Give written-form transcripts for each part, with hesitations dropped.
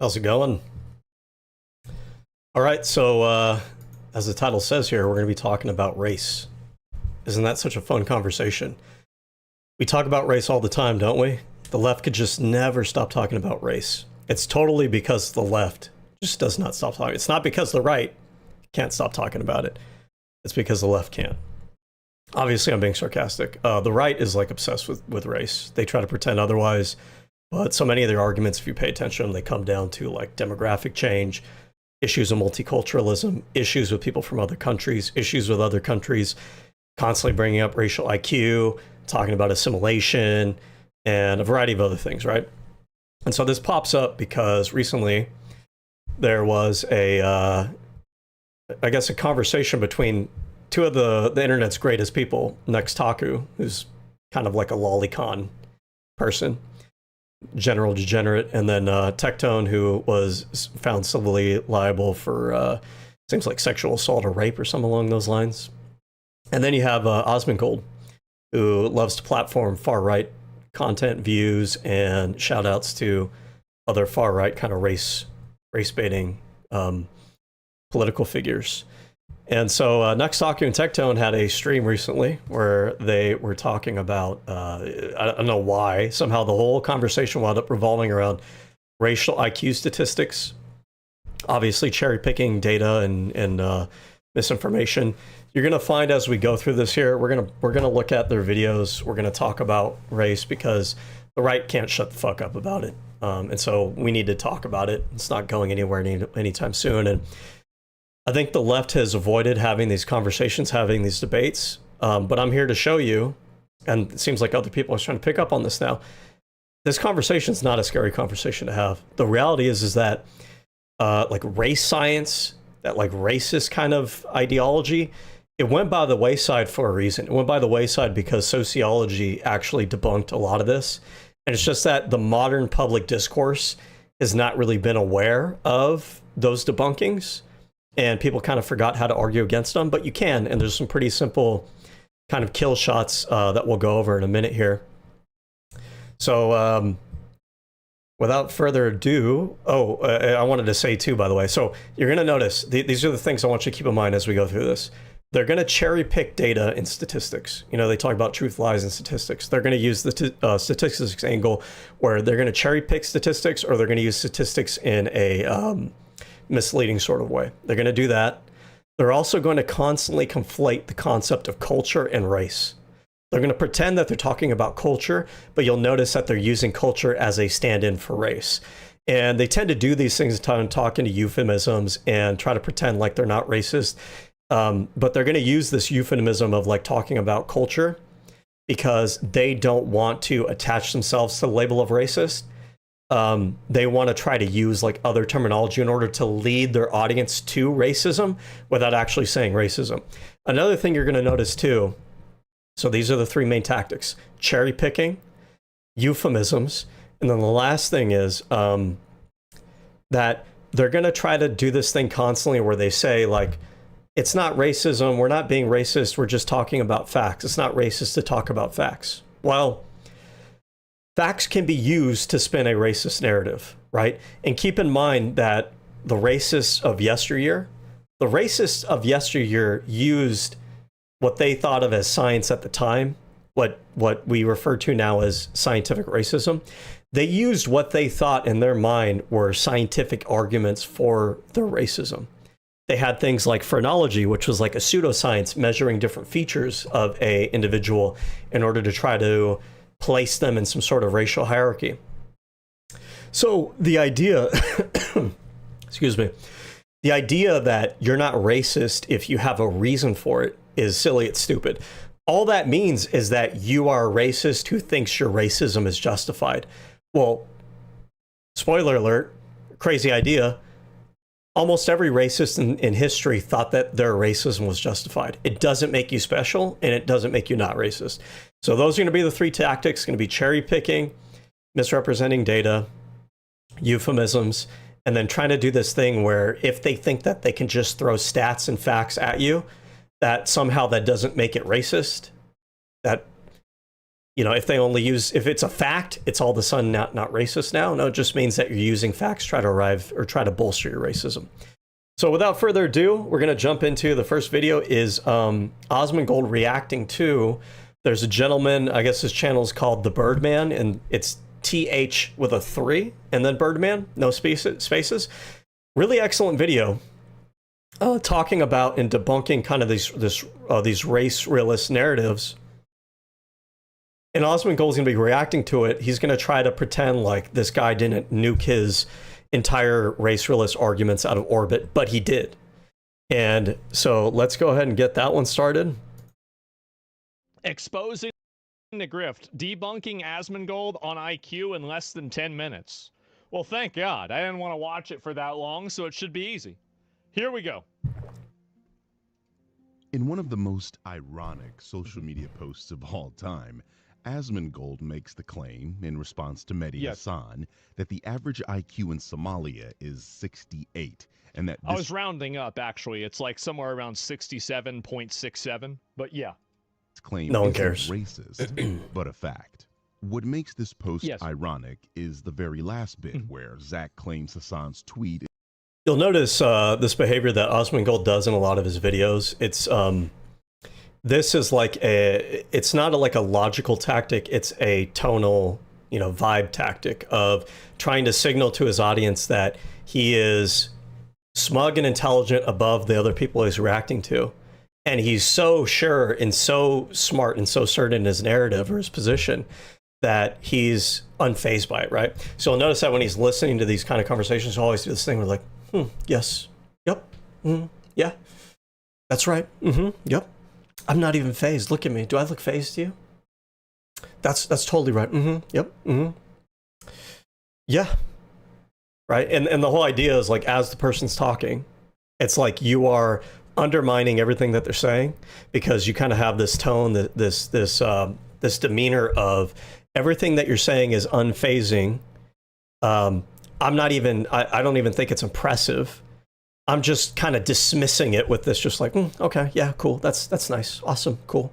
How's it going? All right, so as the title says here, we're going to be talking about race. Isn't that such a fun conversation? We talk about race all the time, don't we? The left could just never stop talking about race. It's totally because the left just does not stop talking. It's not because the right can't stop talking about it. It's because the left can't. Obviously, I'm being sarcastic. The right is like obsessed with race. They try to pretend otherwise, but so many of their arguments, if you pay attention, they come down to like demographic change, issues of multiculturalism, issues with people from other countries, issues with other countries, constantly bringing up racial IQ, talking about assimilation, and a variety of other things, right? And so this pops up because recently there was I guess a conversation between two of the internet's greatest people, Nextaku, who's kind of like a lolicon person, general degenerate, and then Tectone, who was found civilly liable for seems like sexual assault or rape or something along those lines. And then you have Asmon, who loves to platform far-right content views and shout-outs to other far-right kind of race-baiting political figures. And so Nextaku and Tectone had a stream recently where they were talking about, I don't know why, somehow the whole conversation wound up revolving around racial IQ statistics, obviously cherry-picking data and misinformation. You're going to find as we go through this here, we're gonna look at their videos, we're going to talk about race because the right can't shut the fuck up about it. And so we need to talk about it. It's not going anywhere anytime soon. And I think the left has avoided having these conversations, having these debates, but I'm here to show you, and it seems like other people are trying to pick up on this now, this conversation is not a scary conversation to have. The reality is that like race science, that like racist kind of ideology, it went by the wayside for a reason. It went by the wayside because sociology actually debunked a lot of this. And it's just that the modern public discourse has not really been aware of those debunkings. And people kind of forgot how to argue against them, but you can, and there's some pretty simple kind of kill shots that we'll go over in a minute here. So without further ado, I wanted to say too, by the way, so you're going to notice, these are the things I want you to keep in mind as we go through this. They're going to cherry pick data and statistics. You know, they talk about truth, lies, and statistics. They're going to use the statistics angle where they're going to cherry pick statistics, or they're going to use statistics in a misleading sort of way. They're going to do that. They're also going to constantly conflate the concept of culture and race. They're going to pretend that they're talking about culture, but you'll notice that they're using culture as a stand-in for race. And they tend to do these things, talking to euphemisms and try to pretend like they're not racist. But they're going to use this euphemism of like talking about culture because they don't want to attach themselves to the label of racist. They want to try to use like other terminology in order to lead their audience to racism without actually saying racism. Another thing you're going to notice too, so these are the three main tactics: cherry picking, euphemisms, and then the last thing is that they're going to try to do this thing constantly where they say like, it's not racism, we're not being racist, we're just talking about facts. It's not racist to talk about facts. Well, facts can be used to spin a racist narrative, right? And keep in mind that the racists of yesteryear used what they thought of as science at the time, what we refer to now as scientific racism. They used what they thought in their mind were scientific arguments for their racism. They had things like phrenology, which was like a pseudoscience measuring different features of a individual in order to try to place them in some sort of racial hierarchy. So the idea, excuse me, the idea that you're not racist if you have a reason for it is silly, it's stupid. All that means is that you are a racist who thinks your racism is justified. Well, spoiler alert, crazy idea. Almost every racist in history thought that their racism was justified. It doesn't make you special, and it doesn't make you not racist. So those are going to be the three tactics. Going to be cherry picking, misrepresenting data, euphemisms, and then trying to do this thing where if they think that they can just throw stats and facts at you, that somehow that doesn't make it racist. That You know, if they only use, if it's a fact, it's all of a sudden not racist now. No, it just means that you're using facts to try to arrive or try to bolster your racism. So without further ado, we're going to jump into the first video is Asmon Gold reacting to, there's a gentleman, I guess his channel is called The Birdman, and it's TH with a 3 and then Birdman, no spaces. Really excellent video talking about and debunking kind of these race realist narratives. And Asmon Gold's going to be reacting to it. He's going to try to pretend like this guy didn't nuke his entire race realist arguments out of orbit, but he did. And so let's go ahead and get that one started. Exposing the grift, debunking Asmongold on IQ in less than 10 minutes. Well, thank God. I didn't want to watch it for that long, so it should be easy. Here we go. In one of the most ironic social media posts of all time, Asmongold makes the claim, in response to Mehdi Hassan, that the average IQ in Somalia is 68, and that I was rounding up, actually. It's like somewhere around 67.67, but yeah. This claim no one isn't cares. Racist, but a fact. What makes this post ironic is the very last bit where Zach claims Hassan's tweet. You'll notice this behavior that Asmon Gold does in a lot of his videos. It's this is like it's not like a logical tactic. It's a tonal, you know, vibe tactic of trying to signal to his audience that he is smug and intelligent above the other people he's reacting to. And he's so sure and so smart and so certain in his narrative or his position that he's unfazed by it, right? So you'll notice that when he's listening to these kind of conversations, he'll always do this thing where like, yes, yep, yeah, that's right, yep. I'm not even phased. Look at me. Do I look phased to you? That's totally right. Yep. Yeah. Right. And the whole idea is like, as the person's talking, it's like you are undermining everything that they're saying because you kind of have this tone, this demeanor of everything that you're saying is unfazing. I'm not even. I don't even think it's impressive. I'm just kind of dismissing it with this, just like, okay, yeah, cool, that's nice, awesome, cool,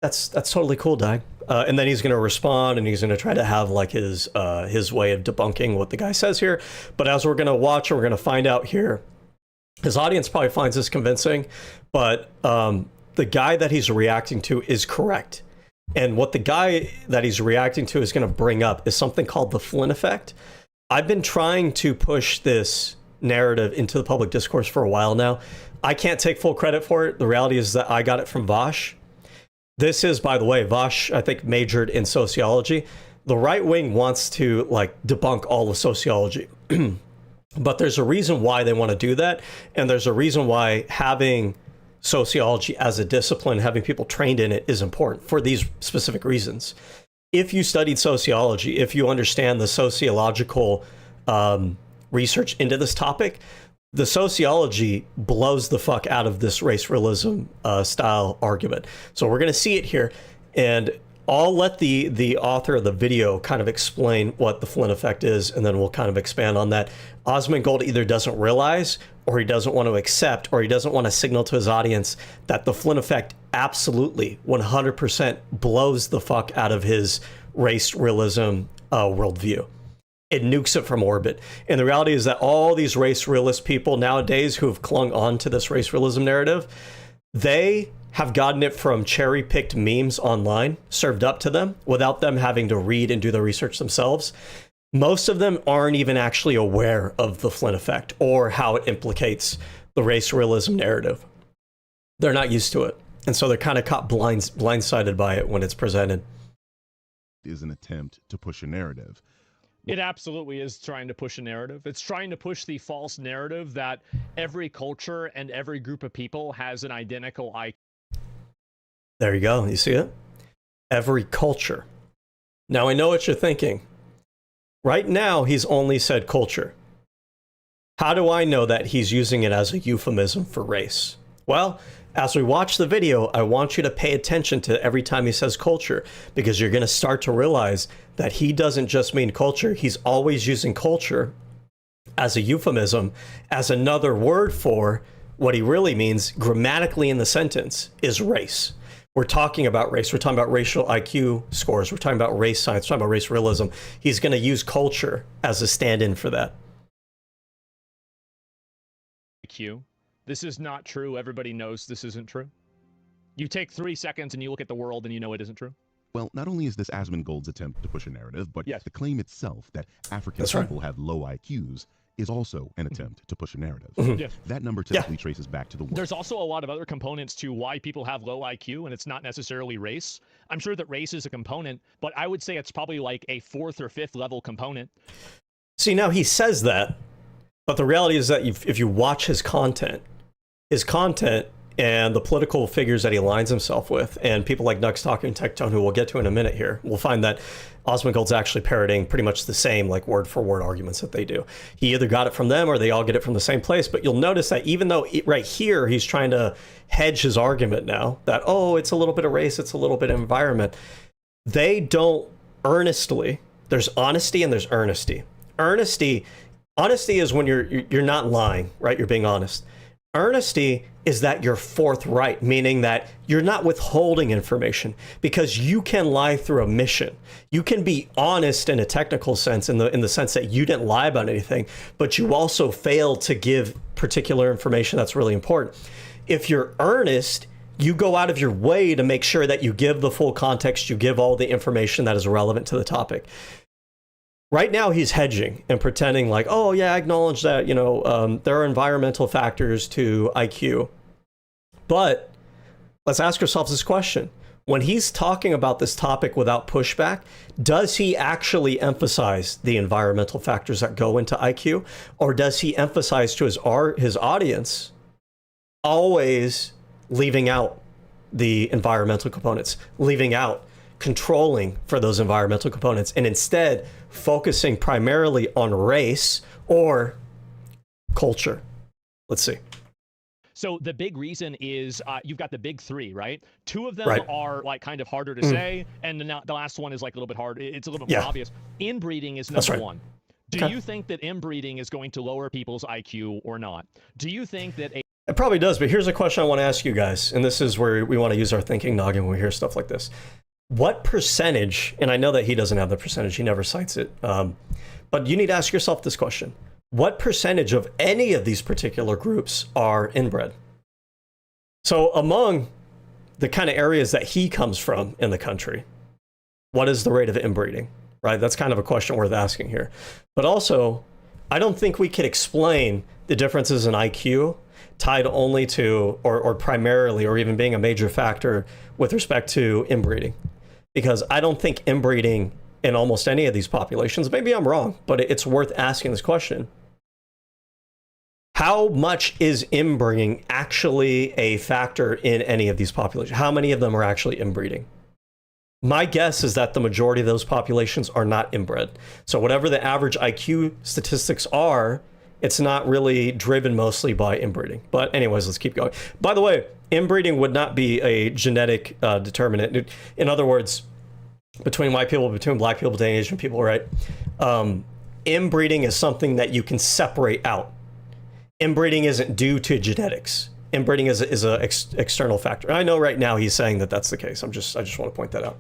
that's totally cool, Dag. And then he's going to respond, and he's going to try to have like his way of debunking what the guy says here. But as we're going to watch, and we're going to find out here, his audience probably finds this convincing, but the guy that he's reacting to is correct. And what the guy that he's reacting to is going to bring up is something called the Flynn effect. I've been trying to push this narrative into the public discourse for a while now. I can't take full credit for it. The reality is that I got it from Vosh. This is, by the way, Vosh, I think, majored in sociology. The right wing wants to like debunk all of sociology. But there's a reason why they want to do that. And there's a reason why having sociology as a discipline, having people trained in it, is important for these specific reasons. If you studied sociology, if you understand the sociological research into this topic, the sociology blows the fuck out of this race realism style argument. So we're going to see it here, and I'll let the author of the video kind of explain what the Flynn effect is, and then we'll kind of expand on that. Asmon Gold either doesn't realize, or he doesn't want to accept, or he doesn't want to signal to his audience that the Flynn effect absolutely 100% blows the fuck out of his race realism worldview. It nukes it from orbit. And the reality is that all these race realist people nowadays who have clung on to this race realism narrative, they have gotten it from cherry-picked memes online, served up to them, without them having to read and do the research themselves. Most of them aren't even actually aware of the Flynn effect or how it implicates the race realism narrative. They're not used to it. And so they're kind of caught blindsided by it when it's presented. Is an attempt to push a narrative. It absolutely is trying to push a narrative. It's trying to push the false narrative that every culture and every group of people has an identical IQ. There you go. You see it? Every culture. Now, I know what you're thinking. Right now, he's only said culture. How do I know that he's using it as a euphemism for race? Well, as we watch the video, I want you to pay attention to every time he says culture, because you're going to start to realize that he doesn't just mean culture. He's always using culture as a euphemism, as another word for what he really means grammatically in the sentence is race. we're talking about race. We're talking about racial IQ scores. We're talking about race science. We're talking about race realism. He's going to use culture as a stand-in for that. IQ. This is not true. Everybody knows this isn't true. You take 3 seconds and you look at the world and you know it isn't true. Well, not only is this Asmongold's attempt to push a narrative, but Yes. the claim itself that African people have low IQs is also an attempt to push a narrative. Yes. That number typically traces back to the war. There's also a lot of other components to why people have low IQ, and it's not necessarily race. I'm sure that race is a component, but I would say it's probably like a 4th or 5th level component. See, now he says that, but the reality is that if you watch his content and the political figures that he aligns himself with, and people like Nux talking Tectone, who we'll get to in a minute here, we'll find that Asmongold's actually parroting pretty much the same, like, word-for-word arguments that they do. He either got it from them or they all get it from the same place, but you'll notice that even though right here he's trying to hedge his argument now, that, oh, it's a little bit of race, it's a little bit of environment, they don't earnestly, there's honesty and there's earnesty. Honesty is when you're not lying, right? You're being honest. Earnesty is that you're forthright, meaning that you're not withholding information, because you can lie through omission. You can be honest in a technical sense, in the sense that you didn't lie about anything, but you also fail to give particular information that's really important. If you're earnest, you go out of your way to make sure that you give the full context, you give all the information that is relevant to the topic. Right now, he's hedging and pretending like, oh, yeah, I acknowledge that, there are environmental factors to IQ. But let's ask ourselves this question. When he's talking about this topic without pushback, does he actually emphasize the environmental factors that go into IQ? Or does he emphasize to his audience always leaving out the environmental components, leaving out controlling for those environmental components, and instead focusing primarily on race or culture? Let's see. So the big reason is you've got the big 3, right? 2 of them are like kind of harder to say, and the last one is like a little bit hard. It's a little bit more obvious. Inbreeding is number 1. Do you think that inbreeding is going to lower people's IQ or not? Do you think that It probably does, but here's a question I want to ask you guys, and this is where we want to use our thinking noggin when we hear stuff like this. What percentage, and I know that he doesn't have the percentage, he never cites it, but you need to ask yourself this question. What percentage of any of these particular groups are inbred? So among the kind of areas that he comes from in the country, what is the rate of inbreeding, right? That's kind of a question worth asking here. But also, I don't think we could explain the differences in IQ tied only to, or primarily, or even being a major factor with respect to inbreeding. Because I don't think inbreeding in almost any of these populations, maybe I'm wrong, but it's worth asking this question. How much is inbreeding actually a factor in any of these populations? How many of them are actually inbreeding? My guess is that the majority of those populations are not inbred. So whatever the average IQ statistics are, it's not really driven mostly by inbreeding. But anyways, let's keep going. By the way, inbreeding would not be a genetic determinant. In other words, between white people, between black people, between Asian people, right? Inbreeding is something that you can separate out. Inbreeding isn't due to genetics. Inbreeding is an external factor. And I know right now he's saying that that's the case. I just want to point that out.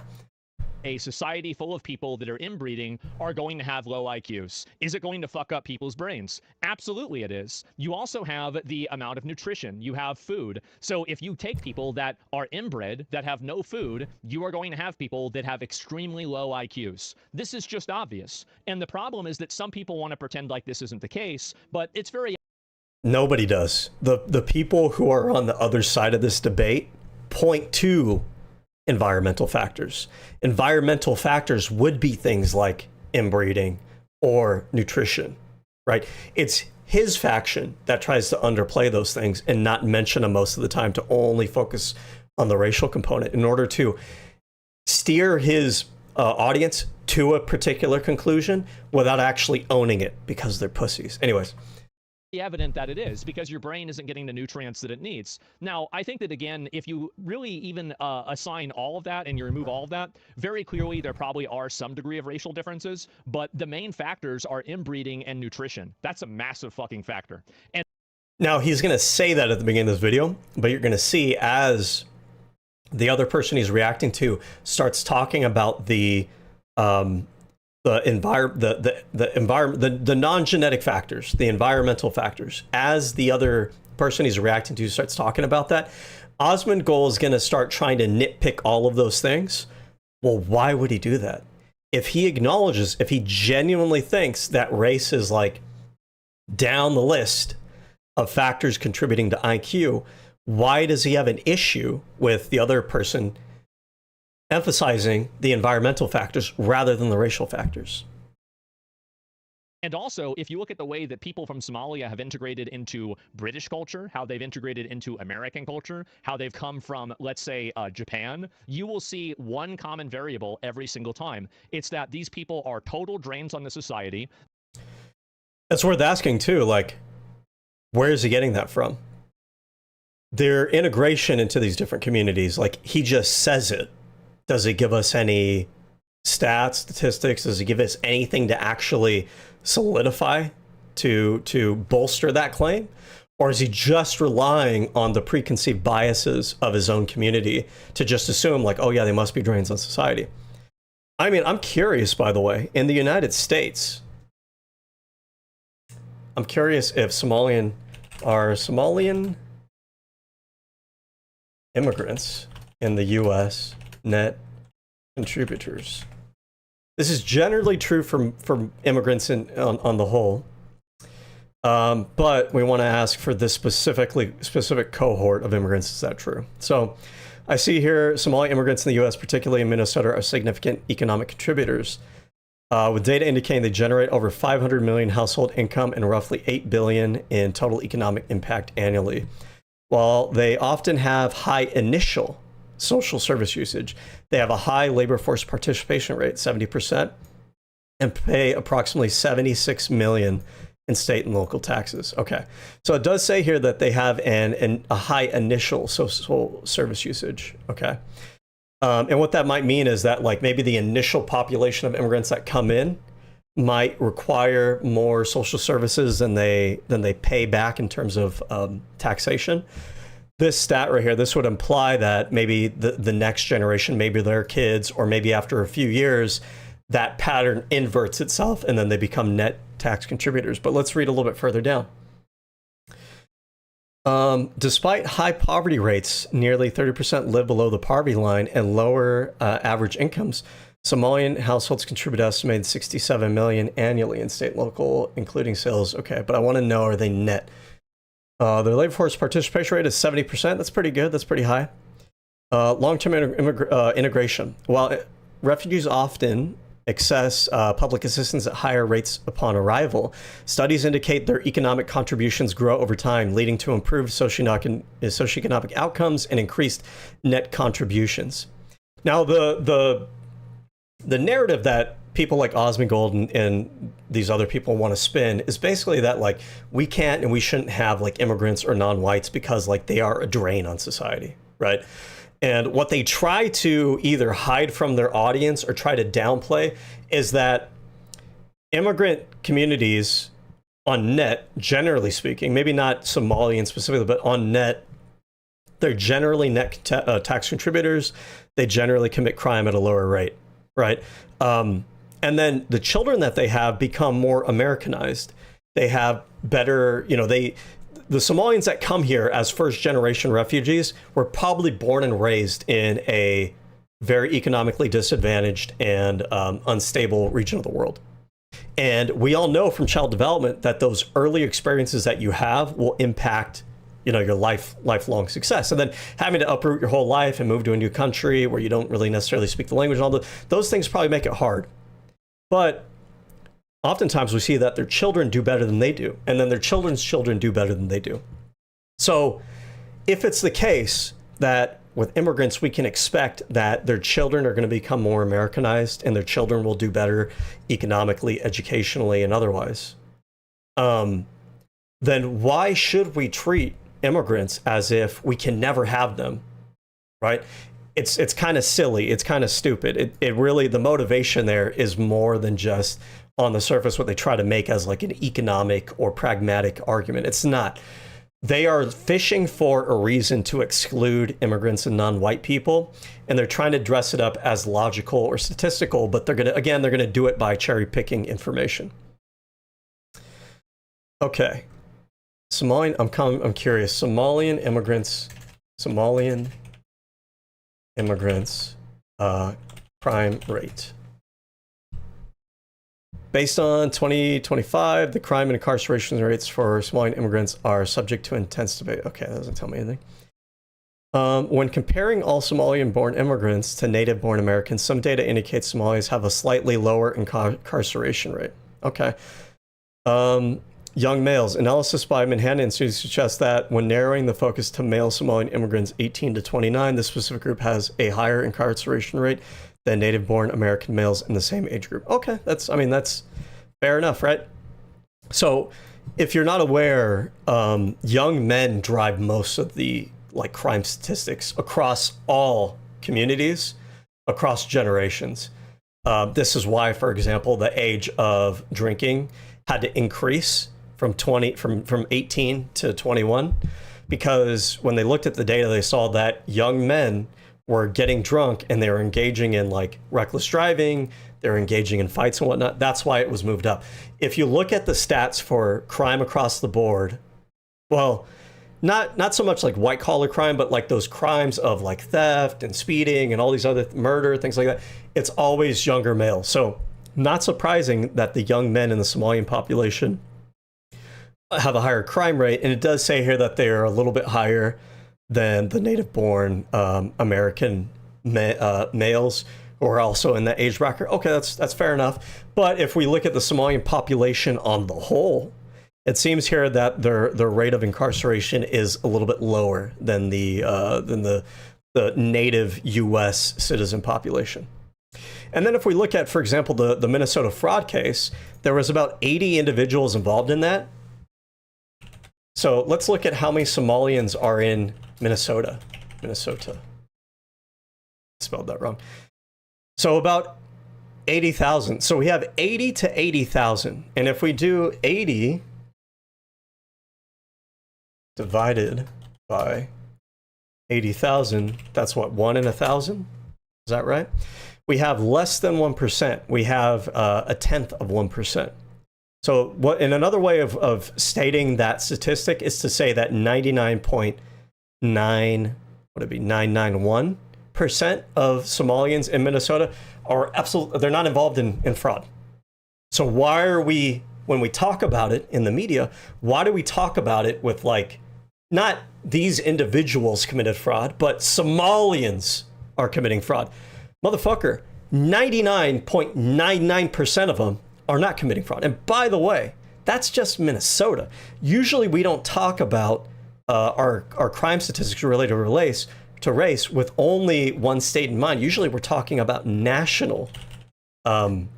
A society full of people that are inbreeding are going to have low IQs. Is it going to fuck up people's brains? Absolutely it is. You also have the amount of nutrition. You have food. So if you take people that are inbred, that have no food, you are going to have people that have extremely low IQs. This is just obvious. And the problem is that some people want to pretend like this isn't the case, but it's very... Nobody does. The people who are on the other side of this debate point to environmental factors. Environmental factors would be things like inbreeding or nutrition, right? It's his faction that tries to underplay those things and not mention them most of the time, to only focus on the racial component in order to steer his audience to a particular conclusion without actually owning it, because they're pussies. Anyways. Evident that it is, because your brain isn't getting the nutrients that it needs. Now, I think that, again, if you really even assign all of that and you remove all of that, very clearly there probably are some degree of racial differences, but the main factors are inbreeding and nutrition. That's a massive fucking factor. And now he's going to say that at the beginning of this video, but you're going to see as the other person he's reacting to starts talking about the environment, the non-genetic factors, the environmental factors, as the other person he's reacting to starts talking about that, Asmon Gold is going to start trying to nitpick all of those things. Well, why would he do that? If he acknowledges, if he genuinely thinks that race is like down the list of factors contributing to IQ, why does he have an issue with the other person emphasizing the environmental factors rather than the racial factors? And also, if you look at the way that people from Somalia have integrated into British culture, how they've integrated into American culture, how they've come from, let's say, Japan, you will see one common variable every single time. It's that these people are total drains on the society. That's worth asking, too. Like, where is he getting that from? Their integration into these different communities, like, he just says it. Does it give us any stats, statistics? Does it give us anything to actually solidify, to bolster that claim? Or is he just relying on the preconceived biases of his own community to just assume, like, oh yeah, they must be drains on society? I mean, I'm curious, by the way, in the United States, I'm curious if Somalian immigrants in the US net contributors. This is generally true from immigrants on the whole, but we want to ask for this specific cohort of immigrants. Is that true? So I see here Somali immigrants in the U.S., particularly in Minnesota, are significant economic contributors, with data indicating they generate over 500 million household income and roughly 8 billion in total economic impact annually. While they often have high initial social service usage, they have a high labor force participation rate, 70%, and pay approximately 76 million in state and local taxes. Okay, so it does say here that they have a high initial social service usage. Okay, and what that might mean is that, like, maybe the initial population of immigrants that come in might require more social services than they pay back in terms of taxation. This stat right here, this would imply that maybe the next generation, maybe their kids, or maybe after a few years, that pattern inverts itself and then they become net tax contributors. But let's read a little bit further down. Despite high poverty rates, nearly 30% live below the poverty line, and lower average incomes, Somalian households contribute estimated 67 million annually in state and local, including sales. Okay, but I want to know, are they net? Their labor force participation rate is 70%. That's pretty good. That's pretty high. Long-term integration. While refugees often access public assistance at higher rates upon arrival, studies indicate their economic contributions grow over time, leading to improved socioeconomic outcomes and increased net contributions. Now, the narrative that people like Asmon Gold and these other people want to spin is basically that, like, we can't and we shouldn't have, like, immigrants or non-whites because, like, they are a drain on society, right? And what they try to either hide from their audience or try to downplay is that immigrant communities on net, generally speaking, maybe not Somalian specifically, but on net, they're generally net tax contributors. They generally commit crime at a lower rate, right? And then the children that they have become more Americanized. They have better, the Somalians that come here as first generation refugees were probably born and raised in a very economically disadvantaged and unstable region of the world. And we all know from child development that those early experiences that you have will impact, your lifelong success. And then having to uproot your whole life and move to a new country where you don't really necessarily speak the language and all those things probably make it hard. But oftentimes we see that their children do better than they do, and then their children's children do better than they do. So if it's the case that with immigrants we can expect that their children are going to become more Americanized and their children will do better economically, educationally, and otherwise, then why should we treat immigrants as if we can never have them, right? It's kind of silly. It's kind of stupid. It really, the motivation there is more than just on the surface what they try to make as like an economic or pragmatic argument. It's not. they are fishing for a reason to exclude immigrants and non-white people, and they're trying to dress it up as logical or statistical, but they're gonna do it by cherry picking information. Okay, I'm curious. Somalian immigrants, crime rate. Based on 2025, the crime and incarceration rates for Somalian immigrants are subject to intense debate. Okay, that doesn't tell me anything. When comparing all Somalian-born immigrants to native-born Americans, some data indicates Somalis have a slightly lower incarceration rate. Okay. Young males. Analysis by Manhattan Institute suggests that when narrowing the focus to male Somalian immigrants 18 to 29, this specific group has a higher incarceration rate than native-born American males in the same age group. Okay, that's fair enough, right? So, if you're not aware, young men drive most of the crime statistics across all communities, across generations. This is why, for example, the age of drinking had to increase from 18 to 21, because when they looked at the data, they saw that young men were getting drunk and they were engaging in reckless driving, they're engaging in fights and whatnot. That's why it was moved up. If you look at the stats for crime across the board, well, not so much white collar crime, but those crimes of theft and speeding and all these other murder, things like that, it's always younger males. So not surprising that the young men in the Somalian population have a higher crime rate. And it does say here that they are a little bit higher than the native-born American males who are also in that age bracket. Okay, that's fair enough. But if we look at the Somalian population on the whole, it seems here that their rate of incarceration is a little bit lower than the native U.S. citizen population. And then if we look at, for example, the Minnesota fraud case, there was about 80 individuals involved in that. So let's look at how many Somalians are in Minnesota. Spelled that wrong. So about 80,000. So we have 80 to 80,000. And if we do 80 divided by 80,000, that's what, 1 in 1,000? Is that right? We have less than 1%. We have a tenth of 1%. So what, in another way of stating that statistic is to say that 991% of Somalians in Minnesota are they're not involved in fraud. So why are we, when we talk about it in the media, why do we talk about it with not these individuals committed fraud, but Somalians are committing fraud? Motherfucker, 99.99% of them are not committing fraud. And by the way, that's just Minnesota. Usually we don't talk about our crime statistics related to race with only one state in mind. Usually we're talking about national. And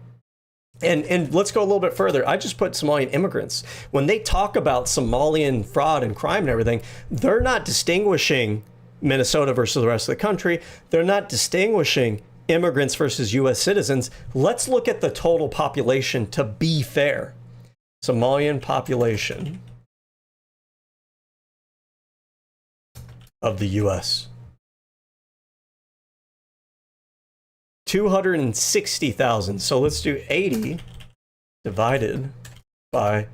let's go a little bit further. I just put Somalian immigrants. When they talk about Somalian fraud and crime and everything, they're not distinguishing Minnesota versus the rest of the country. They're not distinguishing immigrants versus U.S. citizens. Let's look at the total population to be fair. Somalian population of the U.S. 260,000. So let's do 80 divided by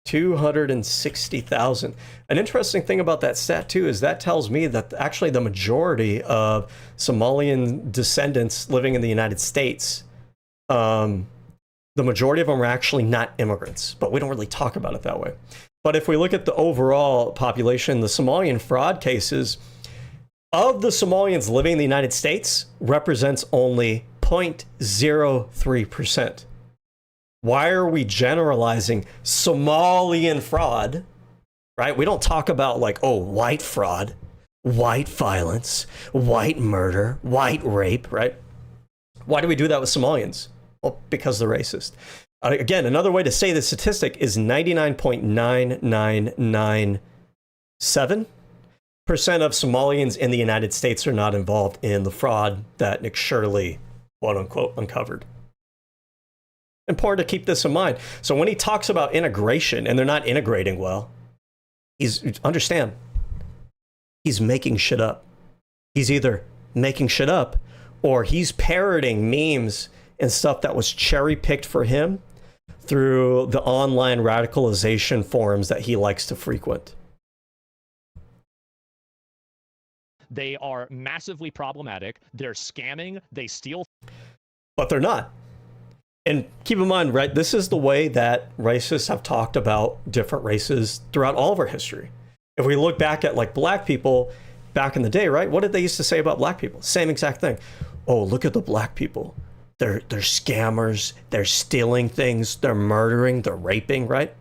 260,000. An interesting thing about that stat too is that tells me that actually the majority of Somalian descendants living in the United States, the majority of them are actually not immigrants, but we don't really talk about it that way. But if we look at the overall population, the Somalian fraud cases of the Somalians living in the United States represents only 0.03%. Why are we generalizing Somalian fraud, right? We don't talk about white fraud, white violence, white murder, white rape, right? Why do we do that with Somalians? Well, because they're racist. Again, another way to say the statistic is 99.9997% of Somalians in the United States are not involved in the fraud that Nick Shirley, quote unquote, uncovered. Important to keep this in mind. So when he talks about integration and they're not integrating well, Understand, he's making shit up. He's either making shit up or he's parroting memes and stuff that was cherry picked for him through the online radicalization forums that he likes to frequent. They are massively problematic. They're scamming. They steal. But they're not. And keep in mind, right, this is the way that racists have talked about different races throughout all of our history. If we look back at like black people back in the day, right, what did they used to say about black people? Same exact thing. Oh, look at the black people. They're scammers. They're stealing things. They're murdering. They're raping, right?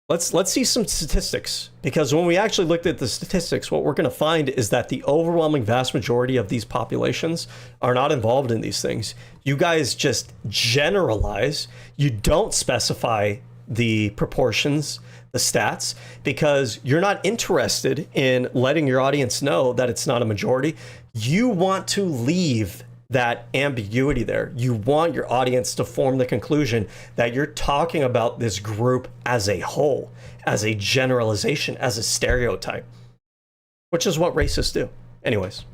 Let's see some statistics, because when we actually looked at the statistics, what we're going to find is that the overwhelming vast majority of these populations are not involved in these things. You guys just generalize. You don't specify the proportions, the stats, because you're not interested in letting your audience know that it's not a majority. You want to leave that ambiguity there. You want your audience to form the conclusion that you're talking about this group as a whole, as a generalization, as a stereotype, which is what racists do. Anyways.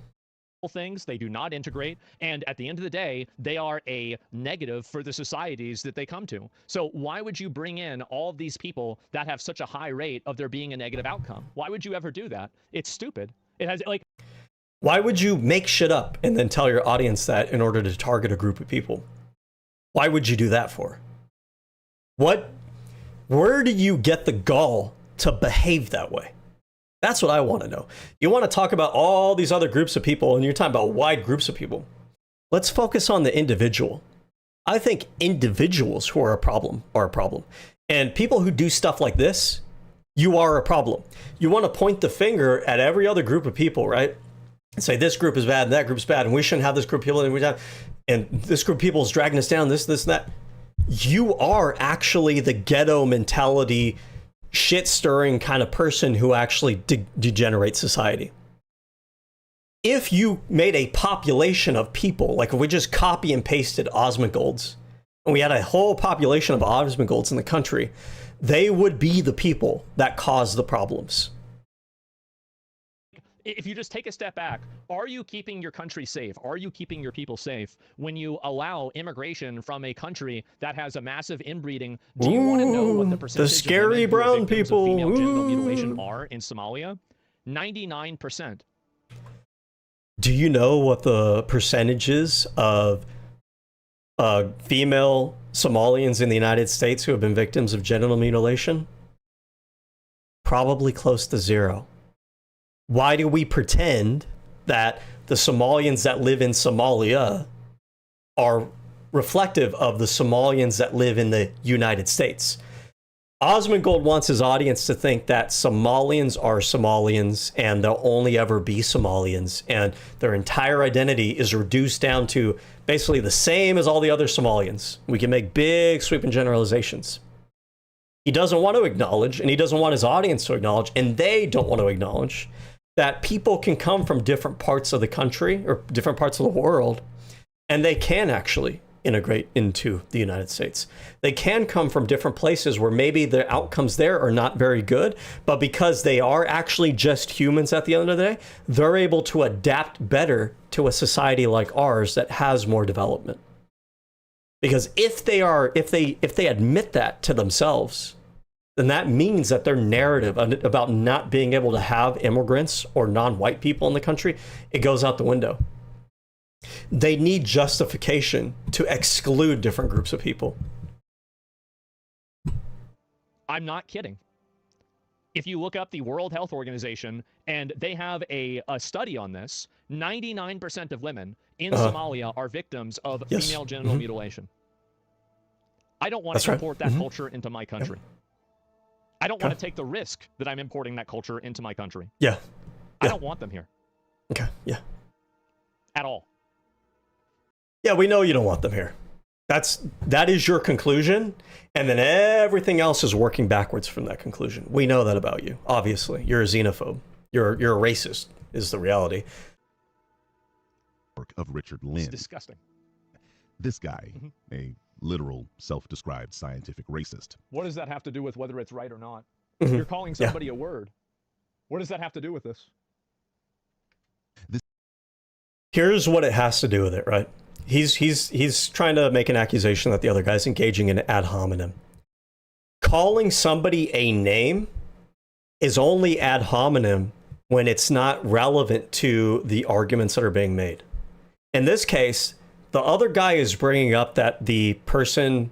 Things they do not integrate, and at the end of the day they are a negative for the societies that they come to. So why would you bring in all of these people that have such a high rate of there being a negative outcome? Why would you ever do that? It's stupid. It has like, why would you make shit up and then tell your audience that in order to target a group of people? Why would you do that for? Where do you get the gall to behave that way? That's what I want to know. You want to talk about all these other groups of people, and you're talking about wide groups of people. Let's focus on the individual. I think individuals who are a problem are a problem. And people who do stuff like this, you are a problem. You want to point the finger at every other group of people, right? And say this group is bad, and that group's bad, and we shouldn't have this group of people, and this group of people is dragging us down, this, and that. You are actually the ghetto mentality, shit-stirring kind of person who actually degenerates society. If you made a population of people, like if we just copy and pasted Osmongold's, and we had a whole population of Osmongold's in the country, they would be the people that cause the problems. if you just take a step back, are you keeping your country safe? Are you keeping your people safe when you allow immigration from a country that has a massive inbreeding? Do you want to know what the percentage the scary of women who are brown victims people of female genital mutilation are in Somalia? 99%. Do you know what the percentages of female Somalians in the United States who have been victims of genital mutilation? Probably close to zero. Why do we pretend that the Somalians that live in Somalia are reflective of the Somalians that live in the United States? Osmongold wants his audience to think that Somalians are Somalians and they'll only ever be Somalians, and their entire identity is reduced down to basically the same as all the other Somalians. We can make big sweeping generalizations. He doesn't want to acknowledge, and he doesn't want his audience to acknowledge, and they don't want to acknowledge, that people can come from different parts of the country or different parts of the world, and they can actually integrate into the United States. They can come from different places where maybe the outcomes there are not very good, but because they are actually just humans at the end of the day, they're able to adapt better to a society like ours that has more development. Because if they admit that to themselves, then that means that their narrative about not being able to have immigrants or non-white people in the country, it goes out the window. They need justification to exclude different groups of people. I'm not kidding. If you look up the World Health Organization, and they have a study on this, 99% of women in Somalia are victims of female genital mutilation. I don't want to import that culture into my country. I don't want to take the risk that I'm importing that culture into my country. I don't want them here. At all. Yeah, we know you don't want them here. That is your conclusion, and then everything else is working backwards from that conclusion. We know that about you. Obviously, you're a xenophobe. You're a racist, is the reality. Work of Richard Lynn. It's disgusting. This guy, a literal self-described scientific racist. What does that have to do with whether it's right or not? You're calling somebody a word. What does that have to do with this? Here's what it has to do with it, right? He's trying to make an accusation that the other guy's engaging in ad hominem. Calling somebody a name is only ad hominem when it's not relevant to the arguments that are being made. In this case, the other guy is bringing up that the person,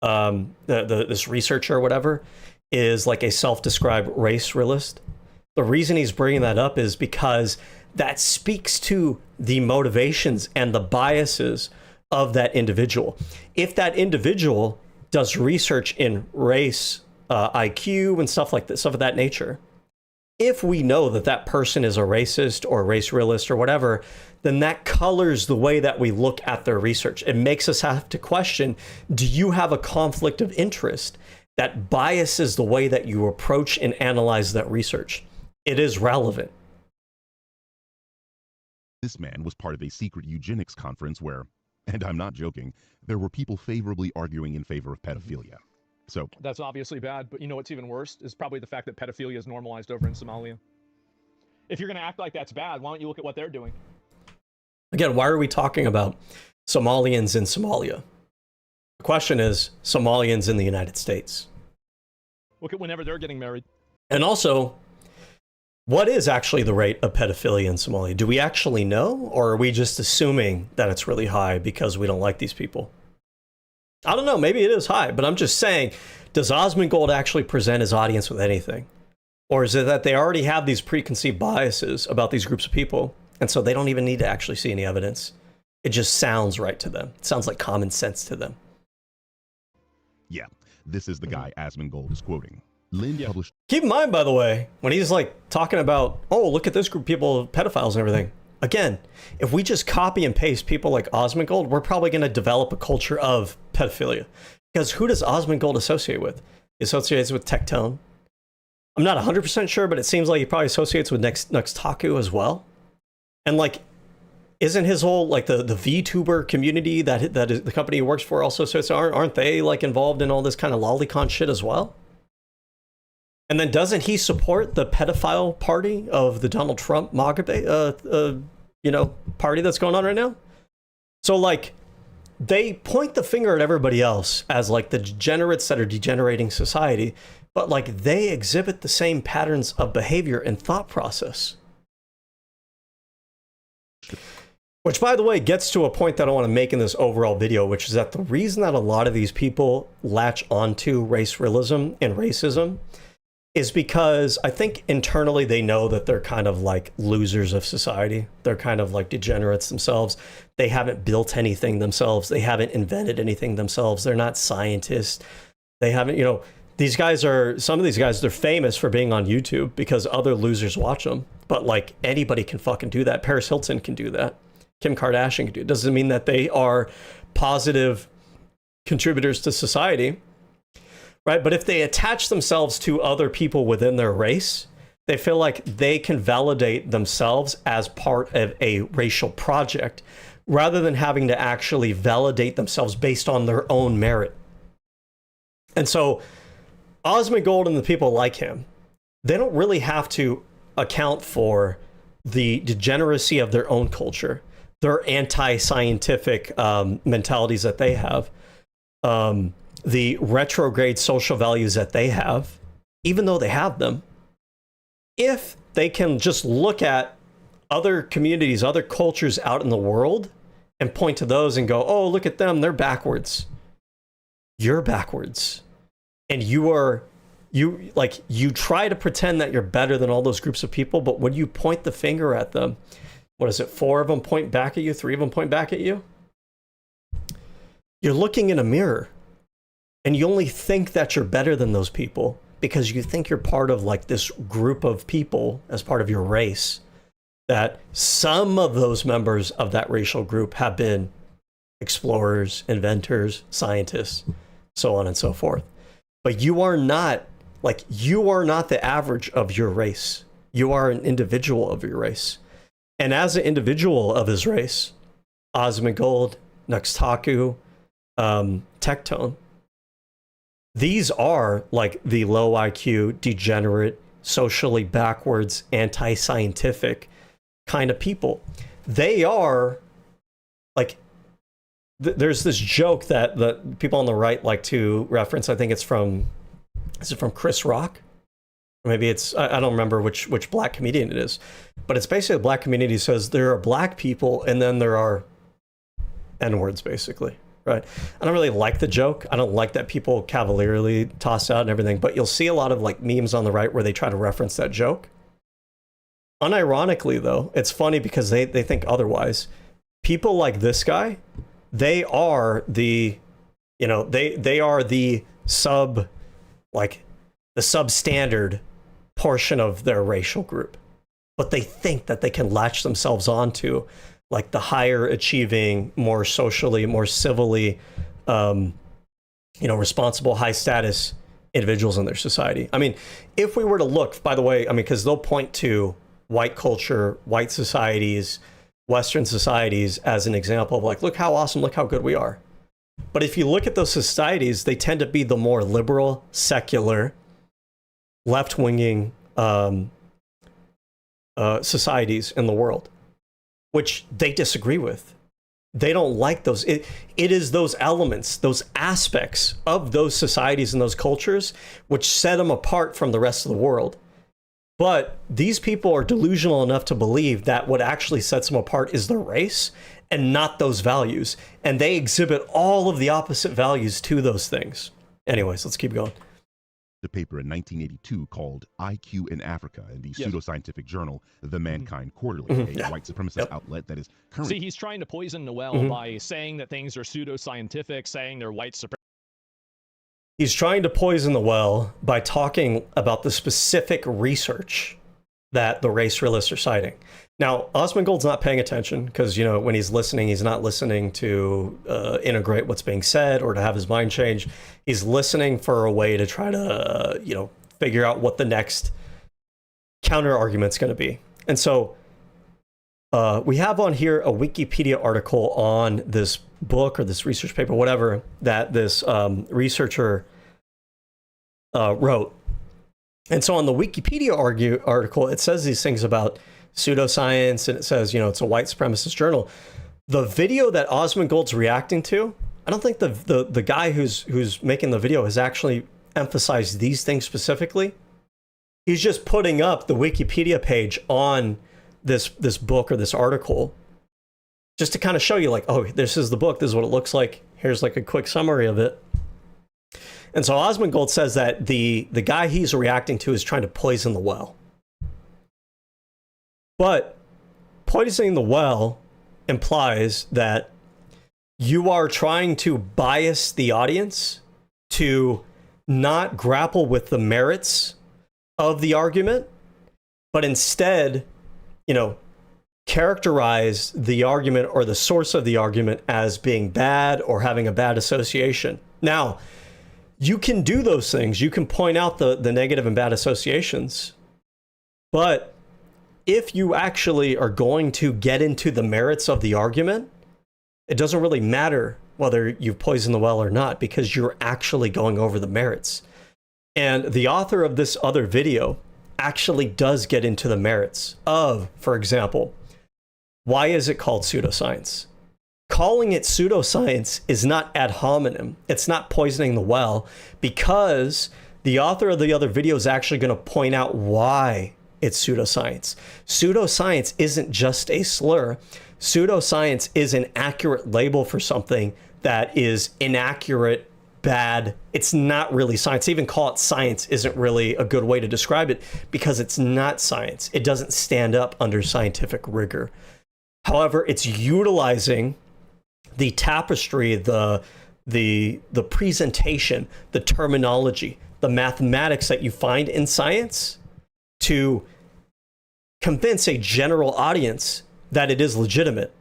this researcher or whatever, is like a self-described race realist. The reason he's bringing that up is because that speaks to the motivations and the biases of that individual. If that individual does research in race, IQ, and stuff like that, stuff of that nature, if we know that that person is a racist or a race realist or whatever, then that colors the way that we look at their research. It makes us have to question, do you have a conflict of interest that biases the way that you approach and analyze that research? It is relevant. This man was part of a secret eugenics conference where, and I'm not joking, there were people favorably arguing in favor of pedophilia. So that's obviously bad, but you know what's even worse is probably the fact that pedophilia is normalized over in Somalia. If you're going to act like that's bad, why don't you look at what they're doing? Again, why are we talking about Somalians in Somalia? The question is Somalians in the United States. Look at whenever they're getting married. And also, what is actually the rate of pedophilia in Somalia? Do we actually know, or are we just assuming that it's really high because we don't like these people? I don't know, maybe it is high, but I'm just saying, does Osmongold actually present his audience with anything? Or is it that they already have these preconceived biases about these groups of people, and so they don't even need to actually see any evidence? It just sounds right to them. It sounds like common sense to them. Yeah, this is the guy Asmongold is quoting. Lynn published. Keep in mind, by the way, when he's like talking about, oh, look at this group of people, pedophiles and everything. Again, if we just copy and paste people like Osmongold, we're probably going to develop a culture of pedophilia. Because who does Osmongold associate with? He associates with Tectone. I'm not 100% sure, but it seems like he probably associates with Nextaku as well. And like, isn't his whole, like the VTuber community that is the company he works for also, so aren't they like involved in all this kind of lolicon shit as well? And then doesn't he support the pedophile party of the Donald Trump MAGA, party that's going on right now? So like, they point the finger at everybody else as like the degenerates that are degenerating society, but like they exhibit the same patterns of behavior and thought process. Which, by the way, gets to a point that I want to make in this overall video, which is that the reason that a lot of these people latch onto race realism and racism is because I think internally they know that they're kind of like losers of society. They're kind of like degenerates themselves. They haven't built anything themselves. They haven't invented anything themselves. They're not scientists. They haven't, some of these guys, they're famous for being on YouTube because other losers watch them. But like anybody can fucking do that. Paris Hilton can do that. Kim Kardashian can do it. Doesn't mean that they are positive contributors to society. Right, but if they attach themselves to other people within their race, they feel like they can validate themselves as part of a racial project rather than having to actually validate themselves based on their own merit. And so Osmongold and the people like him, they don't really have to account for the degeneracy of their own culture, their anti-scientific mentalities that they have, the retrograde social values that they have, even though they have them. If they can just look at other communities, other cultures out in the world and point to those and go, oh, look at them, they're backwards. You're backwards. And you try to pretend that you're better than all those groups of people, but when you point the finger at them, what is it, 4 of them point back at you, 3 of them point back at you? You're looking in a mirror. And you only think that you're better than those people because you think you're part of like this group of people as part of your race, that some of those members of that racial group have been explorers, inventors, scientists, so on and so forth. But you are not the average of your race. You are an individual of your race. And as an individual of his race, Osmongold, Nextaku, Tectone, These are like the low IQ, degenerate, socially backwards, anti-scientific kind of people. They are like, there's this joke that the people on the right like to reference. I think it's from, is it from Chris Rock? Maybe it's, I don't remember which black comedian it is, but it's basically the black community says there are black people and then there are N-words, basically, right? I don't really like the joke. I don't like that people cavalierly toss out and everything, but you'll see a lot of like memes on the right where they try to reference that joke. Unironically, though, it's funny because they think otherwise. People like this guy, they are the, you know, they are the substandard portion of their racial group, but they think that they can latch themselves onto like the higher achieving, more socially, more civilly, responsible, high status individuals in their society. I mean, if we were to look, by the way, I mean, because they'll point to white culture, white societies, Western societies as an example of like, look how awesome, look how good we are. But if you look at those societies, they tend to be the more liberal, secular, left-winging societies in the world, which they disagree with. They don't like those. It is those elements, those aspects of those societies and those cultures which set them apart from the rest of the world. But these people are delusional enough to believe that what actually sets them apart is their race and not those values. And they exhibit all of the opposite values to those things. Anyways, let's keep going. The paper in 1982 called IQ in Africa in the pseudoscientific journal The Mankind Quarterly, a white supremacist outlet that is currently... See, he's trying to poison the well by saying that things are pseudoscientific, saying they're white supremacists. He's trying to poison the well by talking about the specific research that the race realists are citing. Now, Asmon Gold's not paying attention because, you know, when he's listening, he's not listening to integrate what's being said or to have his mind change. He's listening for a way to try to, figure out what the next counter argument's going to be. And so we have on here a Wikipedia article on this book or this research paper, whatever, that this researcher wrote. And so on the Wikipedia article, it says these things about pseudoscience, and it says, it's a white supremacist journal. The video that Asmon Gold's reacting to, I don't think the guy who's making the video has actually emphasized these things specifically. He's just putting up the Wikipedia page on this book or this article just to kind of show you like, oh, this is the book, this is what it looks like. Here's like a quick summary of it. And so Asmon Gold says that the guy he's reacting to is trying to poison the well. But poisoning the well implies that you are trying to bias the audience to not grapple with the merits of the argument, but instead, characterize the argument or the source of the argument as being bad or having a bad association. Now, you can do those things. You can point out the negative and bad associations. But if you actually are going to get into the merits of the argument, it doesn't really matter whether you've poisoned the well or not, because you're actually going over the merits. And the author of this other video actually does get into the merits of, for example, why is it called pseudoscience? Calling it pseudoscience is not ad hominem. It's not poisoning the well, because the author of the other video is actually going to point out why it's pseudoscience. Pseudoscience isn't just a slur. Pseudoscience is an accurate label for something that is inaccurate, bad. It's not really science. To even call it science isn't really a good way to describe it, because it's not science. It doesn't stand up under scientific rigor. However, it's utilizing the tapestry, the presentation, the terminology, the mathematics that you find in science to convince a general audience that it is legitimate,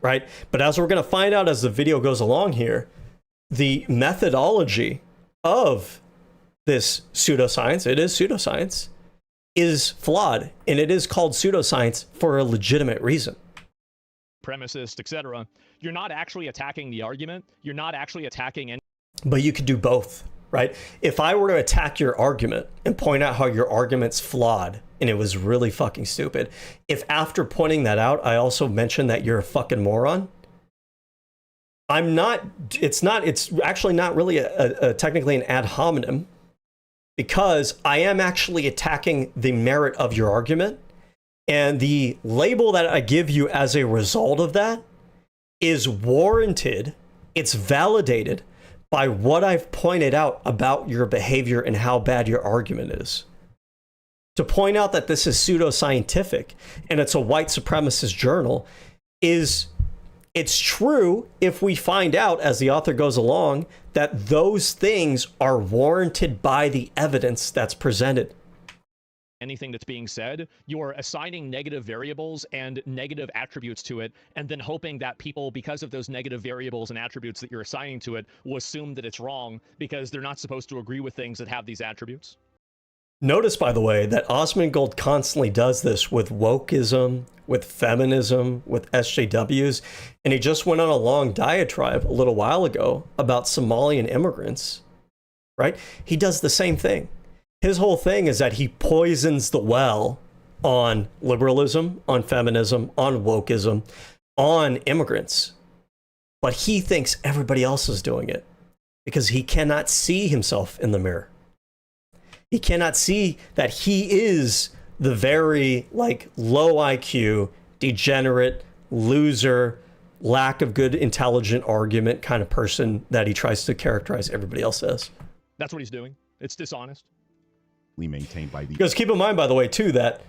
right? But as we're going to find out as the video goes along here, the methodology of this pseudoscience, it is pseudoscience, is flawed, and it is called pseudoscience for a legitimate reason. Premises, etc. You're not actually attacking the argument. You're not actually attacking any. But you could do both. right? If I were to attack your argument and point out how your argument's flawed and it was really fucking stupid, if after pointing that out, I also mentioned that you're a fucking moron, it's actually not really technically an ad hominem, because I am actually attacking the merit of your argument. And the label that I give you as a result of that is warranted. It's validated by what I've pointed out about your behavior and how bad your argument is. To point out that this is pseudoscientific and it's a white supremacist journal it's true if we find out as the author goes along that those things are warranted by the evidence that's presented. Anything that's being said, you're assigning negative variables and negative attributes to it, and then hoping that people, because of those negative variables and attributes that you're assigning to it, will assume that it's wrong because they're not supposed to agree with things that have these attributes. Notice, by the way, that Asmongold constantly does this with wokeism, with feminism, with SJWs, and he just went on a long diatribe a little while ago about Somalian immigrants, right? He does the same thing. His whole thing is that he poisons the well on liberalism, on feminism, on wokeism, on immigrants. But he thinks everybody else is doing it because he cannot see himself in the mirror. He cannot see that he is the very low IQ, degenerate, loser, lack of good intelligent argument kind of person that he tries to characterize everybody else as. That's what he's doing. It's dishonest. Maintained by the... Because keep in mind, by the way, too, that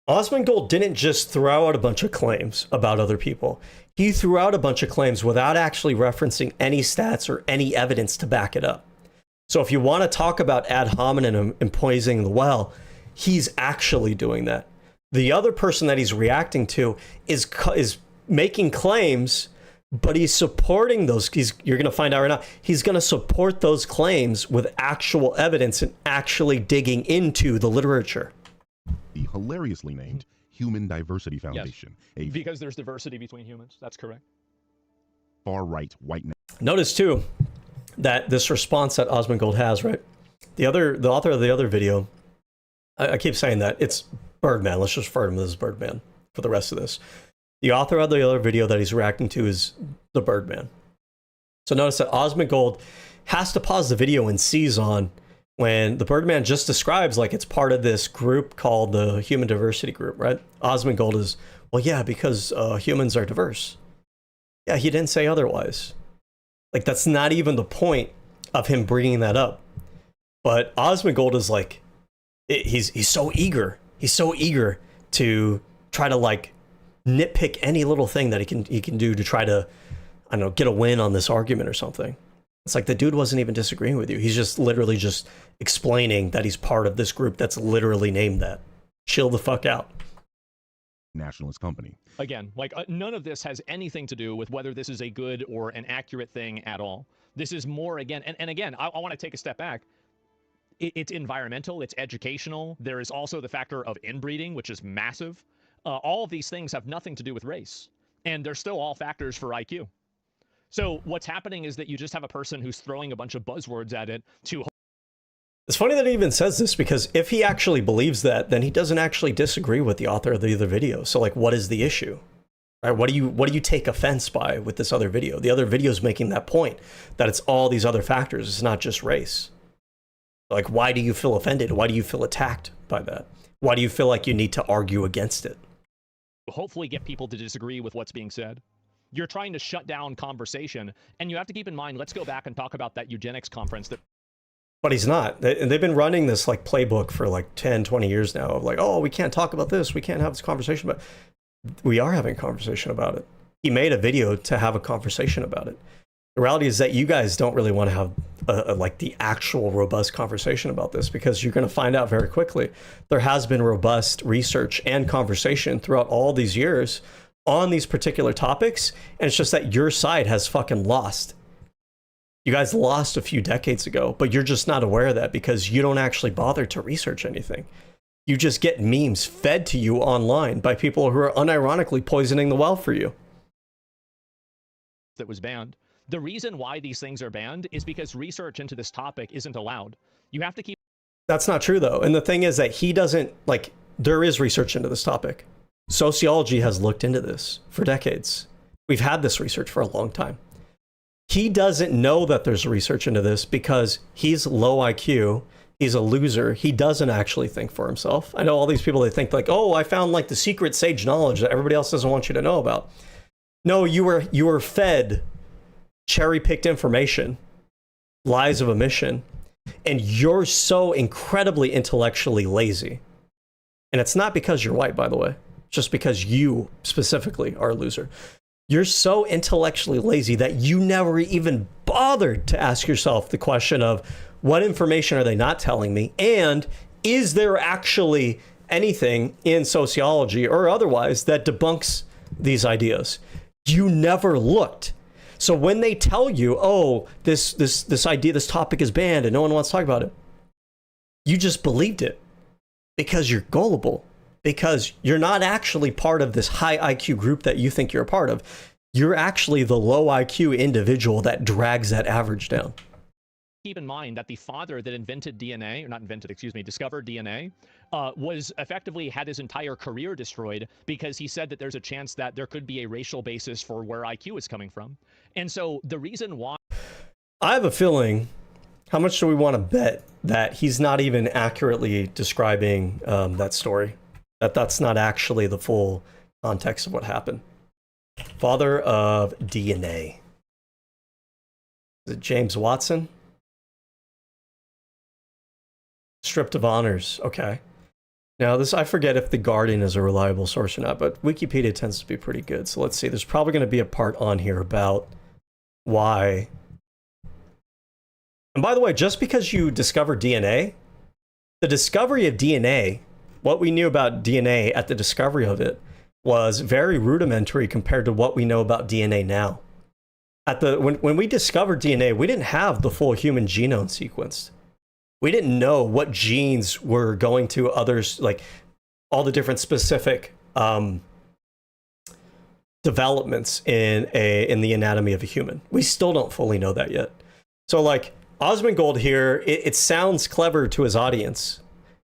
Asmongold didn't just throw out a bunch of claims about other people. He threw out a bunch of claims without actually referencing any stats or any evidence to back it up. So if you want to talk about ad hominem and poisoning the well, he's actually doing that. The other person that he's reacting to is making claims, but he's supporting those. You're going to find out right now, he's going to support those claims with actual evidence and actually digging into the literature. The hilariously named Human Diversity Foundation. Yes, because there's diversity between humans. That's correct. Far-right white... Notice, too, that this response that Asmongold has, right? The author of the other video, I keep saying that, it's Birdman. Let's just refer to him as Birdman for the rest of this. The author of the other video that he's reacting to is the Birdman. So notice that Asmongold has to pause the video and seize on when the Birdman just describes like it's part of this group called the Human Diversity Group, right? Asmongold is, well, yeah, because humans are diverse. Yeah, he didn't say otherwise. Like, that's not even the point of him bringing that up. But Asmongold is like, he's so eager. He's so eager to try to nitpick any little thing that he can do to try to, I don't know, get a win on this argument or something. It's like the dude wasn't even disagreeing with you. He's just literally just explaining that he's part of this group that's literally named that. Chill the fuck out. Nationalist company. Again, none of this has anything to do with whether this is a good or an accurate thing at all. This is more, again, and again, I want to take a step back. It's environmental, it's educational. There is also the factor of inbreeding, which is massive. All of these things have nothing to do with race, and they're still all factors for IQ. So what's happening is that you just have a person who's throwing a bunch of buzzwords at it to... It's funny that he even says this, because if he actually believes that, then he doesn't actually disagree with the author of the other video. So what is the issue? Right? What do you take offense by with this other video? The other video is making that point, that it's all these other factors. It's not just race. Why do you feel offended? Why do you feel attacked by that? Why do you feel like you need to argue against it? Hopefully get people to disagree with what's being said. You're trying to shut down conversation, and you have to keep in mind, let's go back and talk about that eugenics conference that... But he's not. They've been running this playbook for 10, 20 years now of oh, we can't talk about this. We can't have this conversation. But we are having a conversation about it. He made a video to have a conversation about it. The reality is that you guys don't really want to have the actual robust conversation about this, because you're going to find out very quickly there has been robust research and conversation throughout all these years on these particular topics. And it's just that your side has fucking lost. You guys lost a few decades ago, but you're just not aware of that because you don't actually bother to research anything. You just get memes fed to you online by people who are unironically poisoning the well for you. That was banned. The reason why these things are banned is because research into this topic isn't allowed. You have to keep. That's not true, though. And the thing is that he doesn't, like, there is research into this topic. Sociology has looked into this for decades. We've had this research for a long time. He doesn't know that there's research into this because he's low IQ. He's a loser. He doesn't actually think for himself. I know all these people, they think like, oh, I found like the secret sage knowledge that everybody else doesn't want you to know about. No, you were fed cherry-picked information, lies of omission, and you're so incredibly intellectually lazy. And it's not because you're white, by the way. It's just because you specifically are a loser. You're so intellectually lazy that you never even bothered to ask yourself the question of what information are they not telling me? And is there actually anything in sociology or otherwise that debunks these ideas? You never looked. So when they tell you, oh, this idea, this topic is banned and no one wants to talk about it, you just believed it because you're gullible, because you're not actually part of this high IQ group that you think you're a part of. You're actually the low IQ individual that drags that average down. Keep in mind that the father that invented DNA, or not invented, excuse me, discovered DNA, was effectively had his entire career destroyed because he said that there's a chance that there could be a racial basis for where IQ is coming from. And so the reason why... I have a feeling, how much do we want to bet that he's not even accurately describing that story? That's not actually the full context of what happened. Father of DNA. Is it James Watson? Stripped of honors. Okay. Now this, I forget if The Guardian is a reliable source or not, but Wikipedia tends to be pretty good. So let's see. There's probably going to be a part on here about why. And by the way, just because you discover DNA, the discovery of DNA, what we knew about DNA at the discovery of it was very rudimentary compared to what we know about DNA now. When we discovered DNA, we didn't have the full human genome sequenced. We didn't know what genes were going to others, like all the different specific developments in the anatomy of a human. We still don't fully know that yet. So like Osmongold here, it sounds clever to his audience,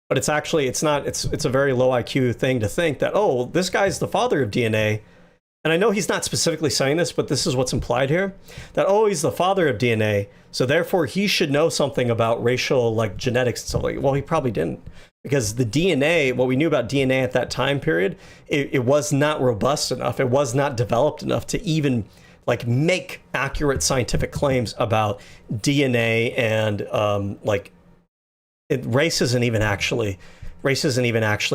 but it's actually, it's not, it's a very low IQ thing to think that, oh, this guy's the father of DNA. And I know he's not specifically saying this, but this is what's implied here, that, oh, he's the father of DNA, so therefore he should know something about racial, like, genetics and stuff like that. Well, he probably didn't, because the DNA, what we knew about DNA at that time period, it was not robust enough. It was not developed enough to even, like, make accurate scientific claims about DNA and, race isn't even actually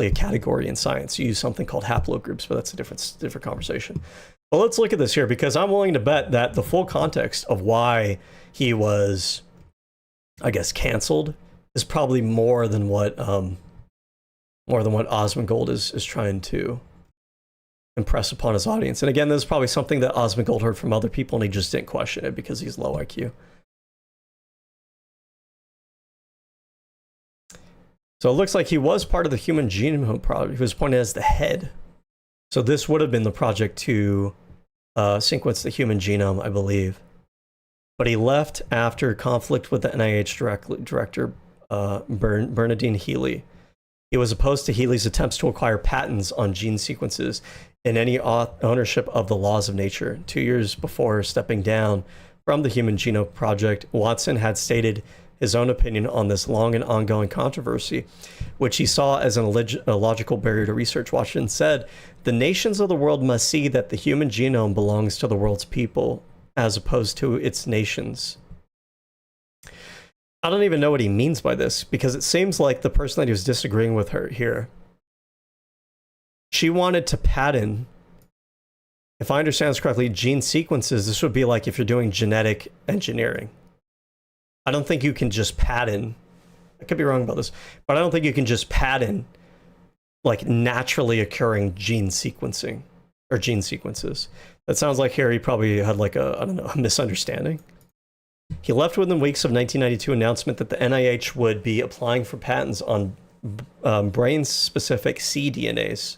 a category in science. You use something called haplogroups, but that's a different conversation. Well, let's look at this here, because I'm willing to bet that the full context of why he was, I guess, canceled is probably more than what Osmongold is trying to impress upon his audience. And again, this is probably something that Osmongold heard from other people, and he just didn't question it because he's low IQ. So it looks like he was part of the Human Genome Project. He was appointed as the head. So this would have been the project to sequence the human genome, I believe. But he left after conflict with the NIH director, Bernadine Healy. He was opposed to Healy's attempts to acquire patents on gene sequences and any ownership of the laws of nature. 2 years before stepping down from the Human Genome Project, Watson had stated his own opinion on this long and ongoing controversy, which he saw as a logical barrier to research. Washington said, "The nations of the world must see that the human genome belongs to the world's people, as opposed to its nations." I don't even know what he means by this, because it seems like the person that he was disagreeing with her here, she wanted to patent, if I understand this correctly, gene sequences. This would be like if you're doing genetic engineering. I don't think you can just patent, I could be wrong about this, but I don't think you can just patent like naturally occurring gene sequencing or gene sequences. That sounds like here he probably had like a misunderstanding. He left within weeks of 1992 announcement that the NIH would be applying for patents on brain-specific cDNAs.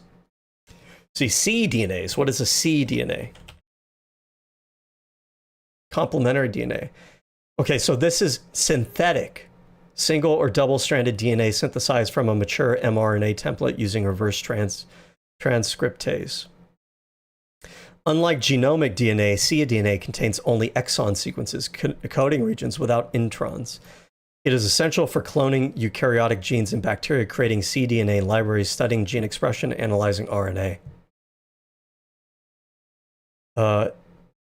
See, cDNAs, what is a cDNA? complementary DNA. Okay, so this is synthetic, single or double-stranded DNA synthesized from a mature mRNA template using reverse transcriptase. Unlike genomic DNA, cDNA contains only exon sequences, coding regions without introns. It is essential for cloning eukaryotic genes in bacteria, creating cDNA libraries, studying gene expression, analyzing RNA.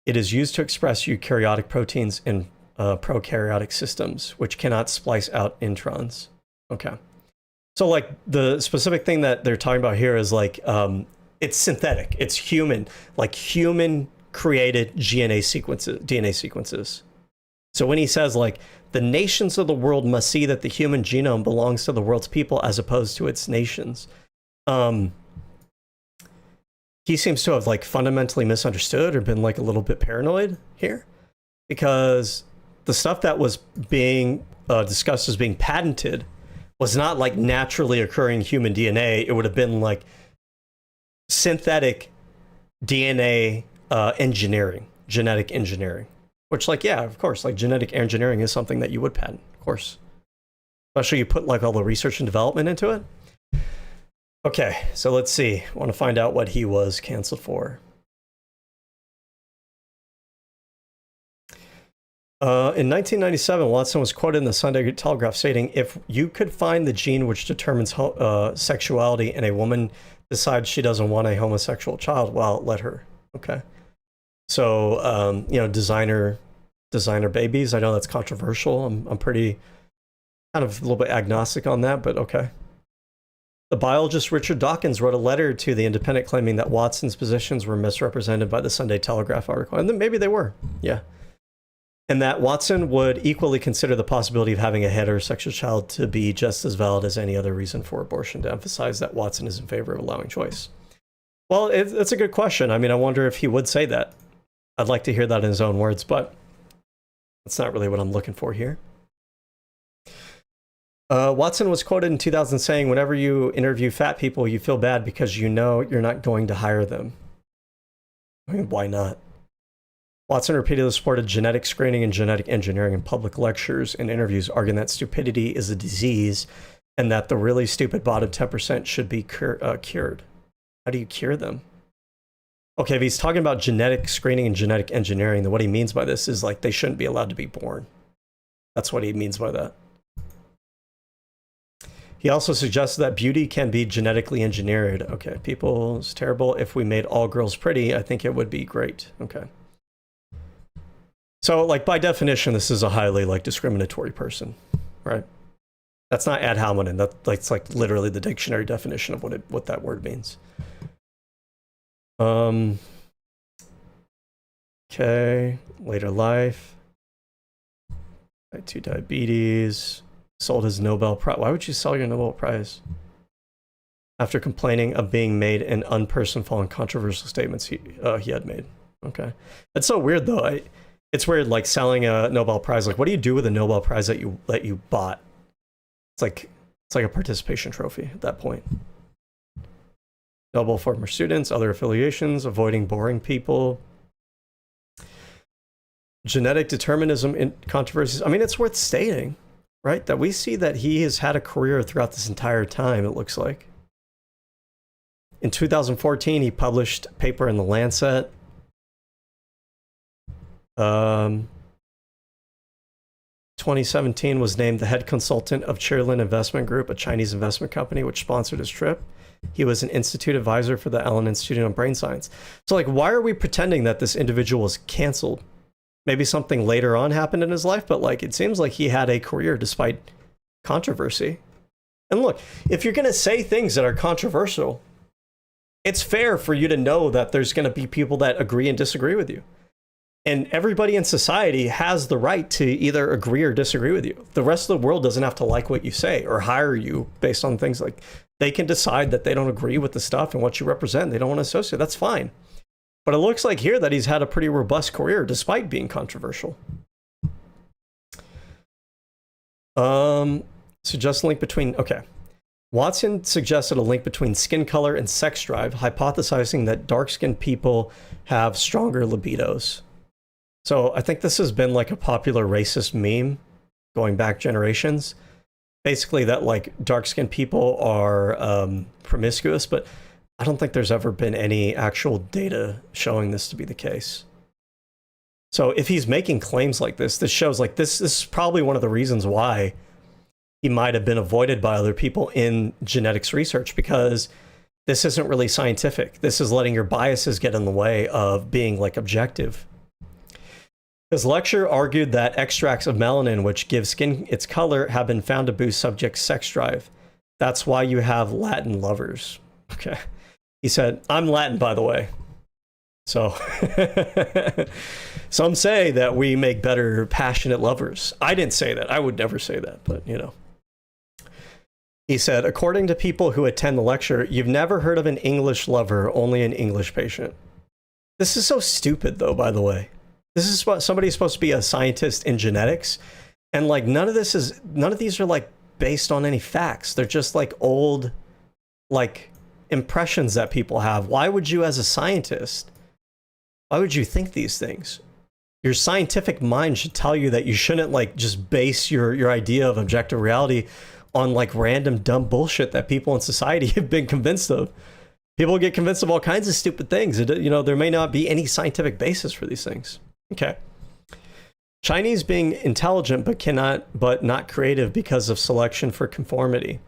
It is used to express eukaryotic proteins in prokaryotic systems, which cannot splice out introns. Okay. So like the specific thing that they're talking about here is like, it's synthetic, it's human, like human created DNA sequences. So when he says like, the nations of the world must see that the human genome belongs to the world's people as opposed to its nations. He seems to have like fundamentally misunderstood or been like a little bit paranoid here, because the stuff that was being discussed as being patented was not like naturally occurring human DNA. It would have been like synthetic DNA engineering, genetic engineering, which like, yeah, of course, like genetic engineering is something that you would patent, of course. Especially you put like all the research and development into it. Okay, so let's see. I want to find out what he was canceled for. In 1997, Watson was quoted in the Sunday Telegraph stating, "If you could find the gene which determines sexuality and a woman decides she doesn't want a homosexual child, well, let her." Okay. So, you know, designer babies. I know that's controversial. I'm pretty kind of a little bit agnostic on that, but okay. The biologist Richard Dawkins wrote a letter to The Independent claiming that Watson's positions were misrepresented by the Sunday Telegraph article. And then maybe they were, yeah. And that Watson would equally consider the possibility of having a heterosexual child to be just as valid as any other reason for abortion, to emphasize that Watson is in favor of allowing choice. Well, it's a good question. I mean, I wonder if he would say that. I'd like to hear that in his own words, but that's not really what I'm looking for here. Watson was quoted in 2000 saying, "Whenever you interview fat people, you feel bad because you know you're not going to hire them." I mean, why not? Watson repeatedly supported genetic screening and genetic engineering in public lectures and interviews, arguing that stupidity is a disease and that the really stupid bottom 10% should be cured. How do you cure them? Okay, if he's talking about genetic screening and genetic engineering, then what he means by this is like they shouldn't be allowed to be born. That's what he means by that. He also suggested that beauty can be genetically engineered. Okay, people, it's terrible. If we made all girls pretty, I think it would be great. Okay. So, like, by definition, this is a highly, like, discriminatory person, right? That's not ad hominem. That's, like, literally the dictionary definition of what that word means. Okay, later life. Type 2 diabetes. Sold his Nobel Prize. Why would you sell your Nobel Prize? After complaining of being made an unpersonful and controversial statements he had made. Okay. That's so weird, though. It's weird, like, selling a Nobel Prize. Like, what do you do with a Nobel Prize that you bought? It's like a participation trophy at that point. Nobel former students, other affiliations, avoiding boring people. Genetic determinism in controversies. I mean, it's worth stating, right, that we see that he has had a career throughout this entire time, it looks like. In 2014, he published a paper in The Lancet. 2017 was named the head consultant of Cheerlin Investment Group, a Chinese investment company which sponsored his trip. He was an institute advisor for the Allen Institute on Brain Science. So, like, why are we pretending that this individual was canceled? Maybe something later on happened in his life, but, like, it seems like he had a career despite controversy. And look, if you're going to say things that are controversial, it's fair for you to know that there's going to be people that agree and disagree with you. And everybody in society has the right to either agree or disagree with you. The rest of the world doesn't have to like what you say or hire you based on things like they can decide that they don't agree with the stuff and what you represent. They don't want to associate. That's fine. But it looks like here that he's had a pretty robust career despite being controversial. Suggest a link between, okay. Watson suggested a link between skin color and sex drive, hypothesizing that dark-skinned people have stronger libidos. So I think this has been like a popular racist meme going back generations. Basically that like dark-skinned people are promiscuous, but I don't think there's ever been any actual data showing this to be the case. So if he's making claims like this shows like this is probably one of the reasons why he might have been avoided by other people in genetics research, because this isn't really scientific. This is letting your biases get in the way of being like objective. His lecture argued that extracts of melanin, which give skin its color, have been found to boost subjects' sex drive. That's why you have Latin lovers. Okay. He said, I'm Latin, by the way. So some say that we make better passionate lovers. I didn't say that. I would never say that, but you know. He said, according to people who attend the lecture, you've never heard of an English lover, only an English patient. This is so stupid, though, by the way. This is what somebody's supposed to be a scientist in genetics. And like, none of these are like based on any facts. They're just like old, like impressions that people have. Why would you, as a scientist, why would you think these things? Your scientific mind should tell you that you shouldn't like just base your idea of objective reality on like random dumb bullshit that people in society have been convinced of. People get convinced of all kinds of stupid things. You know, there may not be any scientific basis for these things. Okay. Chinese being intelligent but not creative because of selection for conformity.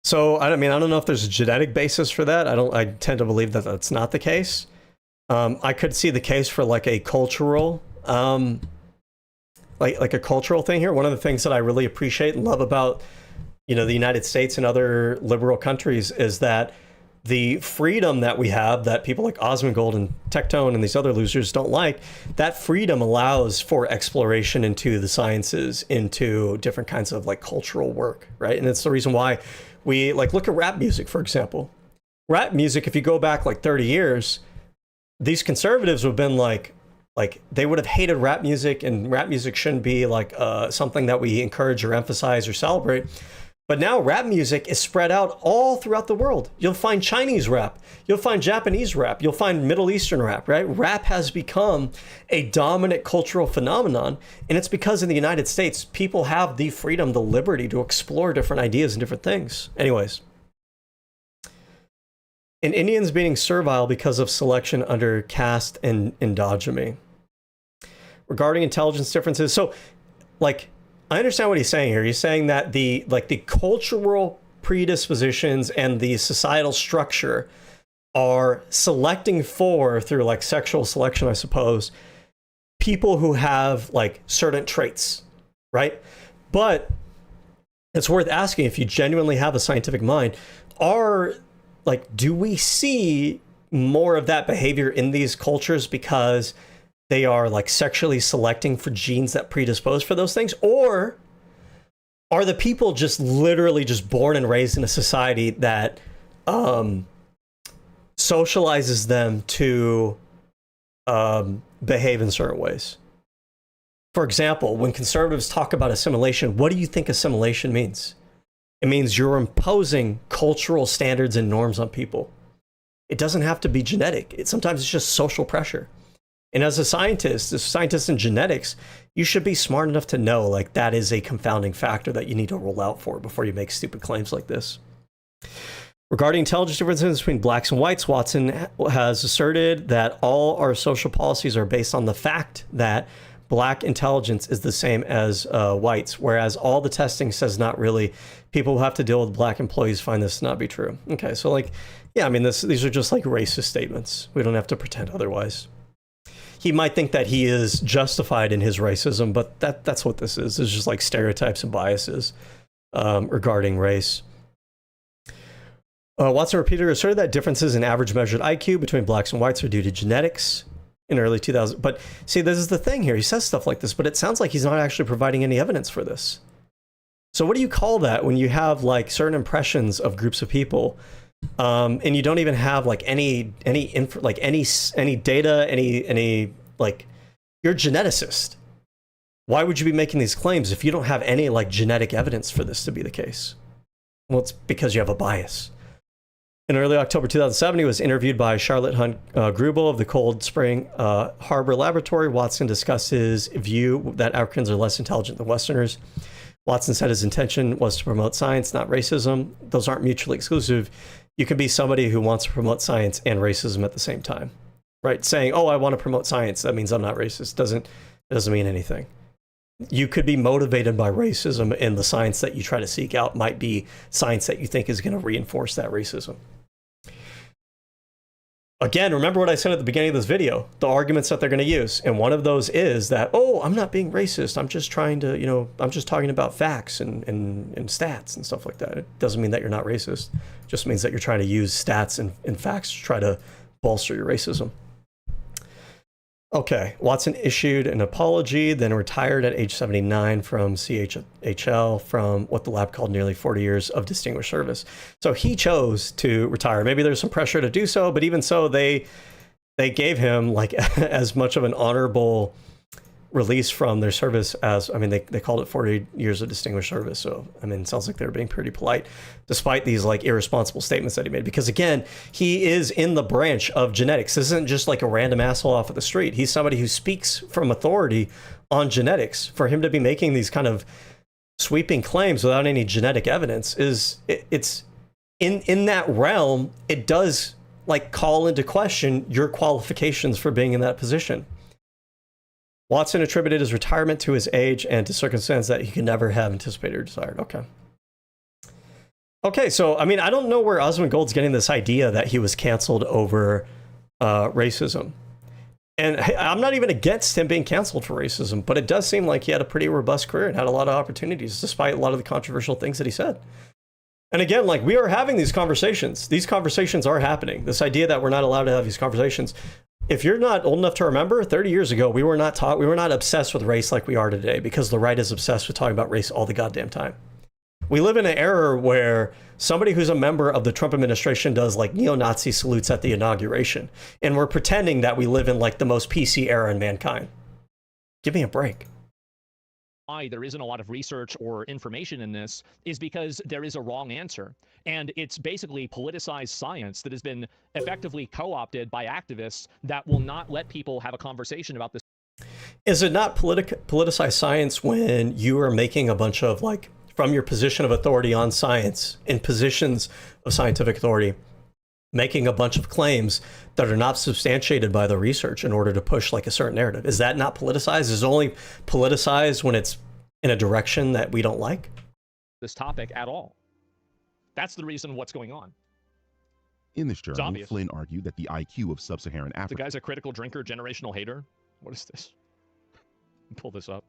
So I mean, I don't know if there's a genetic basis for that. I tend to believe that that's not the case. I could see the case for like a cultural like a cultural thing here. One of the things that I really appreciate and love about, you know, the United States and other liberal countries is that the freedom that we have, that people like Asmon and Tectone and these other losers don't like, that freedom allows for exploration into the sciences, into different kinds of like cultural work, right? And it's the reason why we like look at rap music, for example. Rap music, if you go back like 30 years, these conservatives would have been like they would have hated rap music, and rap music shouldn't be like something that we encourage or emphasize or celebrate. But now rap music is spread out all throughout the world. You'll find Chinese rap, you'll find Japanese rap, you'll find Middle Eastern rap, right? Rap has become a dominant cultural phenomenon, and it's because in the United States, people have the freedom, the liberty to explore different ideas and different things. Anyways. And Indians being servile because of selection under caste and endogamy. Regarding intelligence differences, so like I understand what he's saying here. He's saying that the cultural predispositions and the societal structure are selecting for, through like sexual selection, I suppose, people who have like certain traits, right? But it's worth asking, if you genuinely have a scientific mind, do we see more of that behavior in these cultures because they are like sexually selecting for genes that predispose for those things? Or are the people just literally just born and raised in a society that socializes them to behave in certain ways? For example, when conservatives talk about assimilation, what do you think assimilation means? It means you're imposing cultural standards and norms on people. It doesn't have to be genetic. Sometimes it's just social pressure. And as a scientist in genetics, you should be smart enough to know like that is a confounding factor that you need to rule out for before you make stupid claims like this. Regarding intelligence differences between blacks and whites, Watson has asserted that all our social policies are based on the fact that black intelligence is the same as whites, whereas all the testing says not really. People who have to deal with black employees find this to not be true. Okay, so like, yeah, I mean, these are just like racist statements. We don't have to pretend otherwise. He might think that he is justified in his racism, but that's what this is. It's just like stereotypes and biases regarding race. Watson repeatedly asserted that differences in average measured IQ between blacks and whites are due to genetics in early 2000s. But see, this is the thing here. He says stuff like this, but it sounds like he's not actually providing any evidence for this. So what do you call that when you have like certain impressions of groups of people, and you don't even have like any data, like, you're a geneticist. Why would you be making these claims if you don't have any like genetic evidence for this to be the case? Well, it's because you have a bias. In early October 2007, he was interviewed by Charlotte Hunt Grubel of the Cold Spring Harbor Laboratory. Watson discussed his view that Africans are less intelligent than Westerners. Watson said his intention was to promote science, not racism. Those aren't mutually exclusive. You can be somebody who wants to promote science and racism at the same time, right? Saying, oh, I want to promote science, that means I'm not racist. It doesn't mean anything. You could be motivated by racism, and the science that you try to seek out might be science that you think is going to reinforce that racism. Again, remember what I said at the beginning of this video, the arguments that they're going to use. And one of those is that, oh, I'm not being racist. I'm just trying to, I'm just talking about facts and stats and stuff like that. It doesn't mean that you're not racist. It just means that you're trying to use stats and facts to try to bolster your racism. Okay, Watson issued an apology, then retired at age 79 from CHL from what the lab called nearly 40 years of distinguished service. So he chose to retire. Maybe there's some pressure to do so, but even so, they gave him like as much of an honorable release from their service as, I mean, they called it 40 years of distinguished service. So, I mean, it sounds like they were being pretty polite despite these like irresponsible statements that he made. Because again, he is in the branch of genetics. This isn't just like a random asshole off of the street. He's somebody who speaks from authority on genetics. For him to be making these kind of sweeping claims without any genetic evidence it's in that realm. It does like call into question your qualifications for being in that position. Watson attributed his retirement to his age and to circumstances that he could never have anticipated or desired. Okay, so, I mean, I don't know where Osmond Gold's getting this idea that he was canceled over racism. And I'm not even against him being canceled for racism, but it does seem like he had a pretty robust career and had a lot of opportunities, despite a lot of the controversial things that he said. And again, like, we are having these conversations. These conversations are happening. This idea that we're not allowed to have these conversations. If you're not old enough to remember, 30 years ago, we were not obsessed with race like we are today, because the right is obsessed with talking about race all the goddamn time. We live in an era where somebody who's a member of the Trump administration does like neo-Nazi salutes at the inauguration, and we're pretending that we live in like the most PC era in mankind. Give me a break. Why there isn't a lot of research or information in this is because there is a wrong answer. And it's basically politicized science that has been effectively co-opted by activists that will not let people have a conversation about this. Is it not politicized science when you are making a bunch of, like, from your position of authority on science, in positions of scientific authority, making a bunch of claims that are not substantiated by the research in order to push like a certain narrative? Is that not politicized? Is it only politicized when it's in a direction that we don't like? This topic at all. That's the reason what's going on. In this journal, Flynn argued that the IQ of sub-Saharan Africa... The guy's a critical drinker, generational hater. What is this? Pull this up.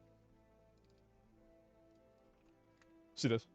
See this?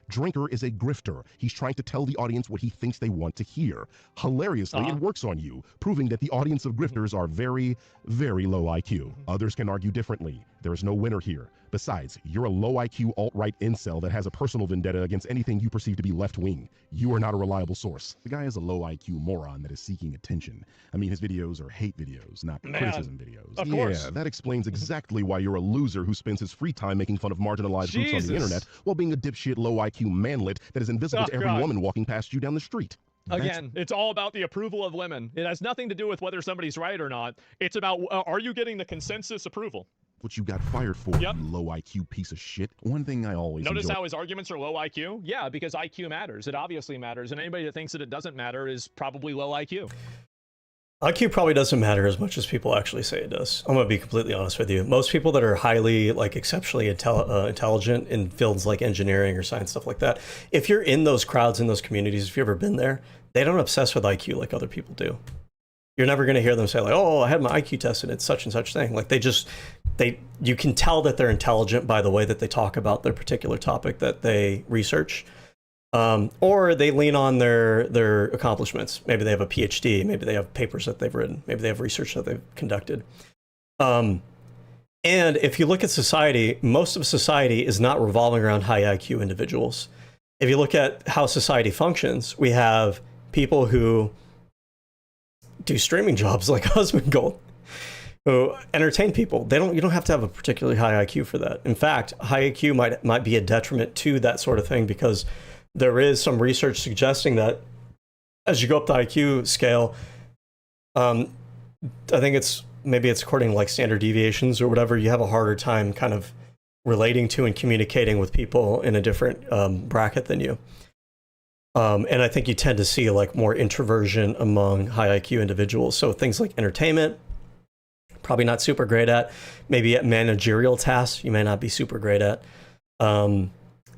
Drinker is a grifter. He's trying to tell the audience what he thinks they want to hear. Hilariously, it works on you, proving that the audience of grifters are very, very low IQ. Others can argue differently. There is no winner here. Besides, you're a low IQ alt-right incel that has a personal vendetta against anything you perceive to be left-wing. You are not a reliable source. The guy is a low IQ moron that is seeking attention. I mean, his videos are hate videos, not criticism videos. Of course. Yeah, that explains exactly why you're a loser who spends his free time making fun of marginalized groups on the internet while being a dipshit low IQ manlet that is invisible to every woman walking past you down the street. Again, it's all about the approval of women. It has nothing to do with whether somebody's right or not. It's about, are you getting the consensus approval? What you got fired for, you low IQ piece of shit. One thing I always Notice how his arguments are low IQ? Yeah, because IQ matters. It obviously matters. And anybody that thinks that it doesn't matter is probably low IQ. IQ probably doesn't matter as much as people actually say it does. I'm going to be completely honest with you. Most people that are highly, like, exceptionally intelligent in fields like engineering or science, stuff like that, if you're in those crowds, in those communities, if you've ever been there, they don't obsess with IQ like other people do. You're never going to hear them say, like, oh, I had my IQ tested, it's such and such thing. Like, you can tell that they're intelligent by the way that they talk about their particular topic that they research. Or they lean on their accomplishments. Maybe they have a PhD, maybe they have papers that they've written, maybe they have research that they've conducted. And if you look at society, most of society is not revolving around high IQ individuals. If you look at how society functions, we have people who do streaming jobs like Osmond Gold, who entertain people. You don't have to have a particularly high IQ for that. In fact, high IQ might be a detriment to that sort of thing, because there is some research suggesting that as you go up the IQ scale, I think maybe it's according to like standard deviations or whatever, you have a harder time kind of relating to and communicating with people in a different bracket than you. And I think you tend to see like more introversion among high IQ individuals. So things like entertainment, probably not super great at. Maybe at managerial tasks, you may not be super great at. You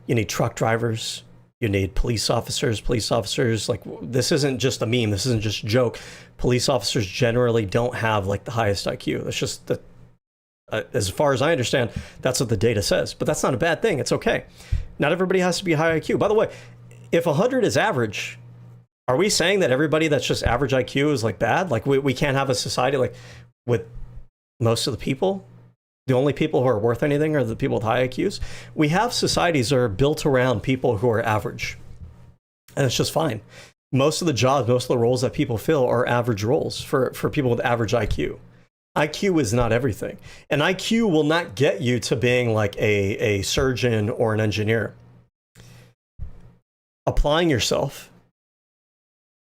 need truck drivers. You need police officers. Police officers, like, this isn't just a meme. This isn't just a joke. Police officers generally don't have like the highest IQ. That's just the, as far as I understand, that's what the data says. But that's not a bad thing. It's okay. Not everybody has to be high IQ. By the way, if 100 is average, are we saying that everybody that's just average IQ is like bad? Like we can't have a society like with most of the people? The only people who are worth anything are the people with high IQs. We have societies that are built around people who are average. And it's just fine. Most of the jobs, most of the roles that people fill are average roles for people with average IQ. IQ is not everything. And IQ will not get you to being like a surgeon or an engineer. Applying yourself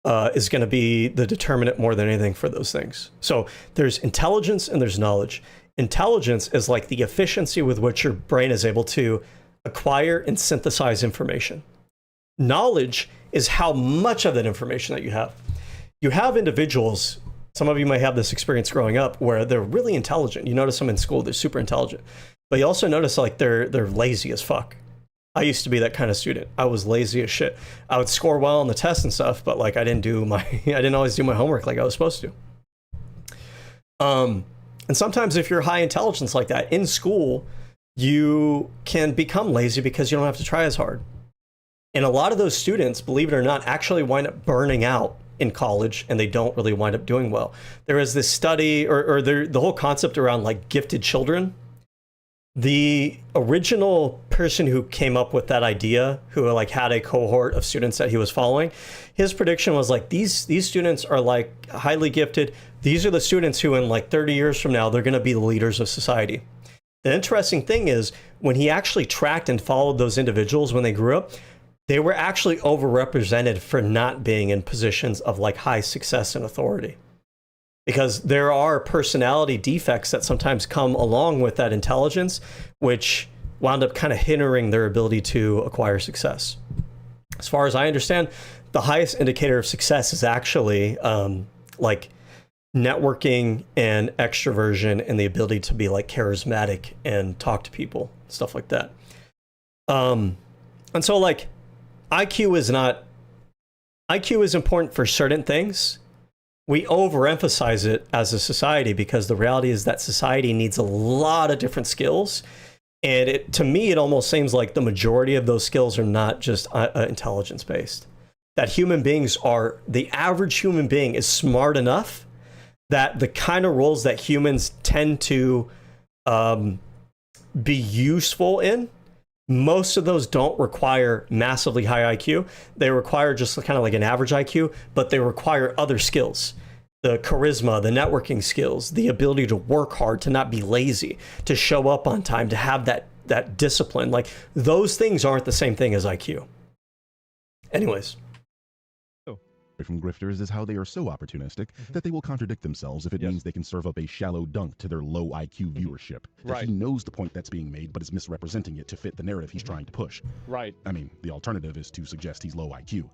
is going to be the determinant more than anything for those things. So there's intelligence and there's knowledge. Intelligence is like the efficiency with which your brain is able to acquire and synthesize information. Knowledge is how much of that information that you have. You have individuals, some of you might have this experience growing up, where they're really intelligent. You notice them in school, they're super intelligent. But you also notice like they're lazy as fuck. I used to be that kind of student. I was lazy as shit. I would score well on the tests and stuff, but like I didn't always do my homework like I was supposed to. And sometimes if you're high intelligence like that in school, you can become lazy because you don't have to try as hard. And a lot of those students, believe it or not, actually wind up burning out in college, and they don't really wind up doing well. There is this study, or the whole concept around like gifted children. The original person who came up with that idea, who like had a cohort of students that he was following, his prediction was like, these students are like highly gifted. These are the students who in like 30 years from now, they're going to be the leaders of society. The interesting thing is when he actually tracked and followed those individuals when they grew up, they were actually overrepresented for not being in positions of like high success and authority. Because there are personality defects that sometimes come along with that intelligence, which wound up kind of hindering their ability to acquire success. As far as I understand, the highest indicator of success is actually like networking and extroversion and the ability to be like charismatic and talk to people, stuff like that. And so like IQ is important for certain things. We overemphasize it as a society because the reality is that society needs a lot of different skills. And to me, it almost seems like the majority of those skills are not just intelligence based. That the average human being is smart enough that the kind of roles that humans tend to be useful in, most of those don't require massively high IQ. They require just kind of like an average IQ, but they require other skills. The charisma, the networking skills, the ability to work hard, to not be lazy, to show up on time, to have that discipline. Like those things aren't the same thing as IQ. Anyways. From grifters is how they are so opportunistic that they will contradict themselves if it means they can serve up a shallow dunk to their low IQ viewership. That he knows the point that's being made, but is misrepresenting it to fit the narrative he's trying to push. Right. I mean, the alternative is to suggest he's low IQ.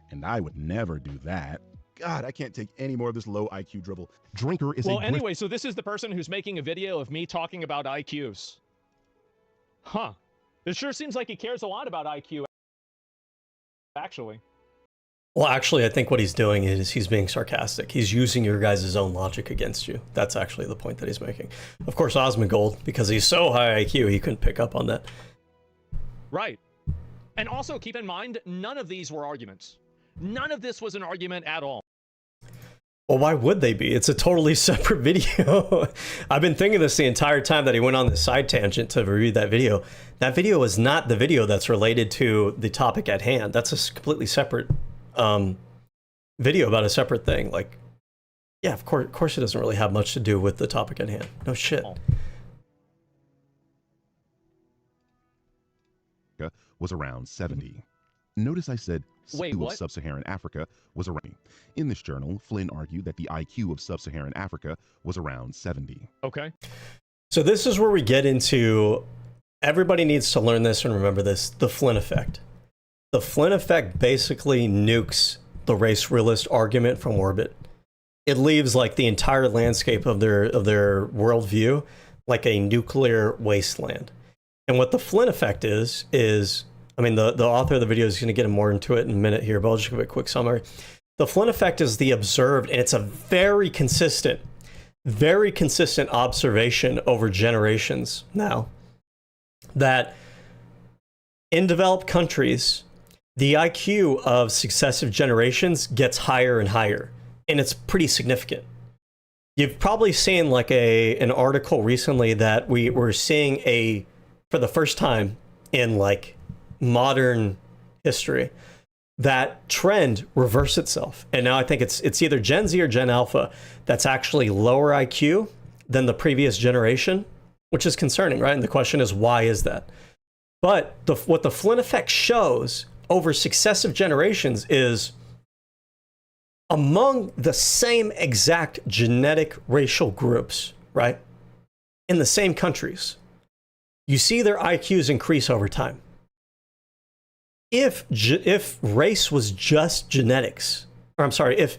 And I would never do that. God, I can't take any more of this low IQ dribble. Drinker is well, anyway, so this is the person who's making a video of me talking about IQs. Huh. It sure seems like he cares a lot about IQ, actually. Well, actually, I think what he's doing is he's being sarcastic. He's using your guys' own logic against you. That's actually the point that he's making. Of course, Asmon Gold, because he's so high IQ, he couldn't pick up on that. Right. And also keep in mind, none of these were arguments. None of this was an argument at all. Well, why would they be? It's a totally separate video. I've been thinking this the entire time that he went on this side tangent to review that video. That video is not the video that's related to the topic at hand. That's a completely separate video about a separate thing. Like, yeah, of course it doesn't really have much to do with the topic at hand. No shit. Was around 70. Notice I said Wait, IQ of what? sub-Saharan Africa was around. In this journal, Flynn argued that the IQ of sub-Saharan Africa was around 70. Okay. So this is where we get into, everybody needs to learn this and remember this, the Flynn effect. The Flynn effect basically nukes the race realist argument from orbit. It leaves like the entire landscape of their worldview like a nuclear wasteland. And what the Flynn effect is, I mean, the author of the video is going to get more into it in a minute here, but I'll just give a quick summary. The Flynn effect is the observed, and it's a very consistent observation over generations now, that in developed countries, the IQ of successive generations gets higher and higher, and it's pretty significant. You've probably seen like an article recently that we were seeing for the first time in like modern history, that trend reverse itself. And now I think it's either Gen Z or Gen Alpha that's actually lower IQ than the previous generation, which is concerning, right? And the question is, why is that? But what the Flynn effect shows over successive generations is among the same exact genetic racial groups, right? In the same countries, you see their IQs increase over time. If race was just genetics, or I'm sorry, if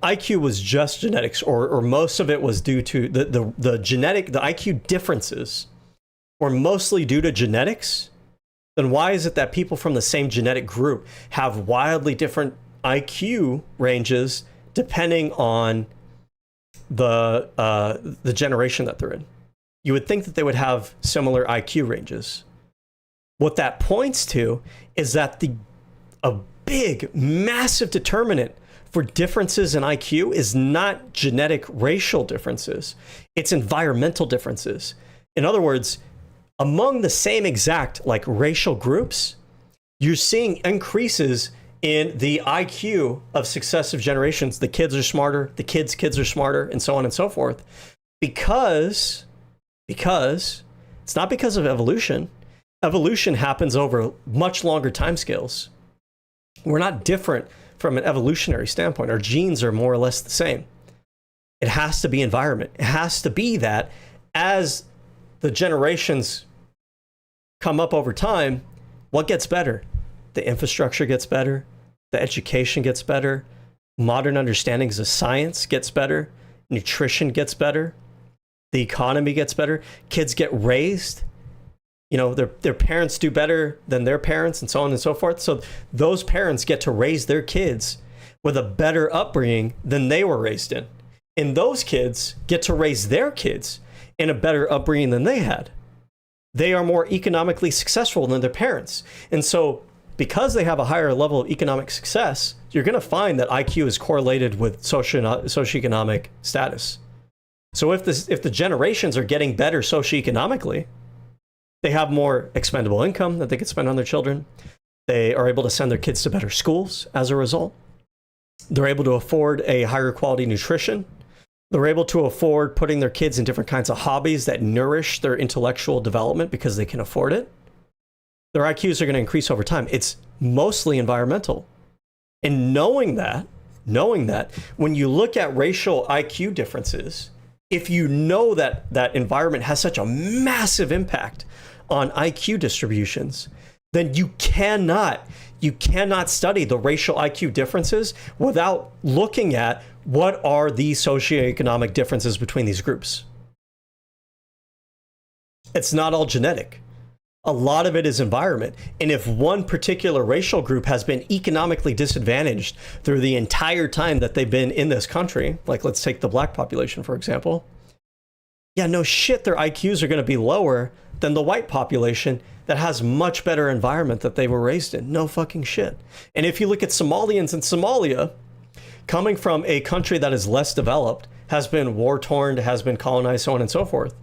IQ was just genetics, or most of it was due to the IQ differences were mostly due to genetics, then why is it that people from the same genetic group have wildly different IQ ranges depending on the generation that they're in? You would think that they would have similar IQ ranges. What that points to is that a big, massive determinant for differences in IQ is not genetic racial differences, it's environmental differences. In other words, among the same exact like racial groups, you're seeing increases in the IQ of successive generations. The kids are smarter, the kids are smarter, and so on and so forth. Because it's not because of evolution. Evolution happens over much longer timescales. We're not different from an evolutionary standpoint. Our genes are more or less the same. It has to be environment. It has to be that as the generations come up over time, what gets better? The infrastructure gets better, the education gets better, modern understandings of science gets better, nutrition gets better, the economy gets better, kids get raised, their parents do better than their parents, and so on and so forth. So those parents get to raise their kids with a better upbringing than they were raised in. And those kids get to raise their kids in a better upbringing than they had. They are more economically successful than their parents. And so because they have a higher level of economic success, you're going to find that IQ is correlated with socioeconomic status. So if the generations are getting better socioeconomically, they have more expendable income that they could spend on their children. They are able to send their kids to better schools as a result. They're able to afford a higher quality nutrition. They're able to afford putting their kids in different kinds of hobbies that nourish their intellectual development because they can afford it. Their IQs are going to increase over time. It's mostly environmental. And knowing that, when you look at racial IQ differences, if you know that that environment has such a massive impact on IQ distributions, then you cannot study the racial IQ differences without looking at what are the socioeconomic differences between these groups. It's not all genetic. A lot of it is environment. And if one particular racial group has been economically disadvantaged through the entire time that they've been in this country, like let's take the black population, for example, yeah, no shit, their IQs are going to be lower than the white population that has much better environment that they were raised in. No fucking shit. And if you look at Somalians in Somalia, coming from a country that is less developed, has been war-torn, has been colonized, so on and so forth,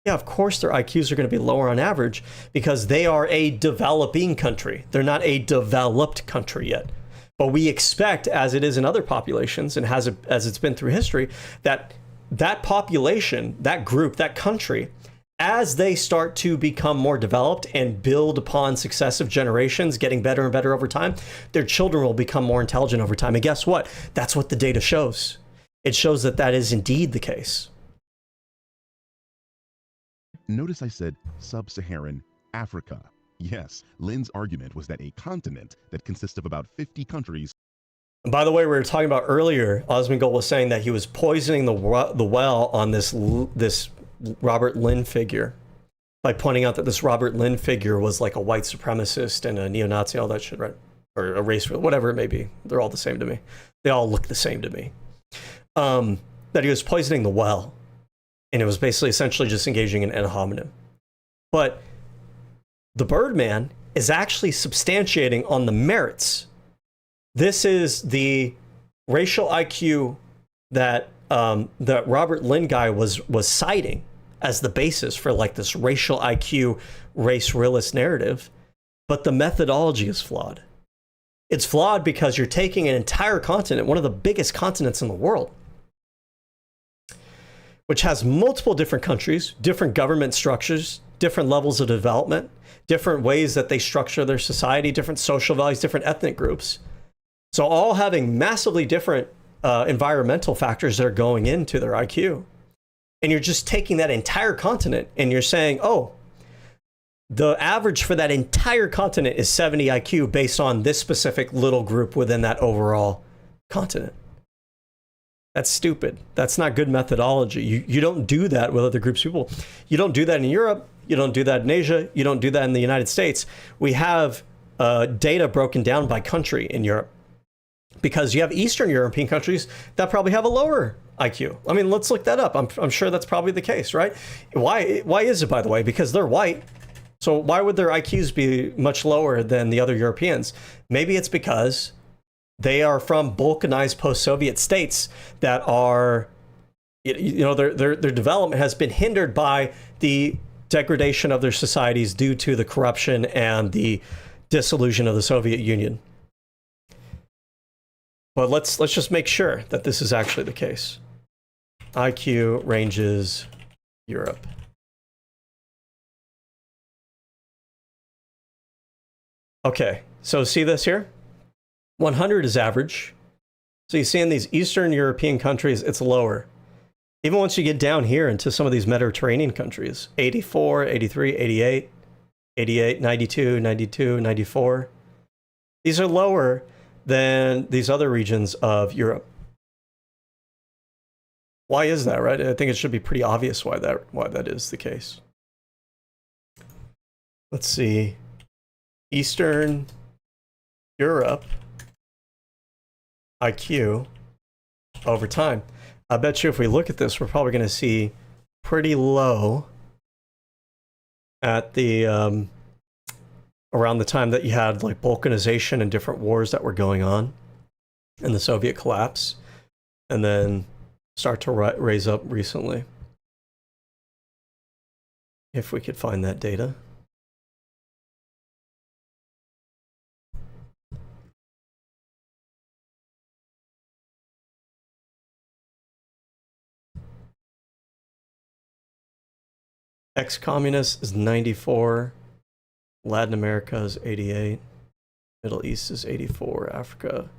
yeah, of course their IQs are going to be lower on average because they are a developing country. They're not a developed country yet. But we expect, as it is in other populations and as it's been through history, that population, that group, that country As they start to become more developed and build upon successive generations, getting better and better over time, their children will become more intelligent over time. And guess what? That's what the data shows. It shows that that is indeed the case. Notice I said sub-Saharan Africa. Yes, Lynn's argument was that a continent that consists of about 50 countries. And by the way, we were talking about earlier, Asmon was saying that he was poisoning the well on this Robert Lynn figure by pointing out that this Robert Lynn figure was like a white supremacist and a neo-Nazi, all that shit, right? Or a race, whatever it may be. They're all the same to me. They all look the same to me. That he was poisoning the well. And it was basically essentially just engaging in ad hominem. But the Birdman is actually substantiating on the merits. This is the racial IQ that that Robert Lynn guy was citing as the basis for like this racial IQ race realist narrative, but the methodology is flawed. It's flawed because you're taking an entire continent, one of the biggest continents in the world, which has multiple different countries, different government structures, different levels of development, different ways that they structure their society, different social values, different ethnic groups. So all having massively different environmental factors that are going into their IQ. And you're just taking that entire continent and you're saying, oh, the average for that entire continent is 70 IQ based on this specific little group within that overall continent. That's stupid. That's not good methodology. You don't do that with other groups of people. You don't do that in Europe. You don't do that in Asia. You don't do that in the United States. We have data broken down by country in Europe, because you have Eastern European countries that probably have a lower IQ. I mean, let's look that up. I'm sure that's probably the case, right? Why is it, by the way? Because they're white. So why would their IQs be much lower than the other Europeans? Maybe it's because they are from balkanized post-Soviet states that are, you know, their development has been hindered by the degradation of their societies due to the corruption and the dissolution of the Soviet Union. But let's just make sure that this is actually the case. IQ ranges Europe. Okay, so see this here? 100 is average. So you see in these Eastern European countries, it's lower. Even once you get down here into some of these Mediterranean countries, 84, 83, 88, 88, 92, 92, 94. These are lower than these other regions of Europe. Why is that, right? I think it should be pretty obvious why that is the case. Let's see. Eastern Europe IQ over time. I bet you if we look at this, we're probably going to see pretty low at the around the time that you had like balkanization and different wars that were going on and the Soviet collapse, and then start to raise up recently. If we could find that data. Ex-communist is 94. Latin America is 88. Middle East is 84. Africa,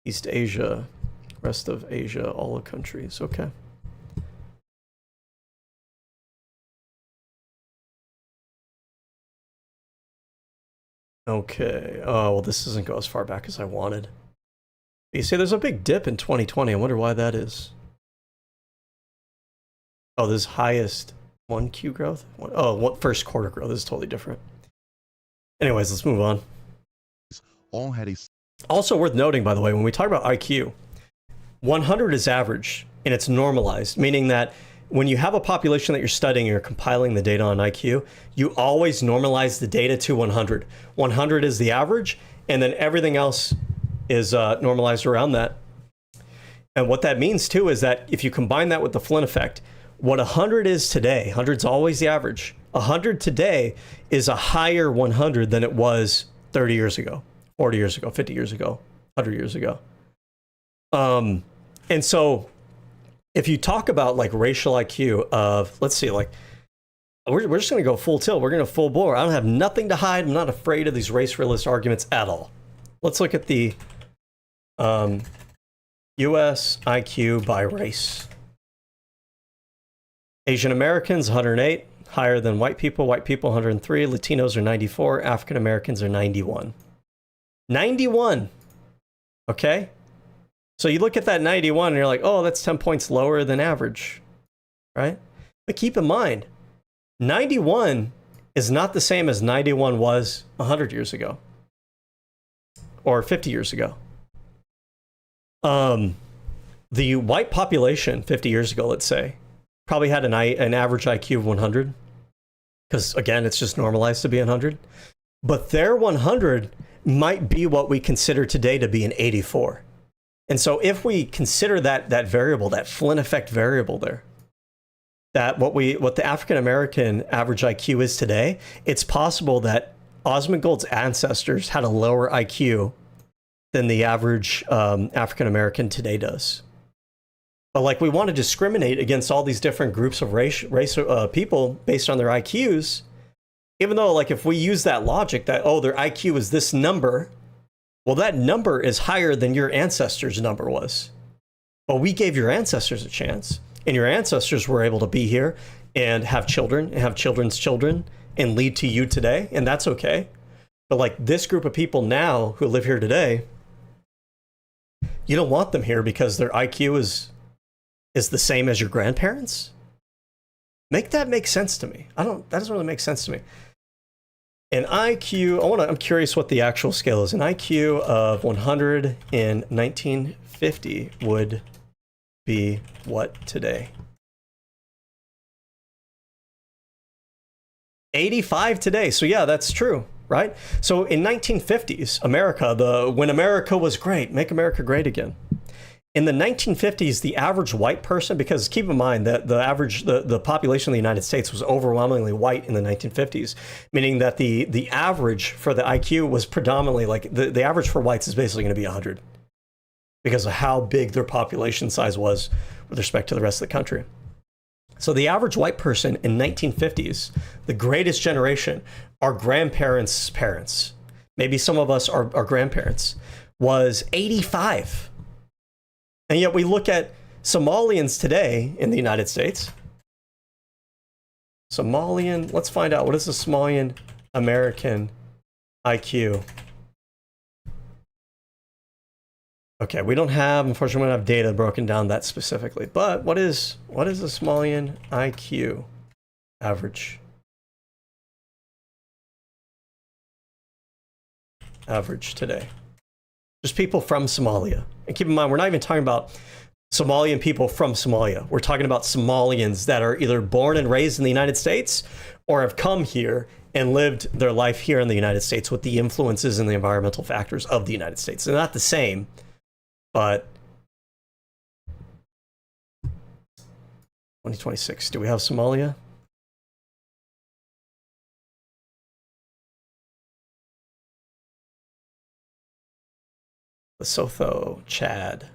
East Asia, rest of Asia, all the countries. Okay. Okay. Oh, well, this doesn't go as far back as I wanted. You see, there's a big dip in 2020. I wonder why that is. Oh, this highest 1Q growth? Oh, first quarter growth. This is totally different. Anyways, let's move on. All had a... Also worth noting, by the way, when we talk about IQ, 100 is average and it's normalized, meaning that when you have a population that you're studying and you're compiling the data on IQ, you always normalize the data to 100. 100 is the average, and then everything else is normalized around that. And what that means, too, is that if you combine that with the Flynn effect, what 100 is today, 100 is always the average. 100 today is a higher 100 than it was 30 years ago, 40 years ago, 50 years ago, 100 years ago. And so if you talk about like racial IQ of, let's see, like we're just going to go full tilt. We're going to full bore. I don't have nothing to hide. I'm not afraid of these race realist arguments at all. Let's look at the US IQ by race. Asian Americans, 108, higher than white people. White people, 103. Latinos are 94. African Americans are 91. 91. Okay? So you look at that 91 and you're like, oh, that's 10 points lower than average, right? But keep in mind, 91 is not the same as 91 was 100 years ago or 50 years ago. The white population 50 years ago, let's say, probably had an average IQ of 100 because, again, it's just normalized to be 100. But their 100 might be what we consider today to be an 84. And so if we consider that variable, that Flynn effect variable there, that what the African American average IQ is today, it's possible that Osmond Gold's ancestors had a lower IQ than the average African American today does. But like, we want to discriminate against all these different groups of race people based on their IQs, even though, like, if we use that logic that, oh, their IQ is this number, well, that number is higher than your ancestors' number was. But we gave your ancestors a chance, and your ancestors were able to be here and have children and have children's children and lead to you today, and that's okay. But like, this group of people now who live here today, you don't want them here because their IQ is the same as your grandparents? Make that make sense to me. That doesn't really make sense to me. An IQ, I'm curious what the actual scale is. An IQ of 100 in 1950 would be what today? 85 today. So yeah, that's true, right? So in 1950s, America, when America was great, make America great again. In the 1950s, the average white person, because keep in mind that the population of the United States was overwhelmingly white in the 1950s, meaning that the average for the IQ was predominantly, like, the average for whites is basically going to be 100 because of how big their population size was with respect to the rest of the country. So the average white person in 1950s, the greatest generation, our grandparents' parents, maybe some of us are our grandparents, was 85. And yet we look at Somalians today in the United States. Somalian, let's find out, what is the Somalian American IQ? Okay, unfortunately, we don't have data broken down that specifically. But what is the Somalian IQ average? Average today. Just people from Somalia. And keep in mind, we're not even talking about Somalian people from Somalia. We're talking about Somalians that are either born and raised in the United States or have come here and lived their life here in the United States with the influences and the environmental factors of the United States. They're not the same, but 2026, do we have Somalia? Lesotho, Chad.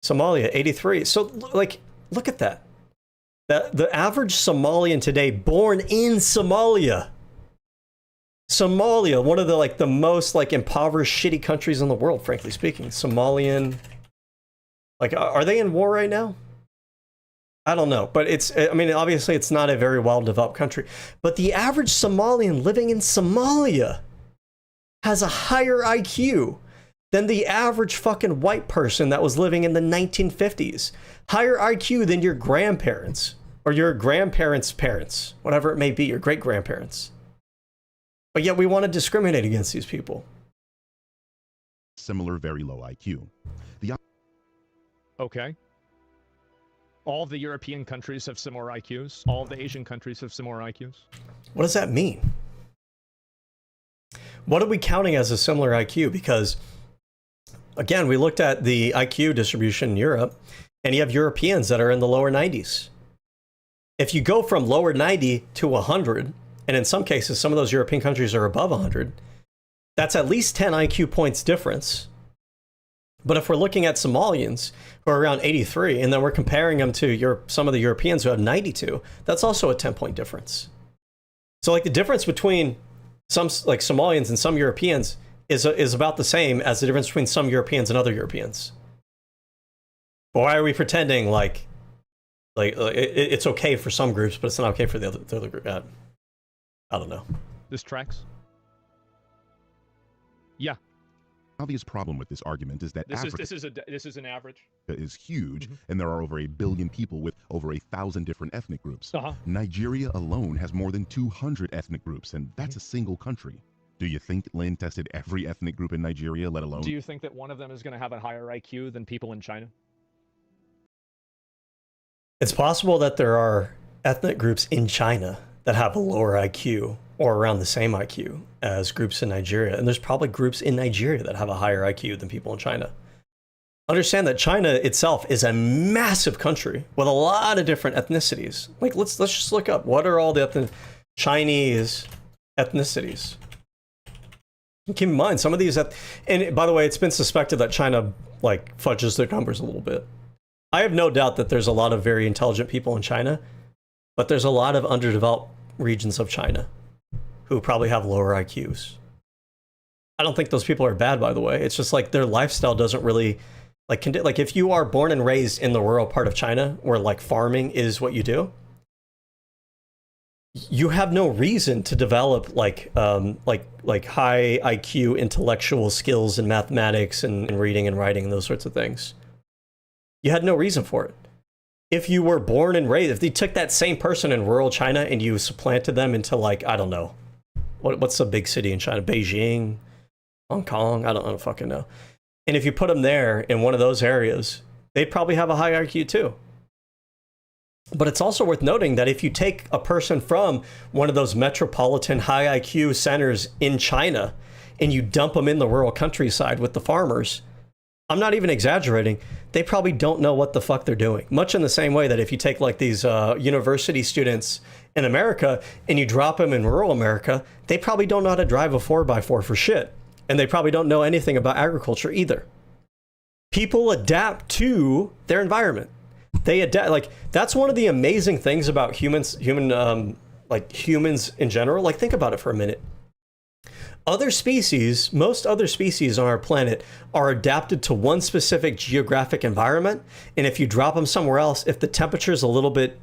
Somalia, 83. So, like, look at that. The average Somalian today, born in Somalia. Somalia, one of the most impoverished, shitty countries in the world, frankly speaking. Somalian, like, are they in war right now? I don't know, but obviously it's not a very well-developed country. But the average Somalian living in Somalia has a higher IQ than the average fucking white person that was living in the 1950s. Higher IQ than your grandparents or your grandparents' parents, whatever it may be, your great-grandparents. But yet we want to discriminate against these people. Similar, very low IQ. Okay. All the European countries have similar IQs. All the Asian countries have similar IQs. What does that mean? What are we counting as a similar IQ? Because, again, we looked at the IQ distribution in Europe, and you have Europeans that are in the lower 90s. If you go from lower 90 to 100, and in some cases, some of those European countries are above 100, that's at least 10 IQ points difference. But if we're looking at Somalians who are around 83, and then we're comparing them to some of the Europeans who have 92, that's also a 10-point difference. So like the difference between some like Somalians and some Europeans is about the same as the difference between some Europeans and other Europeans. But why are we pretending like it's okay for some groups, but it's not okay for the other group? I don't know. This tracks. Yeah. The obvious problem with this argument is that this is an average. Is huge, and there are over 1 billion people with over 1,000 different ethnic groups. Nigeria alone has more than 200 ethnic groups, and that's a single country. Do you think Lynn tested every ethnic group in Nigeria, let alone? Do you think that one of them is going to have a higher IQ than people in China? It's possible that there are ethnic groups in China that have a lower IQ or around the same IQ as groups in Nigeria. And there's probably groups in Nigeria that have a higher IQ than people in China. Understand that China itself is a massive country with a lot of different ethnicities. Like, let's just look up, what are all the Chinese ethnicities? And keep in mind, some of these, and by the way, it's been suspected that China like fudges their numbers a little bit. I have no doubt that there's a lot of very intelligent people in China, but there's a lot of underdeveloped regions of China who probably have lower IQs. I don't think those people are bad, by the way. It's just like their lifestyle doesn't really, like if you are born and raised in the rural part of China where like farming is what you do, you have no reason to develop like high IQ intellectual skills in mathematics and reading and writing and those sorts of things. You had no reason for it. If you were born and raised, if they took that same person in rural China and you supplanted them into like, I don't know, what's the big city in China? Beijing, Hong Kong? I don't fucking know. And if you put them there in one of those areas, they'd probably have a high IQ too. But it's also worth noting that if you take a person from one of those metropolitan high IQ centers in China and you dump them in the rural countryside with the farmers, I'm not even exaggerating, they probably don't know what the fuck they're doing. Much in the same way that if you take like these university students in America and you drop them in rural America, they probably don't know how to drive a 4x4 for shit. And they probably don't know anything about agriculture either. People adapt to their environment. They adapt, like that's one of the amazing things about humans in general. Like think about it for a minute. Most other species on our planet are adapted to one specific geographic environment. And if you drop them somewhere else, if the temperature is a little bit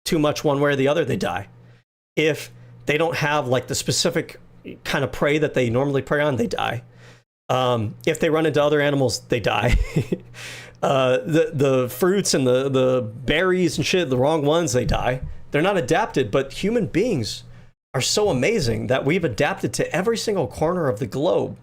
too much one way or the other, they die. If they don't have like the specific kind of prey that they normally prey on, they die. If they run into other animals, they die. The fruits and the berries and shit, the wrong ones, they die. They're not adapted, but human beings are so amazing that we've adapted to every single corner of the globe.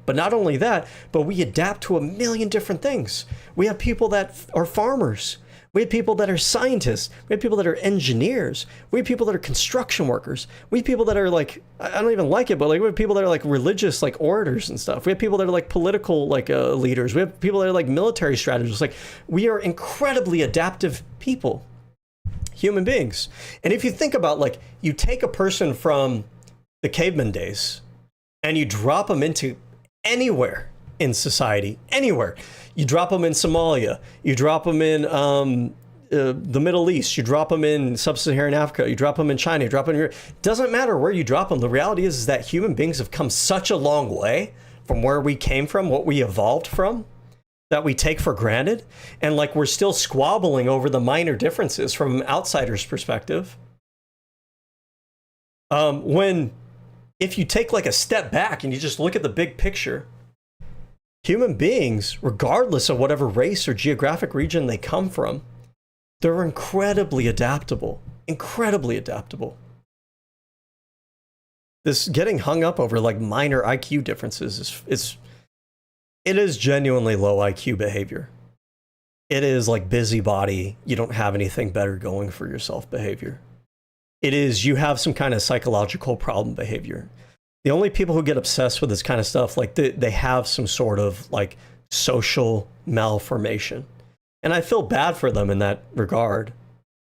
But not only that, but we adapt to a million different things. We have people that are farmers. We have people that are scientists. We have people that are engineers. We have people that are construction workers. We have people that are like, I don't even like it, but like we have people that are like religious, like orators and stuff. We have people that are like political, like leaders. We have people that are like military strategists. Like we are incredibly adaptive people. Human beings. And if you think about like you take a person from the caveman days and you drop them into anywhere in society, anywhere. You drop them in Somalia, you drop them in the Middle East, you drop them in sub-Saharan Africa, you drop them in China, you drop them in Europe. Doesn't matter where you drop them. The reality is that human beings have come such a long way from where we came from, what we evolved from, that we take for granted. And like we're still squabbling over the minor differences from an outsider's perspective. If you take like a step back and you just look at the big picture, human beings, regardless of whatever race or geographic region they come from, they're incredibly adaptable, incredibly adaptable. This getting hung up over like minor IQ differences it is genuinely low IQ behavior. It is like busybody, you don't have anything better going for yourself behavior. It is you have some kind of psychological problem behavior. The only people who get obsessed with this kind of stuff, like they have some sort of like social malformation. And I feel bad for them in that regard,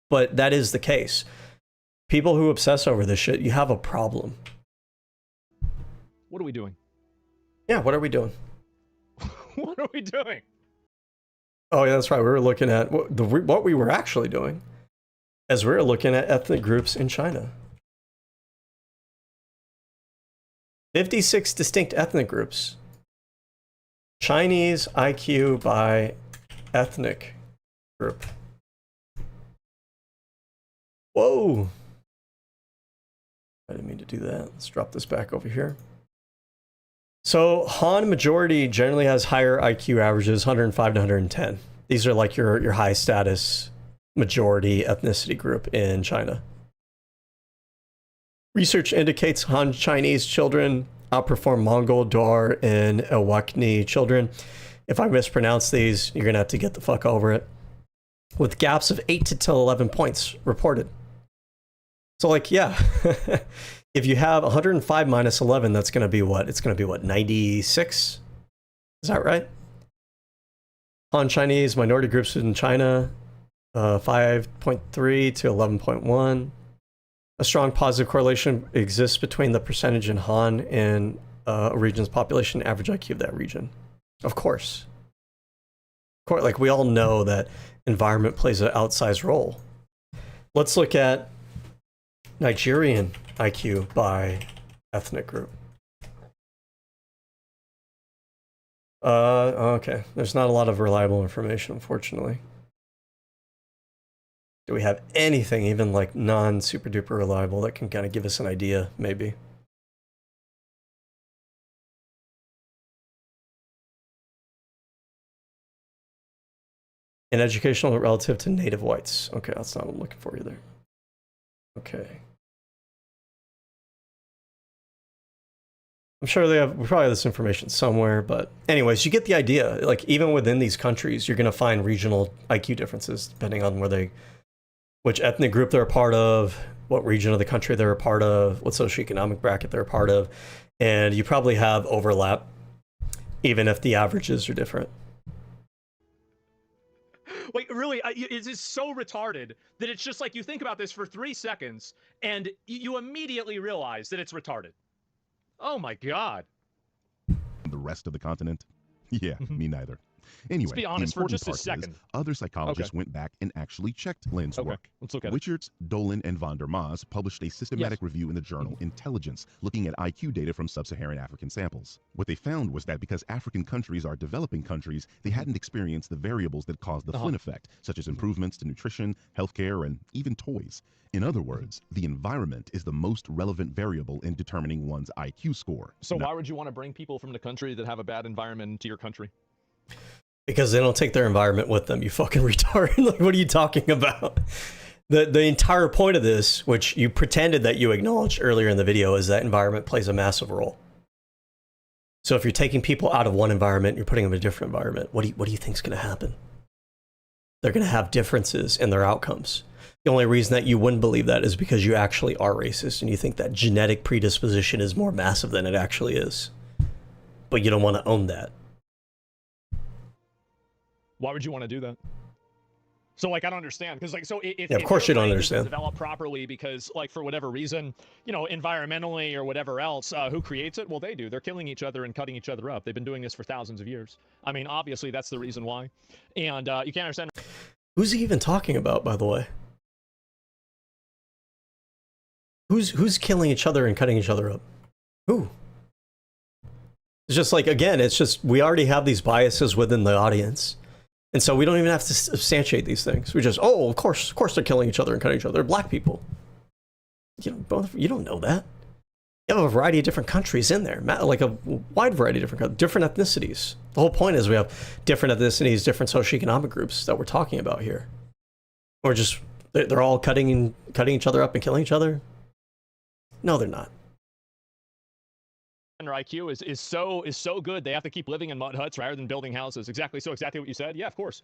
but that is the case. People who obsess over this shit, you have a problem. What are we doing? Yeah, what are we doing? What are we doing? Oh yeah, that's right. We were looking at what we were actually doing, as we were looking at ethnic groups in China. 56 distinct ethnic groups. Chinese IQ by ethnic group. Whoa! I didn't mean to do that. Let's drop this back over here. So Han majority generally has higher IQ averages, 105 to 110. These are like your high status majority ethnicity group in China. Research indicates Han Chinese children outperform Mongol, Dor, and Awakni children. If I mispronounce these, you're going to have to get the fuck over it. With gaps of 8 to 11 points reported. So like, yeah, if you have 105 minus 11, that's going to be what? It's going to be what, 96? Is that right? Han Chinese minority groups in China, 5.3 to 11.1. A strong positive correlation exists between the percentage in Han and a region's population and average IQ of that region. Of course. Like we all know that environment plays an outsized role. Let's look at Nigerian IQ by ethnic group. Okay. There's not a lot of reliable information, unfortunately. Do we have anything even like non-super duper reliable that can kind of give us an idea, maybe? In educational relative to native whites. Okay, that's not what I'm looking for either. Okay. I'm sure we probably have this information somewhere, but anyways, you get the idea. Like even within these countries, you're going to find regional IQ differences depending on which ethnic group they're a part of, what region of the country they're a part of, what socioeconomic bracket they're a part of, and you probably have overlap, even if the averages are different. Like, really, it is so retarded that it's just like you think about this for 3 seconds and you immediately realize that it's retarded. Oh my God. The rest of the continent? Yeah, me neither. Anyway, let's be honest for just a second. Other psychologists went back and actually checked Lynn's work. Let's look at Wichards, Dolan, and van der Maas published a systematic review in the journal Intelligence, looking at IQ data from sub-Saharan African samples. What they found was that because African countries are developing countries, they hadn't experienced the variables that cause the Flynn effect, such as improvements to nutrition, healthcare, and even toys. In other words, the environment is the most relevant variable in determining one's IQ score. So why would you want to bring people from the country that have a bad environment into your country? Because they don't take their environment with them, you fucking retard. Like, what are you talking about? The entire point of this, which you pretended that you acknowledged earlier in the video, is that environment plays a massive role. So if you're taking people out of one environment, you're putting them in a different environment, what do you think is going to happen? They're going to have differences in their outcomes. The only reason that you wouldn't believe that is because you actually are racist and you think that genetic predisposition is more massive than it actually is. But you don't want to own that. Why would you want to do that? So, like, I don't understand. Because, like, so if of course you don't understand. Develop properly because, like, for whatever reason, you know, environmentally or whatever else, who creates it? Well, they do. They're killing each other and cutting each other up. They've been doing this for thousands of years. I mean, obviously, that's the reason why. And you can't understand. Who's he even talking about, by the way? Who's killing each other and cutting each other up? Who? It's just like, again, it's just, we already have these biases within the audience. And so we don't even have to substantiate these things. We just, oh, of course they're killing each other and cutting each other. They're black people. You don't know that. You have a variety of different countries in there, like a wide variety of different ethnicities. The whole point is we have different ethnicities, different socioeconomic groups that we're talking about here. Or just, they're all cutting each other up and killing each other. No, they're not. Their IQ is so good they have to keep living in mud huts rather than building houses. Exactly what you said. Yeah, of course.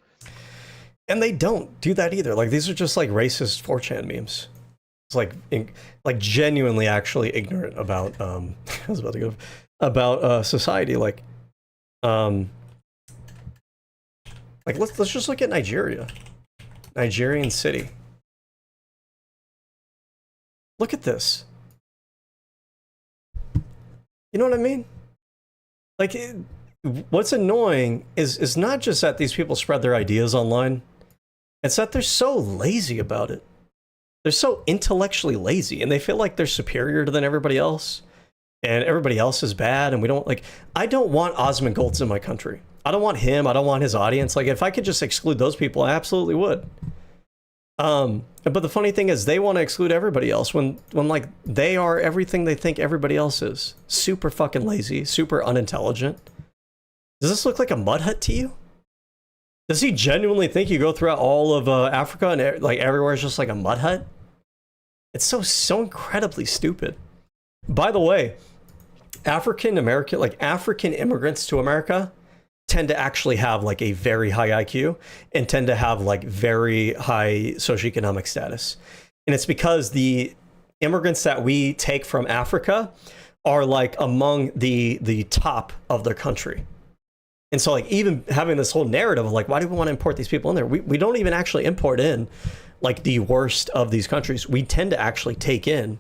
And they don't do that either. Like, these are just like racist 4chan memes. It's like genuinely actually ignorant about I was about to go about society. Like let's just look at Nigeria. Nigerian city. Look at this. You know what I mean? Like, what's annoying is not just that these people spread their ideas online, it's that they're so lazy about it. They're so intellectually lazy, and they feel like they're superior than everybody else, and everybody else is bad, and we don't, like, I don't want Osmond Goltz in my country. I don't want him, I don't want his audience. Like, if I could just exclude those people, I absolutely would. But the funny thing is, they want to exclude everybody else when like, they are everything they think everybody else is. Super fucking lazy, super unintelligent. Does this look like a mud hut to you? Does he genuinely think you go throughout all of Africa and like everywhere is just like a mud hut? It's so incredibly stupid. By the way, African immigrants to America tend to actually have like a very high IQ and tend to have like very high socioeconomic status. And it's because the immigrants that we take from Africa are like among the top of their country. And so, like, even having this whole narrative of like, why do we want to import these people in there? We don't even actually import in like the worst of these countries. We tend to actually take in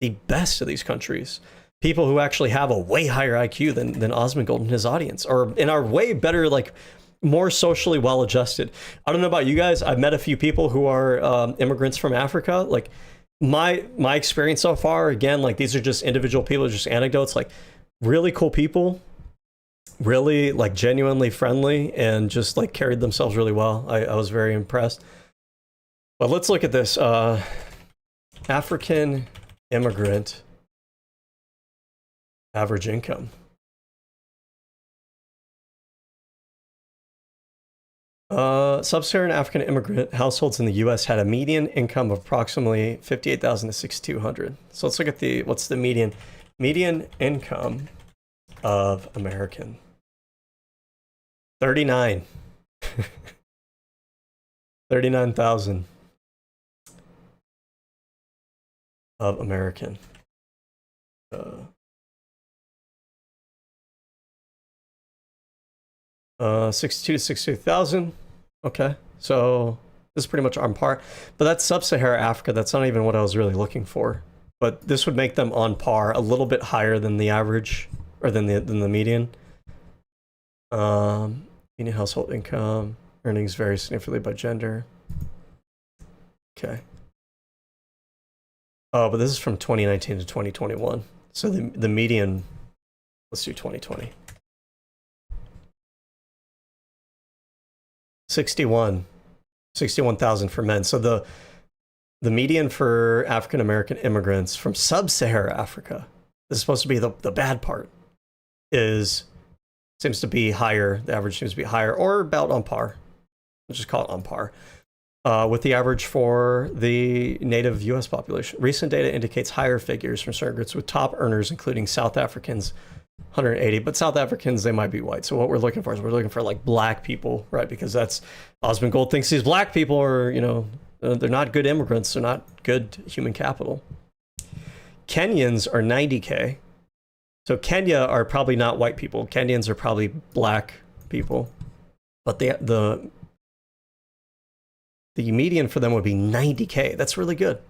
the best of these countries. People who actually have a way higher IQ than Osmond Gold and his audience, or and are way better, like more socially well-adjusted. I don't know about you guys. I've met a few people who are immigrants from Africa. Like my experience so far, again, like these are just individual people, just anecdotes, like really cool people, really like genuinely friendly, and just like carried themselves really well. I was very impressed. But let's look at this. African immigrant average income. Sub-Saharan African immigrant households in the U.S. had a median income of approximately $58,000 to $6,200. So let's look at what's the median income of American. 39. 39,000 of American. 62 to 62,000. Okay, so this is pretty much on par. But that's sub-Saharan Africa. That's not even what I was really looking for. But this would make them on par, a little bit higher than the average, or than the median. Median household income, earnings vary significantly by gender. Okay. Oh, but this is from 2019 to 2021. So the median, let's do 2020. 61,000 for men. So the median for African American immigrants from sub-Saharan Africa, this is supposed to be the bad part, seems to be higher. The average seems to be higher, or about on par. Let's just call it on par with the average for the native U.S. population. Recent data indicates higher figures from certain groups, with top earners including South Africans, 180, but South Africans, they might be white. So what we're looking for is we're looking for like black people, right? Because that's, Osmond Gold thinks these black people are, you know, they're not good immigrants. They're not good human capital. Kenyans are 90K. So Kenya are probably not white people. Kenyans are probably black people. But the median for them would be 90K. That's really good.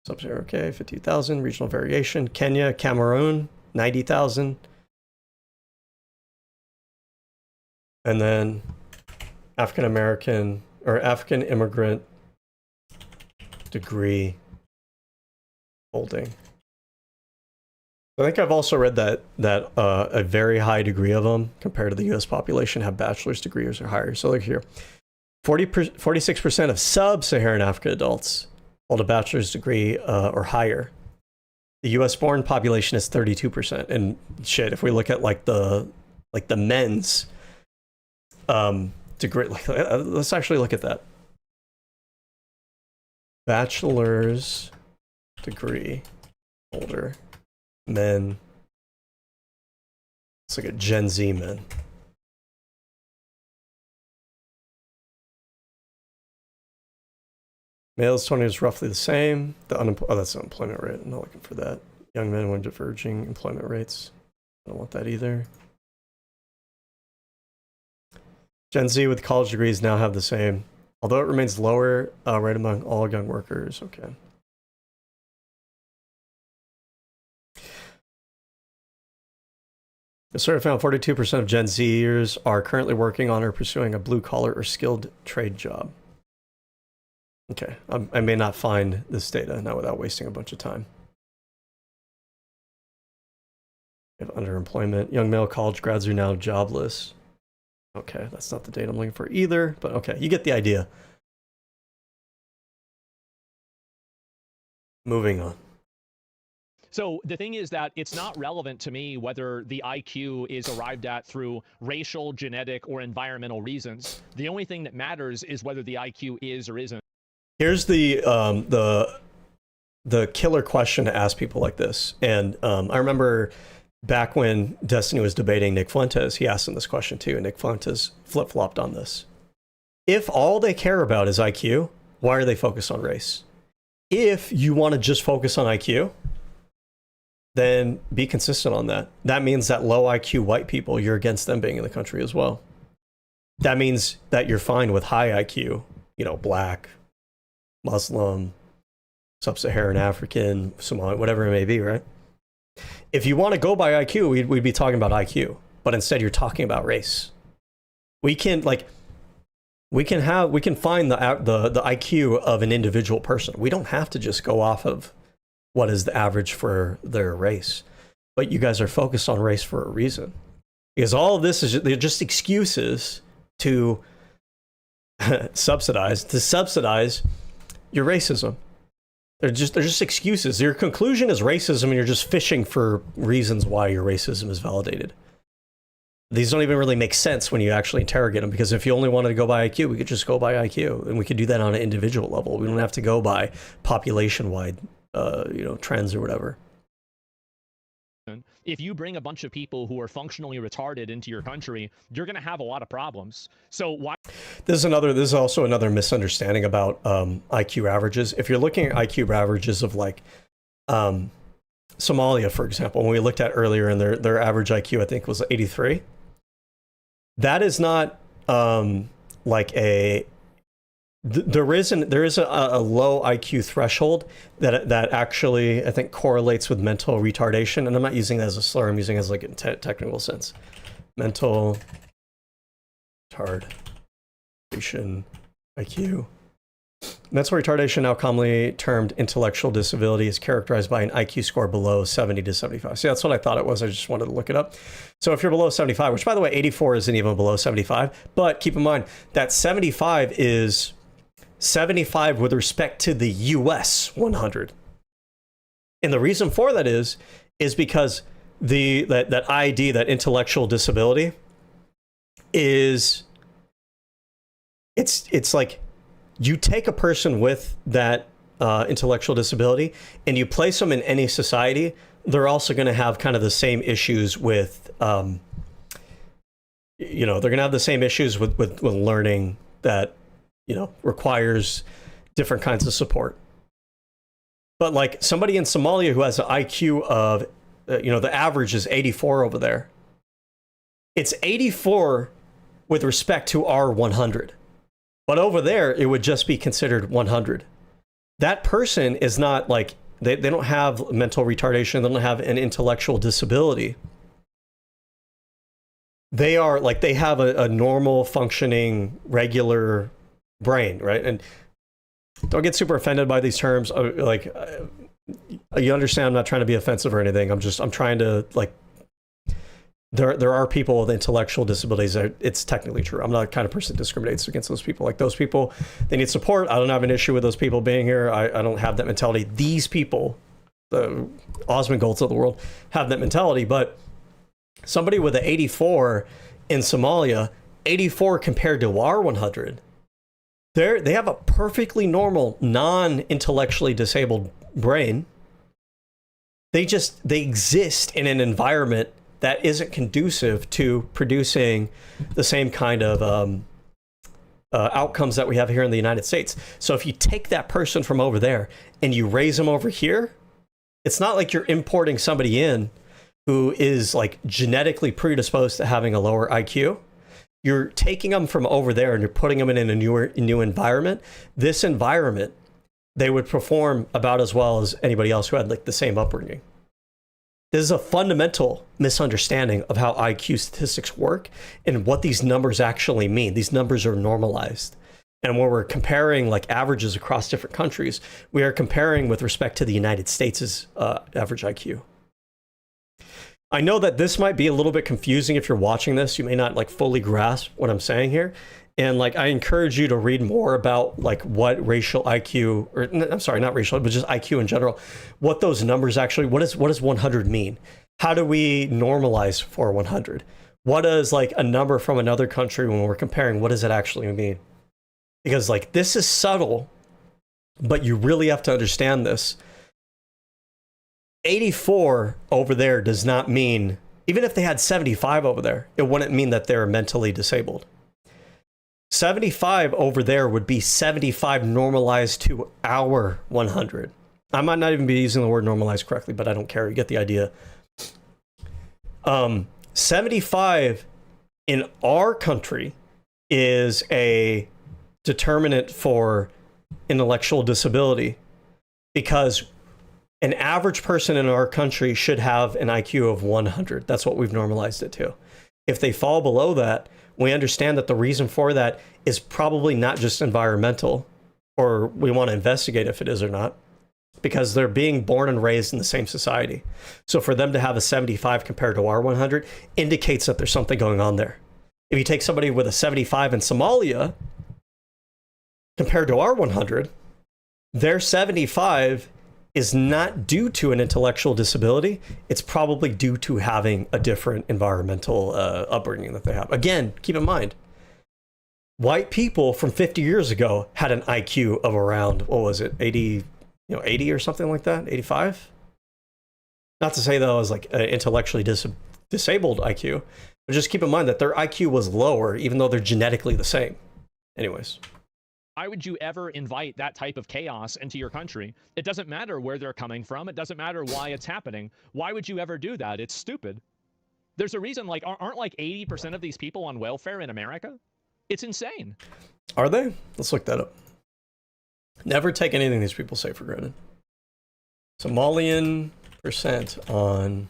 Sub-Saharan, okay, 50,000, regional variation. Kenya, Cameroon, 90,000. And then African American or African immigrant degree holding. I think I've also read that a very high degree of them compared to the US population have bachelor's degrees or higher. So look here, 46% of sub-Saharan African adults hold a bachelor's degree or higher. The US born population is 32%. And shit, if we look at like the men's degree, let's actually look at that. Bachelor's degree holder men. Let's look at Gen Z men. Males 20 is roughly the same. Oh, that's the unemployment rate. I'm not looking for that. Young men when diverging employment rates. I don't want that either. Gen Z with college degrees now have the same, although it remains lower rate among all young workers. Okay. The survey found 42% of Gen Zers are currently working on or pursuing a blue-collar or skilled trade job. Okay, I may not find this data now without wasting a bunch of time. We have underemployment. Young male college grads are now jobless. Okay, that's not the data I'm looking for either, but okay, you get the idea. Moving on. So the thing is that it's not relevant to me whether the IQ is arrived at through racial, genetic, or environmental reasons. The only thing that matters is whether the IQ is or isn't. Here's the killer question to ask people like this. And I remember back when Destiny was debating Nick Fuentes, he asked him this question too, and Nick Fuentes flip-flopped on this. If all they care about is IQ, why are they focused on race? If you want to just focus on IQ, then be consistent on that. That means that low IQ white people, you're against them being in the country as well. That means that you're fine with high IQ, you know, black, Muslim, sub-Saharan African, Somali, whatever it may be, right? If you want to go by IQ, we'd be talking about IQ, but instead you're talking about race. We can find the IQ of an individual person. We don't have to just go off of what is the average for their race. But you guys are focused on race for a reason. Because all of this they're just excuses to subsidize your racism. They're just excuses. Your conclusion is racism, and you're just fishing for reasons why your racism is validated. These don't even really make sense when you actually interrogate them, because if you only wanted to go by IQ, we could just go by IQ, and we could do that on an individual level. We don't have to go by population-wide trends or whatever. If you bring a bunch of people who are functionally retarded into your country, you're going to have a lot of problems. So why? This is also another misunderstanding about IQ averages. If you're looking at IQ averages of like Somalia, for example, when we looked at earlier, and their average IQ, I think, was 83. That is not like a... There is a low IQ threshold that actually, I think, correlates with mental retardation. And I'm not using that as a slur. I'm using it as like in technical sense. Mental retardation IQ. Mental retardation, now commonly termed intellectual disability, is characterized by an IQ score below 70 to 75. See, that's what I thought it was. I just wanted to look it up. So if you're below 75, which by the way, 84 isn't even below 75, but keep in mind that 75 is 75 with respect to the US 100. And the reason for that is because that ID, that intellectual disability, is it's like you take a person with that intellectual disability and you place them in any society, they're also going to have kind of the same issues with they're going to have the same issues with learning that requires different kinds of support. But like somebody in Somalia who has an IQ of, the average is 84 over there. It's 84 with respect to our 100. But over there, it would just be considered 100. That person is not like, they don't have mental retardation. They don't have an intellectual disability. They are like, they have a normal functioning, regular brain, right? And don't get super offended by these terms. Like, you understand, I'm not trying to be offensive or anything. I'm trying to, like, there are people with intellectual disabilities that it's technically true. I'm not the kind of person that discriminates against those people. Like, those people, they need support. I don't have an issue with those people being here. I don't have that mentality. These people, the Asmon Golds of the world, have that mentality. But somebody with an 84 in Somalia, 84 compared to our 100, they have a perfectly normal, non-intellectually disabled brain. They exist in an environment that isn't conducive to producing the same kind of outcomes that we have here in the United States. So if you take that person from over there and you raise them over here, it's not like you're importing somebody in who is like genetically predisposed to having a lower IQ. You're taking them from over there and you're putting them in a new environment. This environment, they would perform about as well as anybody else who had like the same upbringing. This is a fundamental misunderstanding of how IQ statistics work and what these numbers actually mean. These numbers are normalized. And when we're comparing like averages across different countries, we are comparing with respect to the United States' average IQ. I know that this might be a little bit confusing if you're watching this. You may not like fully grasp what I'm saying here. And like, I encourage you to read more about like what racial IQ, or I'm sorry, not racial, but just IQ in general, what those numbers actually, what does 100 mean? How do we normalize for 100? What does like a number from another country when we're comparing, what does it actually mean? Because like, this is subtle, but you really have to understand this. 84 over there does not mean, even if they had 75 over there, it wouldn't mean that they're mentally disabled. 75 over there would be 75 normalized to our 100. I might not even be using the word normalized correctly, but I don't care. You get the idea. 75 in our country is a determinant for intellectual disability, because an average person in our country should have an IQ of 100. That's what we've normalized it to. If they fall below that, we understand that the reason for that is probably not just environmental, or we want to investigate if it is or not, because they're being born and raised in the same society. So for them to have a 75 compared to our 100 indicates that there's something going on there. If you take somebody with a 75 in Somalia compared to our 100, their 75 is not due to an intellectual disability. It's probably due to having a different environmental upbringing that they have. Again, keep in mind, white people from 50 years ago had an IQ of around, what was it, 80, 80 or something like that, 85? Not to say that I was like intellectually disabled IQ, but just keep in mind that their IQ was lower, even though they're genetically the same. Anyways. Why would you ever invite that type of chaos into your country? It doesn't matter where they're coming from. It doesn't matter why it's happening. Why would you ever do that? It's stupid. There's a reason, like, aren't like 80% of these people on welfare in America? It's insane. Are they? Let's look that up. Never take anything these people say for granted. Somalian percent on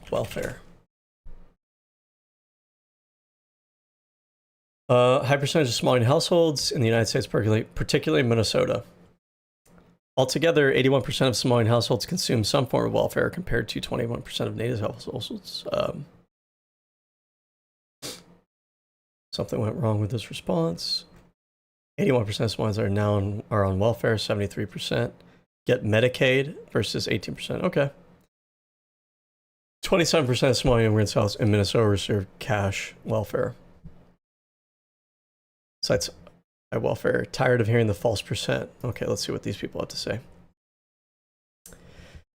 welfare. High percentage of Somalian households in the United States, particularly in Minnesota. Altogether, 81% of Somalian households consume some form of welfare compared to 21% of native households. Something went wrong with this response. 81% of Somalians are on welfare, 73% get Medicaid versus 18%. Okay. 27% of Somalian immigrants in Minnesota receive cash welfare. Sites by welfare. Tired of hearing the false percent. Okay, let's see what these people have to say.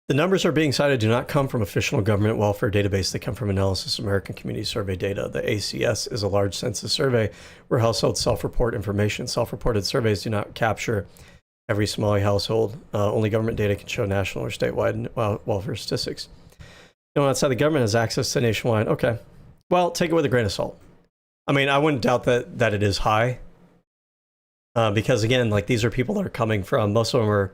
The numbers are being cited do not come from official government welfare database. They come from analysis of American Community Survey data. The ACS is a large census survey where households self-report information. Self-reported surveys do not capture every Somali household. Only government data can show national or statewide welfare statistics. No one outside the government has access to nationwide. Okay. Well, take it with a grain of salt. I mean, I wouldn't doubt that it is high. Because again, like, these are people that are coming from, most of them are,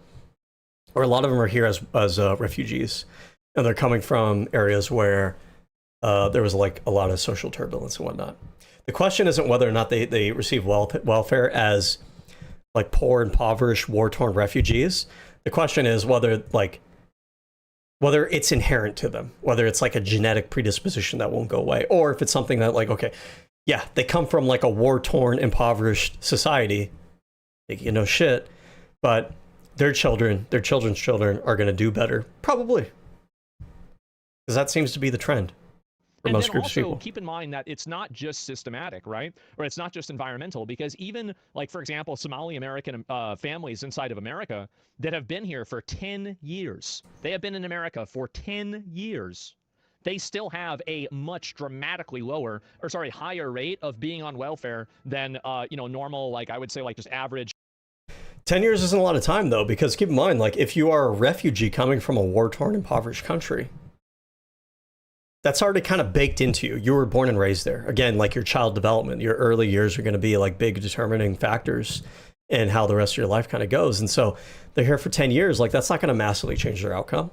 or a lot of them are here as refugees, and they're coming from areas where there was like a lot of social turbulence and whatnot. The question isn't whether or not they receive welfare as like poor, impoverished, war-torn refugees. The question is whether it's inherent to them, whether it's like a genetic predisposition that won't go away, or if it's something that, like, okay, yeah, they come from like a war-torn, impoverished society, shit, but their children's children are going to do better, probably, because that seems to be the trend for most groups of people. Also, keep in mind that it's not just systematic, right? Or it's not just environmental, because even, like, for example, Somali American families inside of America that have been here for 10 years, they have been in America for 10 years. They still have a much dramatically higher rate of being on welfare than, normal, like, I would say, like, just average. 10 years isn't a lot of time, though, because keep in mind, like, if you are a refugee coming from a war-torn, impoverished country, that's already kind of baked into you. You were born and raised there. Again, like, your child development, your early years are going to be like big determining factors in how the rest of your life kind of goes. And so they're here for 10 years. Like, that's not going to massively change their outcome.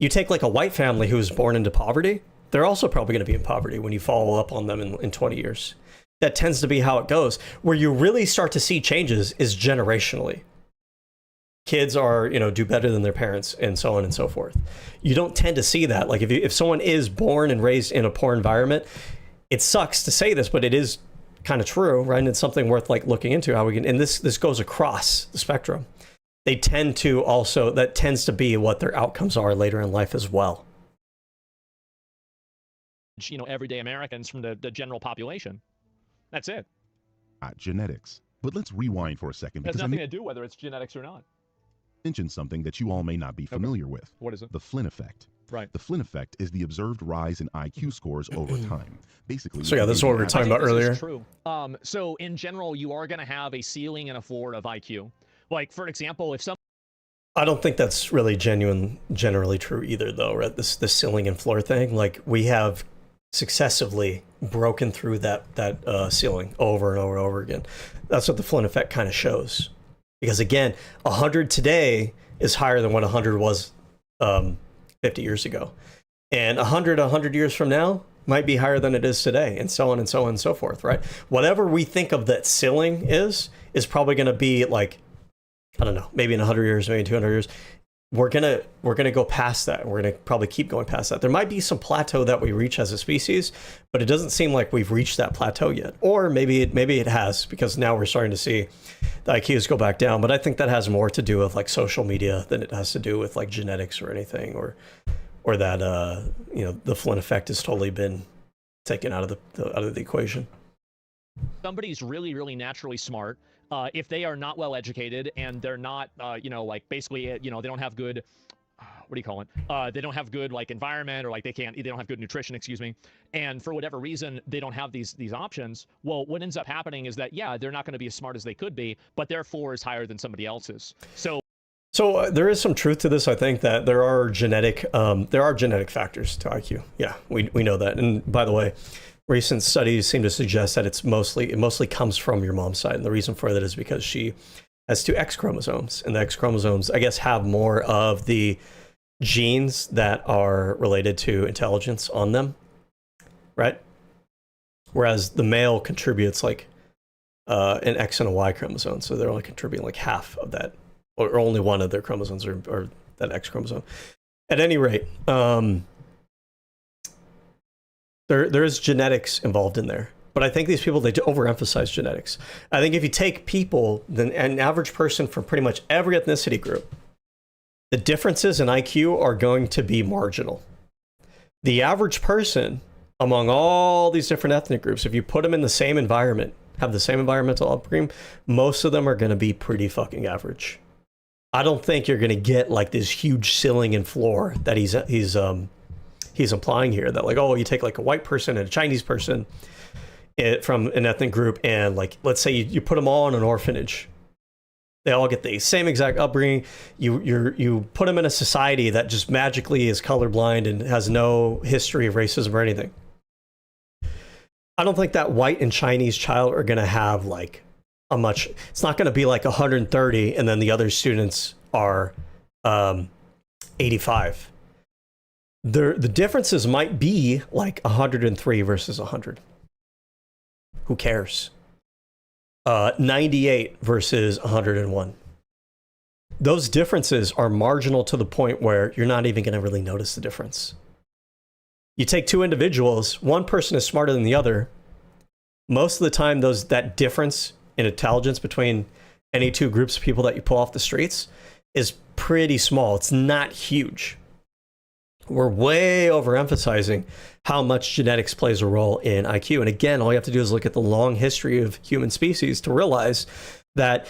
You take like a white family who was born into poverty, they're also probably going to be in poverty when you follow up on them in 20 years. That tends to be how it goes. Where you really start to see changes is generationally. Kids are, do better than their parents and so on and so forth. You don't tend to see that. Like if someone is born and raised in a poor environment, it sucks to say this, but it is kind of true, right? And it's something worth like looking into how we can, and this goes across the spectrum. They tend to also, that tends to be what their outcomes are later in life as well. Everyday Americans from the general population. That's it. Genetics. But let's rewind for a second. It has nothing to do whether it's genetics or not. Mention something that you all may not be familiar with. What is it? The Flynn effect. Right. The Flynn effect is the observed rise in IQ scores over time. Basically. So yeah, this is what we were talking about earlier. This is true. So in general, you are going to have a ceiling and a floor of IQ. Like, for example, if some... I don't think that's really generally true either, though, right? This ceiling and floor thing. Like, we have successively broken through that ceiling over and over and over again. That's what the Flynn effect kind of shows. Because again, 100 today is higher than what 100 was 50 years ago. And 100 years from now might be higher than it is today, and so on and so on and so forth, right? Whatever we think of that ceiling is probably going to be like, I don't know, maybe in 100 years, maybe 200 years. We're gonna go past that. We're gonna probably keep going past that. There might be some plateau that we reach as a species, but it doesn't seem like we've reached that plateau yet. Or maybe it has, because now we're starting to see the IQs go back down. But I think that has more to do with like social media than it has to do with like genetics or anything, or that the Flynn effect has totally been taken out of the equation. Somebody's really, really naturally smart. If they are not well educated and they're not, basically, they don't have good, what do you call it? They don't have good like environment, or like they don't have good nutrition, excuse me. And for whatever reason, they don't have these options. Well, what ends up happening is that, yeah, they're not going to be as smart as they could be, but their floor is higher than somebody else's. So there is some truth to this. I think that there are genetic factors to IQ. Yeah, we know that. And by the way, recent studies seem to suggest that it mostly comes from your mom's side. And the reason for that is because she has 2 X chromosomes, and the X chromosomes, I guess, have more of the genes that are related to intelligence on them, right? Whereas the male contributes like an X and a Y chromosome. So they're only contributing like half of that, or only one of their chromosomes or that X chromosome. At any rate, there is genetics involved in there. But I think these people, they overemphasize genetics. I think if you take people, an average person from pretty much every ethnicity group, the differences in IQ are going to be marginal. The average person among all these different ethnic groups, if you put them in the same environment, have the same environmental upbringing, most of them are going to be pretty fucking average. I don't think you're going to get like this huge ceiling and floor that he's implying here, that like, oh, you take like a white person and a Chinese person from an ethnic group, and like, let's say you put them all in an orphanage. They all get the same exact upbringing. You put them in a society that just magically is colorblind and has no history of racism or anything. I don't think that white and Chinese child are going to have like it's not going to be like 130 and then the other students are 85. The differences might be like 103 versus 100. Who cares? 98 versus 101. Those differences are marginal to the point where you're not even going to really notice the difference. You take 2 individuals, one person is smarter than the other. Most of the time, that difference in intelligence between any 2 groups of people that you pull off the streets is pretty small. It's not huge. We're way overemphasizing how much genetics plays a role in IQ. And again, all you have to do is look at the long history of human species to realize that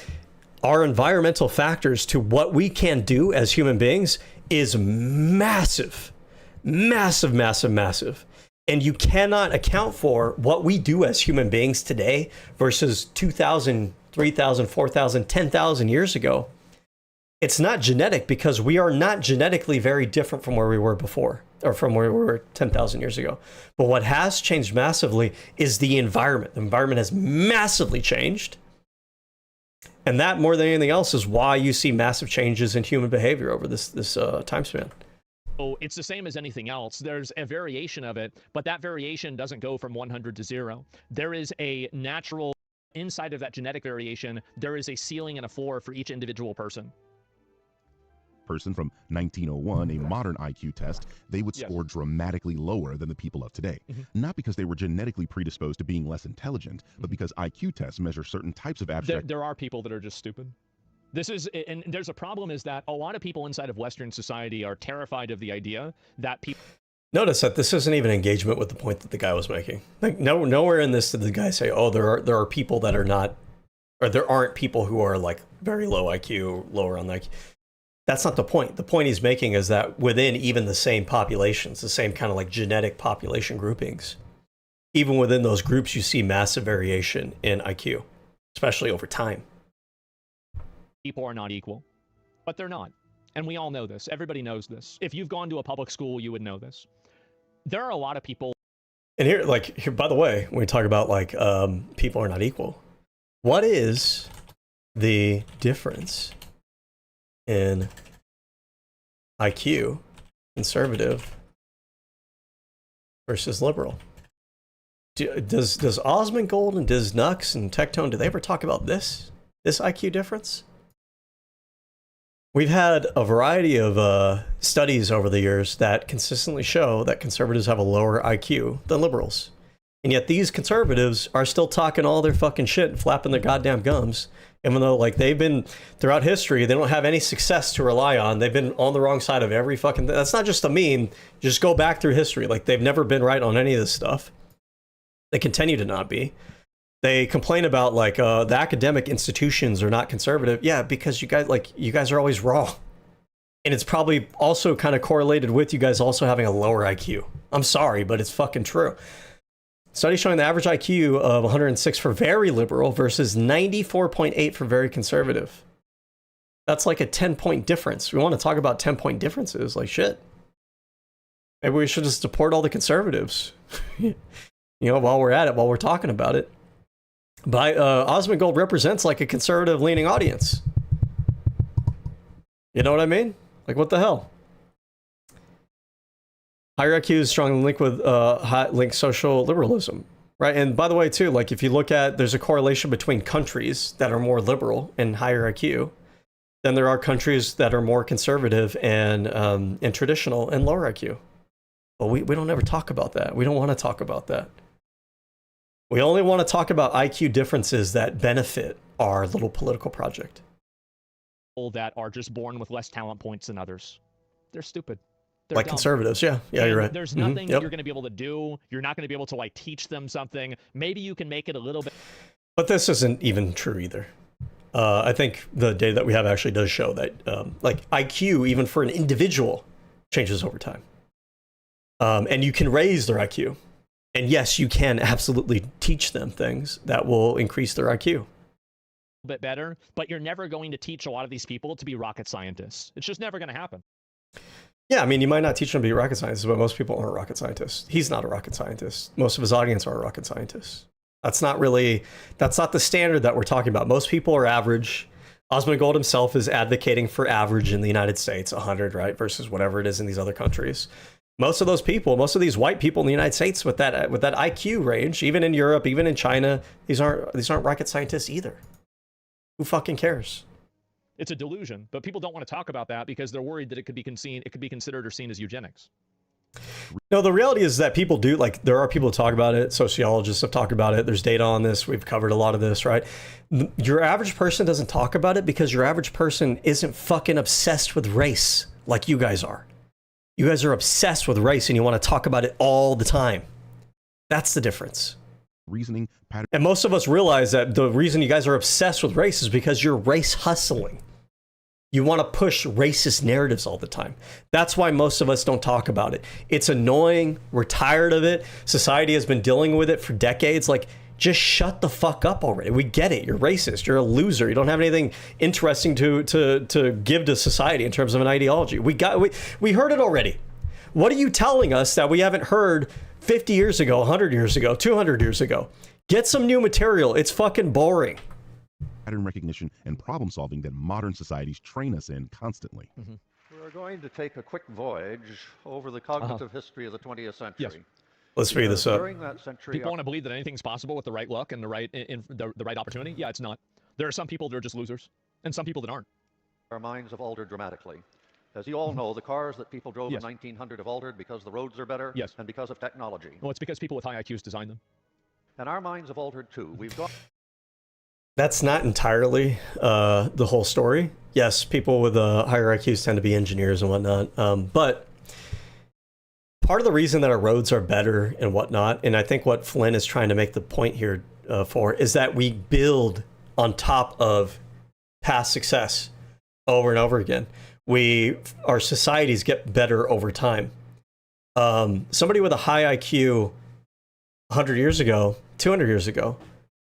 our environmental factors to what we can do as human beings is massive, massive, massive, massive. And you cannot account for what we do as human beings today versus 2,000, 3,000, 4,000, 10,000 years ago. It's not genetic, because we are not genetically very different from where we were before, or from where we were 10,000 years ago. But what has changed massively is the environment. The environment has massively changed. And that, more than anything else, is why you see massive changes in human behavior over this time span. So it's the same as anything else. There's a variation of it, but that variation doesn't go from 100 to 0. There is a natural, inside of that genetic variation, there is a ceiling and a floor for each individual person. Person from 1901, a modern IQ test, they would score dramatically lower than the people of today. Not because they were genetically predisposed to being less intelligent, but because IQ tests measure certain types of abstract. There are people that are just stupid. This is, and there's a problem is that a lot of people inside of Western society are terrified of the idea that people. Notice that this isn't even engagement with the point that the guy was making. Like nowhere in this did the guy say, "Oh, there are people that are not, or there aren't people who are like very low IQ, lower on the IQ." That's not the point. The point he's making is that within even the same populations, the same kind of like genetic population groupings, even within those groups, you see massive variation in IQ, especially over time. People are not equal, but they're not. And we all know this. Everybody knows this. If you've gone to a public school, you would know this. There are a lot of people. And here, by the way, when we talk about like people are not equal, what is the difference in IQ, conservative versus liberal? Does Osmon and does Nux and Tectone, do they ever talk about this IQ difference? We've had a variety of studies over the years that consistently show that conservatives have a lower IQ than liberals. And yet these conservatives are still talking all their fucking shit and flapping their goddamn gums. Even though like they've been throughout history, they don't have any success to rely on. They've been on the wrong side of every fucking thing. That's not just a meme. Just go back through history. Like they've never been right on any of this stuff. They continue to not be. They complain about like the academic institutions are not conservative. Yeah, because you guys are always wrong. And it's probably also kind of correlated with you guys also having a lower IQ. I'm sorry, but it's fucking true. Study showing the average IQ of 106 for very liberal versus 94.8 for very conservative. That's like a 10-point difference. We want to talk about 10-point differences. Like shit. Maybe we should just support all the conservatives. You know, while we're at it, while we're talking about it. But Osmond Gold represents like a conservative leaning audience. You know what I mean? Like what the hell? Higher IQ is strongly linked with linked social liberalism, right? And by the way, too, like if you look at, there's a correlation between countries that are more liberal and higher IQ, then there are countries that are more conservative and traditional and lower IQ. But we don't ever talk about that. We don't want to talk about that. We only want to talk about IQ differences that benefit our little political project. People that are just born with less talent points than others. They're stupid. They're like dumb. Conservatives, yeah, you're right. There's nothing that you're going to be able to do. You're not going to be able to like teach them something. Maybe you can make it a little bit. But this isn't even true either. I think the data that we have actually does show that like IQ, even for an individual, changes over time. And you can raise their IQ. And yes, you can absolutely teach them things that will increase their IQ. Bit better, but you're never going to teach a lot of these people to be rocket scientists. It's just never going to happen. Yeah, I mean, you might not teach them to be rocket scientists, but most people aren't rocket scientists. He's not a rocket scientist. Most of his audience aren't rocket scientists. That's not the standard that we're talking about. Most people are average. Osmond Gold himself is advocating for average in the United States, 100, right, versus whatever it is in these other countries. Most of those people, most of these white people in the United States with that IQ range, even in Europe, even in China, these aren't rocket scientists either. Who fucking cares? It's a delusion, but people don't want to talk about that because they're worried that it could be considered or seen as eugenics. No, the reality is that people do, like, there are people who talk about it. Sociologists have talked about it. There's data on this. We've covered a lot of this, right? Your average person doesn't talk about it because your average person isn't fucking obsessed with race like you guys are. You guys are obsessed with race and you want to talk about it all the time. That's the difference. Reasoning pattern. And most of us realize that the reason you guys are obsessed with race is because you're race hustling. You want to push racist narratives all the time. That's why most of us don't talk about it. It's annoying. We're tired of it. Society has been dealing with it for decades. Like, just shut the fuck up already. We get it. You're racist. You're a loser. You don't have anything interesting to give to society in terms of an ideology. We heard it already. What are you telling us that we haven't heard 50 years ago, 100 years ago, 200 years ago? Get some new material. It's fucking boring. Pattern recognition and problem solving that modern societies train us in constantly. Mm-hmm. We're going to take a quick voyage over the cognitive history of the 20th century. Yes. Let's speed this up. During that century, People want to believe that anything's possible with the right luck and the right the right opportunity. Yeah, it's not. There are some people that are just losers, and some people that aren't. our minds have altered dramatically. As you all know, the cars that people drove in 1900 have altered because the roads are better and because of technology. Well, it's because people with high IQs designed them. And our minds have altered too. We've got... That's not entirely the whole story. Yes, people with higher IQs tend to be engineers and whatnot, but part of the reason that our roads are better and whatnot, and I think what Flynn is trying to make the point here for, is that we build on top of past success over and over again. Our societies get better over time. Somebody with a high IQ 100 years ago, 200 years ago,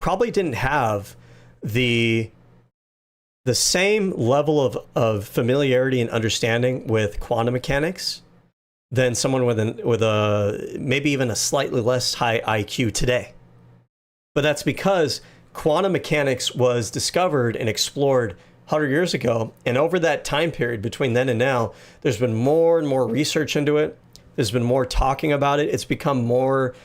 probably didn't have the same level of familiarity and understanding with quantum mechanics than someone with a maybe even a slightly less high IQ today. But that's because quantum mechanics was discovered and explored 100 years ago, and over that time period between then and now, there's been more and more research into it. There's been more talking about it. It's become more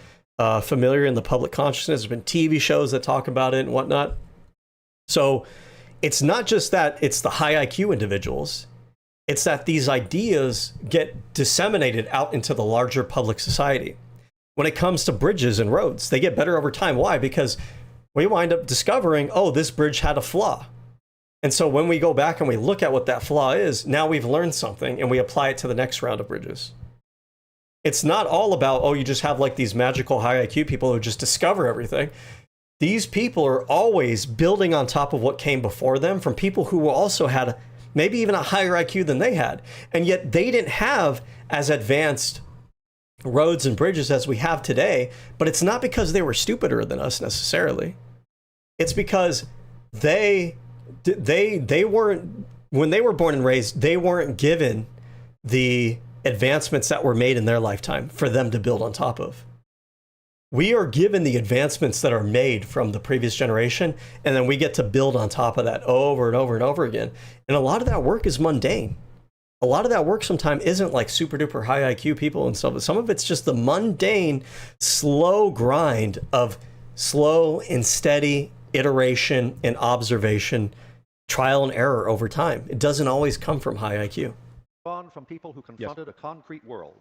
familiar in the public consciousness. There's been TV shows that talk about it and whatnot. So it's not just that it's the high IQ individuals. It's that these ideas get disseminated out into the larger public society. When it comes to bridges and roads, they get better over time. Why? Because we wind up discovering, oh, this bridge had a flaw. And so when we go back and we look at what that flaw is, now we've learned something and we apply it to the next round of bridges. It's not all about, oh, you just have like these magical high IQ people who just discover everything. These people are always building on top of what came before them from people who also had maybe even a higher IQ than they had. And yet they didn't have as advanced roads and bridges as we have today. But it's not because they were stupider than us necessarily. It's because they weren't, when they were born and raised, they weren't given the advancements that were made in their lifetime for them to build on top of. We are given the advancements that are made from the previous generation, and then we get to build on top of that over and over and over again. And a lot of that work is mundane. A lot of that work sometimes isn't like super duper high IQ people and stuff. Some of it's just the mundane, slow grind of slow and steady iteration and observation, trial and error over time. It doesn't always come from high IQ. Gone from people who confronted a concrete world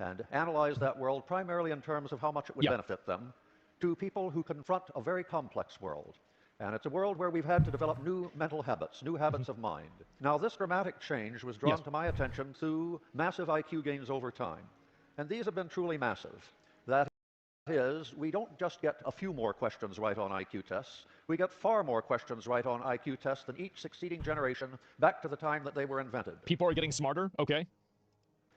and analyzed that world primarily in terms of how much it would benefit them, to people who confront a very complex world. And it's a world where we've had to develop new mental habits, new habits of mind. Now, this dramatic change was drawn to my attention through massive IQ gains over time. And these have been truly massive. That is, we don't just get a few more questions right on IQ tests, we get far more questions right on IQ tests than each succeeding generation back to the time that they were invented. People are getting smarter, okay?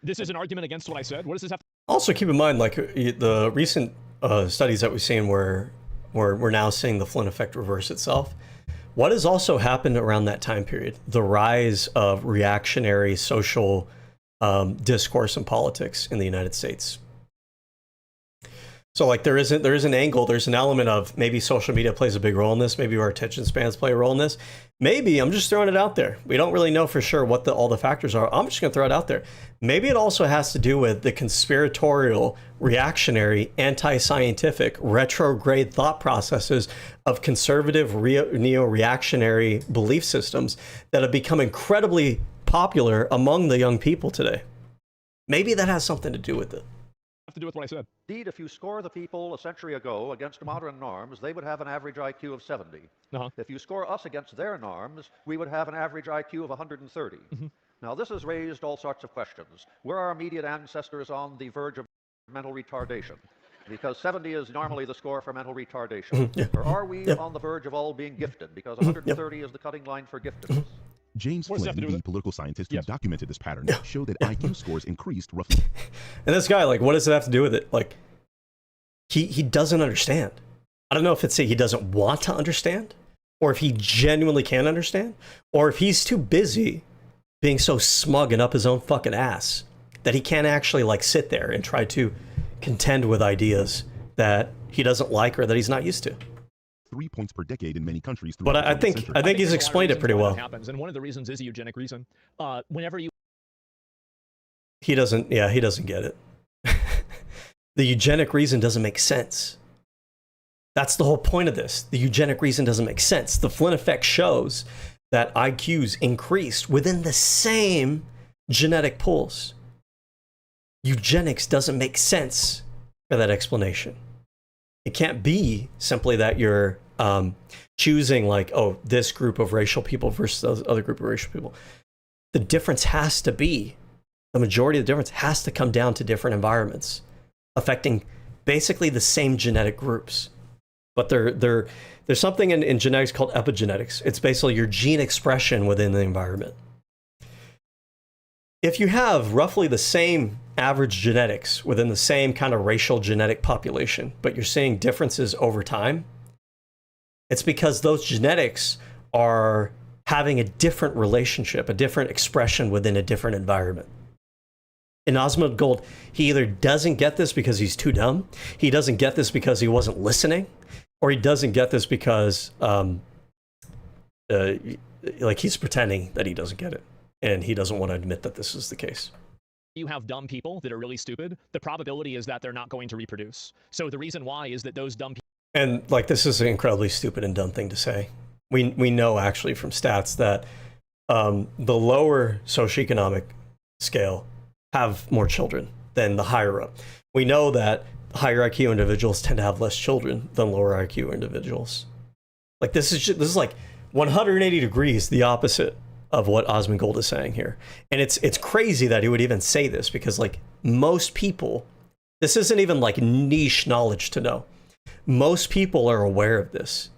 This is an argument against what I said. What does this have to... Also keep in mind, like the recent studies that we've seen where we're now seeing the Flynn effect reverse itself. What has also happened around that time period? The rise of reactionary social discourse and politics in the United States. So like there is an angle, there's an element of maybe social media plays a big role in this, maybe our attention spans play a role in this. Maybe, I'm just throwing it out there. We don't really know for sure what all the factors are. I'm just gonna throw it out there. Maybe it also has to do with the conspiratorial, reactionary, anti-scientific, retrograde thought processes of conservative neo-reactionary belief systems that have become incredibly popular among the young people today. Maybe that has something to do with it. Have to do with what I said. Indeed, if you score the people a century ago against modern norms, they would have an average IQ of 70. If you score us against their norms, we would have an average IQ of 130. Now, this has raised all sorts of questions. Were our immediate ancestors on the verge of mental retardation? Because 70 is normally the score for mental retardation. Or are we on the verge of all being gifted? Because 130 is the cutting line for giftedness. James Flynn, the political scientist who documented this pattern, showed that IQ scores increased roughly. And this guy, like, what does it have to do with it? Like, he doesn't understand. I don't know if it's he doesn't want to understand, or if he genuinely can't understand, or if he's too busy being so smug and up his own fucking ass that he can't actually, like, sit there and try to contend with ideas that he doesn't like or that he's not used to. 3 points per decade in many countries. But I think he's explained it pretty well. Happens, and one of the reasons is a eugenic reason. Whenever you He doesn't get it. The eugenic reason doesn't make sense. That's the whole point of this. The eugenic reason doesn't make sense. The Flynn effect shows that IQs increased within the same genetic pools. Eugenics doesn't make sense for that explanation. It can't be simply that you're choosing like, oh, this group of racial people versus the other group of racial people. The difference has to be, the majority of the difference has to come down to different environments, affecting basically the same genetic groups. But there's something in genetics called epigenetics. It's basically your gene expression within the environment. If you have roughly the same average genetics within the same kind of racial genetic population, but you're seeing differences over time, it's because those genetics are having a different relationship, a different expression within a different environment. In Osmond Gold, he either doesn't get this because he's too dumb, he doesn't get this because he wasn't listening, or he doesn't get this because like he's pretending that he doesn't get it, and he doesn't want to admit that this is the case. You have dumb people that are really stupid, the probability is that they're not going to reproduce. So the reason why is that those dumb people... And like, this is an incredibly stupid and dumb thing to say. We know actually from stats that the lower socioeconomic scale have more children than the higher up. We know that higher IQ individuals tend to have less children than lower IQ individuals. Like, this is like 180 degrees the opposite of what Osmond Gold is saying here. And it's crazy that he would even say this, because like most people, this isn't even like niche knowledge to know. Most people are aware of this.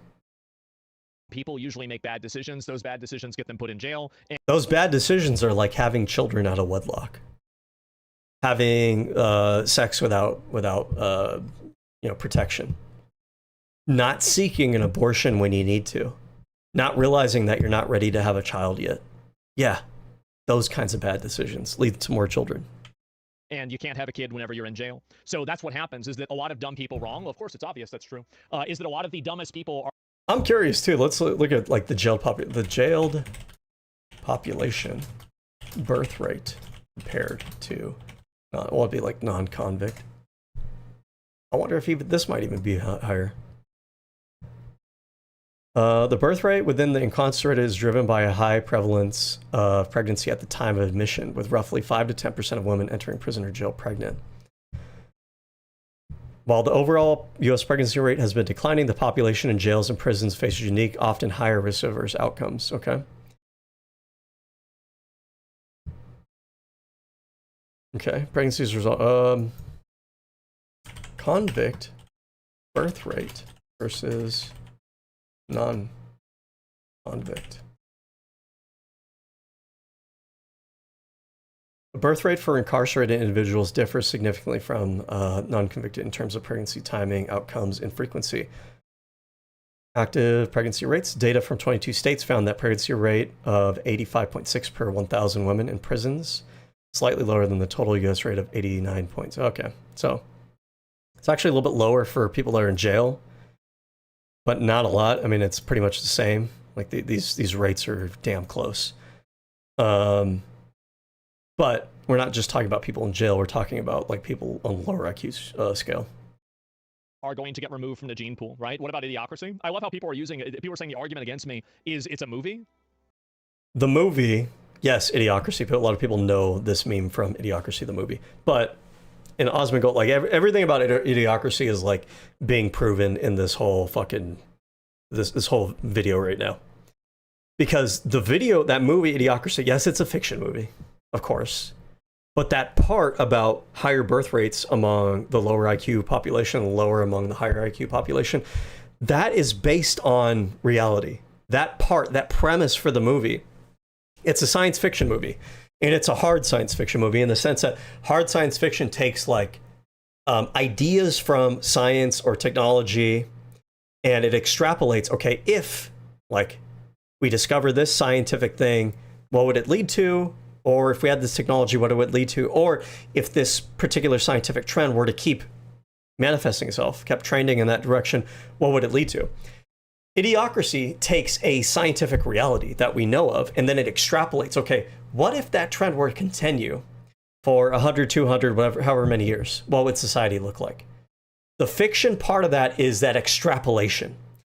People usually make bad decisions. Those bad decisions get them put in jail. And those bad decisions are like having children out of wedlock, having sex without protection, not seeking an abortion when you need to, not realizing that you're not ready to have a child yet. Yeah, those kinds of bad decisions lead to more children. And you can't have a kid whenever you're in jail. So that's what happens, is that a lot of dumb people wrong. Well, of course, it's obvious that's true. Is that a lot of the dumbest people are... I'm curious too. Let's look at like the jailed population birth rate compared to, well, it'd be like non-convict. I wonder if even this might even be higher. The birth rate within the incarcerated is driven by a high prevalence of pregnancy at the time of admission, with roughly 5 to 10% of women entering prison or jail pregnant. While the overall U.S. pregnancy rate has been declining, the population in jails and prisons faces unique, often higher risk of adverse outcomes. Okay. Okay, pregnancies result. Convict birth rate versus non-convict. The birth rate for incarcerated individuals differs significantly from non-convicted in terms of pregnancy timing, outcomes, and frequency. Active pregnancy rates. Data from 22 states found that pregnancy rate of 85.6 per 1,000 women in prisons, slightly lower than the total U.S. rate of 89 points. Okay, so it's actually a little bit lower for people that are in jail, but not a lot. I mean, it's pretty much the same. Like these rates are damn close. But we're not just talking about people in jail. We're talking about like people on lower IQ scale. Are going to get removed from the gene pool, right? What about Idiocracy? I love how people are using it. People are saying the argument against me is it's a movie. The movie, yes, Idiocracy. But a lot of people know this meme from Idiocracy, the movie. But in Osmond Gold, like everything about Idiocracy is like being proven in this whole fucking this whole video right now. Because the video, that movie Idiocracy, yes, it's a fiction movie, of course. But that part about higher birth rates among the lower IQ population and lower among the higher IQ population, that is based on reality. That part, that premise for the movie, it's a science fiction movie. And it's a hard science fiction movie in the sense that hard science fiction takes like ideas from science or technology and it extrapolates, okay, if like we discover this scientific thing, what would it lead to? Or if we had this technology, what it would lead to? Or if this particular scientific trend were to keep manifesting itself, kept trending in that direction, what would it lead to? Idiocracy takes a scientific reality that we know of, and then it extrapolates, okay, what if that trend were to continue for 100, 200, whatever, however many years. What would society look like? The fiction part of that is that extrapolation.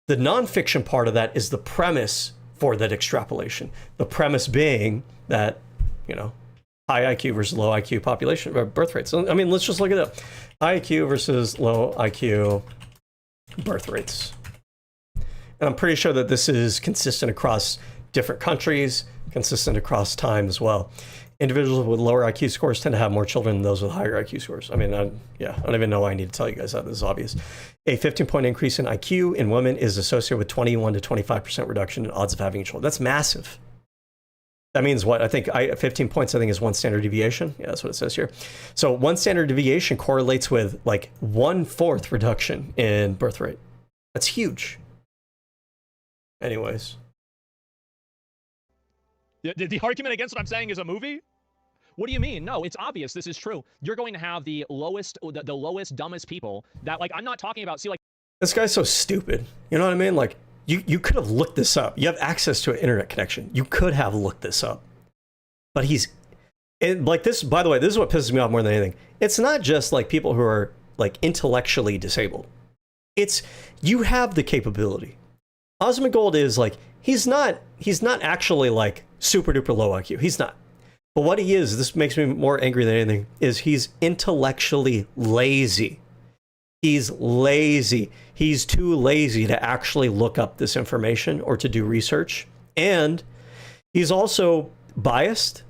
The nonfiction part of that is the premise for that extrapolation. The premise being that, you know, high IQ versus low IQ population birth rates. I mean, let's just look at it. High IQ versus low IQ birth rates. And I'm pretty sure that this is consistent across different countries, consistent across time as well. Individuals with lower IQ scores tend to have more children than those with higher IQ scores. I mean, I don't even know why I need to tell you guys that. This is obvious. A 15-point increase in IQ in women is associated with 21 to 25% reduction in odds of having a child. That's massive. That means what? I think 15 points, I think, is 1 standard deviation. Yeah, that's what it says here. So 1 standard deviation correlates with like 1/4 reduction in birth rate. That's huge. Anyways. The argument against what I'm saying is a movie? What do you mean? No, it's obvious this is true. You're going to have the lowest, dumbest people that, like, I'm not talking about, see, like... This guy's so stupid. You know what I mean? Like, you could have looked this up. You have access to an internet connection. You could have looked this up. But like this, by the way, this is what pisses me off more than anything. It's not just, like, people who are, like, intellectually disabled. It's, you have the capability. Osmongold is, like, he's not actually, like, super duper low IQ. He's not. But what he is, this makes me more angry than anything, is he's intellectually lazy. He's lazy. He's too lazy to actually look up this information or to do research. And he's also biased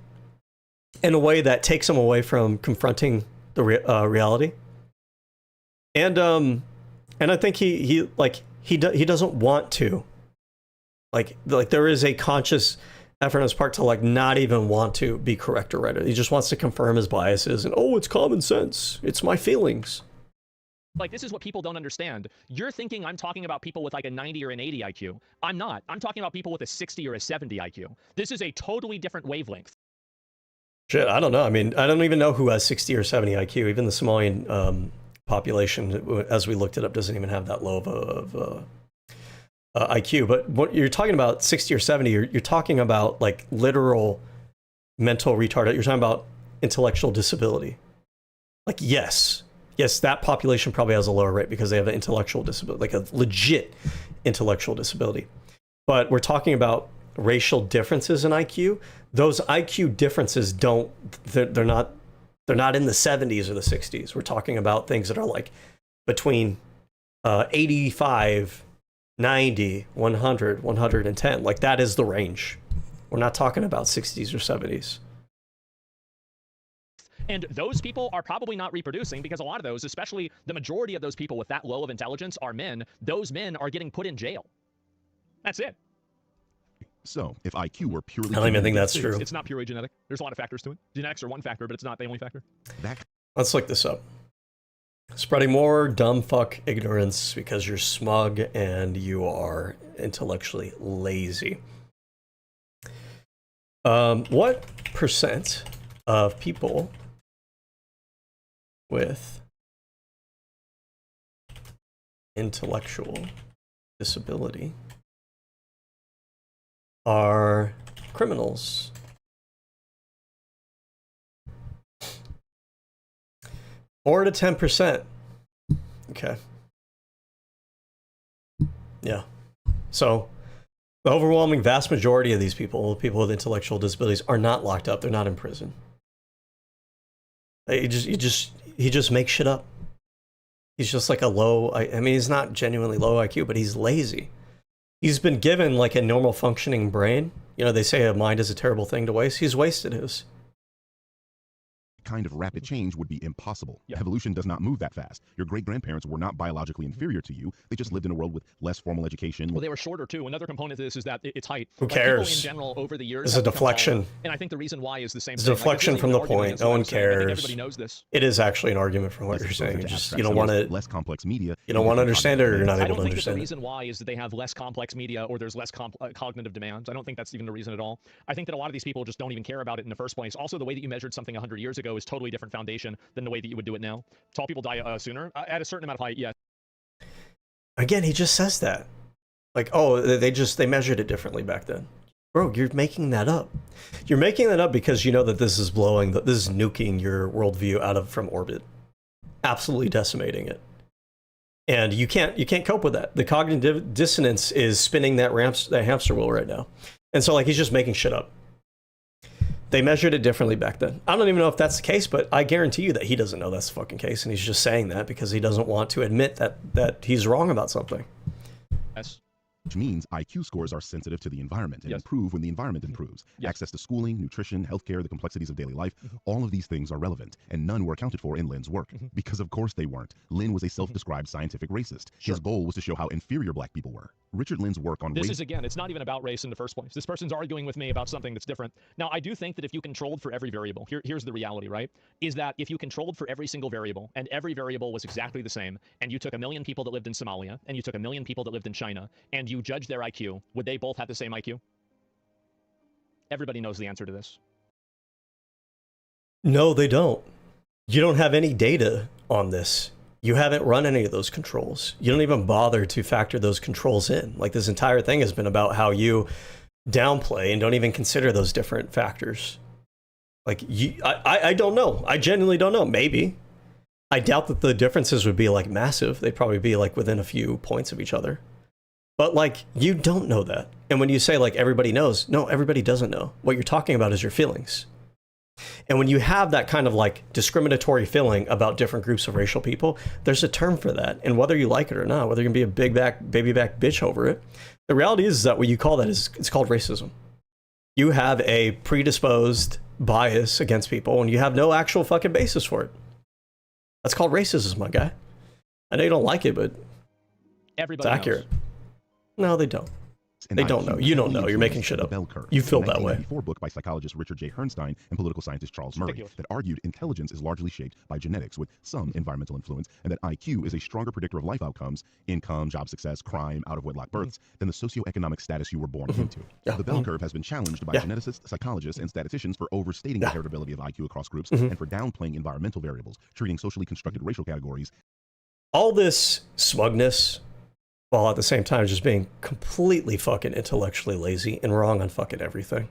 in a way that takes him away from confronting the reality. And I think he doesn't want to. Like there is a conscious effort on his part to, like, not even want to be correct or right. He just wants to confirm his biases and, oh, it's common sense. It's my feelings. Like, this is what people don't understand. You're thinking I'm talking about people with, like, a 90 or an 80 IQ. I'm not. I'm talking about people with a 60 or a 70 IQ. This is a totally different wavelength. Shit, I don't know. I mean, I don't even know who has 60 or 70 IQ. Even the Somalian population, as we looked it up, doesn't even have that low of IQ. But what you're talking about, 60 or 70, you're talking about, like, literal mental retard. You're talking about intellectual disability. Like, yes, that population probably has a lower rate because they have an intellectual disability, like a legit intellectual disability. But we're talking about racial differences in IQ. Those IQ differences they're not in the 70s or the 60s. We're talking about things that are, like, between 85, 90, 100, 110. Like, that is the range. We're not talking about 60s or 70s. And those people are probably not reproducing because a lot of those, especially the majority of those people with that low of intelligence, are men. Those men are getting put in jail. That's it. So, if IQ were purely... I don't even think that's true. It's not purely genetic. There's a lot of factors to it. Genetics are one factor, but it's not the only factor. Let's look this up. Spreading more dumb fuck ignorance because you're smug and you are intellectually lazy. What percent of people with intellectual disability are criminals? 4 to 10%. Okay. Yeah. So the overwhelming vast majority of these people with intellectual disabilities, are not locked up. They're not in prison. He just makes shit up. He's just like a low, I mean, he's not genuinely low IQ, but he's lazy. He's been given, like, a normal functioning brain. You know, they say a mind is a terrible thing to waste. He's wasted his. Kind of rapid change would be impossible. Yeah. Evolution does not move that fast. Your great-grandparents were not biologically inferior to you. They just lived in a world with less formal education. Well, they were shorter too. Another component to this is that it's height. Who Like, cares? people in general, over the years, It's a deflection. taller, and I think the reason why is the same It's thing. a deflection Like, from the an argument point. against No what one I'm saying. I think cares. everybody knows this. It is actually an argument from what Less you're saying. exposure to Just, abstract you don't want symbols, to. less complex media. You don't want to understand it, or you're not I able don't to think that the understand it. reason why is that they have less complex media or there's less cognitive demands. I don't think that's even the reason at all. I think that a lot of these people just don't even care about it in the first place. Also, the way that you measured something 100 years ago is totally different foundation than the way that you would do it now. Tall people die sooner at a certain amount of height, yes. Again, he just says that. Like, oh, they measured it differently back then. Of Bro, you're making that up. You're making that up because you know that this is this is nuking your worldview out of from orbit. Absolutely decimating it. And you can't cope with that. The cognitive dissonance is spinning that hamster wheel right now. And so like he's just making shit up. They measured it differently back then. I don't even know if that's the case, but I guarantee you that he doesn't know that's the fucking case, and he's just saying that because he doesn't want to admit that he's wrong about something. Yes. Which means IQ scores are sensitive to the environment and improve when the environment improves. Access to schooling, nutrition, healthcare, the complexities of daily life, all of these things are relevant, and none were accounted for in Lin's work. Because of course they weren't. Lin was a self-described scientific racist. His goal was to show how inferior black people were. Richard Lin's work on This is, again, it's not even about race in the first place. This person's arguing with me about something that's different. Now, I do think that if you controlled for every variable, here's the reality, right? Is that if you controlled for every single variable, and every variable was exactly the same, and you took 1 million people that lived in Somalia, and you took 1 million people that lived in China, and you judged their IQ, would they both have the same IQ? Everybody knows the answer to this. No, they don't. You don't have any data on this. You haven't run any of those controls. You don't even bother to factor those controls in. Like this entire thing has been about how you downplay and don't even consider those different factors. Like I don't know. I genuinely don't know. Maybe. I doubt that the differences would be like massive. They'd probably be like within a few points of each other. But like, you don't know that. And when you say like everybody knows, no, everybody doesn't know. What you're talking about is your feelings. And when you have that kind of like discriminatory feeling about different groups of racial people, there's a term for that. And whether you like it or not, whether you're gonna be a baby back bitch over it, the reality is that what you call that is, it's called racism. You have a predisposed bias against people and you have no actual fucking basis for it. That's called racism, my guy. I know you don't like it, but Everybody it's accurate. knows. No, they don't. They don't know. You don't know. You're making shit up. You feel that way. A book by psychologist Richard J. Herrnstein and political scientist Charles Murray that argued intelligence is largely shaped by genetics with some environmental influence, and that IQ is a stronger predictor of life outcomes, income, job success, crime, out-of-wedlock births, than the socioeconomic status you were born into. The bell curve has been challenged by geneticists, psychologists, and statisticians for overstating the heritability of IQ across groups and for downplaying environmental variables, treating socially constructed racial categories. All this smugness, while at the same time just being completely fucking intellectually lazy and wrong on fucking everything.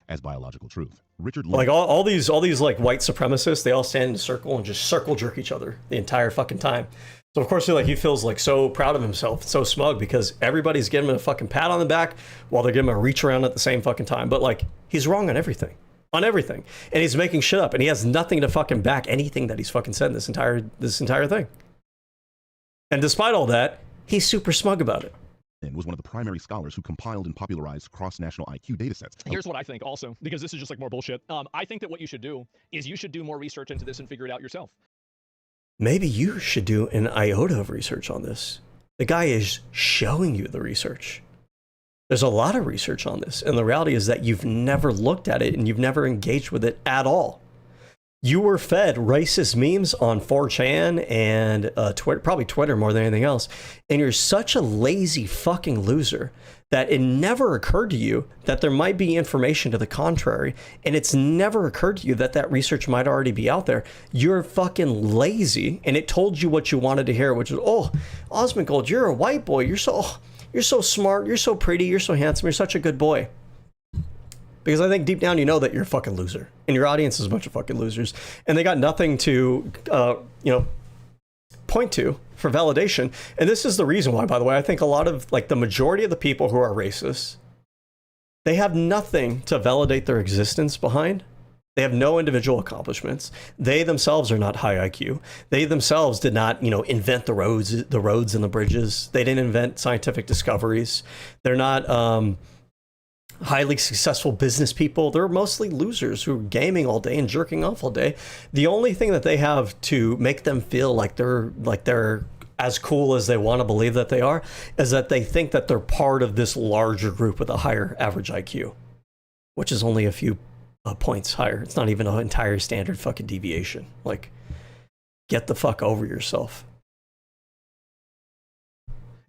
As biological truth. Richard like all these like white supremacists, they all stand in a circle and just circle jerk each other the entire fucking time. So of course he feels like so proud of himself, so smug, because everybody's giving him a fucking pat on the back while they're giving him a reach around at the same fucking time. But like, he's wrong on everything. On everything. And he's making shit up and he has nothing to fucking back anything that he's fucking said in this entire thing. And despite all that, he's super smug about it. And was one of the primary scholars who compiled and popularized cross-national IQ datasets. Here's what I think also, because this is just like more bullshit. I think that what you should do is you should do more research into this and figure it out yourself. Maybe you should do an iota of research on this. The guy is showing you the research. There's a lot of research on this, and the reality is that you've never looked at it and you've never engaged with it at all. You were fed racist memes on 4chan and Twitter, probably Twitter more than anything else. And you're such a lazy fucking loser that it never occurred to you that there might be information to the contrary. And it's never occurred to you that that research might already be out there. You're fucking lazy. And it told you what you wanted to hear, which was, oh, Asmon Gold, you're a white boy. You're so smart. You're so pretty. You're so handsome. You're such a good boy. Because I think deep down you know that you're a fucking loser. And your audience is a bunch of fucking losers. And they got nothing to, point to for validation. And this is the reason why, by the way, I think a lot of, like, the majority of the people who are racist, they have nothing to validate their existence behind. They have no individual accomplishments. They themselves are not high IQ. They themselves did not, invent the roads and the bridges. They didn't invent scientific discoveries. They're not, highly successful business people. They're mostly losers who are gaming all day and jerking off all day. The only thing that they have to make them feel like they're as cool as they want to believe that they are is that they think that they're part of this larger group with a higher average IQ, which is only a few points higher. It's not even an entire standard fucking deviation. Like, get the fuck over yourself.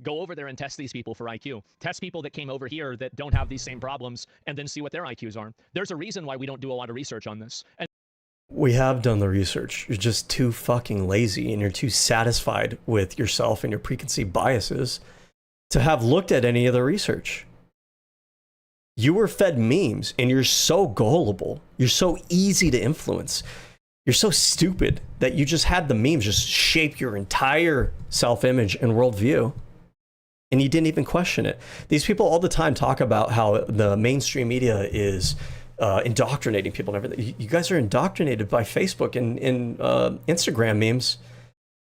Go over there and test these people for IQ. Test people that came over here that don't have these same problems and then see what their IQs are. There's a reason why we don't do a lot of research on this. And we have done the research. You're just too fucking lazy and you're too satisfied with yourself and your preconceived biases to have looked at any of the research. You were fed memes, and you're so gullible. You're so easy to influence. You're so stupid that you just had the memes just shape your entire self-image and worldview, and you didn't even question it. These people all the time talk about how the mainstream media is indoctrinating people and everything. You guys are indoctrinated by Facebook and Instagram memes,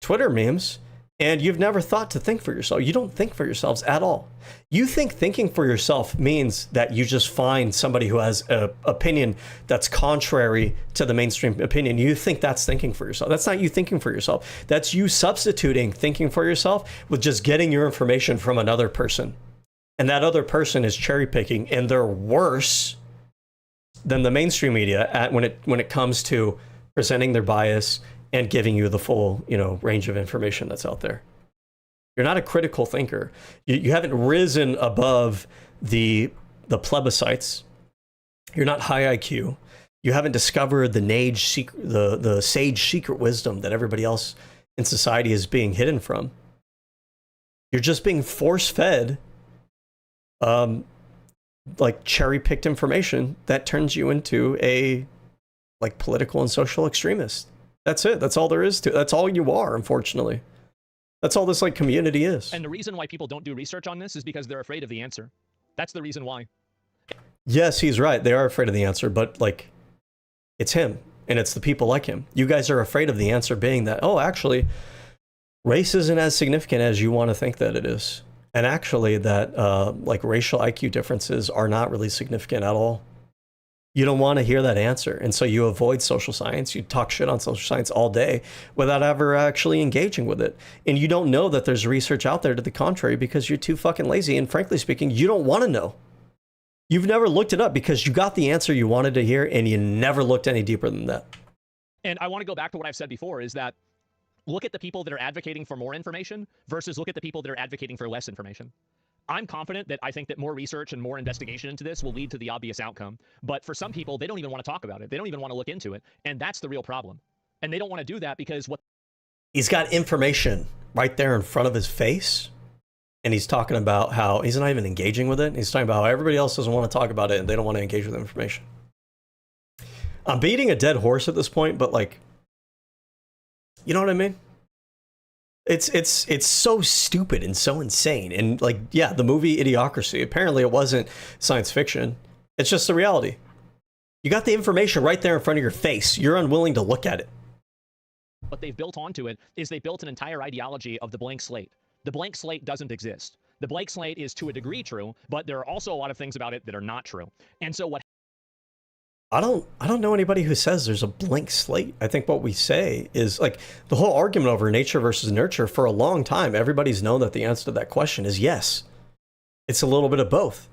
Twitter memes, and you've never thought to think for yourself. You don't think for yourselves at all. You think thinking for yourself means that you just find somebody who has an opinion that's contrary to the mainstream opinion. You think that's thinking for yourself. That's not you thinking for yourself. That's you substituting thinking for yourself with just getting your information from another person. And that other person is cherry picking, and they're worse than the mainstream media when it comes to presenting their bias and giving you the full, range of information that's out there. You're not a critical thinker. You haven't risen above the plebiscites. You're not high IQ. You haven't discovered the sage secret wisdom that everybody else in society is being hidden from. You're just being force-fed, like cherry-picked information that turns you into a political and social extremist. That's it. That's all there is to it. That's all you are, unfortunately. That's all this community is. And the reason why people don't do research on this is because they're afraid of the answer. That's the reason why. Yes, he's right. They are afraid of the answer, but it's him and it's the people like him. You guys are afraid of the answer being that, oh, actually, race isn't as significant as you want to think that it is. And actually that racial IQ differences are not really significant at all. You don't want to hear that answer. And so you avoid social science. You talk shit on social science all day without ever actually engaging with it. And you don't know that there's research out there to the contrary because you're too fucking lazy. And frankly speaking, you don't want to know. You've never looked it up because you got the answer you wanted to hear and you never looked any deeper than that. And I want to go back to what I've said before is that look at the people that are advocating for more information versus look at the people that are advocating for less information. I'm confident that I think that more research and more investigation into this will lead to the obvious outcome. But for some people, they don't even want to talk about it. They don't even want to look into it. And that's the real problem. And they don't want to do that because he's got information right there in front of his face. And he's talking about how he's not even engaging with it. He's talking about how everybody else doesn't want to talk about it and they don't want to engage with the information. I'm beating a dead horse at this point, but you know what I mean? It's so stupid and so insane. And the movie Idiocracy, apparently it wasn't science fiction. It's just the reality. You got the information right there in front of your face. You're unwilling to look at it. What they've built onto it is they built an entire ideology of the blank slate. The blank slate doesn't exist. The blank slate is to a degree true, but there are also a lot of things about it that are not true. And so what I don't know anybody who says there's a blank slate. I think what we say is the whole argument over nature versus nurture for a long time. Everybody's known that the answer to that question is yes. It's a little bit of both.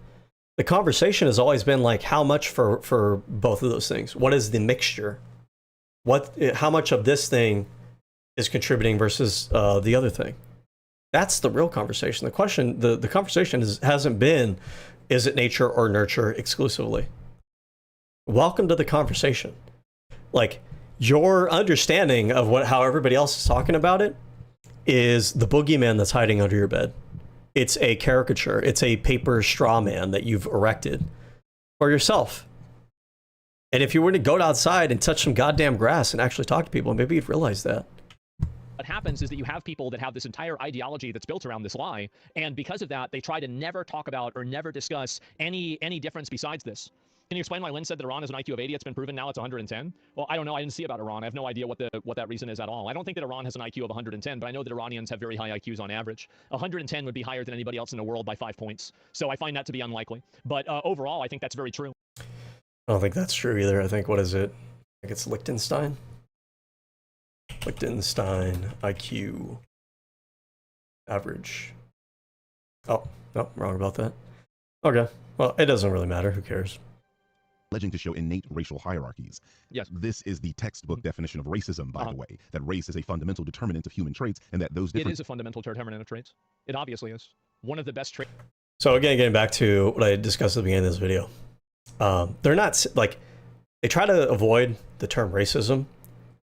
The conversation has always been how much for both of those things. What is the mixture? How much of this thing is contributing versus the other thing? That's the real conversation. The question, the conversation hasn't been, is it nature or nurture exclusively? Welcome to the conversation. Your understanding of how everybody else is talking about it is the boogeyman that's hiding under your bed. It's a caricature. It's a paper straw man that you've erected for yourself. And if you were to go outside and touch some goddamn grass and actually talk to people, maybe you'd realize that. what happens is that you have people that have this entire ideology that's built around this lie, and because of that, they try to never talk about or never discuss any difference besides this. Can you explain why Lynn said that Iran has an IQ of 80? It's been proven now it's 110. Well, I don't know. I didn't see about Iran. I have no idea what that reason is at all. I don't think that Iran has an IQ of 110, but I know that Iranians have very high IQs on average. 110 would be higher than anybody else in the world by 5 points. So I find that to be unlikely. But overall, I think that's very true. I don't think that's true either. I think, what is it? I think it's Liechtenstein. Liechtenstein IQ average. Oh, no, wrong about that. Okay. Well, it doesn't really matter. Who cares? Alleging to show innate racial hierarchies. Yes. This is the textbook definition of racism, by the way, that race is a fundamental determinant of human traits, and that those different... It is a fundamental determinant of traits. It obviously is. One of the best traits. So again, getting back to what I discussed at the beginning of this video. They're not, like, they try to avoid the term racism,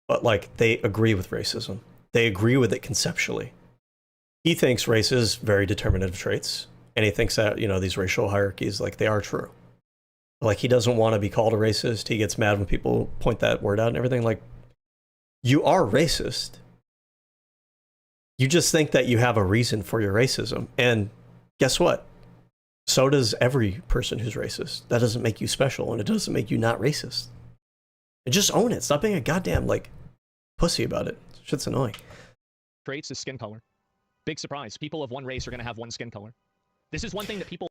but, like, they agree with racism. They agree with it conceptually. He thinks race is very determinative traits, and he thinks that, you know, these racial hierarchies, like, they are true. Like, he doesn't want to be called a racist. He gets mad when people point that word out and everything. Like, you are racist. You just think that you have a reason for your racism. And guess what? So does every person who's racist. That doesn't make you special, and it doesn't make you not racist. And just own it. Stop being a goddamn, like, pussy about it. Shit's annoying. Traits is skin color. Big surprise. People of one race are going to have one skin color. This is one thing that people...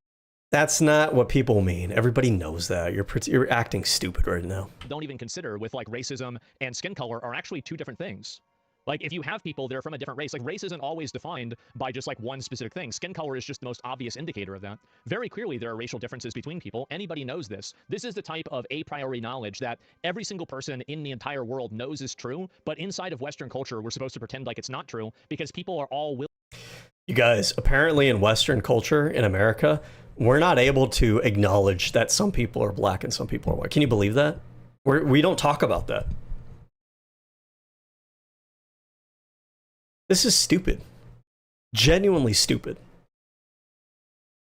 That's not what people mean. Everybody knows that. You're acting stupid right now. Don't even consider with, like, racism and skin color are actually two different things. Like, if you have people that are from a different race, like, race isn't always defined by just, like, one specific thing. Skin color is just the most obvious indicator of that. Very clearly, there are racial differences between people. Anybody knows this. This is the type of a priori knowledge that every single person in the entire world knows is true, but inside of Western culture, we're supposed to pretend like it's not true because people are all willing. You guys, apparently in Western culture, in America, we're not able to acknowledge that some people are black and some people are white. Can you believe that? We don't talk about that. This is stupid. Genuinely stupid.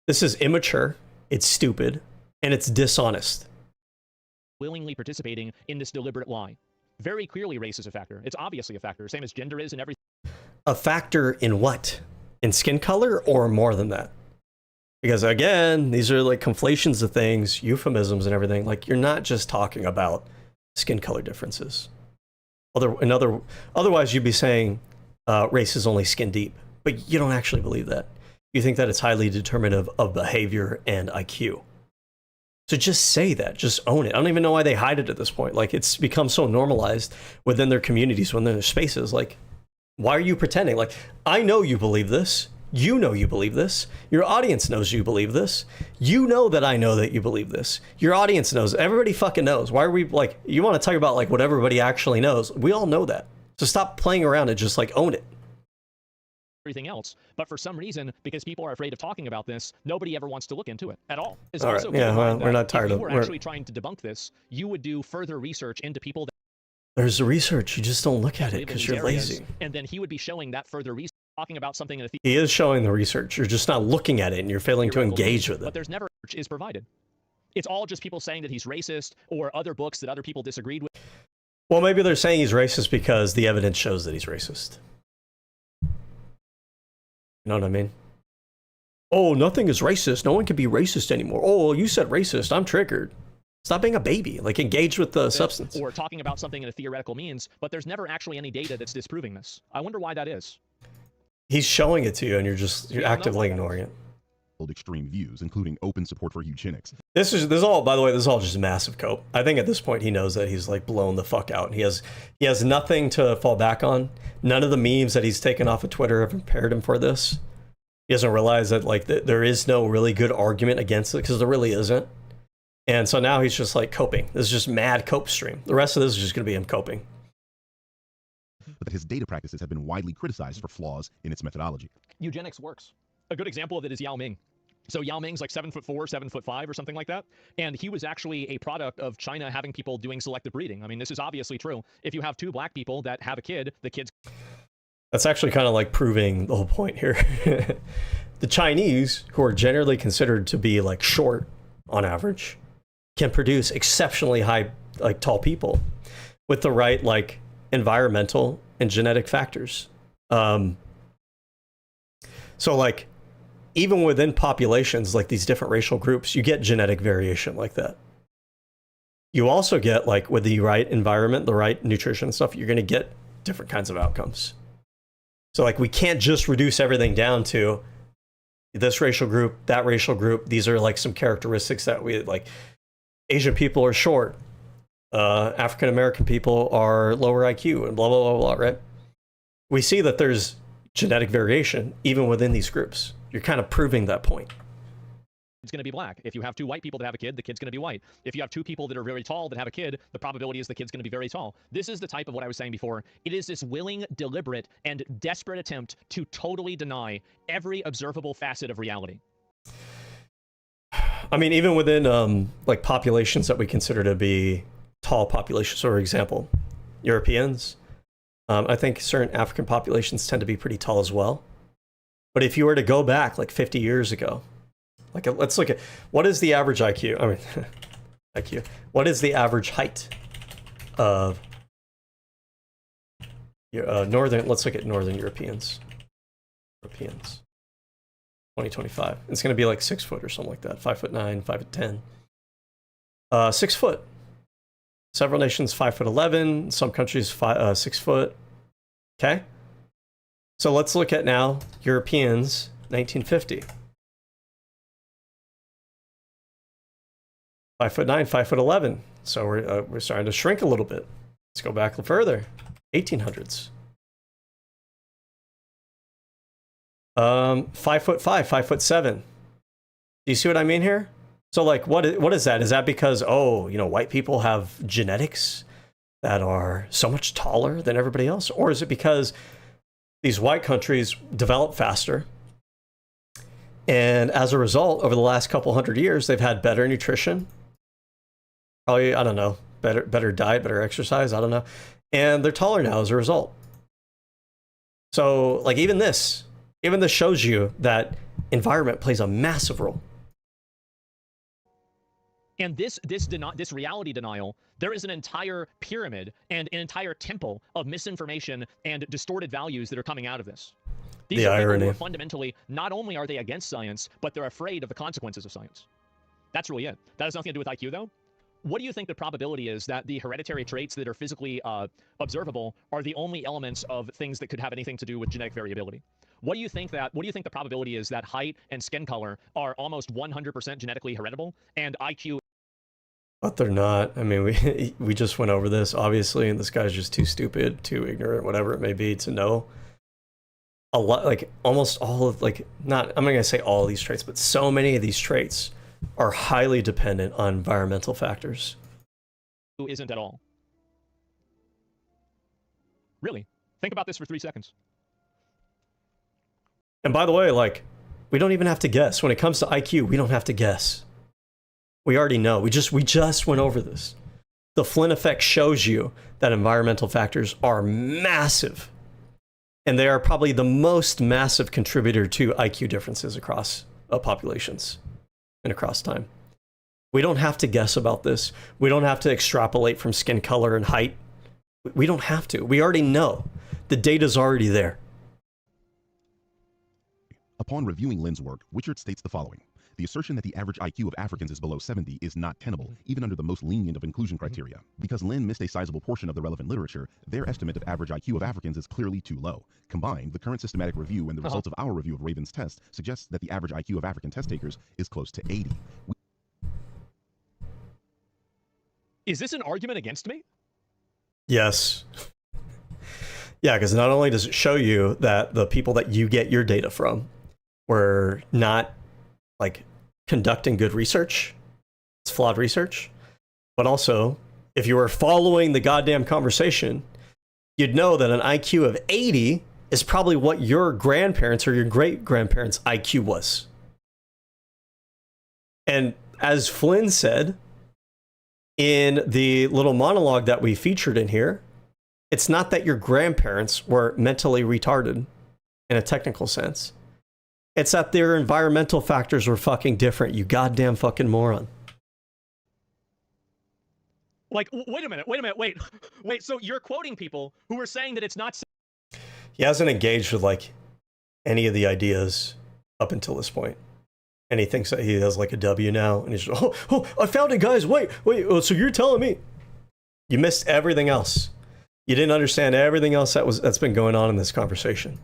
This is immature, it's stupid, and it's dishonest. Willingly participating in this deliberate lie. Very clearly race is a factor. It's obviously a factor, same as gender is in everything. A factor in what? In skin color or more than that? Because again, these are like conflations of things, euphemisms and everything. Like, you're not just talking about skin color differences. Otherwise you'd be saying race is only skin deep, but you don't actually believe that. You think that it's highly determinative of behavior and IQ. So just say that, just own it. I don't even know why they hide it at this point. Like, it's become so normalized within their communities, within their spaces. Like, why are you pretending? Like, I know you believe this. You know you believe this. Your audience knows you believe this. You know that I know that you believe this. Your audience knows. Everybody fucking knows. Why are we, like, you want to talk about, like, what everybody actually knows? We all know that. So stop playing around and just, like, own it. Everything else, but for some reason, because people are afraid of talking about this, nobody ever wants to look into it at all. All right. Yeah, well, we're not tired of it. If you were actually trying to debunk this, you would do further research into people that... There's the research. You just don't look at it because you're lazy. And then he would be showing that further research, talking about something in a... He is showing the research. You're just not looking at it, and you're failing to engage with it. But there's never is provided. It's all just people saying that he's racist or other books that other people disagreed with. Well, maybe they're saying he's racist because the evidence shows that he's racist. You know what I mean? Oh, nothing is racist. No one can be racist anymore. Oh, you said racist. I'm triggered. Stop being a baby. Like, engage with the substance. Or talking about something in a theoretical means, but there's never actually any data that's disproving this. I wonder why that is. He's showing it to you, and you're actively ignoring it. Extreme views, including open support for eugenics. This is all, by the way, this is all just massive cope. I think at this point he knows that he's like blown the fuck out. He has nothing to fall back on. None of the memes that he's taken off of Twitter have prepared him for this. He doesn't realize that, like, there is no really good argument against it, because there really isn't. And so now he's just like coping. This is just mad cope stream. The rest of this is just going to be him coping. But that his data practices have been widely criticized for flaws in its methodology. Eugenics works. A good example of it is Yao Ming. So Yao Ming's like 7'4", 7'5", or something like that. And he was actually a product of China having people doing selective breeding. I mean, this is obviously true. If you have two black people that have a kid, the kid's... That's actually kind of like proving the whole point here. The Chinese, who are generally considered to be like short on average, can produce exceptionally high, like, tall people with the right, like, environmental and genetic factors. So, like, even within populations, like these different racial groups, you get genetic variation like that. You also get, like, with the right environment, the right nutrition and stuff, you're going to get different kinds of outcomes. So, like, we can't just reduce everything down to this racial group, that racial group. These are, like, some characteristics that we, like, Asian people are short. African-American people are lower IQ and blah, blah, blah, blah, right? We see that there's genetic variation even within these groups. You're kind of proving that point. It's going to be black. If you have two white people that have a kid, the kid's going to be white. If you have two people that are very tall that have a kid, the probability is the kid's going to be very tall. This is the type of what I was saying before. It is this willing, deliberate, and desperate attempt to totally deny every observable facet of reality. I mean, even within like populations that we consider to be tall populations, for example, Europeans, I think certain African populations tend to be pretty tall as well. But if you were to go back like 50 years ago, like, let's look at what is the average IQ? I mean, IQ. What is the average height of northern? Let's look at Northern Europeans. 2025. It's going to be like 6 foot or something like that. 5'9", 5'10". 6 foot. Several nations 5'11". Some countries 6 foot. Okay. So let's look at now Europeans 1950. 5'9", 5'11". So we're starting to shrink a little bit. Let's go back further. 1800s. 5'5", 5'7". Do you see what I mean here? So like, what is that? Is that because, oh, you know, white people have genetics that are so much taller than everybody else? Or is it because these white countries develop faster, and as a result, over the last couple hundred years, they've had better nutrition, probably, I don't know, better diet, better exercise, I don't know, and they're taller now as a result. So like even this shows you that environment plays a massive role. And this reality denial, there is an entire pyramid and an entire temple of misinformation and distorted values that are coming out of this. These are people who are fundamentally, not only are they against science, but they're afraid of the consequences of science. That's really it. That has nothing to do with IQ, though. What do you think the probability is that the hereditary traits that are physically observable are the only elements of things that could have anything to do with genetic variability? What do you think the probability is that height and skin color are almost 100% genetically heritable, and IQ? But they're not. I mean, we just went over this, obviously, and this guy's just too stupid, too ignorant, whatever it may be, to know a lot, like almost all of, like, not, I'm not gonna say all of these traits, but so many of these traits are highly dependent on environmental factors. Who isn't at all. Really? Think about this for 3 seconds. And by the way, like, we don't even have to guess. When it comes to IQ, we don't have to guess. We already know. We just went over this. The Flynn effect shows you that environmental factors are massive. And they are probably the most massive contributor to IQ differences across populations and across time. We don't have to guess about this. We don't have to extrapolate from skin color and height. We don't have to. We already know. The data's already there. Upon reviewing Lynn's work, Wichert states the following. The assertion that the average IQ of Africans is below 70 is not tenable, even under the most lenient of inclusion criteria. Because Lynn missed a sizable portion of the relevant literature, their estimate of average IQ of Africans is clearly too low. Combined, the current systematic review and the results of our review of Raven's test suggests that the average IQ of African test takers is close to 80. Is this an argument against me? Yes. Yeah, because not only does it show you that the people that you get your data from were not like conducting good research, it's flawed research, but also if you were following the goddamn conversation, you'd know that an IQ of 80 is probably what your grandparents or your great-grandparents' IQ was. And as Flynn said in the little monologue that we featured in here, it's not that your grandparents were mentally retarded in a technical sense. It's that their environmental factors were fucking different, you goddamn fucking moron. Like, wait a minute, wait. So you're quoting people who are saying that it's not... He hasn't engaged with, like, any of the ideas up until this point. And he thinks that he has, like, a W now, and he's just, oh, I found it, guys, wait, so you're telling me... You missed everything else. You didn't understand everything else that's been going on in this conversation.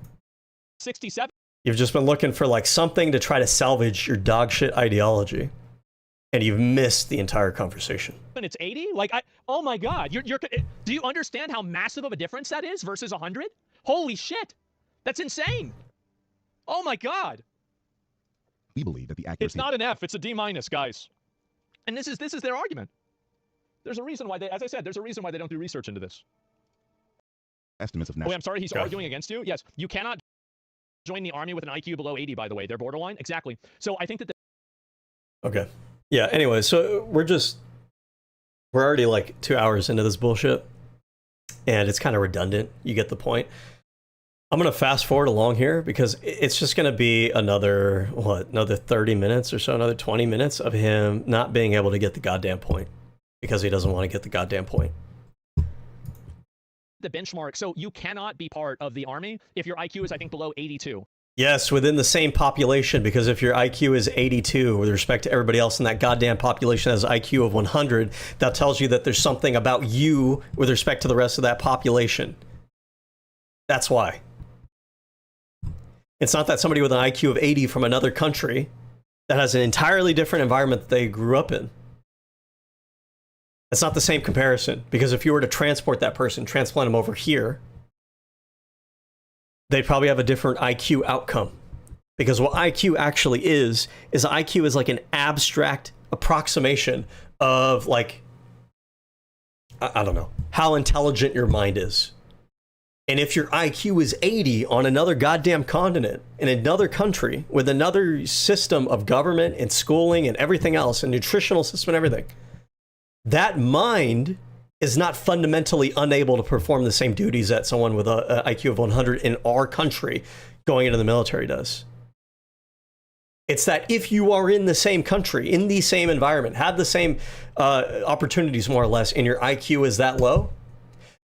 67? You've just been looking for like something to try to salvage your dog shit ideology, and you've missed the entire conversation. And it's 80? Like, oh my God, do you understand how massive of a difference that is versus 100? Holy shit, that's insane. Oh my God. We believe that the accuracy... It's not an F, it's a D-, guys. And this is their argument. There's a reason why they, as I said, there's a reason why they don't do research into this. Estimates of national... Wait, I'm sorry, he's arguing against you? Yes, you cannot join the army with an IQ below 80, by the way. They're borderline. Exactly. So I think that... Okay. Yeah, anyway, so we're already like 2 hours into this bullshit, and it's kind of redundant. You get the point. I'm going to fast forward along here because it's just going to be another 30 minutes or so, another 20 minutes of him not being able to get the goddamn point. because he doesn't want to get the goddamn point. The benchmark. So you cannot be part of the army if your IQ is, I think, below 82. Yes, within the same population, because if your IQ is 82 with respect to everybody else in that goddamn population has IQ of 100, that tells you that there's something about you with respect to the rest of that population. That's why. It's not that somebody with an IQ of 80 from another country that has an entirely different environment that they grew up in. It's not the same comparison, because if you were to transport that person, transplant them over here, they'd probably have a different IQ outcome. Because what IQ actually is IQ is like an abstract approximation of, like, I don't know, how intelligent your mind is. And if your IQ is 80 on another goddamn continent, in another country, with another system of government and schooling and everything else, and nutritional system and everything, that mind is not fundamentally unable to perform the same duties that someone with an IQ of 100 in our country going into the military does. It's that if you are in the same country, in the same environment, have the same opportunities more or less, and your IQ is that low,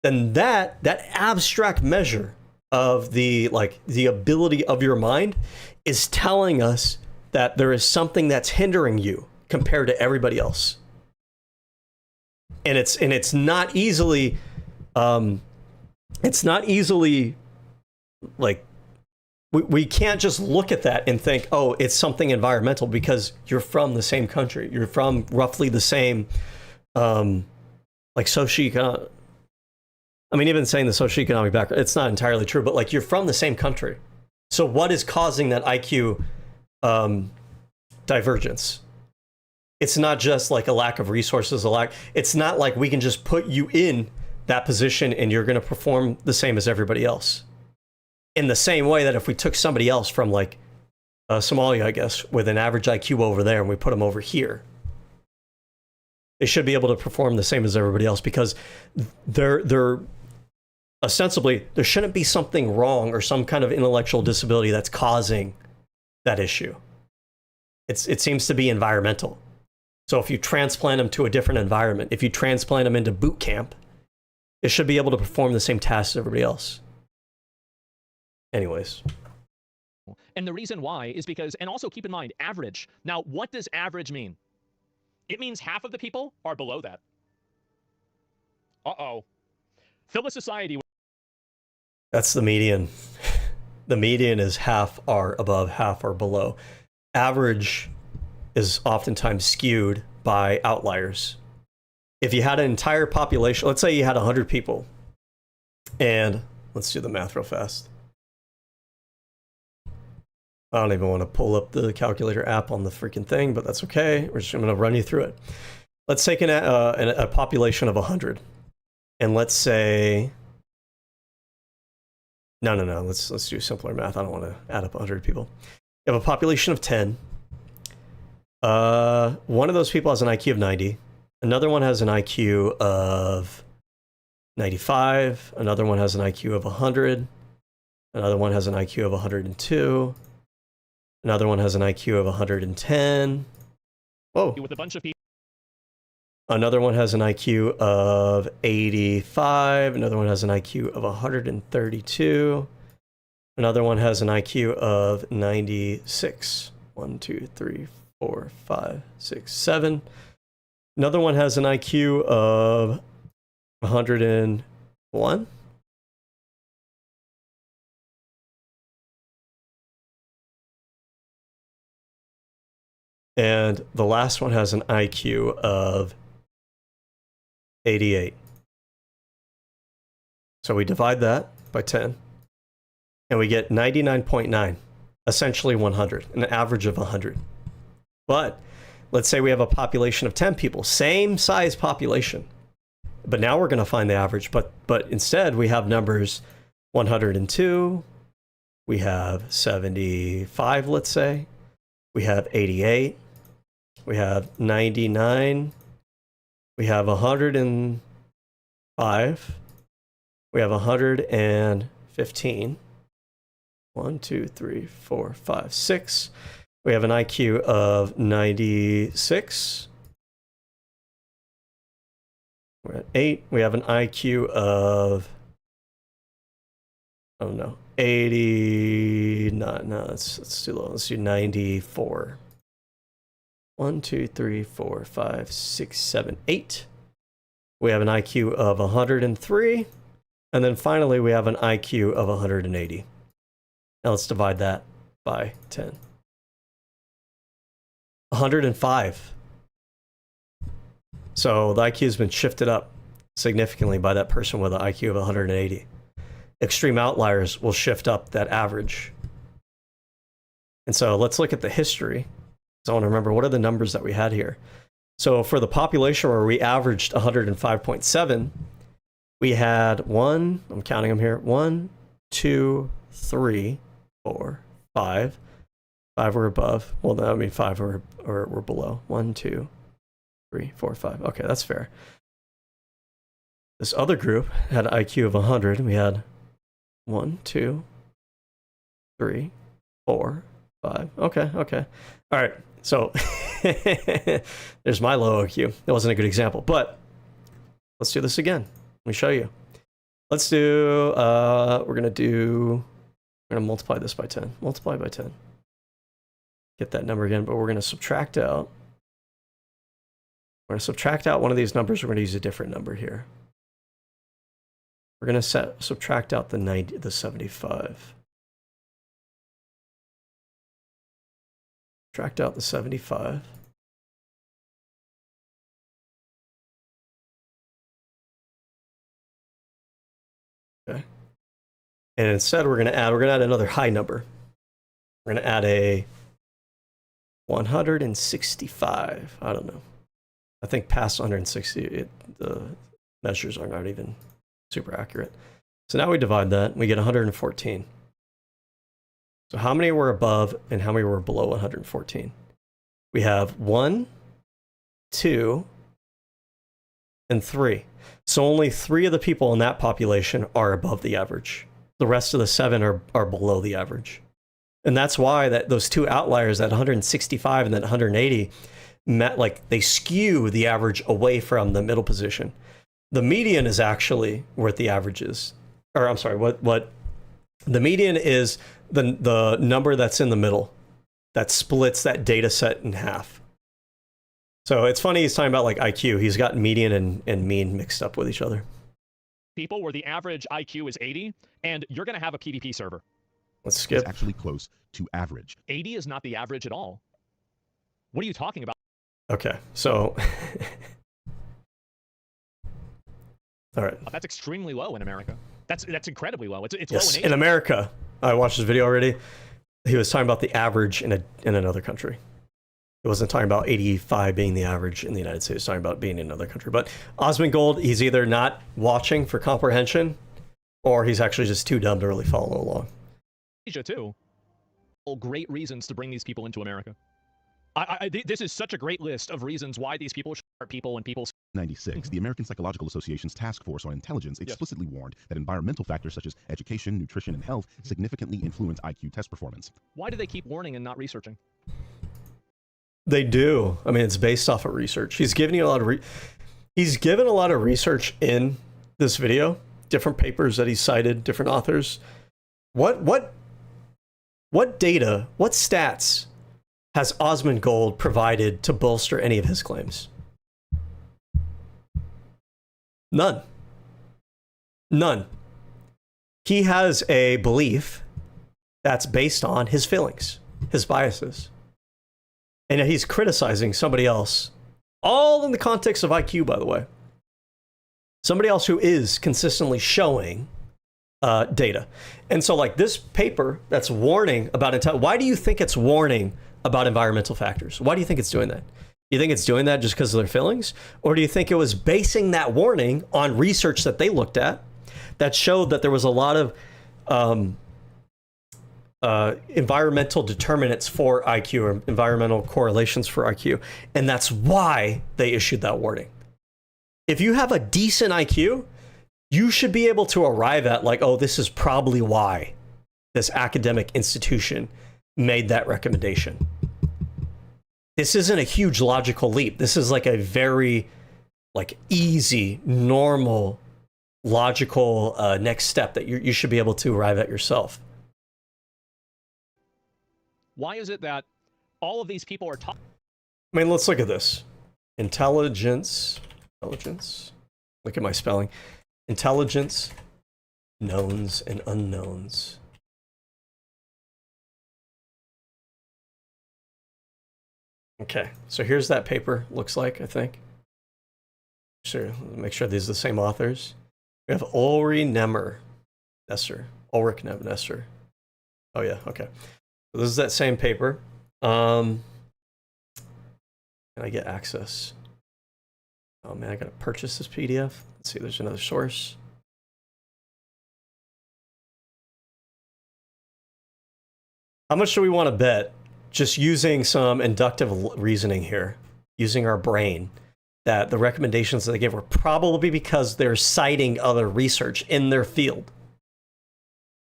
then that abstract measure of the ability of your mind is telling us that there is something that's hindering you compared to everybody else. And it's not easily like, we can't just look at that and think, oh, it's something environmental, because you're from the same country, you're from roughly the same like socioeconomic, I mean, even saying the socioeconomic background, it's not entirely true, but like, you're from the same country. So what is causing that IQ divergence? It's not just like a lack of resources, it's not like we can just put you in that position and you're going to perform the same as everybody else. In the same way that if we took somebody else from, like, Somalia, I guess, with an average IQ over there, and we put them over here, they should be able to perform the same as everybody else, because they're ostensibly, there shouldn't be something wrong or some kind of intellectual disability that's causing that issue. It seems to be environmental. So if you transplant them to a different environment, if you transplant them into boot camp, it should be able to perform the same tasks as everybody else. Anyways. And the reason why is because, and also keep in mind, average. Now, what does average mean? It means half of the people are below that. Uh-oh. Fill a society. That's the median. The median is half are above, half are below. Average is oftentimes skewed by outliers. If you had an entire population, let's say you had 100 people, and let's do the math real fast. I don't even want to pull up the calculator app on the freaking thing, but that's okay. I'm going to run you through it. Let's take a population of 100, and let's say, no. Let's do simpler math. I don't want to add up 100 people. You have a population of 10. One of those people has an IQ of 90. Another one has an IQ of 95. Another one has an IQ of 100. Another one has an IQ of 102. Another one has an IQ of 110. Whoa. With a bunch of people. Another one has an IQ of 85. Another one has an IQ of 132. Another one has an IQ of 96. 1, 2, 3, 4, 5, 6, 7. Another one has an IQ of 101. And the last one has an IQ of 88. So we divide that by 10, and we get 99.9, essentially 100, an average of 100. But let's say we have a population of 10 people, same size population, but now we're going to find the average. But instead we have numbers 102, we have 75, let's say, we have 88, we have 99, we have 105, we have 115, 1, 2, 3, 4, 5, 6. We have an IQ of 96. We're at 8. We have an IQ of, oh no, 80. No, that's too low. Let's do 94. 1, 2, 3, 4, 5, 6, 7, 8. We have an IQ of 103. And then finally, we have an IQ of 180. Now let's divide that by 10. 105. So the IQ has been shifted up significantly by that person with an IQ of 180. Extreme outliers will shift up that average. And so let's look at the history. So I want to remember, what are the numbers that we had here? So for the population where we averaged 105.7, we had I'm counting them here, 1, 2, 3, 4, 5. 5 were above. Well, that would mean 5 were below. 1, 2, 3, 4, 5. Okay, that's fair. This other group had an IQ of 100. We had 1, 2, 3, 4, 5. Okay. All right. So there's my low IQ. That wasn't a good example, but let's do this again. Let me show you. Let's do, we're going to multiply this by 10. Multiply by 10. Get that number again, but we're going to subtract out. We're going to subtract out one of these numbers. We're going to use a different number here. We're going to subtract out the 75. Subtract out the 75. Okay. And instead we're going to add another high number. We're going to add a 165. I don't know. I think past 160, the measures are not even super accurate. So now we divide that, we get 114. So how many were above and how many were below 114? We have 1, 2, and 3. So only 3 of the people in that population are above the average. The rest of the 7 are below the average. And that's why those 2 outliers, that 165 and that 180, they skew the average away from the middle position. The median is actually where the average is. Or I'm sorry, what the median is the number that's in the middle that splits that data set in half. So it's funny he's talking about like IQ. He's got median and mean mixed up with each other. People where the average IQ is 80, and you're going to have a PvP server. Let's skip. It's actually close to average. 80 is not the average at all. What are you talking about? Okay, so all right. That's extremely low in America. That's incredibly low. It's Yes, low in Asia. in America. I watched this video already. He was talking about the average in another country. He wasn't talking about 85 being the average in the United States. He was talking about being in another country. But Asmon Gold, he's either not watching for comprehension, or he's actually just too dumb to really follow along. Asia too. All great reasons to bring these people into America. This is such a great list of reasons why these people are people and people's 96, the American Psychological Association's Task Force on Intelligence explicitly warned that environmental factors such as education, nutrition, and health significantly influence IQ test performance. Why do they keep warning and not researching? They do. I mean, it's based off of research. He's given you a lot of he's given a lot of research in this video, different papers that he cited, different authors. What data, what stats has Asmon Gold provided to bolster any of his claims? None. None. He has a belief that's based on his feelings, his biases. And he's criticizing somebody else, all in the context of IQ, by the way. Somebody else who is consistently showing data. And so like this paper that's warning about, why do you think it's warning about environmental factors? Why do you think it's doing that? You think it's doing that just because of their feelings? Or do you think it was basing that warning on research that they looked at that showed that there was a lot of environmental determinants for IQ, or environmental correlations for IQ, and that's why they issued that warning? If you have a decent IQ, you should be able to arrive at like, oh, this is probably why this academic institution made that recommendation. This isn't a huge logical leap. This is like a very like easy, normal, logical next step that you should be able to arrive at yourself. Why is it that all of these people are talking? I mean, let's look at this. Intelligence. Look at my spelling. Intelligence, knowns and unknowns. Okay, so here's that paper, looks like, I think. Sure, make sure these are the same authors. We have Ulrich Nesser. Oh yeah, okay. So this is that same paper. Can I get access? Oh man, I gotta purchase this PDF. Let's see, there's another source. How much do we want to bet, just using some inductive reasoning here, using our brain, that the recommendations that they give were probably because they're citing other research in their field?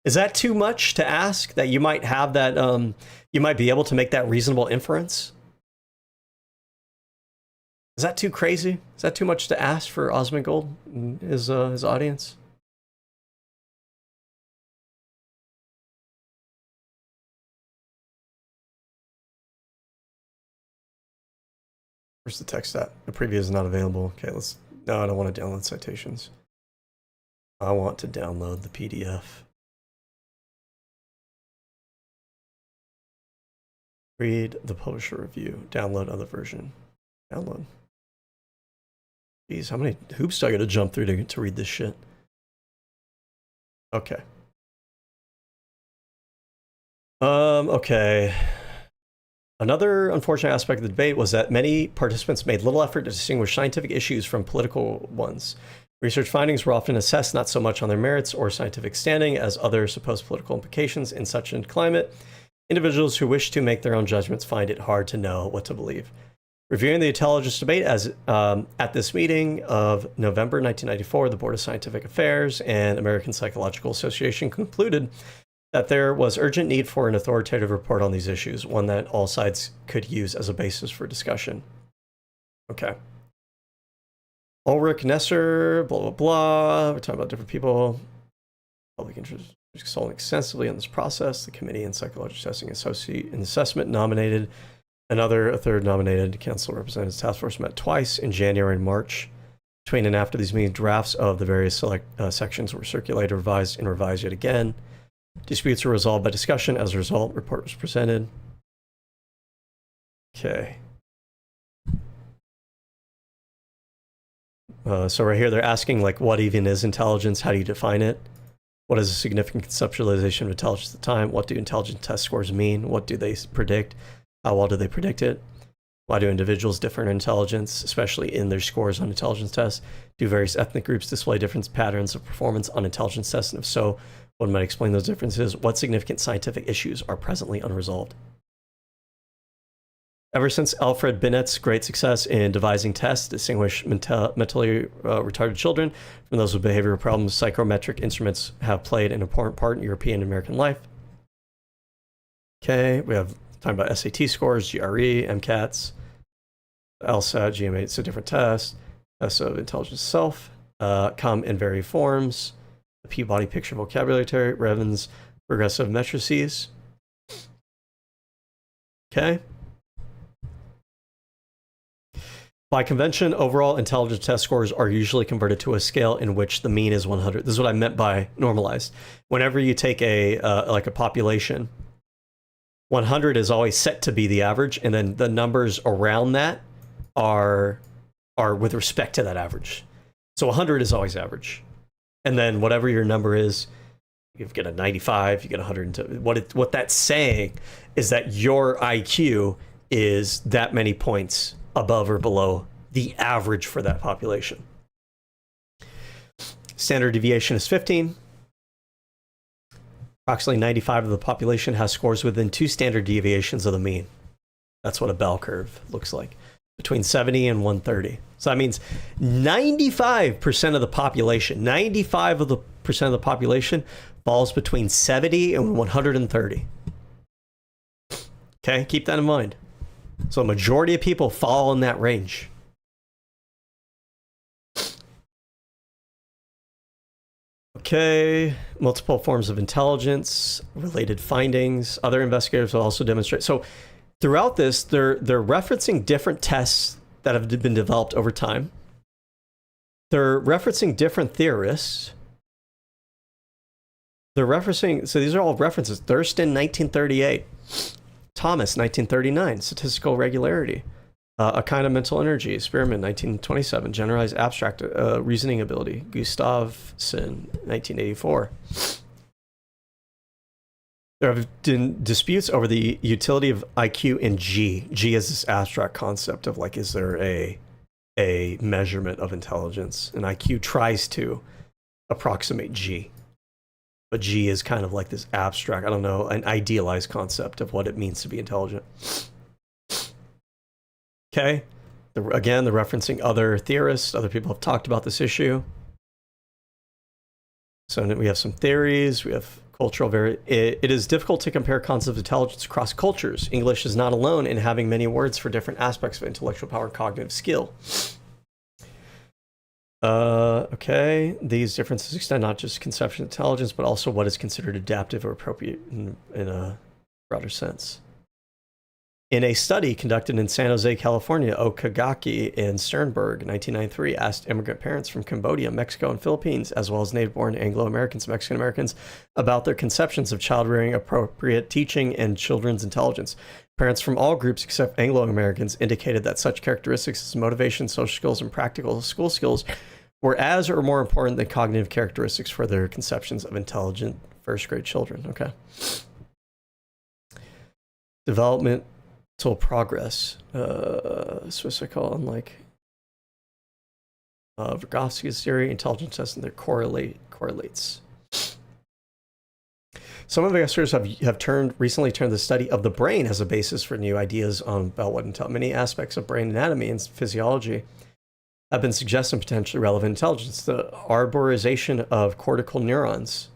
Is that too much to ask, that you might have that, you might be able to make that reasonable inference? Is that too crazy? Is that too much to ask for Asmon Gold and his audience? Where's the text at? The preview is not available. Okay, no, I don't want to download citations. I want to download the PDF. Read the publisher review. Download other version. Download. Jeez, how many hoops do I got to jump through to read this shit? Okay. Okay. Another unfortunate aspect of the debate was that many participants made little effort to distinguish scientific issues from political ones. Research findings were often assessed not so much on their merits or scientific standing as other supposed political implications in such a climate. Individuals who wish to make their own judgments find it hard to know what to believe. Reviewing the intelligence debate at this meeting of November 1994, the Board of Scientific Affairs and American Psychological Association concluded that there was urgent need for an authoritative report on these issues, one that all sides could use as a basis for discussion. Okay. Ulrich Nesser, blah, blah, blah. We're talking about different people. Public interest consulting extensively on this process. The Committee on Psychological Testing and Assessment nominated a third nominated council representatives task force met twice in January and March. Between and after these meetings, drafts of the various sections were circulated, revised, and revised yet again. Disputes were resolved by discussion. As a result, report was presented. Okay. So right here, they're asking, like, what even is intelligence? How do you define it? What is a significant conceptualization of intelligence at the time? What do intelligence test scores mean? What do they predict? How well do they predict it? Why do individuals differ in intelligence, especially in their scores on intelligence tests? Do various ethnic groups display different patterns of performance on intelligence tests? And if so, what might explain those differences? What significant scientific issues are presently unresolved? Ever since Alfred Binet's great success in devising tests to distinguish mentally retarded children from those with behavioral problems, psychometric instruments have played an important part in European and American life. Okay, we have talking about SAT scores, GRE, MCATs, LSAT, GMA, it's a different test. Tests of intelligence itself come in various forms. The Peabody Picture Vocabulary, Revan's Progressive Matrices. Okay. By convention, overall intelligence test scores are usually converted to a scale in which the mean is 100. This is what I meant by normalized. Whenever you take like a population, 100 is always set to be the average, and then the numbers around that are with respect to that average. So 100 is always average. And then whatever your number is, you get a 95, you get 102. What that's saying is that your IQ is that many points above or below the average for that population. Standard deviation is 15. Approximately 95% of the population has scores within 2 standard deviations of the mean. That's what a bell curve looks like, between 70 and 130. So that means 95% of the population, 95% of the population falls between 70 and 130. Okay, keep that in mind. So a majority of people fall in that range. Okay, multiple forms of intelligence, related findings. Other investigators will also demonstrate. So throughout this, they're referencing different tests that have been developed over time. They're referencing different theorists. They're referencing, so these are all references. Thurston, 1938. Thomas, 1939. Statistical regularity. A kind of mental energy. Spearman, 1927. Generalized abstract reasoning ability. Gustafsson, 1984. There have been disputes over the utility of IQ and G. G is this abstract concept of like, is there a measurement of intelligence? And IQ tries to approximate G. But G is kind of like this abstract, I don't know, an idealized concept of what it means to be intelligent. Okay. Again, they're referencing other theorists. Other people have talked about this issue. So we have some theories. We have cultural it is difficult to compare concepts of intelligence across cultures. English is not alone in having many words for different aspects of intellectual power and cognitive skill. Okay, these differences extend not just conception of intelligence, but also what is considered adaptive or appropriate in a broader sense. In a study conducted in San Jose, California, Okagaki and Sternberg, 1993, asked immigrant parents from Cambodia, Mexico, and Philippines, as well as native-born Anglo-Americans, Mexican-Americans, about their conceptions of child-rearing appropriate teaching and children's intelligence. Parents from all groups except Anglo-Americans indicated that such characteristics as motivation, social skills, and practical school skills were as or more important than cognitive characteristics for their conceptions of intelligent first-grade children. Okay. Developmental progress. So what's it called? Like Vygotsky's theory, intelligence testing, that correlates. Some investigators have recently turned the study of the brain as a basis for new ideas about what many aspects of brain anatomy and physiology have been suggesting potentially relevant intelligence. The arborization of cortical neurons.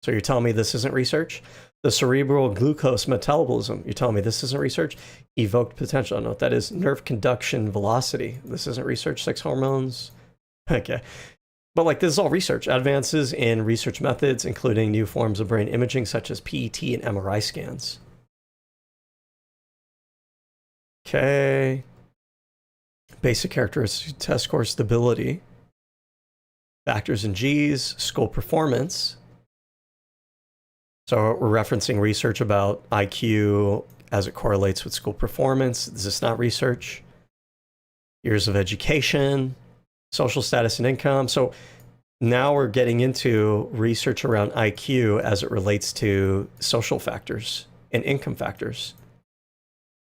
So you're telling me this isn't research? The cerebral glucose metabolism. You're telling me this isn't research? Evoked potential. I don't know what that is. Nerve conduction velocity. This isn't research. Sex hormones. Okay. But like, this is all research. Advances in research methods, including new forms of brain imaging such as PET and MRI scans. Okay. Basic characteristics, test score stability. Factors in G's, school performance. So we're referencing research about IQ as it correlates with school performance. Is this not research? Years of education, social status and income. So now we're getting into research around IQ as it relates to social factors and income factors.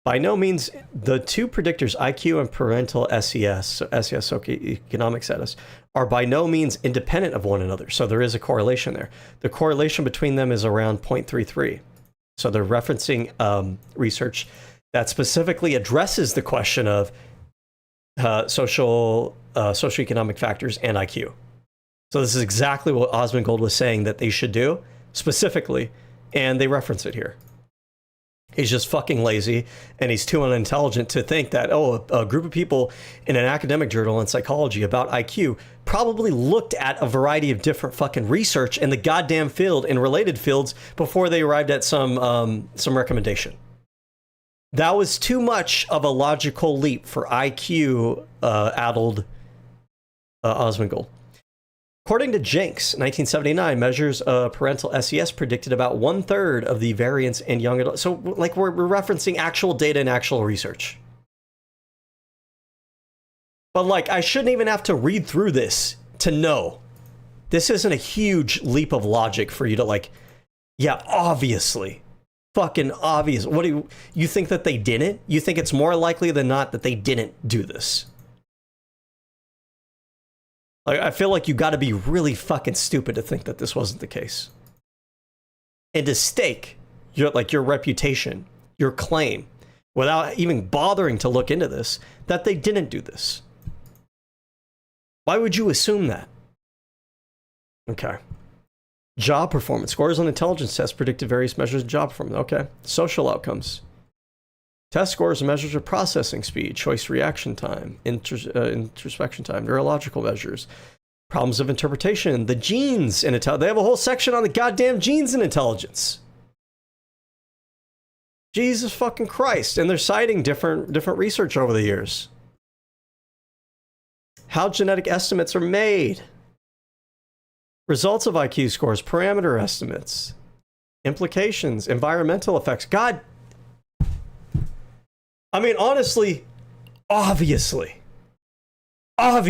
By no means, the two predictors, IQ and parental SES, so SES, socioeconomic status, are by no means independent of one another. So there is a correlation there. The correlation between them is around 0.33. So they're referencing research that specifically addresses the question of socioeconomic factors and IQ. So this is exactly what Osmongold was saying that they should do, specifically, and they reference it here. He's just fucking lazy, and he's too unintelligent to think that, oh, a group of people in an academic journal in psychology about IQ probably looked at a variety of different fucking research in the goddamn field, in related fields, before they arrived at some recommendation. That was too much of a logical leap for IQ-addled Osmongold. According to Jenks, 1979, measures of parental SES predicted about 1/3 of the variance in young adults. So, like, we're referencing actual data and actual research. But, like, I shouldn't even have to read through this to know. This isn't a huge leap of logic for you to, like, yeah, obviously. Fucking obvious. What do you think that they didn't? You think it's more likely than not that they didn't do this? I feel like you got to be really fucking stupid to think that this wasn't the case. And to stake your reputation, your claim, without even bothering to look into this, that they didn't do this. Why would you assume that? Okay. Job performance. Scores on intelligence tests predicted various measures of job performance. Okay. Social outcomes. Test scores and measures of processing speed, choice reaction time, introspection time, neurological measures, problems of interpretation, the genes in intelligence. They have a whole section on the goddamn genes in intelligence. Jesus fucking Christ. And they're citing different research over the years. How genetic estimates are made. Results of IQ scores, parameter estimates, implications, environmental effects. God. I mean, honestly, obviously. I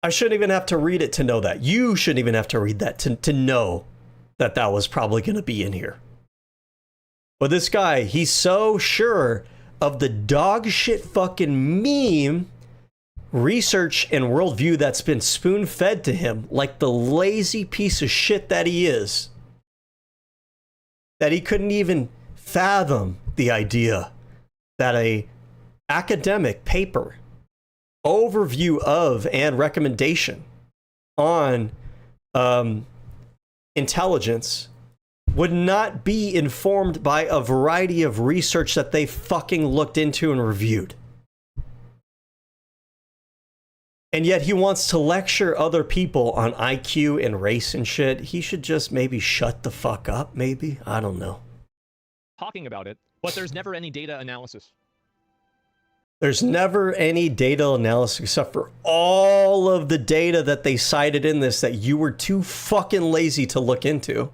shouldn't even have to read it to know that. You shouldn't even have to read that to know that that was probably going to be in here. But this guy, he's so sure of the dog shit fucking meme research and worldview that's been spoon-fed to him, like the lazy piece of shit that he is, that he couldn't even fathom the idea that a academic paper overview of and recommendation on intelligence would not be informed by a variety of research that they fucking looked into and reviewed. And yet he wants to lecture other people on IQ and race and shit. He should just maybe shut the fuck up, maybe? I don't know. Talking about it, but there's never any data analysis. There's never any data analysis except for all of the data that they cited in this that you were too fucking lazy to look into.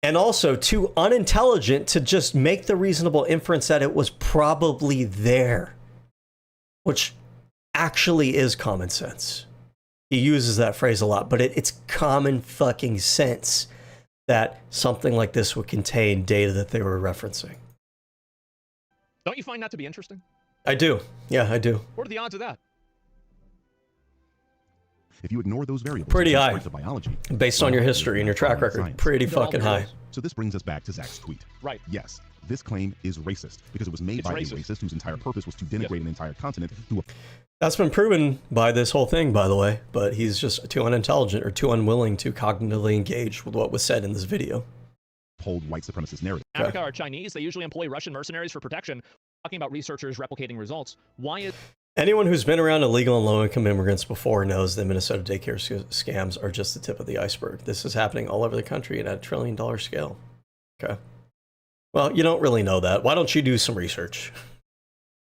And also too unintelligent to just make the reasonable inference that it was probably there. Which actually is common sense. He uses that phrase a lot, but it's common fucking sense that something like this would contain data that they were referencing. Don't you find that to be interesting? I do. Yeah, I do. What are the odds of that? If you ignore those variables, pretty high. Of biology, based on your history and your track record, science. pretty fucking high. So this brings us back to Zach's tweet. Right. Yes, this claim is racist because it was made by a racist whose entire purpose was to denigrate an entire continent through a... That's been proven by this whole thing, by the way, but he's just too unintelligent or too unwilling to cognitively engage with what was said in this video. Hold white supremacist narrative. Africa are Chinese. They usually employ Russian mercenaries for protection. Talking about researchers replicating results. Why is... Anyone who's been around illegal and low-income immigrants before knows that Minnesota daycare scams are just the tip of the iceberg. This is happening all over the country and at $1 trillion scale. Okay. Well, you don't really know that. Why don't you do some research?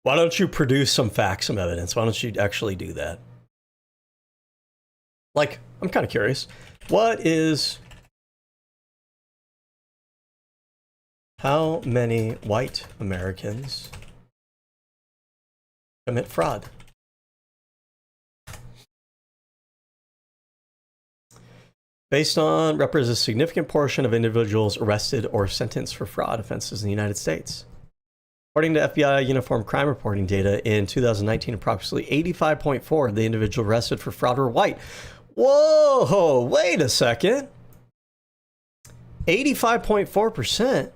Why don't you produce some facts, some evidence? Why don't you actually do that? Like, I'm kind of curious. What is... How many white Americans commit fraud? Based on represents a significant portion of individuals arrested or sentenced for fraud offenses in the United States. According to FBI Uniform Crime Reporting data, in 2019, approximately 85.4% of the individuals arrested for fraud were white. Whoa, wait a second. 85.4%?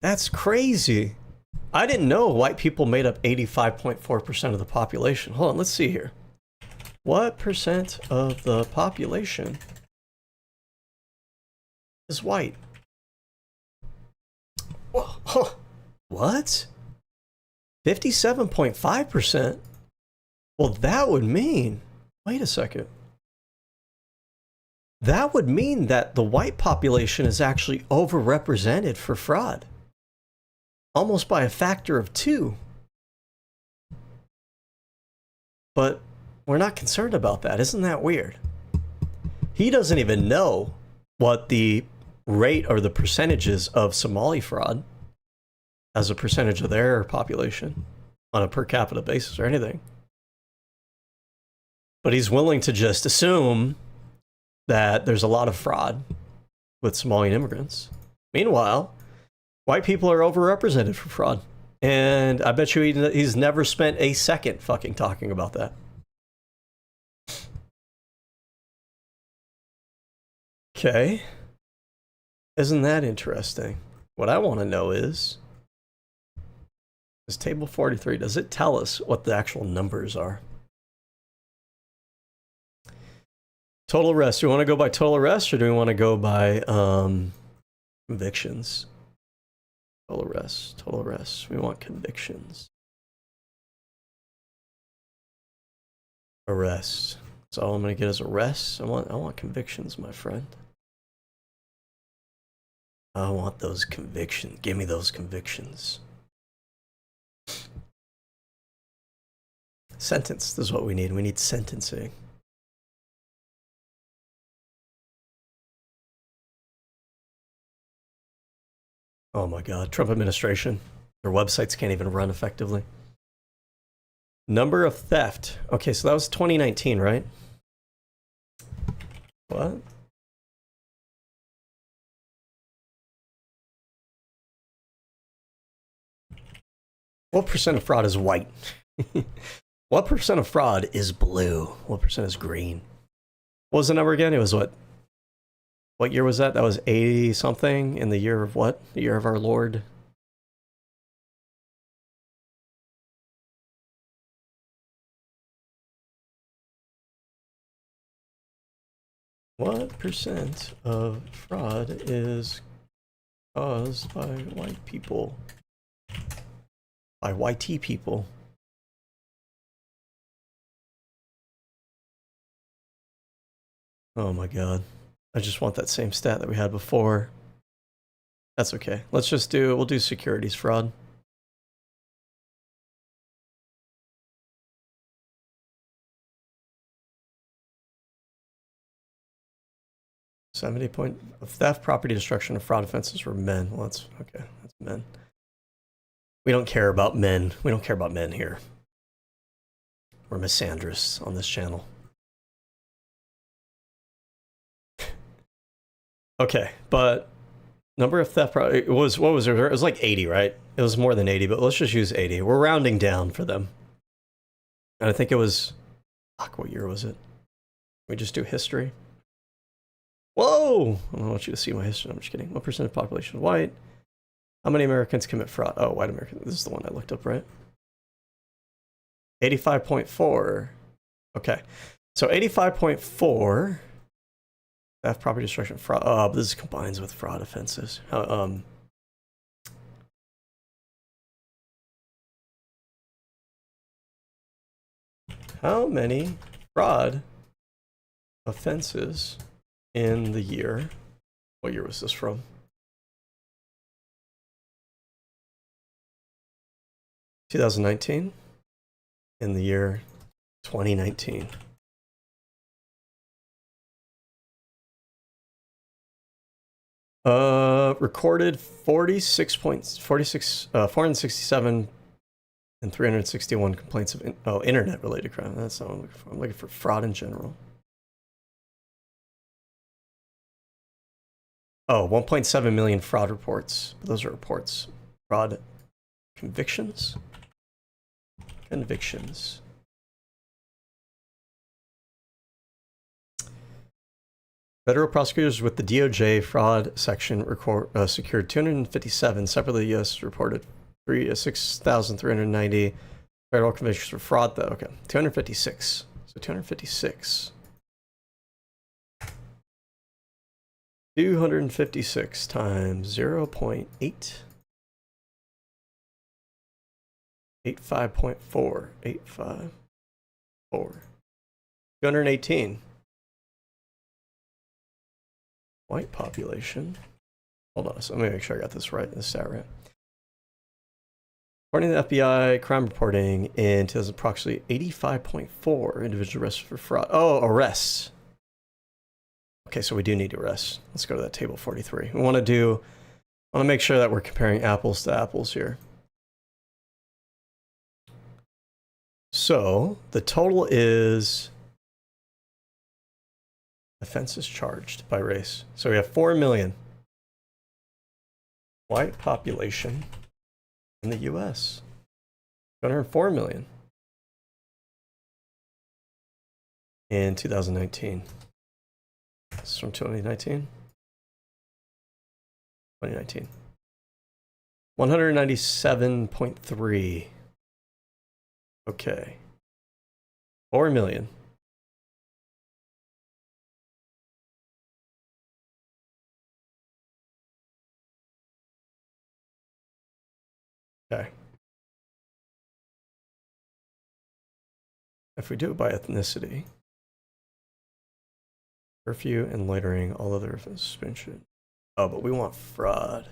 That's crazy. I didn't know white people made up 85.4% of the population. Hold on, let's see here. What percent of the population is white? What? 57.5%? Well, that would mean... Wait a second. That would mean that the white population is actually overrepresented for fraud. Almost by a factor of 2. But we're not concerned about that. Isn't that weird? He doesn't even know what the rate or the percentages of Somali fraud as a percentage of their population on a per capita basis or anything. But he's willing to just assume that there's a lot of fraud with Somalian immigrants. Meanwhile, white people are overrepresented for fraud. And I bet you he's never spent a second fucking talking about that. Okay. Isn't that interesting? What I want to know is table 43, does it tell us what the actual numbers are? Total arrests. Do we want to go by total arrests or do we want to go by convictions? Total arrests. We want convictions. Arrests. So all I'm gonna get is arrests. I want convictions, my friend. I want those convictions. Give me those convictions. Sentence. This is what we need. We need sentencing. Oh my God. Trump administration. Their websites can't even run effectively. Number of theft. Okay, so that was 2019, right? What? What percent of fraud is white? What percent of fraud is blue? What percent is green? What was the number again? It was what? What year was that? That was 80 something in the year of what? The year of our Lord? What percent of fraud is caused by white people? By YT people? Oh my God. I just want that same stat that we had before. That's okay. Let's just we'll do securities fraud. .70 of theft, property destruction, and fraud offenses were men. Well, that's okay. That's men. We don't care about men. We don't care about men here. We're misandrists on this channel. Okay, but number of theft, it was, what was it? It was like 80, right? It was more than 80, but let's just use 80. We're rounding down for them. And I think it was, fuck, what year was it? We just do history. Whoa! I don't want you to see my history. I'm just kidding. What percent of the population is white? How many Americans commit fraud? Oh, white Americans. This is the one I looked up, right? 85.4. Okay. So 85.4. Theft, property destruction, fraud. Oh, this combines with fraud offenses. How many fraud offenses in the year? What year was this from? (2019) in the year 2019. Recorded 467 and 361 complaints of internet related crime. That's not what I'm looking for. I'm looking for fraud in general. Oh, 1.7 million fraud reports. Those are reports. Fraud convictions? Convictions. Federal prosecutors with the DOJ fraud section secured 257. Separately, the U.S. reported 6,390 federal convictions for fraud, though. Okay, 256. So 256. 256 times 0.8. 85.4. 854. 218. White population. Hold on, so let me make sure I got this right, this stat right. According to the FBI crime reporting, in 2000, approximately 85.4 individuals arrested for fraud. Oh, arrests. Okay, so we do need arrests. Let's go to that table 43. We want to make sure that we're comparing apples to apples here. So the total is offenses charged by race. So we have 4 million white population in the US. 204 million in 2019. This is from 2019. 2019. 197.3. Okay. 4 million. Okay. if we do it by ethnicity, curfew and loitering, all other suspension. Oh, but we want fraud.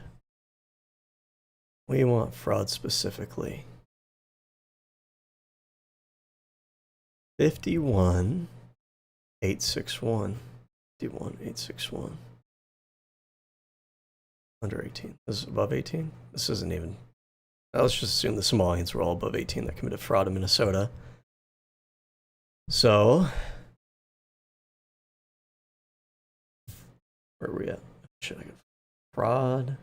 We want fraud specifically. 51,861. 51,861. Under 18. This is above 18? This isn't even... Let's just assume the Somalians were all above 18 that committed fraud in Minnesota. So... where are we at? Should I go? Fraud.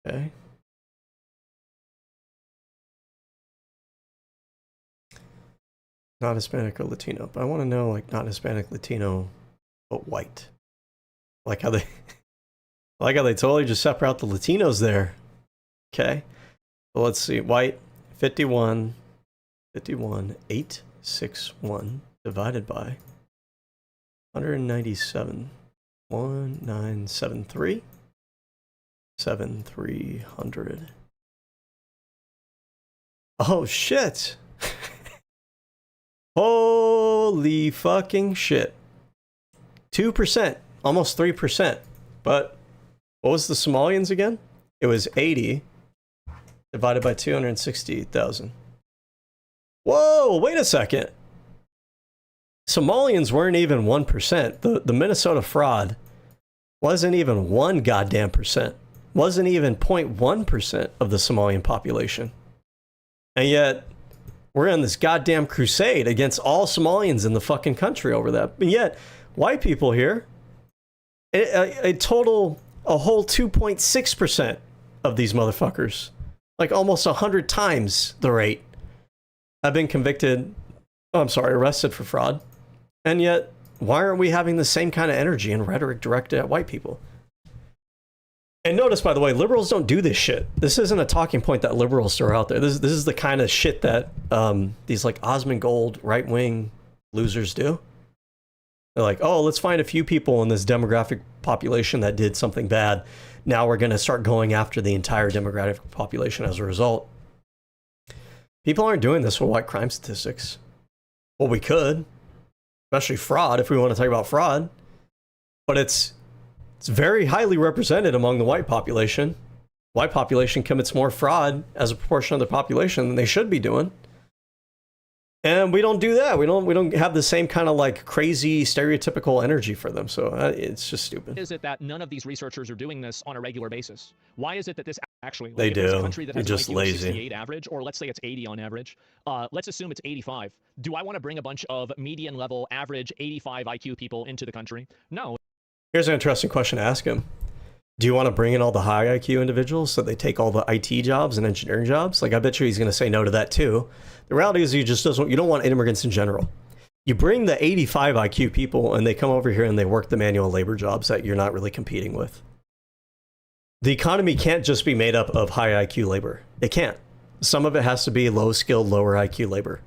Okay. Not Hispanic or Latino, but I want to know, like, not Hispanic, Latino, but white. Like how they totally just separate out the Latinos there. Okay. Well, let's see. White, 51,861 divided by 197, 1973, 7,300. Oh, shit. Holy fucking shit. 2%, almost 3%. But what was the Somalians again? It was 80 divided by 260,000. Whoa, wait a second. Somalians weren't even 1%. The Minnesota fraud wasn't even 1 goddamn percent. Wasn't even 0.1% of the Somalian population. And yet, we're in this goddamn crusade against all Somalians in the fucking country over that. And yet, white people here, a whole 2.6% of these motherfuckers, like almost 100 times the rate, have been arrested for fraud. And yet, why aren't we having the same kind of energy and rhetoric directed at white people? And notice, by the way, liberals don't do this shit. This isn't a talking point that liberals throw out there. This is the kind of shit that these like Asmon Gold right-wing losers do. They're like, oh, let's find a few people in this demographic population that did something bad. Now we're going to start going after the entire demographic population as a result. People aren't doing this with white crime statistics. Well, we could, especially fraud, if we want to talk about fraud. But it's very highly represented among the white population. White population commits more fraud as a proportion of the population than they should be doing. And we don't do that. We don't have the same kind of like crazy stereotypical energy for them. So it's just stupid. Is it that none of these researchers are doing this on a regular basis? Why is it that this actually, they do. A country that has just an IQ lazy. of 68 average, or let's say it's 80 on average. Let's assume it's 85. Do I want to bring a bunch of median level average 85 IQ people into the country? No. Here's an interesting question to ask him. Do you want to bring in all the high IQ individuals so they take all the IT jobs and engineering jobs? Like, I bet you he's going to say no to that too. The reality is you don't want immigrants in general. You bring the 85 IQ people and they come over here and they work the manual labor jobs that you're not really competing with. The economy can't just be made up of high IQ labor. It can't. Some of it has to be low skilled, lower IQ labor.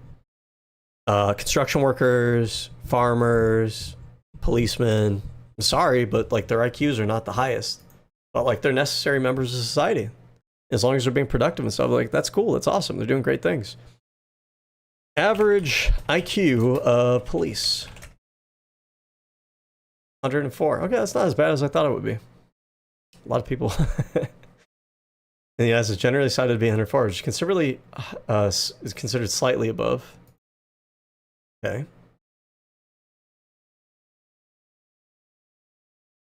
Construction workers, farmers, policemen. I'm sorry, but like their IQs are not the highest. But like they're necessary members of society. As long as they're being productive and stuff, like that's cool, that's awesome, they're doing great things. Average IQ of police. 104. Okay, that's not as bad as I thought it would be. A lot of people. And yeah, it's generally cited to be 104, which is considered slightly above. Okay.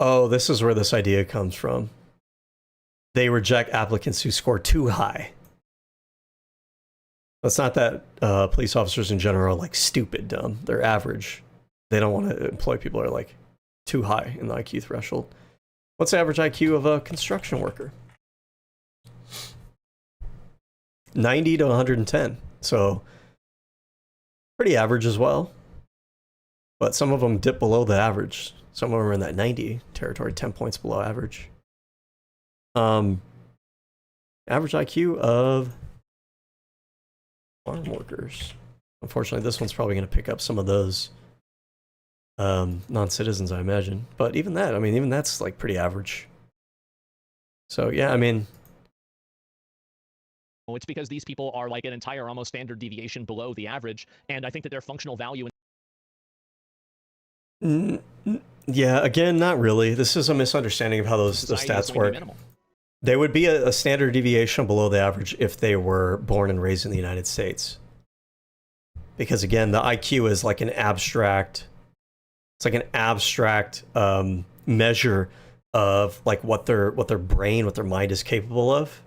Oh, this is where this idea comes from. They reject applicants who score too high. It's not that police officers in general are like stupid dumb. They're average. They don't want to employ people who are like too high in the IQ threshold. What's the average IQ of a construction worker? 90 to 110. So pretty average as well. But some of them dip below the average. Some of them are in that 90 territory, 10 points below average. Average IQ of farm workers. Unfortunately, this one's probably going to pick up some of those non-citizens, I imagine. But even that, I mean, even that's like pretty average. So yeah, I mean, It's because these people are like an entire almost standard deviation below the average, and I think that their functional value Yeah, again, not really. This is a misunderstanding of how those stats work. They would be a standard deviation below the average if they were born and raised in the United States. Because again, the IQ is like an abstract, it's like an abstract measure of like what their brain, what their mind is capable of.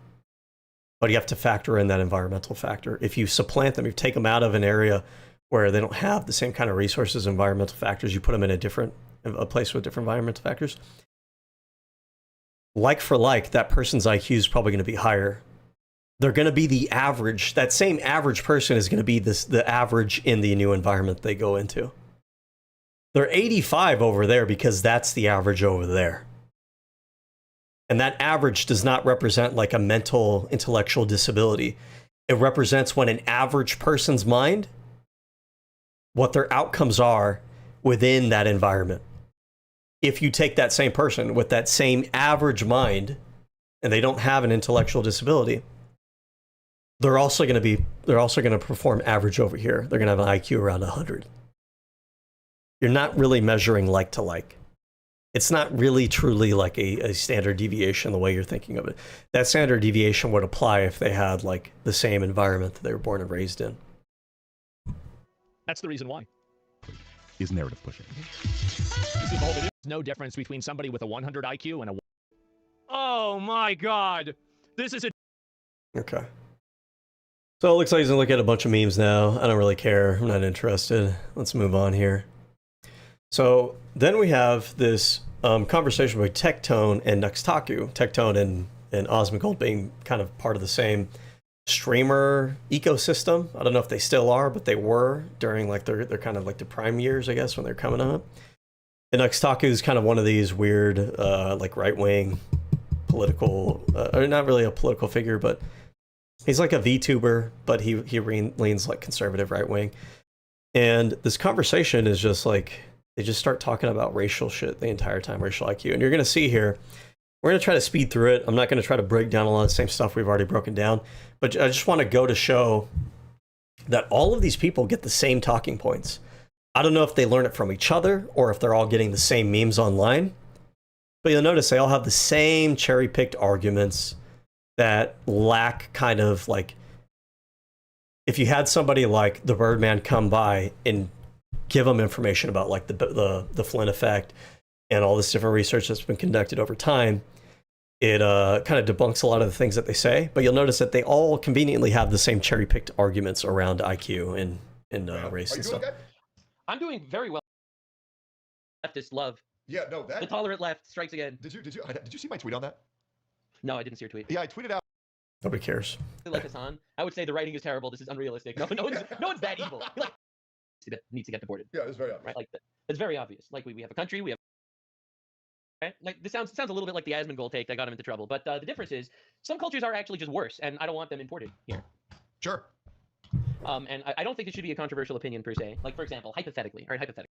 But you have to factor in that environmental factor. If you supplant them, you take them out of an area where they don't have the same kind of resources, environmental factors, you put them in a place with different environmental factors. Like for like, that person's IQ is probably going to be higher. They're going to be the average. That same average person is going to be the average in the new environment they go into. They're 85 over there because that's the average over there. And that average does not represent like a mental, intellectual disability. It represents when an average person's mind, what their outcomes are within that environment. If you take that same person with that same average mind and they don't have an intellectual disability, they're also going to perform average over here. They're going to have an IQ around 100. You're not really measuring like to like. It's not really truly like a standard deviation the way you're thinking of it. That standard deviation would apply if they had like the same environment that they were born and raised in. That's the reason why. Is narrative pushing. There's no difference between somebody with a 100 IQ and a... Oh my god! This is a... Okay. So it looks like he's gonna look at a bunch of memes now. I don't really care. I'm not interested. Let's move on here. So then we have this conversation with Tectone and Nuxtaku. Tectone and Asmon being kind of part of the same streamer ecosystem. I don't know if they still are, but they were during like their kind of like the prime years, I guess, when they're coming up. And Nuxtaku is kind of one of these weird like right-wing political, or not really a political figure, but he's like a VTuber, but he leans like conservative right-wing. And this conversation is just like, they just start talking about racial shit the entire time, racial IQ. And you're going to see here, we're going to try to speed through it. I'm not going to try to break down a lot of the same stuff we've already broken down, but I just want to go to show that all of these people get the same talking points. I don't know if they learn it from each other or if they're all getting the same memes online, but you'll notice they all have the same cherry-picked arguments that lack kind of like, if you had somebody like the Birdman come by and give them information about like the Flynn effect and all this different research that's been conducted over time, it kind of debunks a lot of the things that they say. But you'll notice that they all conveniently have the same cherry-picked arguments around IQ and race and stuff. Okay? I'm doing very well. Leftist love. Yeah, no, that. The tolerant left strikes again. Did you see my tweet on that? No, I didn't see your tweet. Yeah, I tweeted out. Nobody cares. Like Hassan, I would say the writing is terrible. This is unrealistic. No one's that evil. Like, needs to get deported. Yeah, it's very obvious. Right, like it's very obvious. Like we have a country, we have. Right? Like this sounds a little bit like the Asmon goal take that got him into trouble. But the difference is some cultures are actually just worse, and I don't want them imported here. Sure. And I don't think it should be a controversial opinion per se. Like for example, hypothetically. All right, hypothetically.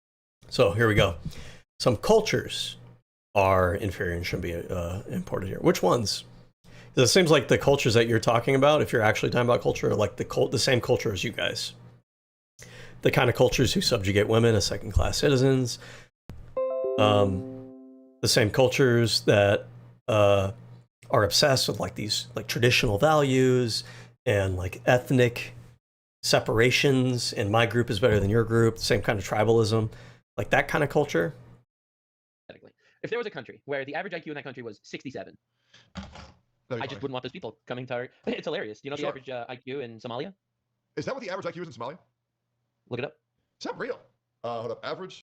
So here we go. Some cultures are inferior and shouldn't be imported here. Which ones? It seems like the cultures that you're talking about, if you're actually talking about culture, are like the same culture as you guys. The kind of cultures who subjugate women as second-class citizens. The same cultures that are obsessed with like these like traditional values and like ethnic separations, and my group is better than your group, the same kind of tribalism, like that kind of culture. If there was a country where the average IQ in that country was 67, I just wouldn't want those people coming to our... It's hilarious. You know the average IQ in Somalia? Is that what the average IQ is in Somalia? Look it up. It's not real. Hold up. Average.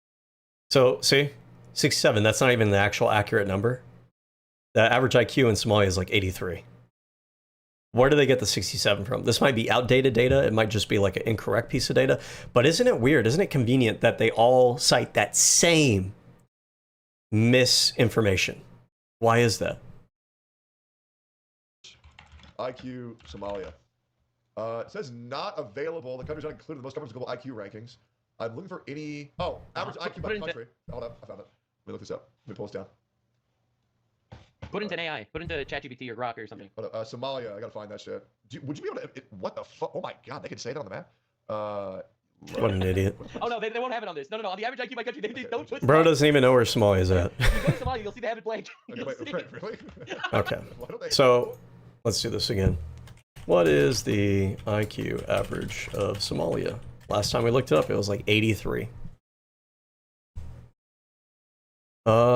So, see? 67, that's not even the actual accurate number. The average IQ in Somalia is like 83. Where do they get the 67 from? This might be outdated data. It might just be like an incorrect piece of data. But isn't it weird? Isn't it convenient that they all cite that same misinformation? Why is that? IQ Somalia. It says not available. The country's not included in the most comfortable global IQ rankings. I'm looking for any... Oh, average IQ by country. Hold up. I found it. Let me look this up. Let me pull this down. Put into an AI. Put into ChatGPT or Grok or something. Somalia, I gotta find that shit. Would you be able to? What the fuck? Oh my god, they can say that on the map. What an idiot. Oh no, they won't have it on this. No. On the average IQ by country, they don't put. Bro doesn't even know where Somalia is at. You go to Somalia, you'll see they have it blank. Wait, really? Okay. So let's do this again. What is the IQ average of Somalia? Last time we looked it up, it was like 83.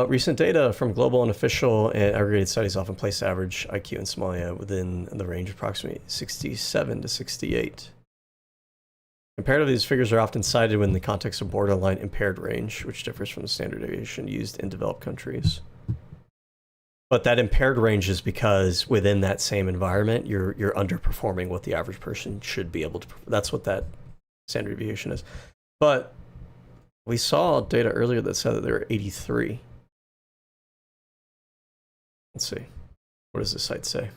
Recent data from global and official and aggregated studies often place average IQ in Somalia within the range of approximately 67 to 68. Comparatively, these figures are often cited within the context of borderline impaired range, which differs from the standard deviation used in developed countries. But that impaired range is because within that same environment, you're underperforming what the average person should be able to. That's what that standard deviation is. But we saw data earlier that said that there were 83. Let's see. What does the site say?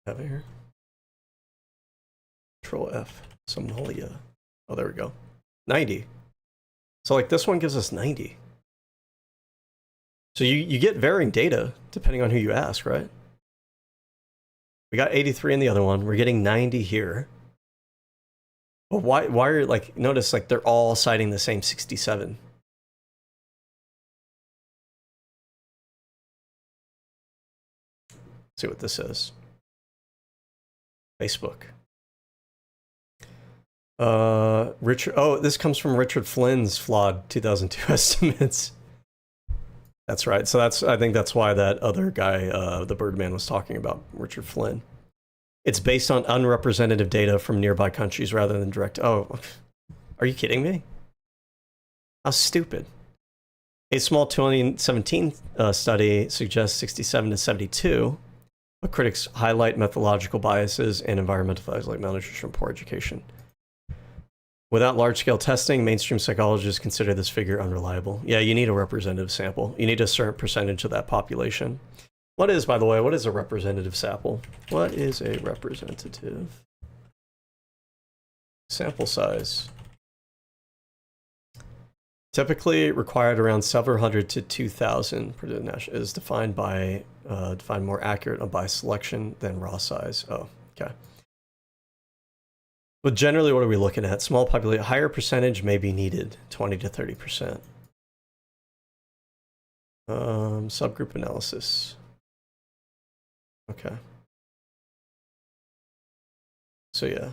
Have it here. Control F. Somalia. Oh, there we go. 90. So like this one gives us 90. So you get varying data depending on who you ask, right? We got 83 in the other one. We're getting 90 here. But why are, like, notice like they're all citing the same 67. Let's see what this is. Facebook. Richard. Oh, this comes from Richard Flynn's flawed 2002 estimates. That's right. So I think that's why that other guy, the Birdman, was talking about, Richard Flynn. It's based on unrepresentative data from nearby countries rather than direct. Oh, are you kidding me? How stupid. A small 2017 study suggests 67 to 72, but critics highlight methodological biases and environmental factors like malnutrition and poor education. Without large-scale testing, mainstream psychologists consider this figure unreliable. Yeah, you need a representative sample. You need a certain percentage of that population. What is, by the way, what is a representative sample? What is a representative sample size? Typically required around several hundred to 2,000 per national, is defined more accurate by selection than raw size. Oh, okay. But generally, what are we looking at? Small population, higher percentage may be needed, 20 to 30%. Subgroup analysis. Okay. So yeah.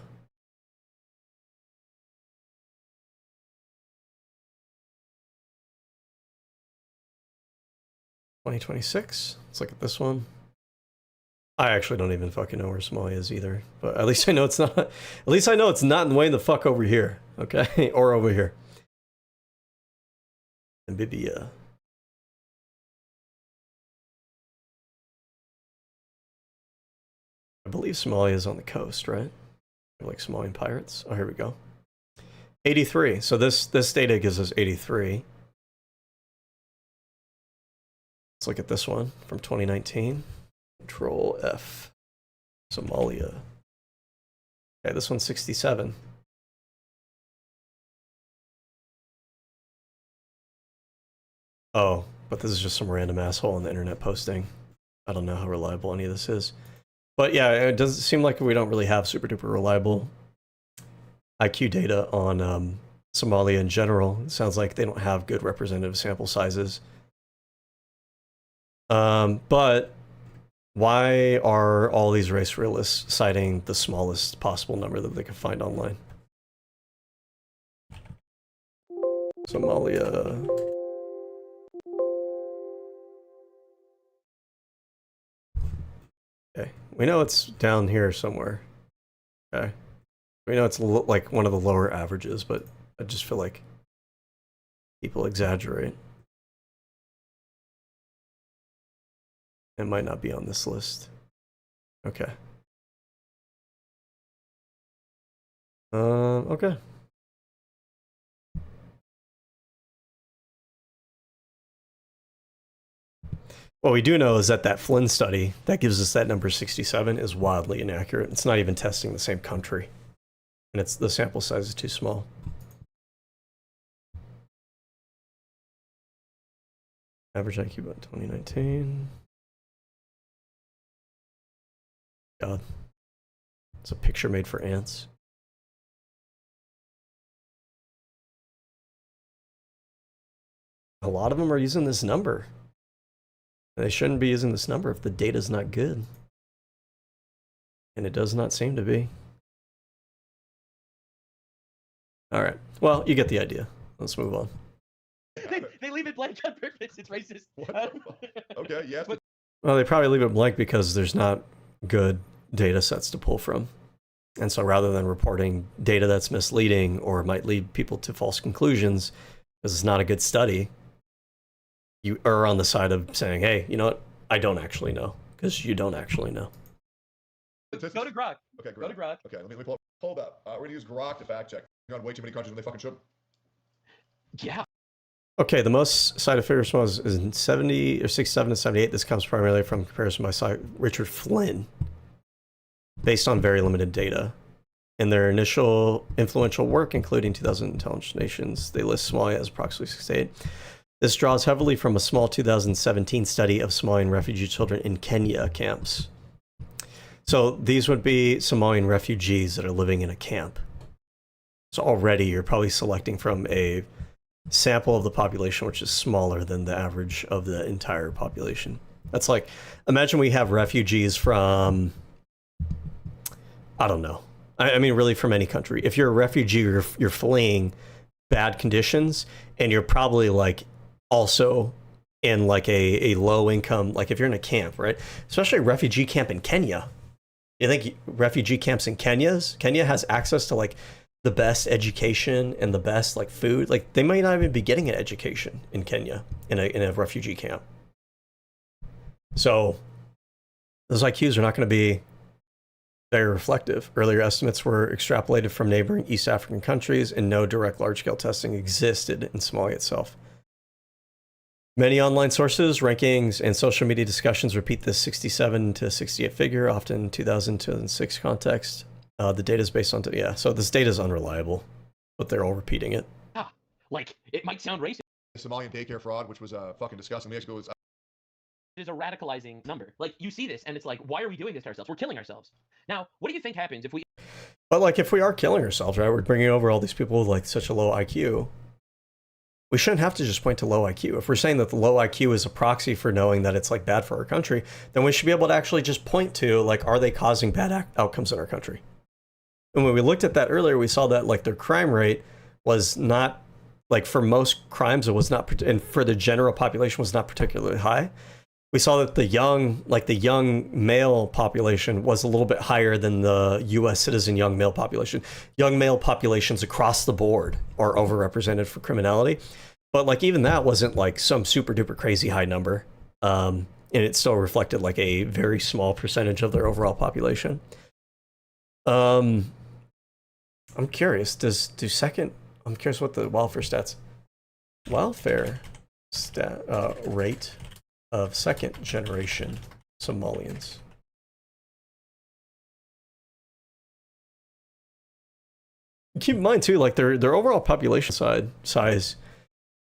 $2026. Let's look at this one. I actually don't even fucking know where Somalia is either, but at least I know it's not. At least I know it's not way the fuck over here, okay, or over here. Namibia. I believe Somalia is on the coast, right? Like Somalian pirates. Oh, here we go. 83. So this data gives us 83. Let's look at this one from 2019. Control F. Somalia. Okay, this one's 67. Oh, but this is just some random asshole on the internet posting. I don't know how reliable any of this is. But yeah, it does seem like we don't really have super duper reliable IQ data on Somalia in general. It sounds like they don't have good representative sample sizes. But why are all these race realists citing the smallest possible number that they can find online? Somalia. Okay, we know it's down here somewhere. Okay, we know it's like one of the lower averages, but I just feel like people exaggerate. It might not be on this list. Okay. Okay. What we do know is that that Flynn study that gives us that number 67 is wildly inaccurate. It's not even testing the same country. And it's the sample size is too small. Average IQ about 2019. God. It's a picture made for ants. A lot of them are using this number. They shouldn't be using this number if the data's not good. And it does not seem to be. All right. Well, you get the idea. Let's move on. They leave it blank on purpose. It's racist. Okay, yes. But Well, they probably leave it blank because there's not good data sets to pull from. And so rather than reporting data that's misleading or might lead people to false conclusions, because it's not a good study, you err on the side of saying, hey, you know what? I don't actually know, because you don't actually know. Go to Grok. Okay, great. Go to Grok. Okay, let me pull that. We're going to use Grok to fact check. You're on way too many countries when they fucking should. Yeah. Okay, the most cited figures was in 70 or 67 to 78. This comes primarily from comparison by Richard Flynn, based on very limited data. In their initial influential work, including 2000 Intelligent Nations, they list Somalia as approximately 68. This draws heavily from a small 2017 study of Somalian refugee children in Kenya camps. So these would be Somalian refugees that are living in a camp. So already you're probably selecting from a sample of the population which is smaller than the average of the entire population. That's like, imagine we have refugees from, I don't know. I mean, really from any country. If you're a refugee, you're fleeing bad conditions, and you're probably like also in like a low income, like if you're in a camp, right? Especially a refugee camp in Kenya. You think refugee camps in Kenya has access to like the best education and the best like food? Like they might not even be getting an education in Kenya in a refugee camp. So those IQs are not going to be very reflective. Earlier estimates were extrapolated from neighboring East African countries, and no direct large-scale testing existed in Somalia itself. Many online sources, rankings, and social media discussions repeat this 67 to 68 figure, often 2006 context. The data is based on, so this data is unreliable, but they're all repeating it. Like, it might sound racist. The Somalian daycare fraud, which was fucking disgusting. The was It is a radicalizing number. Like, you see this, and it's like, why are we doing this to ourselves? We're killing ourselves. Now, what do you think happens if we... But like, if we are killing ourselves, right, we're bringing over all these people with like such a low IQ, we shouldn't have to just point to low IQ. If we're saying that the low IQ is a proxy for knowing that it's like bad for our country, then we should be able to actually just point to like, are they causing bad outcomes in our country? And when we looked at that earlier, we saw that like their crime rate was not, like for most crimes, it was not, and for the general population was not particularly high. We saw that the young male population was a little bit higher than the US citizen young male population. Young male populations across the board are overrepresented for criminality. But like even that wasn't like some super duper crazy high number. And it still reflected like a very small percentage of their overall population. I'm curious, I'm curious what the welfare rate of second generation Somalians. Keep in mind too, like their overall population size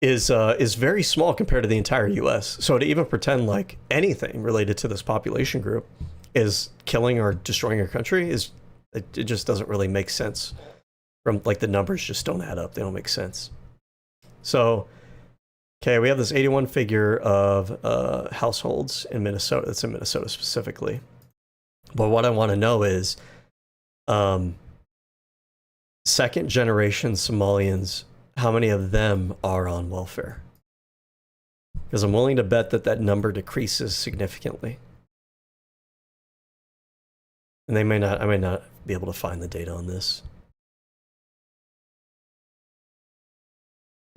is very small compared to the entire US. So to even pretend like anything related to this population group is killing or destroying our country it just doesn't really make sense. From like the numbers just don't add up. They don't make sense. So okay, we have this 81 figure of households in Minnesota. That's in Minnesota specifically. But what I want to know is second generation Somalians, how many of them are on welfare? Because I'm willing to bet that number decreases significantly. And I may not be able to find the data on this.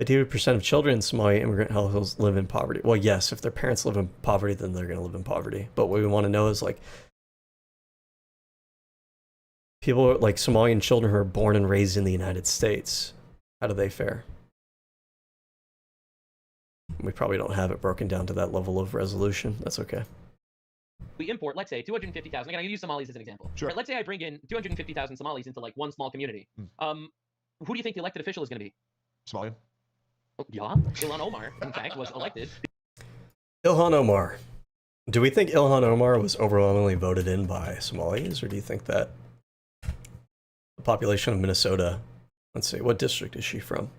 50% of children in Somali immigrant households live in poverty. Well, yes, if their parents live in poverty, then they're going to live in poverty. But what we want to know is like people like Somalian children who are born and raised in the United States. How do they fare? We probably don't have it broken down to that level of resolution. That's okay. We import, let's say, 250,000. Again, I can use Somalis as an example. Sure. Right, let's say I bring in 250,000 Somalis into like one small community. Who do you think the elected official is going to be? Somalian. Oh, yeah, Ilhan Omar, in fact, was elected. Ilhan Omar. Do we think Ilhan Omar was overwhelmingly voted in by Somalis, or do you think that the population of Minnesota, let's see, what district is she from?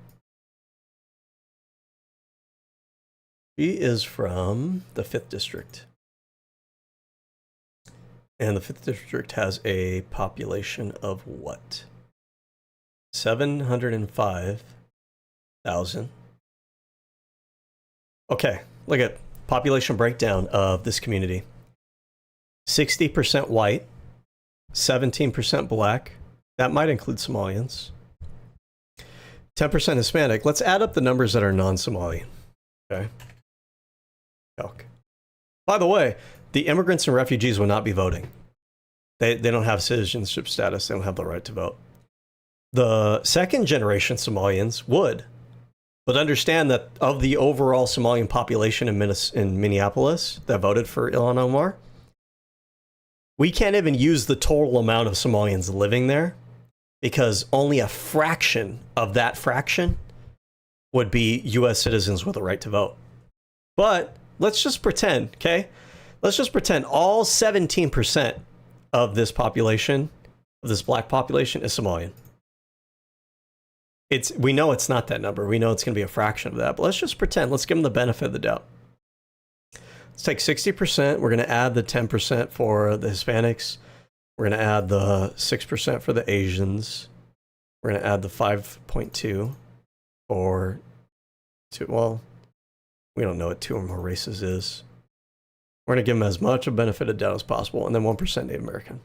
She is from the 5th district. And the 5th district has a population of what? 705,000. Okay, look at population breakdown of this community. 60% white, 17% black. That might include Somalians. 10% Hispanic. Let's add up the numbers that are non-Somali. Okay. Calc. By the way, the immigrants and refugees will not be voting. They don't have citizenship status. They don't have the right to vote. The second generation Somalians would. But understand that of the overall Somalian population in Minneapolis that voted for Ilhan Omar, we can't even use the total amount of Somalians living there because only a fraction of that fraction would be U.S. citizens with a right to vote. But let's just pretend, okay? Let's just pretend all 17% of this population, of this black population, is Somalian. We know it's not that number. We know it's going to be a fraction of that. But let's just pretend. Let's give them the benefit of the doubt. Let's take 60%. We're going to add the 10% for the Hispanics. We're going to add the 6% for the Asians. We're going to add the 5.2 for well, we don't know what 2 or more races is. We're going to give them as much a benefit of doubt as possible. And then 1% Native American.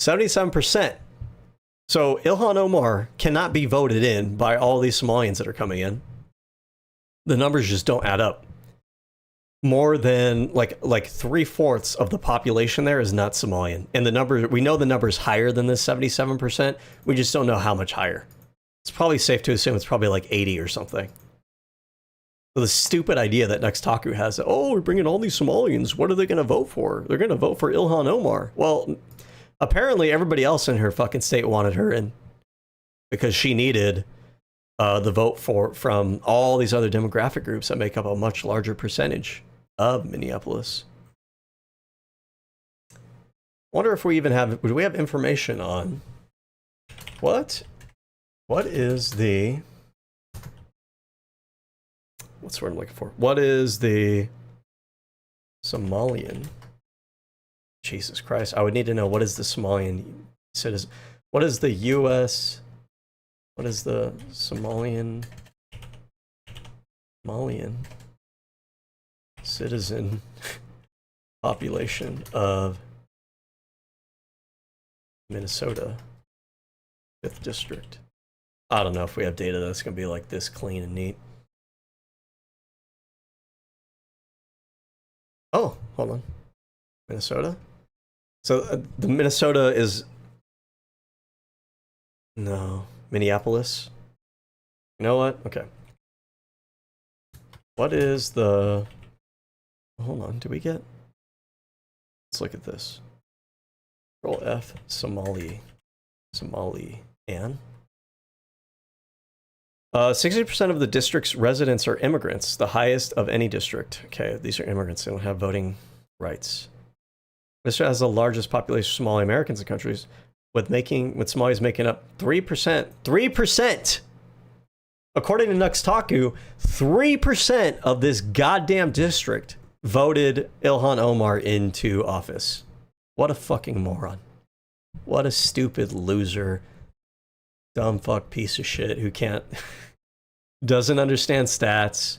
77%. So Ilhan Omar cannot be voted in by all these Somalians that are coming in. The numbers just don't add up. More than like 3/4 of the population there is not Somalian. And the number, we know the number is higher than this 77%. We just don't know how much higher. It's probably safe to assume it's probably like 80 or something. So the stupid idea that Nextaku has that, oh, we're bringing all these Somalians. What are they going to vote for? They're going to vote for Ilhan Omar. Well, apparently everybody else in her fucking state wanted her in because she needed the vote from all these other demographic groups that make up a much larger percentage of Minneapolis. I wonder if we even have, do we have information on what is the, what's the word I'm looking for? What is the Somalian? Jesus Christ, I would need to know what is the Somalian citizen, what is the U.S., what is the Somalian citizen population of Minnesota 5th district. I don't know if we have data that's going to be like this clean and neat. Oh, hold on. Minnesota? So the Minnesota is... No. Minneapolis? You know what? Okay. What is the... Hold on, do we get... Let's look at this. Control F, Somali. And 60% of the district's residents are immigrants, the highest of any district. Okay, these are immigrants, they don't have voting rights. This has the largest population of Somali Americans in countries, with Somalis making up 3%. 3%! According to Nuxtaku, 3% of this goddamn district voted Ilhan Omar into office. What a fucking moron. What a stupid loser, dumb fuck piece of shit who doesn't understand stats,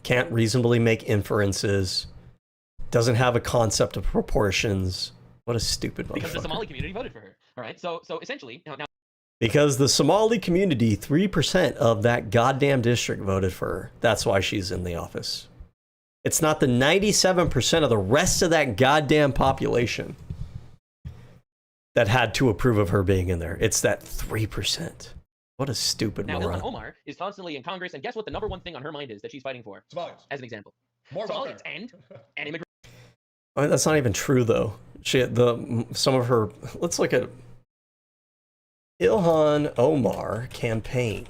can't reasonably make inferences, doesn't have a concept of proportions. What a stupid motherfucker. Because the Somali community voted for her. All right, so essentially now. Because the Somali community, 3% of that goddamn district voted for her. That's why she's in the office. It's not the 97% of the rest of that goddamn population that had to approve of her being in there. It's that 3%. What a stupid Now, moron. Ilhan Omar is constantly in Congress, and guess what the #1 thing on her mind is that she's fighting for? Somalians. As an example. More Somalians welfare. and immigrants. I mean, that's not even true, though. Some of her... Let's look at Ilhan Omar campaign.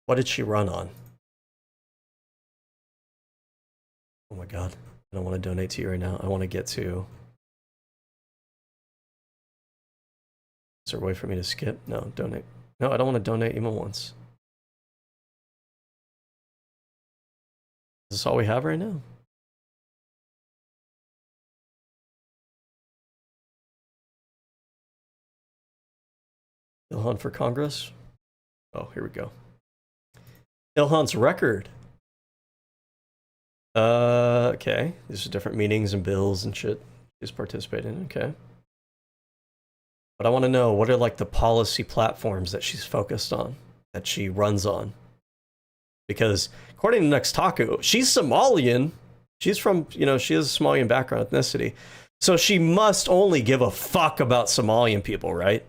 What did she run on? Oh my god. I don't want to donate to you right now. I want to get to... Is there a way for me to skip? No, donate. No, I don't want to donate even once. Is this all we have right now? Ilhan for Congress? Oh, here we go. Ilhan's record. Okay. These are different meetings and bills and shit she's participating in. Okay. But I want to know, what are like the policy platforms that she's focused on, that she runs on? Because according to Nextaku, she's Somalian. She's from, you know, she has a Somalian background, ethnicity. So she must only give a fuck about Somalian people, right?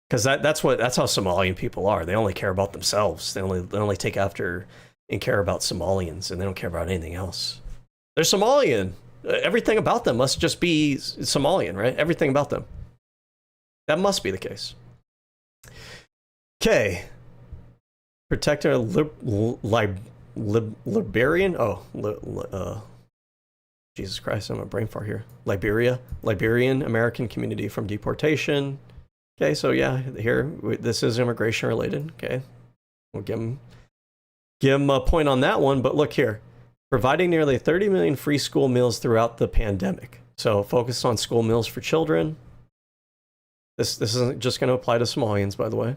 Because that's how Somalian people are. They only care about themselves. They only take after and care about Somalians, and they don't care about anything else. They're Somalian. Everything about them must just be Somalian, right? Everything about them. That must be the case. Okay. Protector Liberian? Oh, Jesus Christ, I'm a brain fart here. Liberian American community from deportation. Okay, so yeah, here, this is immigration related. Okay, we'll give him a point on that one, but look here. Providing nearly 30 million free school meals throughout the pandemic. So focused on school meals for children. This isn't just going to apply to Somalians, by the way.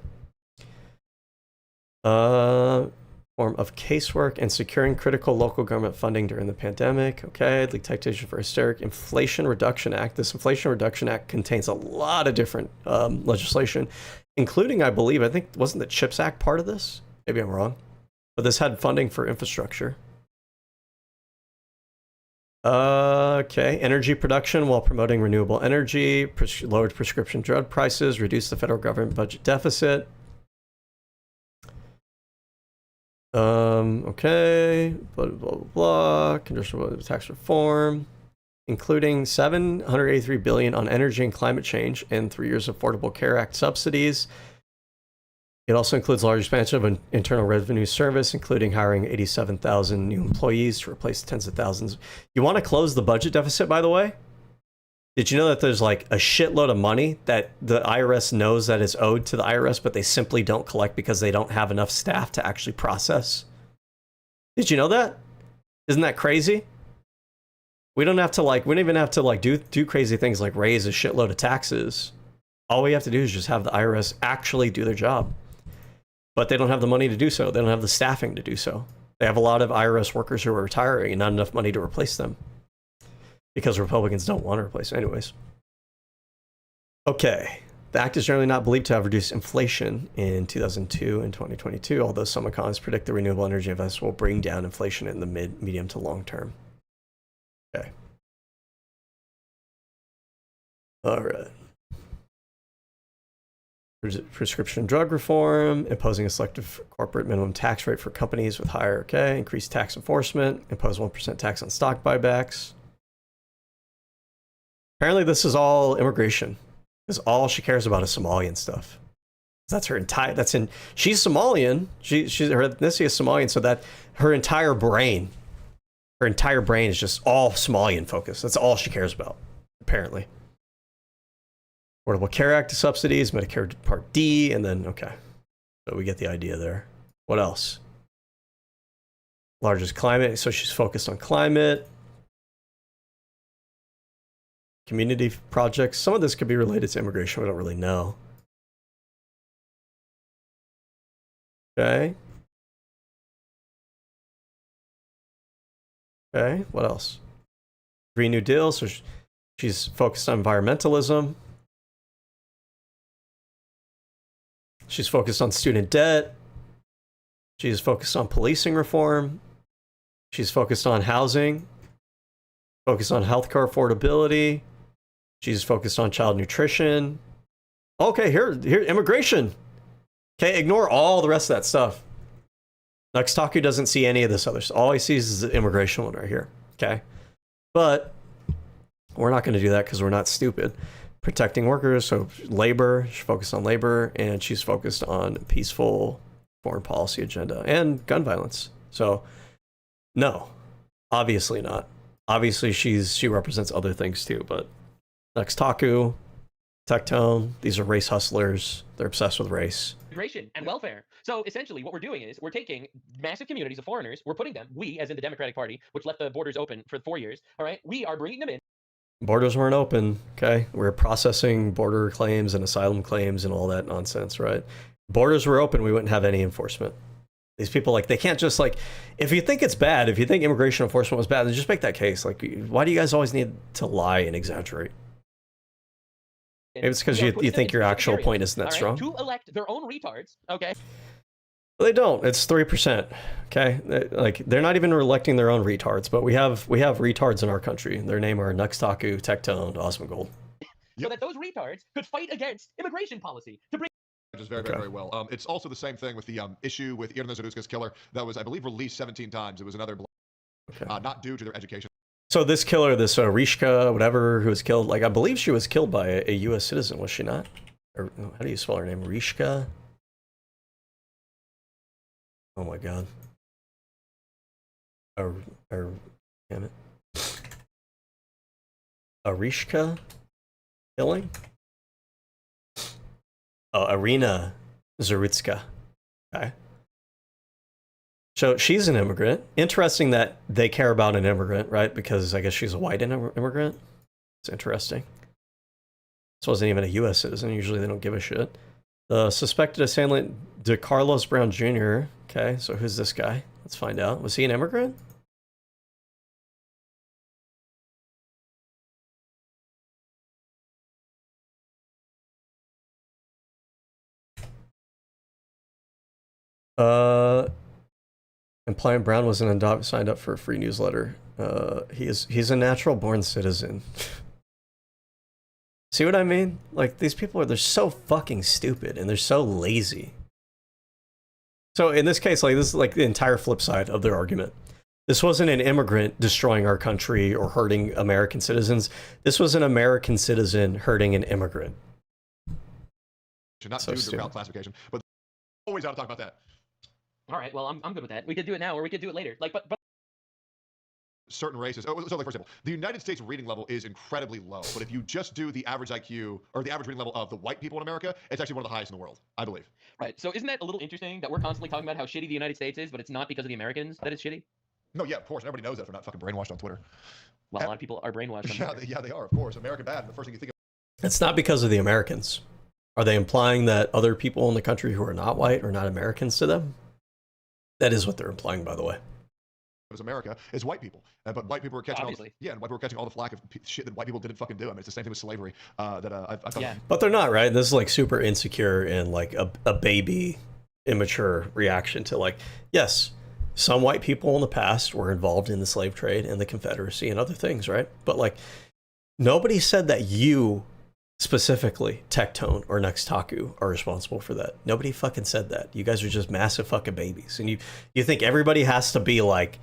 Form of casework and securing critical local government funding during the pandemic. Okay, legal taxation for hysteric. Inflation Reduction Act. This Inflation Reduction Act contains a lot of different legislation, including, I think, wasn't the CHIPS Act part of this? Maybe I'm wrong. But this had funding for infrastructure. Okay, energy production while promoting renewable energy, lowered prescription drug prices, reduced the federal government budget deficit. Okay, blah, blah, blah, blah. Conditional tax reform, including $783 billion on energy and climate change and 3 years of Affordable Care Act subsidies. It also includes large expansion of Internal Revenue Service, including hiring 87,000 new employees to replace tens of thousands. You want to close the budget deficit, by the way? Did you know that there's like a shitload of money that the IRS knows that is owed to the IRS, but they simply don't collect because they don't have enough staff to actually process? Did you know that? Isn't that crazy? We don't even have to do crazy things like raise a shitload of taxes. All we have to do is just have the IRS actually do their job. But they don't have the money to do so. They don't have the staffing to do so. They have a lot of IRS workers who are retiring and not enough money to replace them. Because Republicans don't want to replace them anyways. Okay. The act is generally not believed to have reduced inflation in 2002 and 2022, although some economists predict the renewable energy investment will bring down inflation in the medium to long term. Okay. All right. Prescription drug reform, imposing a selective corporate minimum tax rate for companies with higher, increased tax enforcement, impose 1% tax on stock buybacks. Apparently this is all immigration, because all she cares about is Somalian stuff. That's her entire, she's Somalian, she's her ethnicity is Somalian, so that her entire brain is just all Somalian focused. That's all she cares about, apparently. Affordable Care Act subsidies, Medicare Part D, and then, okay. So we get the idea there. What else? Largest climate, so she's focused on climate. Community projects. Some of this could be related to immigration, we don't really know. Okay. Okay, what else? Green New Deal, so she's focused on environmentalism. She's focused on student debt. She's focused on policing reform. She's focused on housing. Focused on healthcare affordability. She's focused on child nutrition. Okay, here, immigration. Okay, ignore all the rest of that stuff. Nuxtaku doesn't see any of this other stuff. All he sees is the immigration one right here. Okay, but we're not going to do that because we're not stupid. Protecting workers, so labor, she's focused on labor, and she's focused on peaceful foreign policy agenda and gun violence. So, no, obviously not. Obviously, she represents other things too, but Nuxtaku, Tectone, these are race hustlers. They're obsessed with race. Immigration and welfare. So essentially what we're doing is we're taking massive communities of foreigners, we're putting them, we as in the Democratic Party, which left the borders open for 4 years, all right, we are bringing them in. Borders weren't open, okay? We're processing border claims and asylum claims and all that nonsense, right? Borders were open, we wouldn't have any enforcement. These people, like, they can't just, like, if you think it's bad, if you think immigration enforcement was bad, then just make that case. Like, why do you guys always need to lie and exaggerate? Maybe it's because you think your actual point isn't that strong. To elect their own retards, okay? Well, they don't. It's 3%. Okay, like they're not even electing their own retards, but we have retards in our country. Their name are Nuxtaku, Tectone, Asmon. So that those retards could fight against immigration policy to bring. Just very well. It's also the same thing with the issue with Irina Zaruska's killer that was, I believe, released 17 times. It was another not due to their education. So this killer, this Rishka, whatever, who was killed, like I believe she was killed by a U.S. citizen, was she not? Or how do you spell her name? Rishka? Oh my god. Damn it. Arishka killing? Oh, Irina Zarutska. Okay. So she's an immigrant. Interesting that they care about an immigrant, right? Because I guess she's a white immigrant. It's interesting. This wasn't even a U.S. citizen. Usually they don't give a shit. The suspected assailant, DeCarlos Brown Jr. Okay, so who's this guy? Let's find out. Was he an immigrant? Implying Brown was signed up for a free newsletter. He's a natural born citizen. See what I mean? Like, these people they're so fucking stupid and they're so lazy. So in this case, like, this is like the entire flip side of their argument. This wasn't an immigrant destroying our country or hurting American citizens. This was an American citizen hurting an immigrant. Not so due to route classification, but always out to talk about that. All right, well, I'm good with that. We could do it now or we could do it later. Like, but certain races. So, like, for example, the United States reading level is incredibly low, but if you just do the average IQ or the average reading level of the white people in America, it's actually one of the highest in the world, I believe. Right. So isn't that a little interesting that we're constantly talking about how shitty the United States is, but it's not because of the Americans that it's shitty? No, yeah, of course. Everybody knows that if they're not fucking brainwashed on Twitter. Well, a lot of people are brainwashed. Yeah, they are, of course. America bad. The first thing you think of. It's not because of the Americans. Are they implying that other people in the country who are not white are not Americans to them? That is what they're implying, by the way. As America is white people, but white people are catching Obviously. and white people are catching all the flack of shit that white people didn't fucking do. I mean, it's the same thing with slavery. Yeah. But they're not, right? This is like super insecure and like a baby, immature reaction to, like, yes, some white people in the past were involved in the slave trade and the Confederacy and other things, right? But like, nobody said that you specifically, Tectone or Nuxtaku, are responsible for that. Nobody fucking said that. You guys are just massive fucking babies, and you think everybody has to be like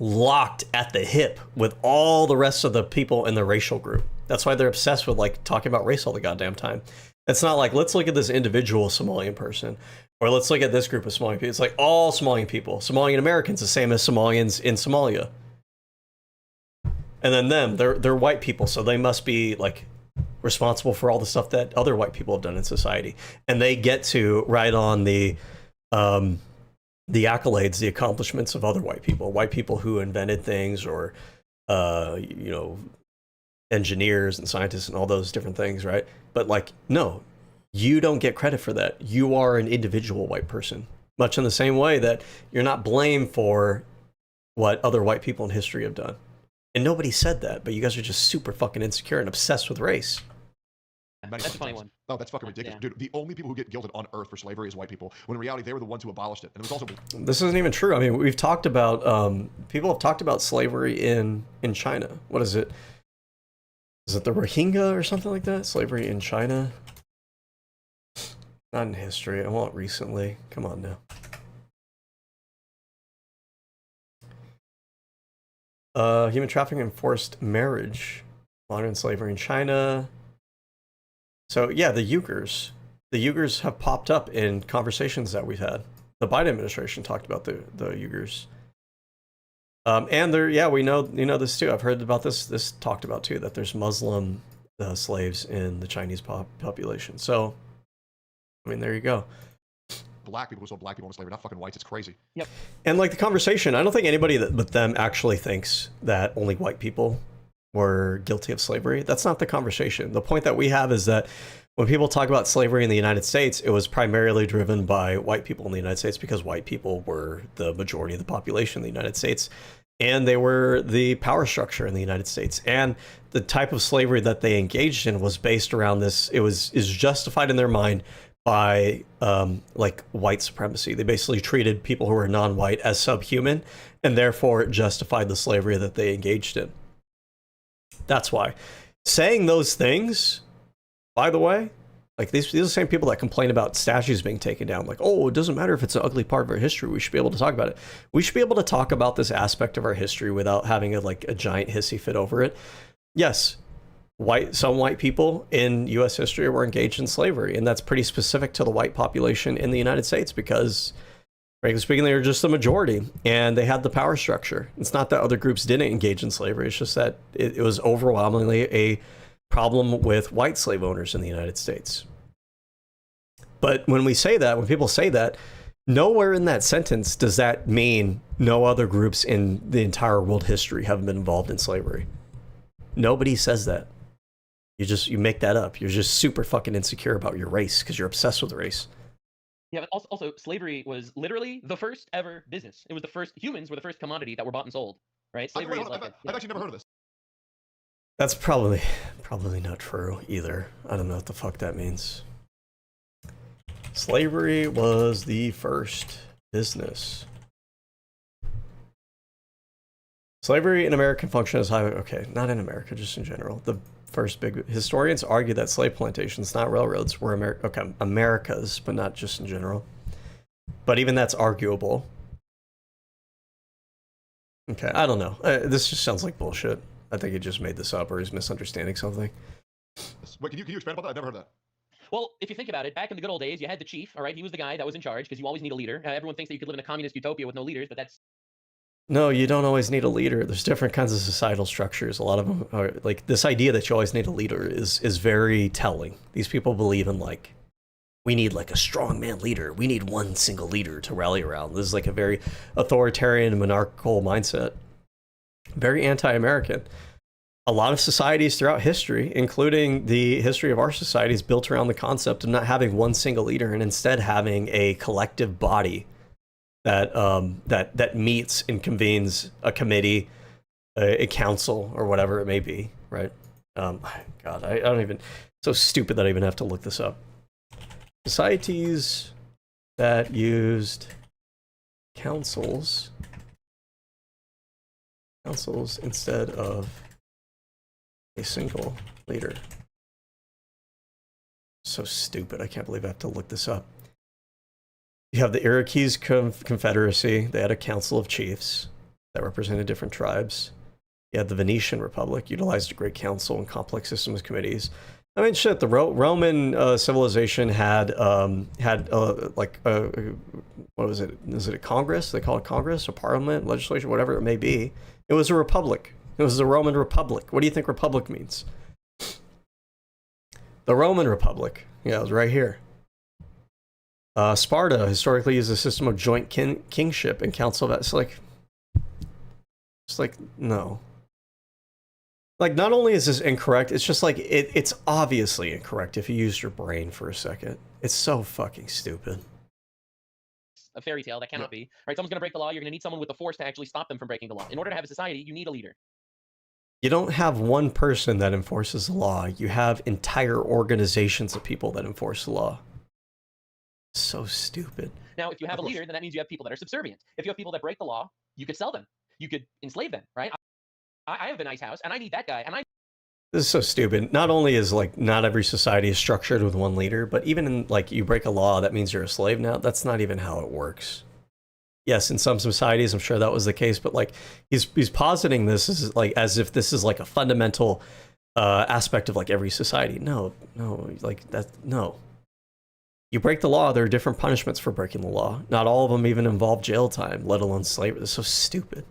locked at the hip with all the rest of the people in the racial group. That's why they're obsessed with like talking about race all the goddamn time. It's not like, let's look at this individual Somalian person, or let's look at this group of Somalian people. It's like all Somalian people. Somalian Americans, the same as Somalians in Somalia. And then they're white people, so they must be like responsible for all the stuff that other white people have done in society. And they get to write on the accolades, the accomplishments of other white people who invented things, or, you know, engineers and scientists and all those different things, right? But like, no, you don't get credit for that. You are an individual white person, much in the same way that you're not blamed for what other white people in history have done. And nobody said that, but you guys are just super fucking insecure and obsessed with race. That's a funny one. No, that's fucking ridiculous. Yeah. Dude, the only people who get guilted on earth for slavery is white people, when in reality they were the ones who abolished it. And it was also... This isn't even true. I mean, we've talked about, people have talked about slavery in China. What is it? Is it the Rohingya or something like that? Slavery in China? Not in history. I want recently. Come on now. Human trafficking and forced marriage. Modern slavery in China. So yeah, the Uyghurs. The Uyghurs have popped up in conversations that we've had. The Biden administration talked about the Uyghurs. And there, yeah, we know, you know this too. I've heard about this talked about too, that there's Muslim slaves in the Chinese population. So, I mean, there you go. Black people who sold black people into slavery, not fucking whites. It's crazy. Yep. And like the conversation, I don't think anybody but them actually thinks that only white people were guilty of slavery. That's not the conversation. The point that we have is that when people talk about slavery in the United States, it was primarily driven by white people in the United States because white people were the majority of the population in the United States. And they were the power structure in the United States. And the type of slavery that they engaged in was based around this. Is justified in their mind by like white supremacy. They basically treated people who were non-white as subhuman, and therefore it justified the slavery that they engaged in. That's why. Saying those things, by the way, like these are the same people that complain about statues being taken down. Like, oh, it doesn't matter if it's an ugly part of our history. We should be able to talk about it. We should be able to talk about this aspect of our history without having a giant hissy fit over it. Yes, some white people in U.S. history were engaged in slavery, and that's pretty specific to the white population in the United States because, frankly speaking, they were just the majority, and they had the power structure. It's not that other groups didn't engage in slavery. It's just that it was overwhelmingly a problem with white slave owners in the United States. But when we say that, when people say that, nowhere in that sentence does that mean no other groups in the entire world history have been involved in slavery. Nobody says that. You make that up. You're just super fucking insecure about your race because you're obsessed with race. Yeah, but also slavery was literally the first ever business. It was the first, humans were the first commodity that were bought and sold, right? Slavery is like I've actually never heard of this. That's probably not true either. I don't know what the fuck that means. Slavery was the first business. Slavery in American function as highway. Okay, not in America, just in general. The first big historians argue that slave plantations, not railroads, were America's, but not just in general. But even that's arguable. Okay, I don't know. This just sounds like bullshit. I think he just made this up or he's misunderstanding something. Wait, can you expand about that? I've never heard of that. Well, if you think about it, back in the good old days, you had the chief, all right? He was the guy that was in charge because you always need a leader. Everyone thinks that you could live in a communist utopia with no leaders, but that's... No, you don't always need a leader. There's different kinds of societal structures. A lot of them are like this idea that you always need a leader is very telling. These people believe in like, we need like a strong man leader. We need one single leader to rally around. This is like a very authoritarian monarchical mindset. Very anti-American. A lot of societies throughout history, including the history of our society, is built around the concept of not having one single leader and instead having a collective body that meets and convenes a committee, a council, or whatever it may be, right? God, I don't even... So stupid that I even have to look this up. Societies that used councils instead of a single leader. So stupid. I can't believe I have to look this up. You have the Iroquois Confederacy. They had a council of chiefs that represented different tribes. You had the Venetian Republic, utilized a great council and complex system of committees. I mean, shit, the Roman civilization had what was it? Is it a Congress? They call it Congress, a parliament, legislature, whatever it may be. It was a republic. It was the Roman Republic. What do you think republic means? The Roman Republic. Yeah, it was right here. Sparta historically used a system of joint kingship and council of... It's like, no. Like, not only is this incorrect, it's just like, it's obviously incorrect if you use your brain for a second. It's so fucking stupid. A fairy tale that cannot be. Right? Someone's going to break the law. You're going to need someone with the force to actually stop them from breaking the law. In order to have a society, you need a leader. You don't have one person that enforces the law. You have entire organizations of people that enforce the law. So stupid. Now, if you have a leader, then that means you have people that are subservient. If you have people that break the law, you could sell them. You could enslave them, right? I have a nice house, and I need that guy, and This is so stupid. Not only is like not every society is structured with one leader, but even in like you break a law, that means you're a slave now. That's not even how it works. Yes, in some societies, I'm sure that was the case, but like he's positing this as like as if this is like a fundamental aspect of like every society. No, like that. No. You break the law, there are different punishments for breaking the law. Not all of them even involve jail time, let alone slavery. It's so stupid.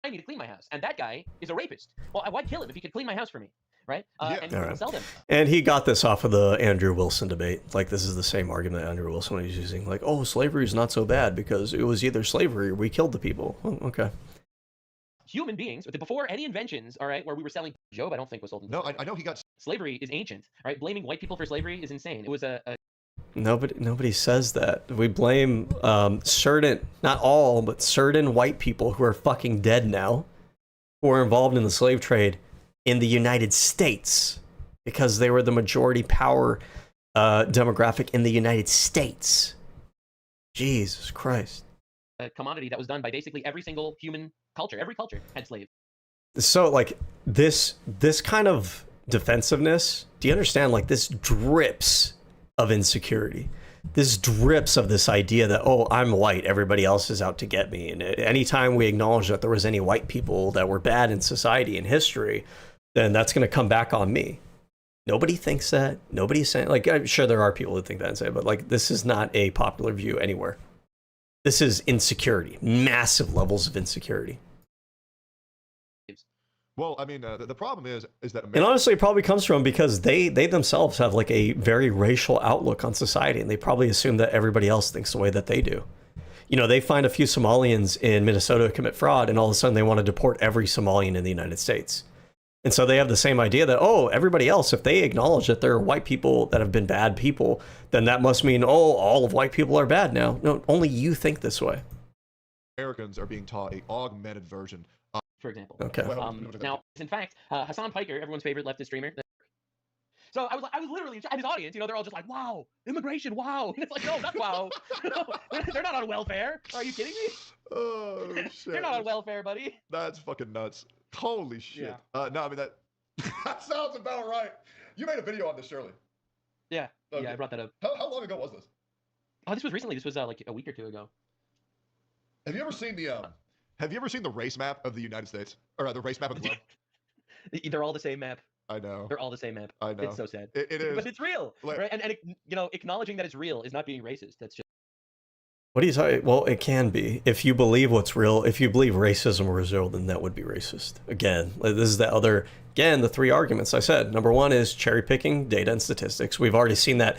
I need to clean my house, and that guy is a rapist. Well, why'd kill him if he could clean my house for me, right? And right. sell them. And he got this off of the Andrew Wilson debate. Like, this is the same argument Andrew Wilson was using. Like, oh, slavery is not so bad because it was either slavery or we killed the people. Oh, okay. Human beings, before any inventions, all right, where we were selling Job, I don't think was sold. No, I know he got... Slavery is ancient, right? Blaming white people for slavery is insane. It was a Nobody says that. We blame certain, not all, but certain white people who are fucking dead now, who were involved in the slave trade in the United States because they were the majority power demographic in the United States. Jesus Christ. A commodity that was done by basically every single human culture. Every culture had slaves. So like this kind of defensiveness, do you understand? Like this drips of insecurity. This drips of this idea that, oh, I'm white, everybody else is out to get me. And anytime we acknowledge that there was any white people that were bad in society and history, then that's going to come back on me. Nobody thinks that. Nobody's saying, like, I'm sure there are people who think that and say, but like, this is not a popular view anywhere. This is insecurity, massive levels of insecurity. Well, I mean, the problem is that and honestly, it probably comes from because they themselves have like a very racial outlook on society, and they probably assume that everybody else thinks the way that they do. You know, they find a few Somalians in Minnesota commit fraud, and all of a sudden they want to deport every Somalian in the United States. And so they have the same idea that, oh, everybody else, if they acknowledge that there are white people that have been bad people, then that must mean, oh, all of white people are bad now. No, only you think this way. Americans are being taught a augmented version. For example. Okay. Now, in fact, Hassan Piker, everyone's favorite leftist streamer. So I was literally, and his audience, you know, they're all just like, wow, immigration, wow. And it's like, no, not wow. They're not on welfare. Are you kidding me? Oh, shit. They're not on welfare, buddy. That's fucking nuts. Holy shit. Yeah. No, I mean, that sounds about right. You made a video on this, surely? Yeah. Okay. Yeah, I brought that up. How long ago was this? Oh, this was recently. This was like a week or two ago. Have you ever seen the race map of the United States? Or the race map of the globe? They're all the same map. I know. They're all the same map. I know. It's so sad. It is. But it's real, like, right? And you know, acknowledging that it's real is not being racist. That's just. What are you talking? Well, it can be. If you believe what's real, if you believe racism was real, then that would be racist. Again, this is the three arguments I said. Number one is cherry picking data and statistics. We've already seen that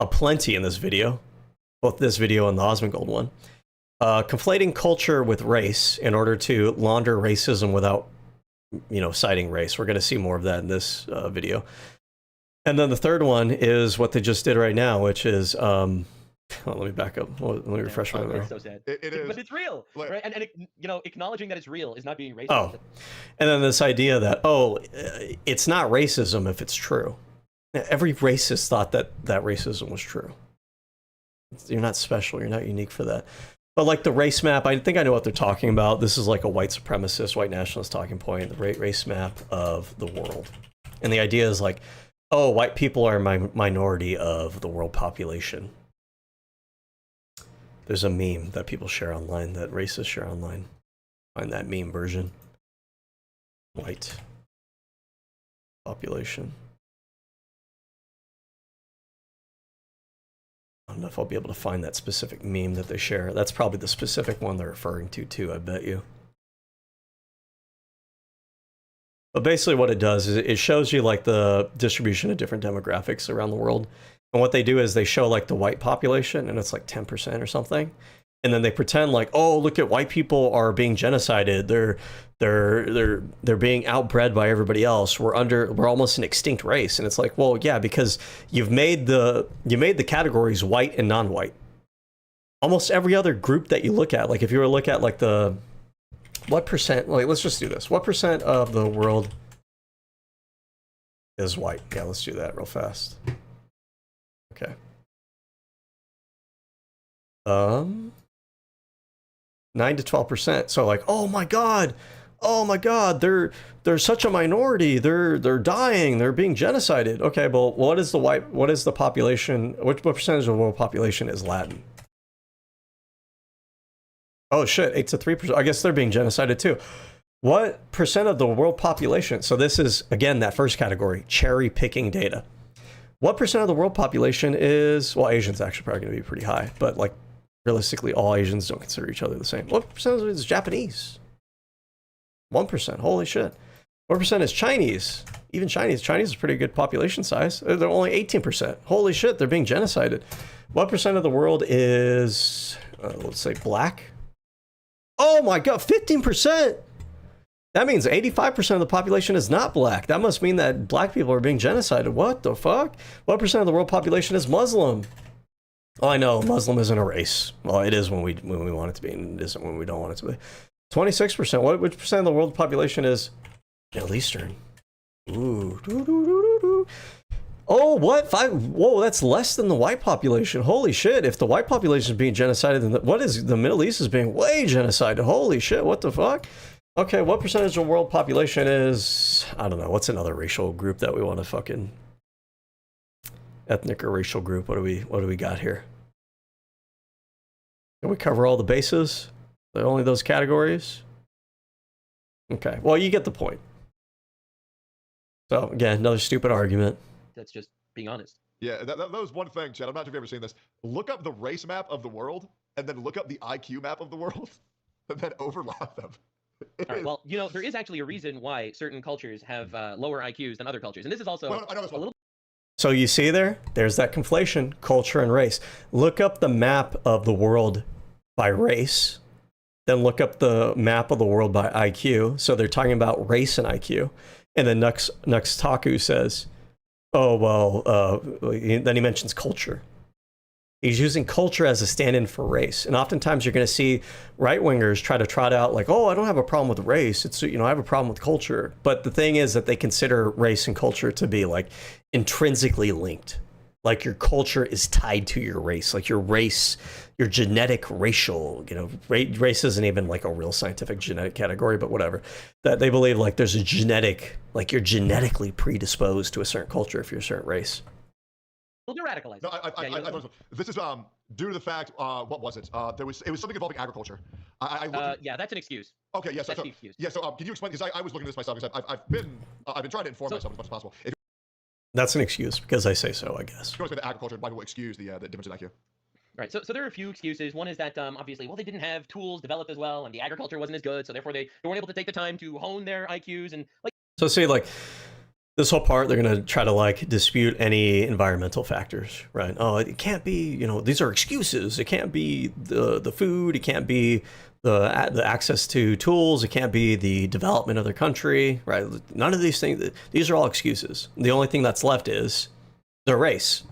aplenty in this video, both this video and the Osmongold one. Conflating culture with race in order to launder racism without, you know, citing race. We're going to see more of that in this video. And then the third one is what they just did right now, which is, let me back up. Let me refresh my memory. It's so sad. It is. But it's real, right? And you know, acknowledging that it's real is not being racist. Oh, and then this idea that, oh, it's not racism if it's true. Every racist thought that racism was true. You're not special. You're not unique for that. But like the race map, I think I know what they're talking about. This is like a white supremacist, white nationalist talking point, the race map of the world. And the idea is like, oh, white people are a minority of the world population. There's a meme that people share online, that racists share online. Find that meme version. White population. I don't know if I'll be able to find that specific meme that they share. That's probably the specific one they're referring to too, I bet you. But basically what it does is it shows you like the distribution of different demographics around the world. And what they do is they show like the white population, and it's like 10% or something. And then they pretend like, oh, look at white people are being genocided. They're being outbred by everybody else. We're almost an extinct race. And it's like, well, yeah, because you made the categories white and non-white. Almost every other group that you look at, like if you were to look at like what percent, like let's just do this. What percent of the world is white? Yeah, let's do that real fast. Okay. 9 to 12%. So like, oh my God, oh my God, they're such a minority. They're dying. They're being genocided. Okay, well, what is the population? What percentage of the world population is Latin? Oh shit, 8 to 3%. I guess they're being genocided too. What percent of the world population? So this is, again, that first category, cherry picking data. What percent of the world population is, well, Asians actually probably going to be pretty high, but like realistically, all Asians don't consider each other the same. What percent is Japanese? 1%. Holy shit. What percent is Chinese? Even Chinese. Chinese is pretty good population size. They're only 18%. Holy shit, they're being genocided. What percent of the world is, let's say, black? Oh my God, 15%. That means 85% of the population is not black. That must mean that black people are being genocided. What the fuck? What percent of the world population is Muslim? Oh, I know, Muslim isn't a race. Well, it is when we want it to be, and it isn't when we don't want it to be. 26%. Which percent of the world population is Middle Eastern? Ooh. Oh, what? Whoa, that's less than the white population. Holy shit. If the white population is being genocided, then what is the Middle East is being way genocided? Holy shit, what the fuck? Okay, what percentage of the world population is, I don't know, what's another racial group that we want to fucking, ethnic or racial group? What do we got here? Can we cover all the bases? Only those categories? Okay, well, you get the point. So, again, another stupid argument. That's just being honest. Yeah, that was one thing, Chad. I'm not sure if you've ever seen this. Look up the race map of the world, and then look up the IQ map of the world, and then overlap them. All right, well, you know, there is actually a reason why certain cultures have lower IQs than other cultures. And this is also I know this a little. So you see there's that conflation, culture and race. Look up the map of the world by race, then look up the map of the world by IQ. So they're talking about race and IQ. And then Nuxtaku says, oh, well, then he mentions culture. He's using culture as a stand-in for race. And oftentimes you're going to see right-wingers try to trot out like, oh, I don't have a problem with race. It's, you know, I have a problem with culture. But the thing is that they consider race and culture to be like intrinsically linked. Like your culture is tied to your race, like your race, your genetic racial, you know, race isn't even like a real scientific genetic category, but whatever. That they believe like there's a genetic, like you're genetically predisposed to a certain culture if you're a certain race. Well, they're radicalized. No, this is due to the fact, what was it? It was something involving agriculture. Yeah, that's an excuse. Okay, yes. That's the excuse. Yeah, so can you explain? Because I was looking at this myself. Because I've been trying to inform myself as much as possible. If That's an excuse because I say so, I guess. you're going to explain the agriculture, why will excuse the difference in IQ? Right. So there are a few excuses. One is that obviously, well, they didn't have tools developed as well, and the agriculture wasn't as good, so therefore they weren't able to take the time to hone their IQs and like. So see, like this whole part, they're going to try to like dispute any environmental factors, right? Oh, it can't be, you know, these are excuses. It can't be the food. It can't be the access to tools. It can't be the development of their country, right? None of these things. These are all excuses. The only thing that's left is their race.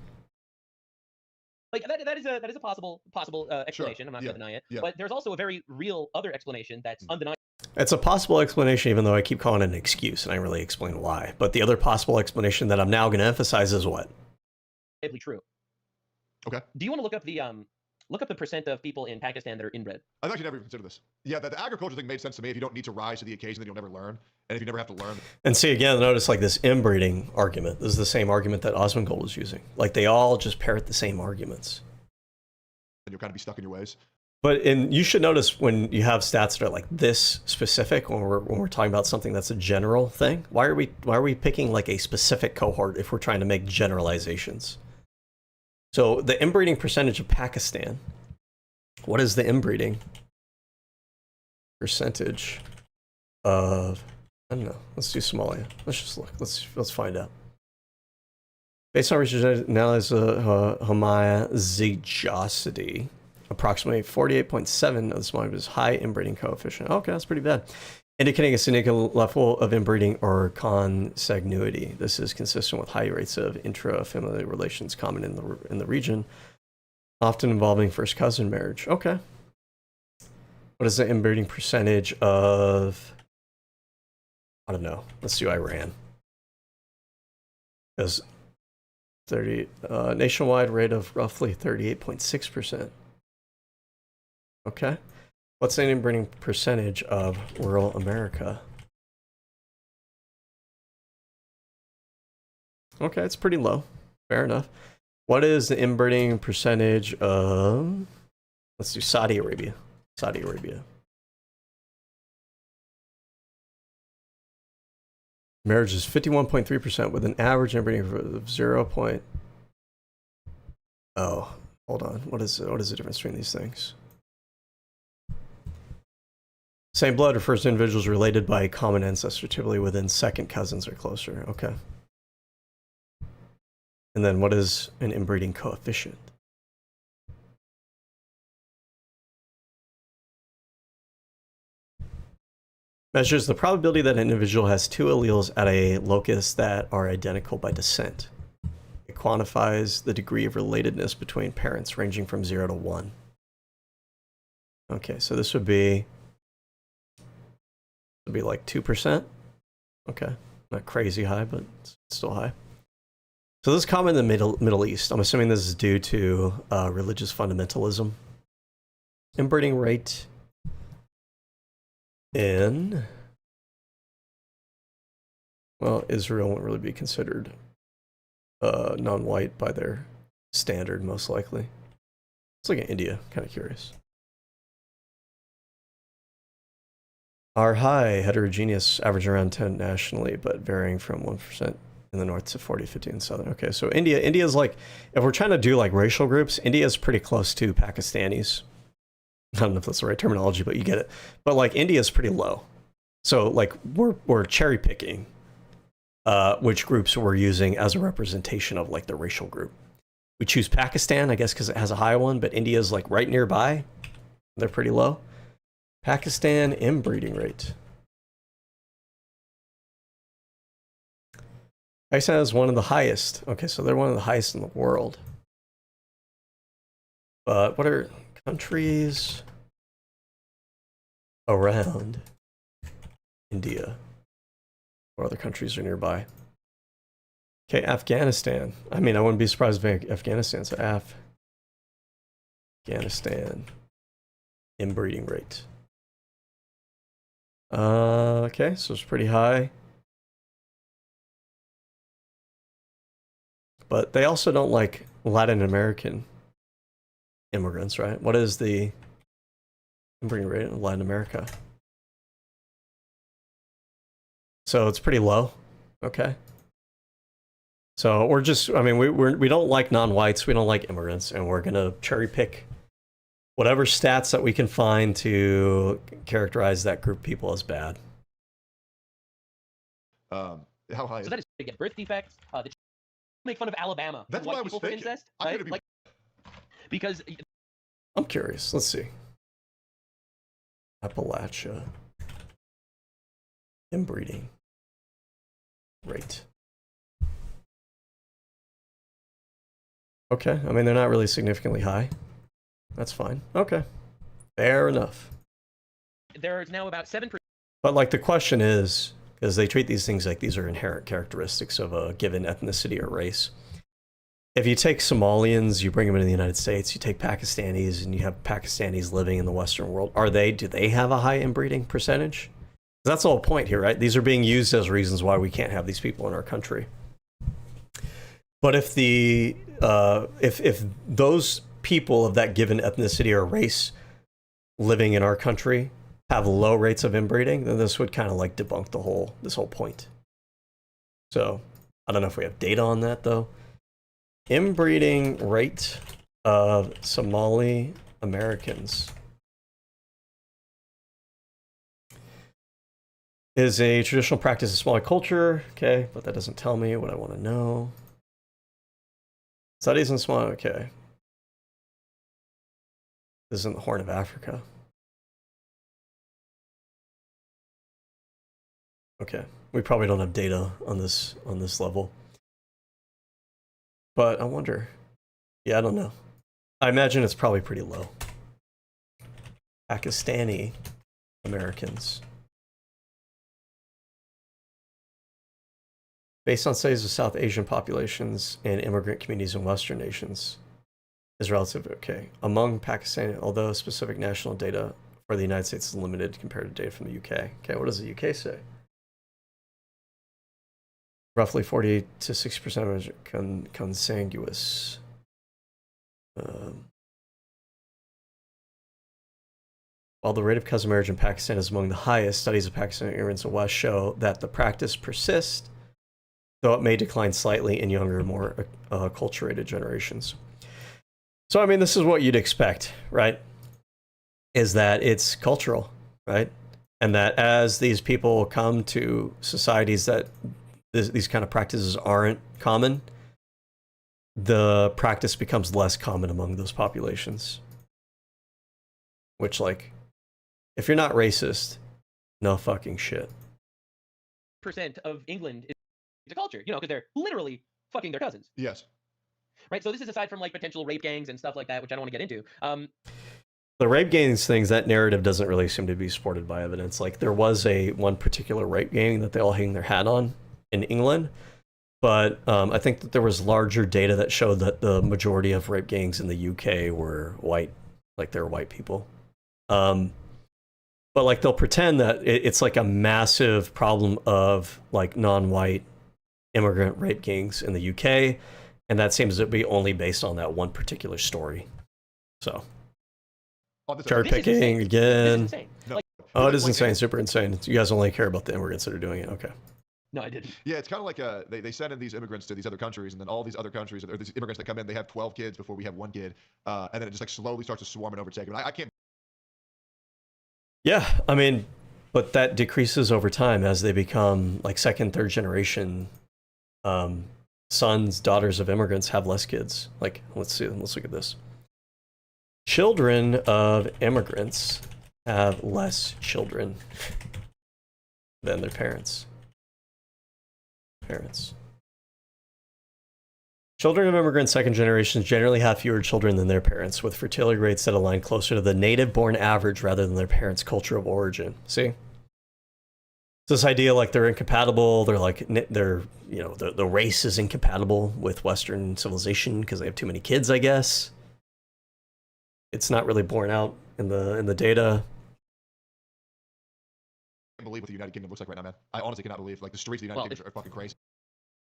Like that is a possible explanation. Sure. I'm not going to deny it. Yeah. But there's also a very real other explanation that's undeniable. It's a possible explanation, even though I keep calling it an excuse, and I really explain why. But the other possible explanation that I'm now going to emphasize is what? True. Okay. Do you want to look up the percent of people in Pakistan that are inbred? I've actually never even considered this. Yeah, the agriculture thing made sense to me. If you don't need to rise to the occasion, then you'll never learn. And if you never have to learn. And see, again, notice like this inbreeding argument. This is the same argument that Asmon was using. Like they all just parrot the same arguments. Then you'll kind of be stuck in your ways. But you should notice when you have stats that are like this specific, when we're talking about something that's a general thing, why are we picking like a specific cohort if we're trying to make generalizations? So the inbreeding percentage of Pakistan, what is the inbreeding percentage of, I don't know, let's do Somalia. Let's just look, let's find out. Based on research analysis of homozygosity, approximately 48.7 of the Somalia is high inbreeding coefficient. Okay, that's pretty bad. Indicating a significant level of inbreeding or consanguinity. This is consistent with high rates of intra-family relations common in the region, often involving first cousin marriage. Okay. What is the inbreeding percentage of, I don't know, let's do Iran. Because nationwide rate of roughly 38.6%. Okay. What's the inbreeding percentage of rural America? Okay, it's pretty low. Fair enough. What is the inbreeding percentage of... Let's do Saudi Arabia. Saudi Arabia. Marriage is 51.3% with an average inbreeding of 0. Oh, hold on. What is the difference between these things? Same blood refers to individuals related by a common ancestor, typically within second cousins or closer. Okay. And then what is an inbreeding coefficient? Measures the probability that an individual has two alleles at a locus that are identical by descent. It quantifies the degree of relatedness between parents ranging from 0 to 1. Okay, so this would be like 2%. Okay, not crazy high, but it's still high. So this is common in the Middle East. I'm assuming this is due to religious fundamentalism. Inbreeding rate in, well, Israel won't really be considered non-white by their standard, most likely. Let's look at India, kind of curious. Are high, heterogeneous, average around 10 nationally, but varying from 1% in the north to 40, 50 in southern. Okay, so India's like, if we're trying to do like racial groups, India's pretty close to Pakistanis. I don't know if that's the right terminology, but you get it. But like India's pretty low. So like we're cherry picking which groups we're using as a representation of like the racial group. We choose Pakistan, I guess, because it has a high one, but India's like right nearby. They're pretty low. Pakistan inbreeding rate. Pakistan is one of the highest. Okay, so they're one of the highest in the world. But what are countries around India? What other countries are nearby? Okay, Afghanistan. I mean, I wouldn't be surprised if Afghanistan. So Afghanistan inbreeding rate. Okay, so it's pretty high. But they also don't like Latin American immigrants, right? What is the inbreeding rate in Latin America? So it's pretty low. Okay. So we're just, I mean, we don't like non-whites, we don't like immigrants, and we're gonna cherry pick whatever stats that we can find to characterize that group of people as bad. How high? So that is to get birth defects. They make fun of Alabama. That's white what I was people for thinking. incest, I'm right? gonna be... Like, because I'm curious. Let's see. Appalachia inbreeding rate. Okay, I mean, they're not really significantly high. That's fine. Okay, fair enough. there's now about 7%. But like the question is, because they treat these things like these are inherent characteristics of a given ethnicity or race. If you take Somalians, you bring them into the United States, you take Pakistanis, and you have Pakistanis living in the Western world, do they have a high inbreeding percentage? That's the whole point here, right? These are being used as reasons why we can't have these people in our country. But if the if those people of that given ethnicity or race living in our country have low rates of inbreeding, then this would kind of like debunk this whole point. So I don't know if we have data on that though. Inbreeding rate of Somali Americans is a traditional practice of Somali culture. Okay, but that doesn't tell me what I want to know. Studies in Somali, okay. This is in the Horn of Africa. Okay, we probably don't have data on this level. But I wonder. Yeah, I don't know. I imagine it's probably pretty low. Pakistani Americans. Based on studies of South Asian populations and immigrant communities in Western nations, is relatively okay. Among Pakistani, although specific national data or the United States is limited compared to data from the UK. Okay, what does the UK say? Roughly 40 to 60% are consanguous. While the rate of cousin marriage in Pakistan is among the highest, studies of Pakistani immigrants in the West show that the practice persists, though it may decline slightly in younger, more acculturated generations. So, I mean, this is what you'd expect, right? Is that it's cultural, right? And that as these people come to societies that these kind of practices aren't common, the practice becomes less common among those populations. Which, like, if you're not racist, no fucking shit. Percent of England is a culture, you know, because they're literally fucking their cousins. Yes. Right. So this is aside from like potential rape gangs and stuff like that, which I don't want to get into. The rape gangs things, that narrative doesn't really seem to be supported by evidence. Like, there was one particular rape gang that they all hang their hat on in England, but I think that there was larger data that showed that the majority of rape gangs in the UK were white, like they're white people. But like they'll pretend that it's like a massive problem of like non-white immigrant rape gangs in the UK, and that seems to be only based on that one particular story. So cherry picking again. No. Like, oh, it is insane, super insane. You guys only care about the immigrants that are doing it. Okay. no, I didn't. Yeah, it's kind of like they send in these immigrants to these other countries, and then all these other countries, or these immigrants that come in, they have 12 kids before we have one kid, and then it just like slowly starts to swarm and overtake them. I can't. Yeah, I mean, but that decreases over time as they become like second, third generation sons, daughters of immigrants have less kids. Like, let's look at this. Children of immigrants have less children than their parents. Children of immigrants second generations generally have fewer children than their parents, with fertility rates that align closer to the native-born average rather than their parents' culture of origin. See? This idea like they're incompatible, the race is incompatible with Western civilization because they have too many kids, I guess. It's not really borne out in the data. I can't believe what the United Kingdom looks like right now, man. I honestly cannot believe. Like, the streets of the United Kingdom are fucking crazy.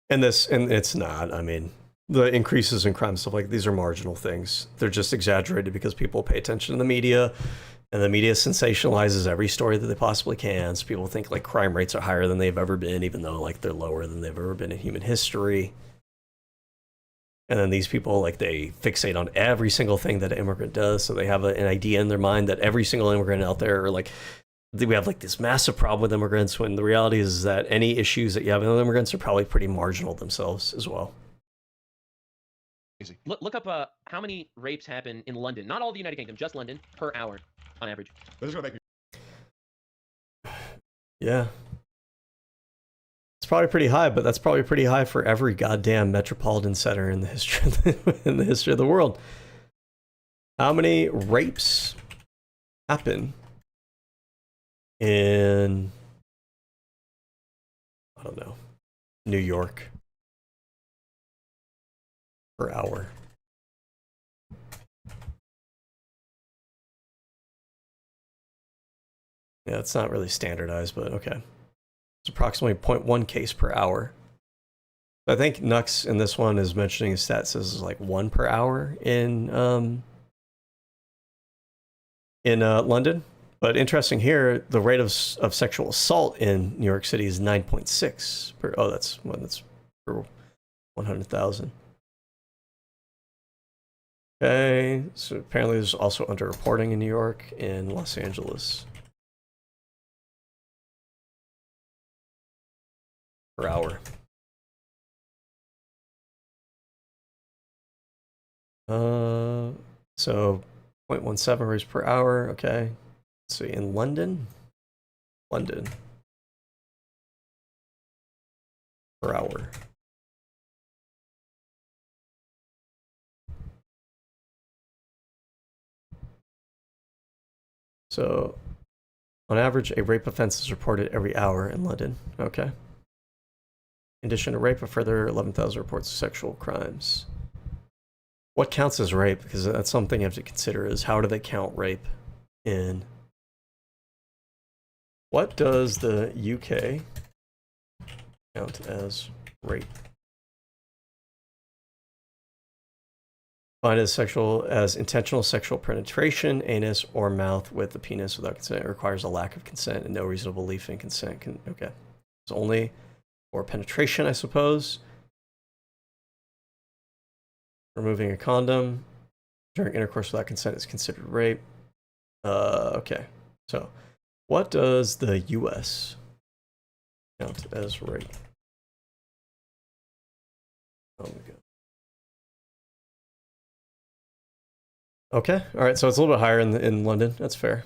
And it's not. I mean, the increases in crime stuff, like, these are marginal things. They're just exaggerated because people pay attention to the media, and the media sensationalizes every story that they possibly can. So people think like crime rates are higher than they've ever been, even though like they're lower than they've ever been in human history. And then these people, like, they fixate on every single thing that an immigrant does. So they have an idea in their mind that every single immigrant out there, or like, we have like this massive problem with immigrants, when the reality is that any issues that you have with immigrants are probably pretty marginal themselves as well. Easy. Look up how many rapes happen in London. Not all the United Kingdom, just London, per hour on average. This is gonna make me. Yeah. It's probably pretty high, but that's probably pretty high for every goddamn metropolitan center in the history of the world. How many rapes happen in, I don't know, New York per hour? Yeah, it's not really standardized, but okay. It's approximately 0.1 case per hour. I think Nux in this one is mentioning a stat says it's like 1 per hour in London. But interesting here, the rate of sexual assault in New York City is 9.6 per. Oh, that's per 100,000. Okay, so apparently there's also underreporting in New York and Los Angeles. Per hour. So 0.17 rapes per hour. Okay. Let's see, in London per hour. So on average, a rape offense is reported every hour in London. Okay. In addition to rape, a further 11,000 reports of sexual crimes. What counts as rape? Because that's something you have to consider, is how do they count rape in What does the UK count as rape? Defined as intentional sexual penetration, anus or mouth with the penis without consent. It requires a lack of consent and no reasonable belief in consent. Okay. It's only for penetration, I suppose. Removing a condom during intercourse without consent is considered rape. Okay. So, what does the US count as rape? Oh my god. Okay, all right, so it's a little bit higher in London. That's fair.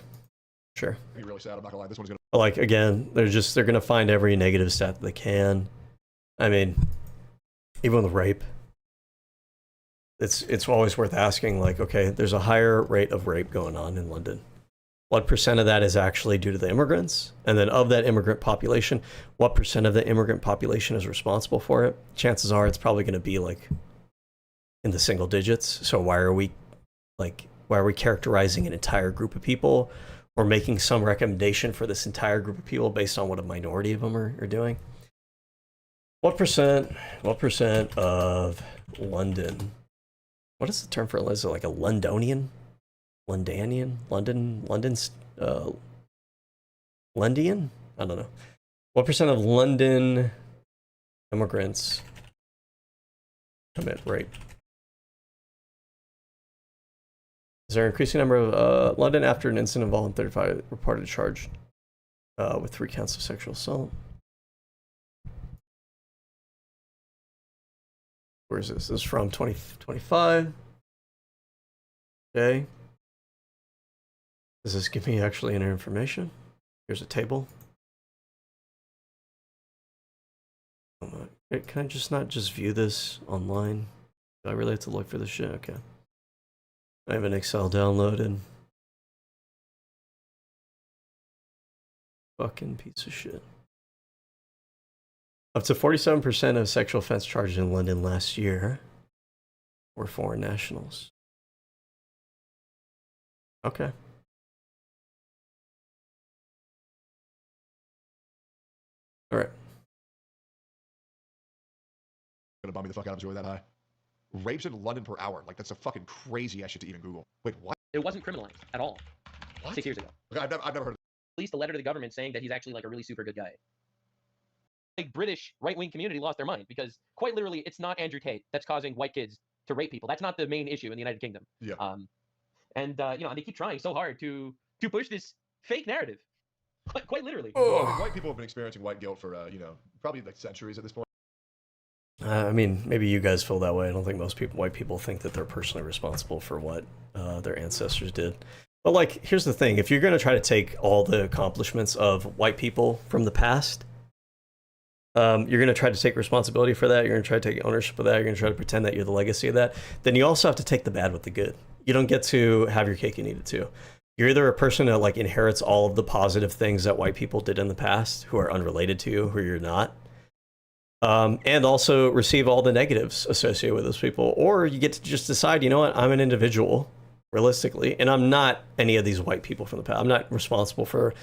Sure. Be really sad. I'm not gonna lie. This one's gonna. Like again, they're gonna find every negative stat that they can. I mean, even with rape, it's always worth asking. Like, okay, there's a higher rate of rape going on in London. What percent of that is actually due to the immigrants? And then of that immigrant population, what percent of the immigrant population is responsible for it? Chances are it's probably going to be like in the single digits. So why are we characterizing an entire group of people or making some recommendation for this entire group of people based on what a minority of them are doing? What percent of London? What is the term for it? Is it like a Londonian? Londonian? London's, Londian? I don't know. What percent of London immigrants commit rape? Is there an increasing number of London after an incident involving 35 reported charged with 3 counts of sexual assault? Where is this? This is from 2025. Okay. Does this give me actually any information? Here's a table. Can I just not just view this online? Do I really have to look for this shit? Okay. I have an Excel downloaded. Fucking piece of shit. Up to 47% of sexual offense charges in London last year were foreign nationals. Okay. All right. Gonna bum me the fuck out. I'm sure that high. Rapes in London per hour. Like that's a fucking crazy ass shit to even Google. Wait, what? It wasn't criminalized at all. What? 6 years ago. Okay, I've never heard of Released a letter to the government saying that he's actually like a really super good guy. Like British right-wing community lost their mind because quite literally it's not Andrew Tate that's causing white kids to rape people. That's not the main issue in the United Kingdom. Yeah. And they keep trying so hard to push this fake narrative. Quite literally. Well, I mean, white people have been experiencing white guilt for probably like centuries at this point. I mean, maybe you guys feel that way. I don't think most white people think that they're personally responsible for what their ancestors did. But like, here's the thing. If you're going to try to take all the accomplishments of white people from the past, you're going to try to take responsibility for that. You're going to try to take ownership of that. You're going to try to pretend that you're the legacy of that. Then you also have to take the bad with the good. You don't get to have your cake and eat it too. You're either a person that like inherits all of the positive things that white people did in the past, who are unrelated to you, who you're not, and also receive all the negatives associated with those people, or you get to just decide, you know what, I'm an individual, realistically, and I'm not any of these white people from the past. I'm not responsible for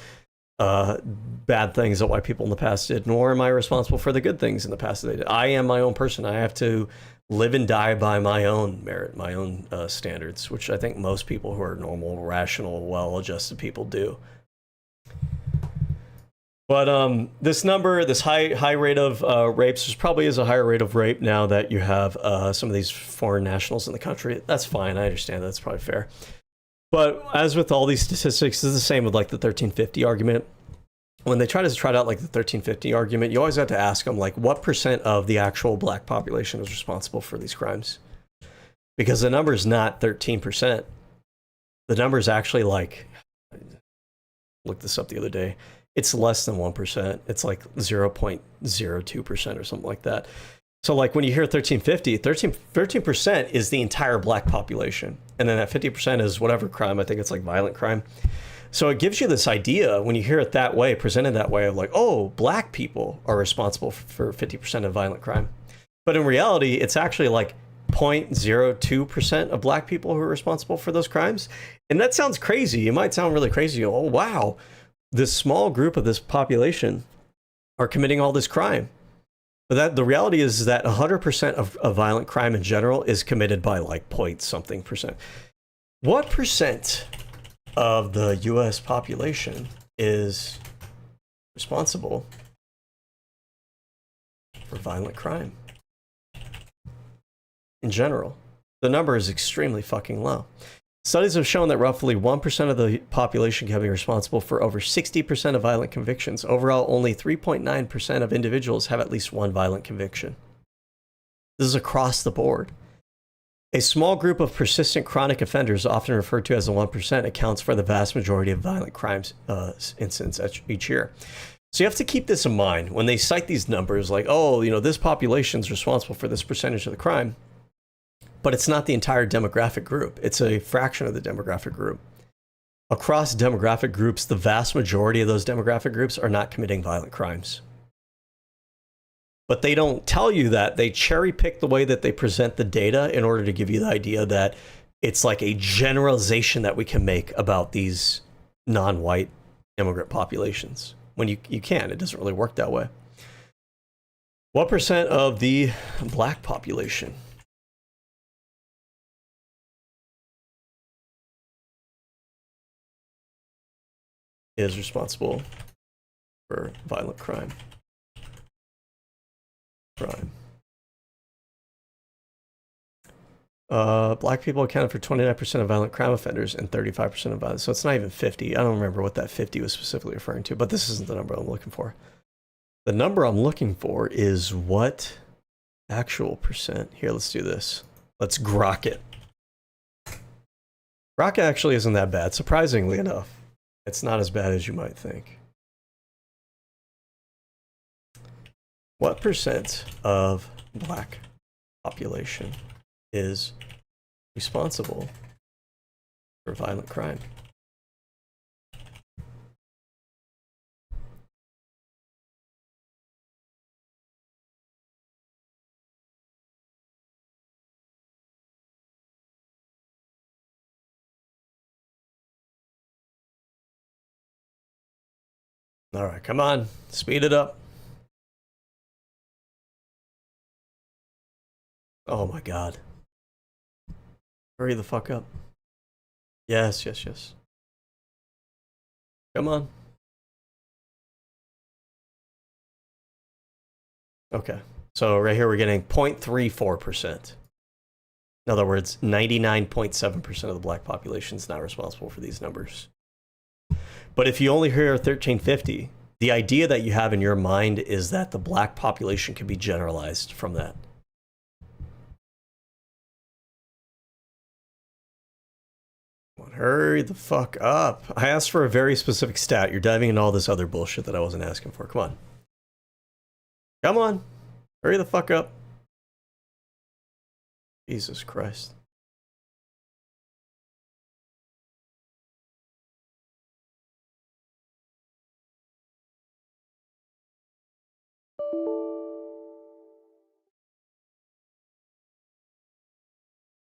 bad things that white people in the past did, nor am I responsible for the good things in the past that they did. I am my own person. I have to live and die by my own merit, my own standards, which I think most people who are normal, rational, well-adjusted people do. But this number, this high rate of rapes, there probably is a higher rate of rape now that you have some of these foreign nationals in the country. That's fine. I understand. That's probably fair. But as with all these statistics, this is the same with like the 1350 argument. When they try to trot out like the 1350 argument, you always have to ask them, like, what percent of the actual black population is responsible for these crimes? Because the number is not 13%. The number is actually like, I looked this up the other day, it's less than 1%. It's like 0.02% or something like that. So like when you hear 1350, 13% is the entire black population. And then that 50% is whatever crime, I think it's like violent crime. So it gives you this idea when you hear it that way, presented that way, of like, oh, black people are responsible for 50% of violent crime. But in reality, it's actually like 0.02% of black people who are responsible for those crimes. And that sounds crazy. It might sound really crazy. Oh, wow. this small group of this population are committing all this crime. But the reality is that 100% of violent crime in general is committed by like point something percent. What percent of the US population is responsible for violent crime in general? The number is extremely fucking low. Studies have shown that roughly 1% of the population can be responsible for over 60% of violent convictions. Overall, only 3.9% of individuals have at least one violent conviction. This is across the board. A small group of persistent chronic offenders, often referred to as the 1%, accounts for the vast majority of violent crimes incidents each year. So you have to keep this in mind when they cite these numbers like, oh, you know, this population is responsible for this percentage of the crime. But it's not the entire demographic group. It's a fraction of the demographic group. Across demographic groups, the vast majority of those demographic groups are not committing violent crimes. But they don't tell you that. They cherry pick the way that they present the data in order to give you the idea that it's like a generalization that we can make about these non-white immigrant populations. When you can't. It doesn't really work that way. What percent of the black population is responsible for violent crime? Black people accounted for 29% of violent crime offenders and 35% of violence. So it's not even 50. I don't remember what that 50 was specifically referring to, but this isn't the number I'm looking for. The number I'm looking for is what actual percent. Here, let's do this. Let's grok it. Grok actually isn't that bad, surprisingly enough. It's not as bad as you might think. What percent of black population is responsible for violent crime? All right, come on, speed it up. Oh my God. Hurry the fuck up. Yes, yes, yes. Come on. Okay, so right here we're getting 0.34%. In other words, 99.7% of the black population is not responsible for these numbers. But if you only hear 1350, the idea that you have in your mind is that the black population can be generalized from that. Hurry the fuck up. I asked for a very specific stat. You're diving into all this other bullshit that I wasn't asking for. Come on. Come on. Hurry the fuck up. Jesus Christ.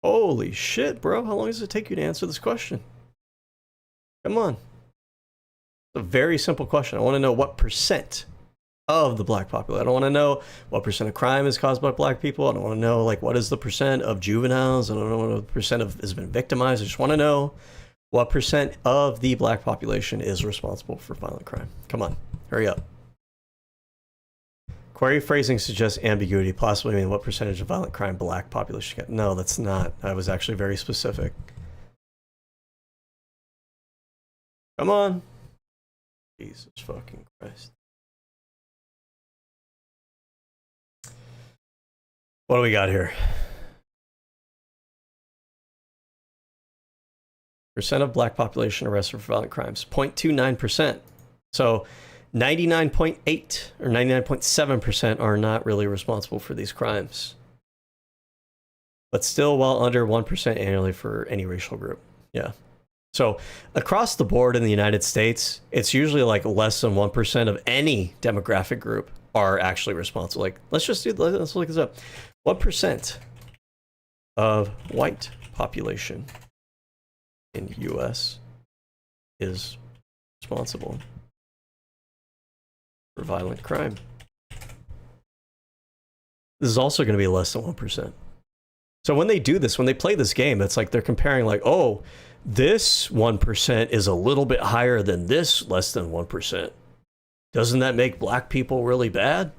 Holy shit, bro. How long does it take you to answer this question? Come on. It's a very simple question. I want to know what percent of the black population. I don't want to know what percent of crime is caused by black people. I don't want to know, like, what is the percent of juveniles. I don't know what percent of has been victimized. I just want to know what percent of the black population is responsible for violent crime. Come on. Hurry up. Query phrasing suggests ambiguity, possibly meaning what percentage of violent crime black population get. No, that's not. I was actually very specific. Come on. Jesus fucking Christ. What do we got here? Percent of black population arrested for violent crimes. 0.29%. So 99.8 or 99.7% are not really responsible for these crimes. But still well under 1% annually for any racial group. Yeah. So across the board in the United States, it's usually like less than 1% of any demographic group are actually responsible. Like, let's look this up. What percent of white population in the US is responsible for violent crime. This is also going to be less than 1%. So when they do this, when they play this game, it's like they're comparing like, oh, this 1% is a little bit higher than this less than 1%. Doesn't that make black people really bad?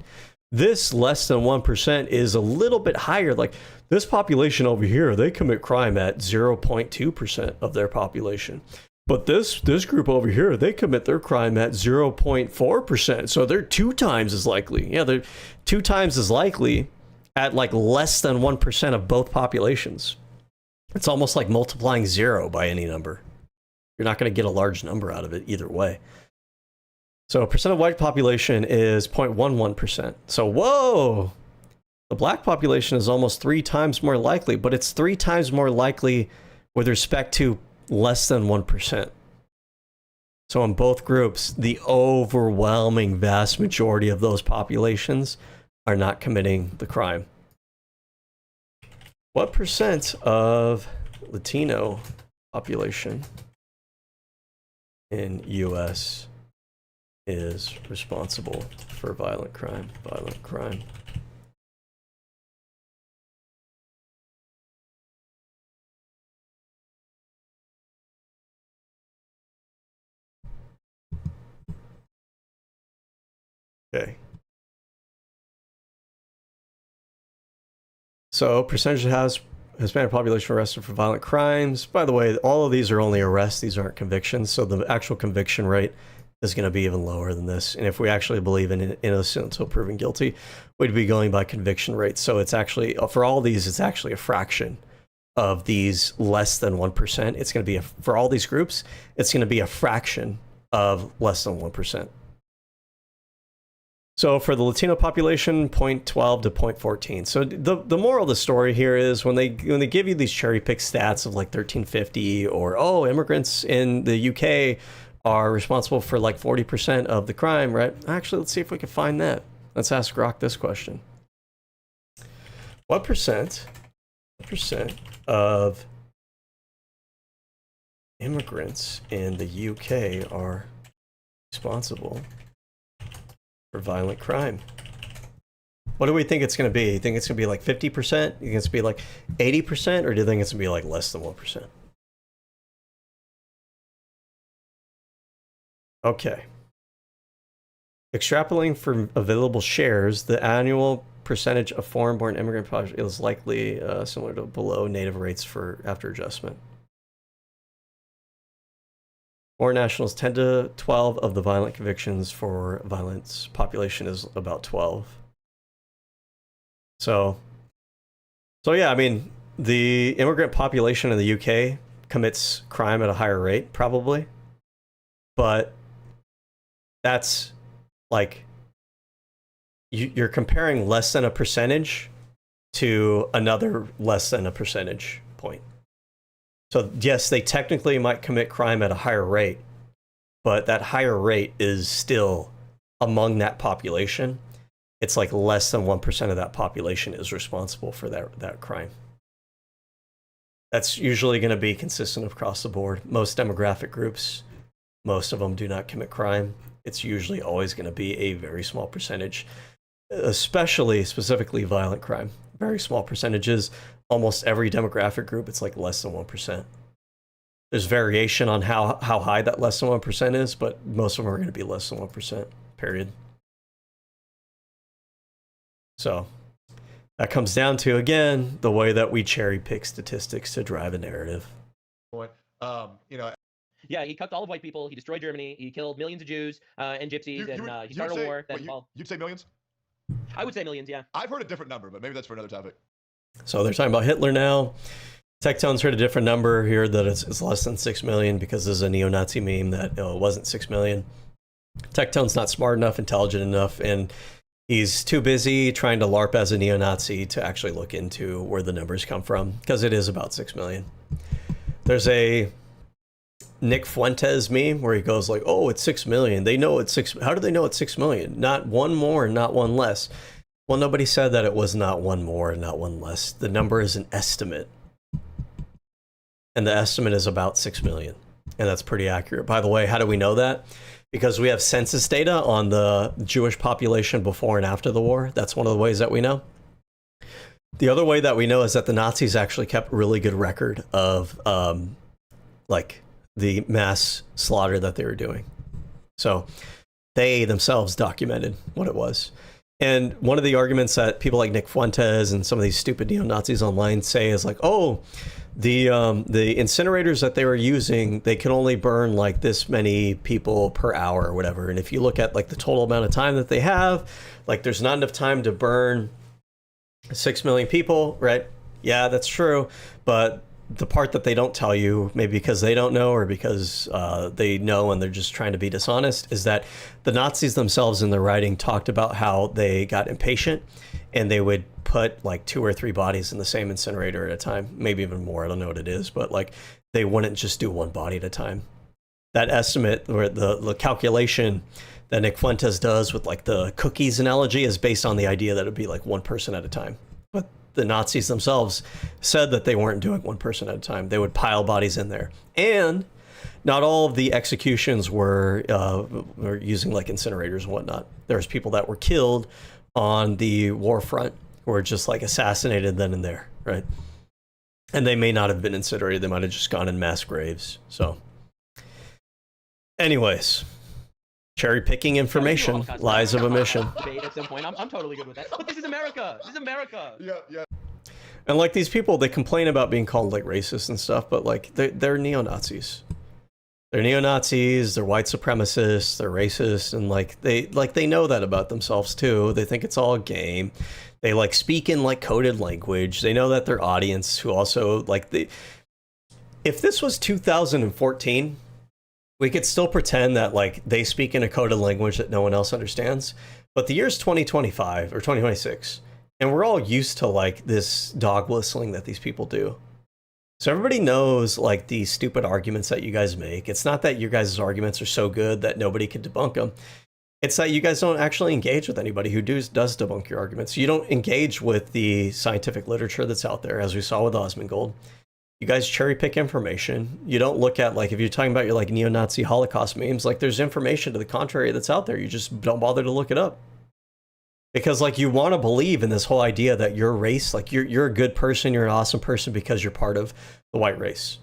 This less than 1% is a little bit higher. Like this population over here, they commit crime at 0.2% of their population. But this group over here, they commit their crime at 0.4%. So they're 2 times as likely. Yeah, they're 2 times as likely at like less than 1% of both populations. It's almost like multiplying 0 by any number. You're not going to get a large number out of it either way. So percent of white population is 0.11%. So whoa, the black population is almost 3 times more likely, but it's 3 times more likely with respect to less than 1%. So in both groups, the overwhelming vast majority of those populations are not committing the crime. What percent of Latino population in US is responsible for violent crime? Violent crime. Okay. So percentage has Hispanic population arrested for violent crimes. By the way, all of these are only arrests. These aren't convictions. So the actual conviction rate is going to be even lower than this. And if we actually believe in innocent until proven guilty, we'd be going by conviction rates. So it's actually, for all these, it's actually a fraction of these less than 1%. It's going to be, for all these groups, it's going to be a fraction of less than 1%. So for the Latino population, 0.12 to 0.14. So the moral of the story here is when they give you these cherry pick stats of like 1350 or, oh, immigrants in the UK are responsible for like 40% of the crime, right? Actually, let's see if we can find that. Let's ask Grok this question. What percent of immigrants in the UK are responsible for violent crime? What do we think it's going to be? You think it's going to be like 50%? You think it's going to be like 80%? Or do you think it's going to be like less than 1%? Okay. Extrapolating from available shares, the annual percentage of foreign-born immigrant population is likely similar to below native rates for after adjustment. Foreign nationals 10 to 12 of the violent convictions for violence population is about 12. So yeah, I mean, the immigrant population in the UK commits crime at a higher rate, probably. But that's like, you're comparing less than a percentage to another less than a percentage point. So yes, they technically might commit crime at a higher rate, but that higher rate is still among that population. It's like less than 1% of that population is responsible for that crime. That's usually going to be consistent across the board. Most demographic groups, most of them do not commit crime. It's usually always going to be a very small percentage, specifically violent crime. Very small percentages. Almost every demographic group, it's like less than 1%. There's variation on how high that less than 1% is, but most of them are going to be less than 1%, period. So that comes down to, again, the way that we cherry pick statistics to drive a narrative. Yeah, he cucked all of white people. He destroyed Germany. He killed millions of Jews and gypsies, he started a war. You'd say millions? I would say millions, yeah. I've heard a different number, but maybe that's for another topic. So they're talking about Hitler now. Tectone's heard a different number here, that it's less than 6 million because there's a neo-Nazi meme that it wasn't 6 million. Tectone's not smart enough, intelligent enough, and he's too busy trying to LARP as a neo-Nazi to actually look into where the numbers come from, because it is about 6 million. There's a Nick Fuentes meme where he goes like, oh, it's 6 million. They know it's 6. How do they know it's 6 million? Not one more, not one less. Well, nobody said that it was not one more, not one less. The number is an estimate. And the estimate is about 6 million. And that's pretty accurate. By the way, how do we know that? because we have census data on the Jewish population before and after the war. That's one of the ways that we know. The other way that we know is that the Nazis actually kept really good record of like the mass slaughter that they were doing. So they themselves documented what it was. And one of the arguments that people like Nick Fuentes and some of these stupid neo-Nazis online say is like, oh, the incinerators that they were using, they can only burn like this many people per hour or whatever. And if you look at like the total amount of time that they have, like there's not enough time to burn 6 million people, right? Yeah, that's true. But the part that they don't tell you, maybe because they don't know or because they know and they're just trying to be dishonest, is that the Nazis themselves in their writing talked about how they got impatient and they would put like 2 or 3 bodies in the same incinerator at a time, maybe even more. I don't know what it is, but like they wouldn't just do one body at a time. That estimate or the calculation that Nick Fuentes does with like the cookies analogy is based on the idea that it'd be like one person at a time. But the Nazis themselves said that they weren't doing one person at a time. They would pile bodies in there. And not all of the executions were using like incinerators and whatnot. There's people that were killed on the war front who were just like assassinated then and there, right? And they may not have been incinerated. They might have just gone in mass graves. So anyways, cherry picking information, lies of omission. At some point, I'm totally good with that. But this is America. This is America. Yeah. And like these people, they complain about being called like racist and stuff, but like they're neo-Nazis. They're neo-Nazis, they're white supremacists, they're racist, and like they know that about themselves too. They think it's all a game. They like speak in like coded language. They know that their audience who also like if this was 2014, we could still pretend that like they speak in a coded language that no one else understands. But the year's 2025 or 2026, and we're all used to like this dog whistling that these people do. So everybody knows like the stupid arguments that you guys make. It's not that your guys' arguments are so good that nobody can debunk them. It's that you guys don't actually engage with anybody who does debunk your arguments. You don't engage with the scientific literature that's out there, as we saw with Osmongold. You guys cherry pick information. You don't look at like, if you're talking about your like neo-Nazi Holocaust memes, like there's information to the contrary that's out there. You just don't bother to look it up. Because like you want to believe in this whole idea that your race, like you're a good person, you're an awesome person because you're part of the white race.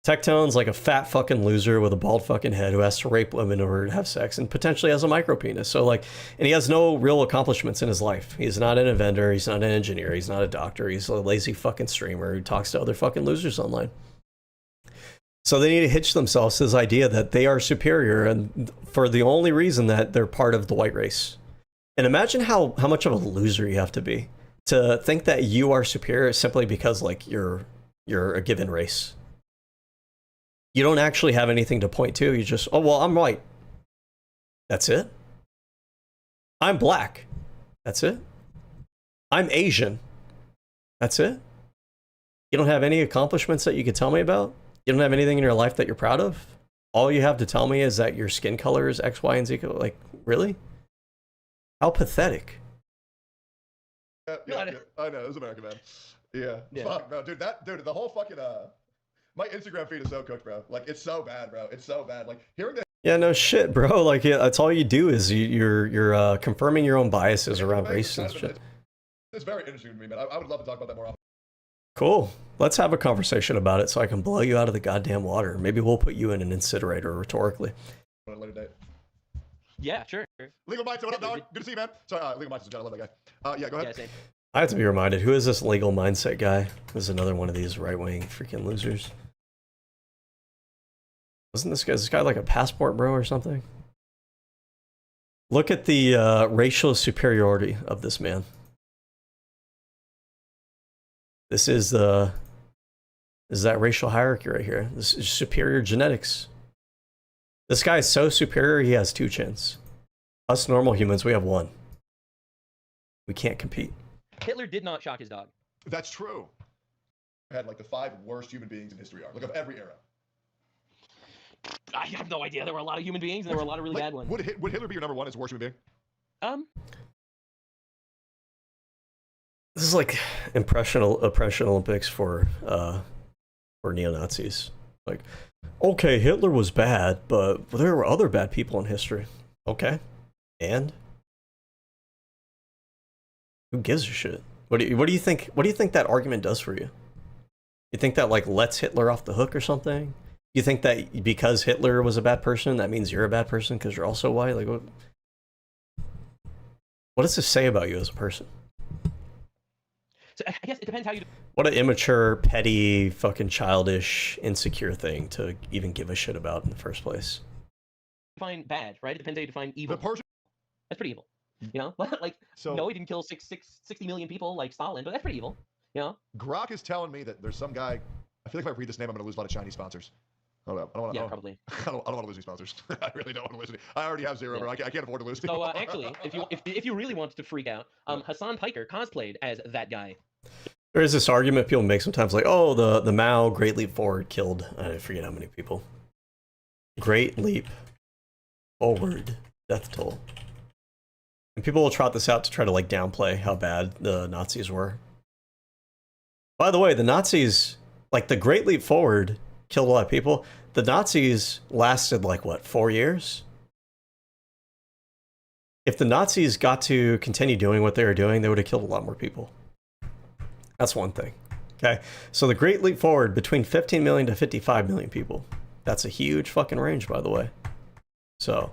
Tectone's like a fat fucking loser with a bald fucking head who has to rape women in order to have sex and potentially has a micro penis. So like, and he has no real accomplishments in his life. He's not an inventor. He's not an engineer. He's not a doctor. He's a lazy fucking streamer who talks to other fucking losers online. So they need to hitch themselves to this idea that they are superior and for the only reason that they're part of the white race. And imagine how much of a loser you have to be to think that you are superior simply because like you're a given race. You don't actually have anything to point to. You just, oh, well, I'm white. That's it. I'm black. That's it. I'm Asian. That's it. You don't have any accomplishments that you could tell me about? You don't have anything in your life that you're proud of? All you have to tell me is that your skin color is X, Y, and Z. Like, really? How pathetic. Yeah, I know. It was America, man. Yeah. Fuck, bro. Dude, the whole fucking, my Instagram feed is so cooked, bro. Like, it's so bad, bro. It's so bad. Like, hearing that. Yeah, no shit, bro. Like, yeah, that's all you do is you're confirming your own biases around race and shit. It's very interesting to me, man. I would love to talk about that more often. Cool. Let's have a conversation about it so I can blow you out of the goddamn water. Maybe we'll put you in an incinerator rhetorically. On a later date. Yeah, sure. Legal Mindset, what up, dog? Good to see you, man. Sorry, Legal Mindset's a guy. I love that guy. Yeah, go ahead. Yeah, same. I have to be reminded, who is this legal mindset guy? Who's another one of these right-wing freaking losers? Wasn't this guy like a passport bro or something? Look at the racial superiority of this man. This is that racial hierarchy right here. This is superior genetics. This guy is so superior, he has 2 chins. Us normal humans, we have 1. We can't compete. Hitler did not shock his dog. That's true. Had like the 5 worst human beings in history are, like of every era. I have no idea. There were a lot of human beings, and there were a lot of really bad ones. Would Hitler be your number 1 as a worst human being? This is like oppression Olympics for neo-Nazis. Like, Okay, Hitler was bad, but there were other bad people in history. Okay, and who gives a shit? What do you think? What do you think that argument does for you? You think that like lets Hitler off the hook or something? You think that because Hitler was a bad person, that means you're a bad person because you're also white? Like, what does this say about you as a person? So I guess it depends how you. What an immature, petty, fucking childish, insecure thing to even give a shit about in the first place. Define bad, right? It depends how you define evil. The person. That's pretty evil. You know, like So no, he didn't kill 60 million people like Stalin, but that's pretty evil. You know. Grok is telling me that there's some guy. I feel like if I read this name, I'm going to lose a lot of Chinese sponsors. I don't know. I don't want to. Yeah, probably. I don't want to lose any sponsors. I really don't want to lose any. I already have zero, Yeah. bro. I can't afford to lose. So actually, if you really wanted to freak out, Hassan Piker cosplayed as that guy. There is this argument people make sometimes, like, oh, the Mao Great Leap Forward killed, I forget how many people. Great Leap Forward death toll. And people will trot this out to try to like downplay how bad the Nazis were. By the way, the Nazis, like the Great Leap Forward killed a lot of people. The Nazis lasted like what, 4 years? If the Nazis got to continue doing what they were doing, they would have killed a lot more people. That's one thing. Okay, so the Great Leap Forward between 15 million to 55 million people. That's a huge fucking range, by the way. So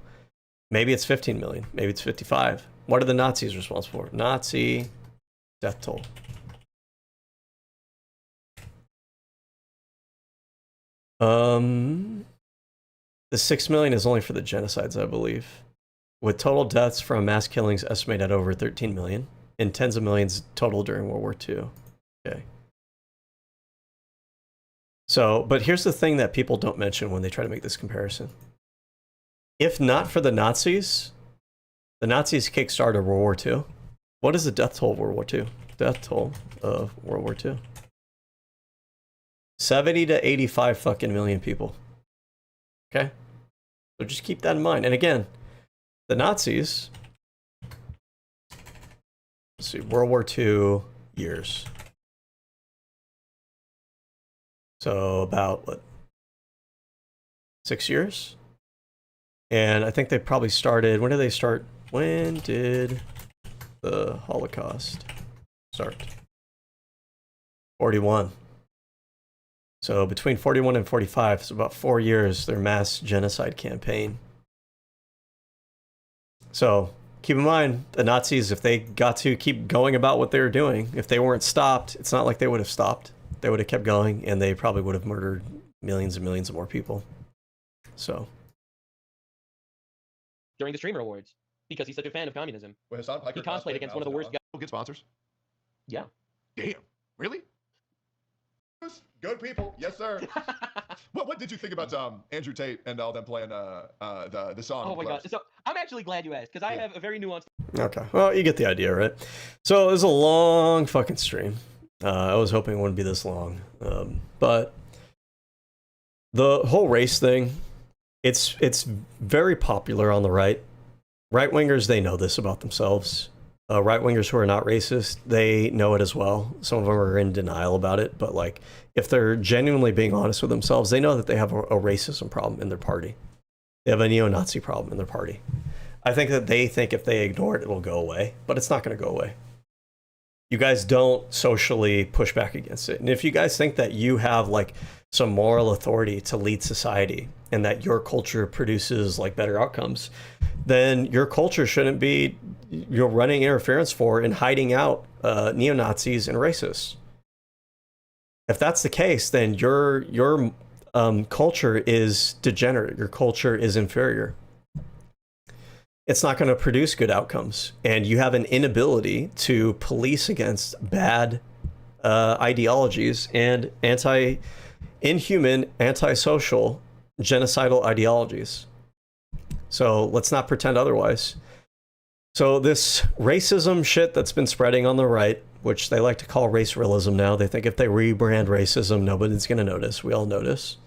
maybe it's 15 million, maybe it's 55. What are the Nazis responsible for? Nazi death toll. The 6 million is only for the genocides, I believe. With total deaths from mass killings estimated at over 13 million and tens of millions total during World War II. Okay. So, but here's the thing that people don't mention when they try to make this comparison. If not for the Nazis kickstarted World War II. What is the death toll of World War II? Death toll of World War II. 70 to 85 fucking million people. Okay? So just keep that in mind. And again, the Nazis, let's see, World War II years. So about, what, 6 years? And I think they probably started, when did they start? When did the Holocaust start? 41. So between 41 and 45, so about 4 years, their mass genocide campaign. So keep in mind, the Nazis, if they got to keep going about what they were doing, if they weren't stopped, it's not like they would have stopped. They would have kept going, and they probably would have murdered millions and millions of more people. So. During the Streamer Awards, because he's such a fan of communism. Wait, Hassan Piker He cosplayed against one of the worst guys. Get sponsors? Yeah. Damn. Really? Good people. Yes, sir. What did you think about Andrew Tate and all them playing the song? Oh my god. So I'm actually glad you asked, because I have a very nuanced. Okay. Well, you get the idea, right? So it was a long fucking stream. I was hoping it wouldn't be this long. But the whole race thing, it's very popular on the right. Right-wingers, they know this about themselves. Right-wingers who are not racist, they know it as well. Some of them are in denial about it, but like, if they're genuinely being honest with themselves, they know that they have a racism problem in their party. They have a neo-Nazi problem in their party. I think that they think if they ignore it, it'll go away, but it's not going to go away. You guys don't socially push back against it. And if you guys think that you have like some moral authority to lead society and that your culture produces like better outcomes, then your culture shouldn't be you're running interference for and hiding out neo-Nazis and racists. If that's the case, then your culture is degenerate. Your culture is inferior. It's not going to produce good outcomes, and you have an inability to police against bad ideologies and inhuman, antisocial, genocidal ideologies. So let's not pretend otherwise. So this racism shit that's been spreading on the right, which they like to call race realism now, they think if they rebrand racism, nobody's going to notice. We all notice.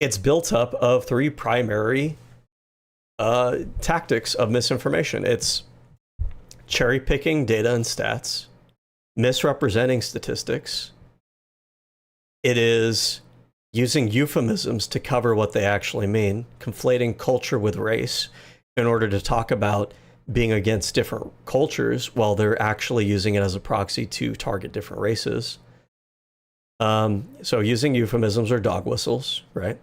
It's built up of three primary tactics of misinformation. It's cherry picking data and stats, misrepresenting statistics. It is using euphemisms to cover what they actually mean, conflating culture with race in order to talk about being against different cultures while they're actually using it as a proxy to target different races. So using euphemisms or dog whistles, right?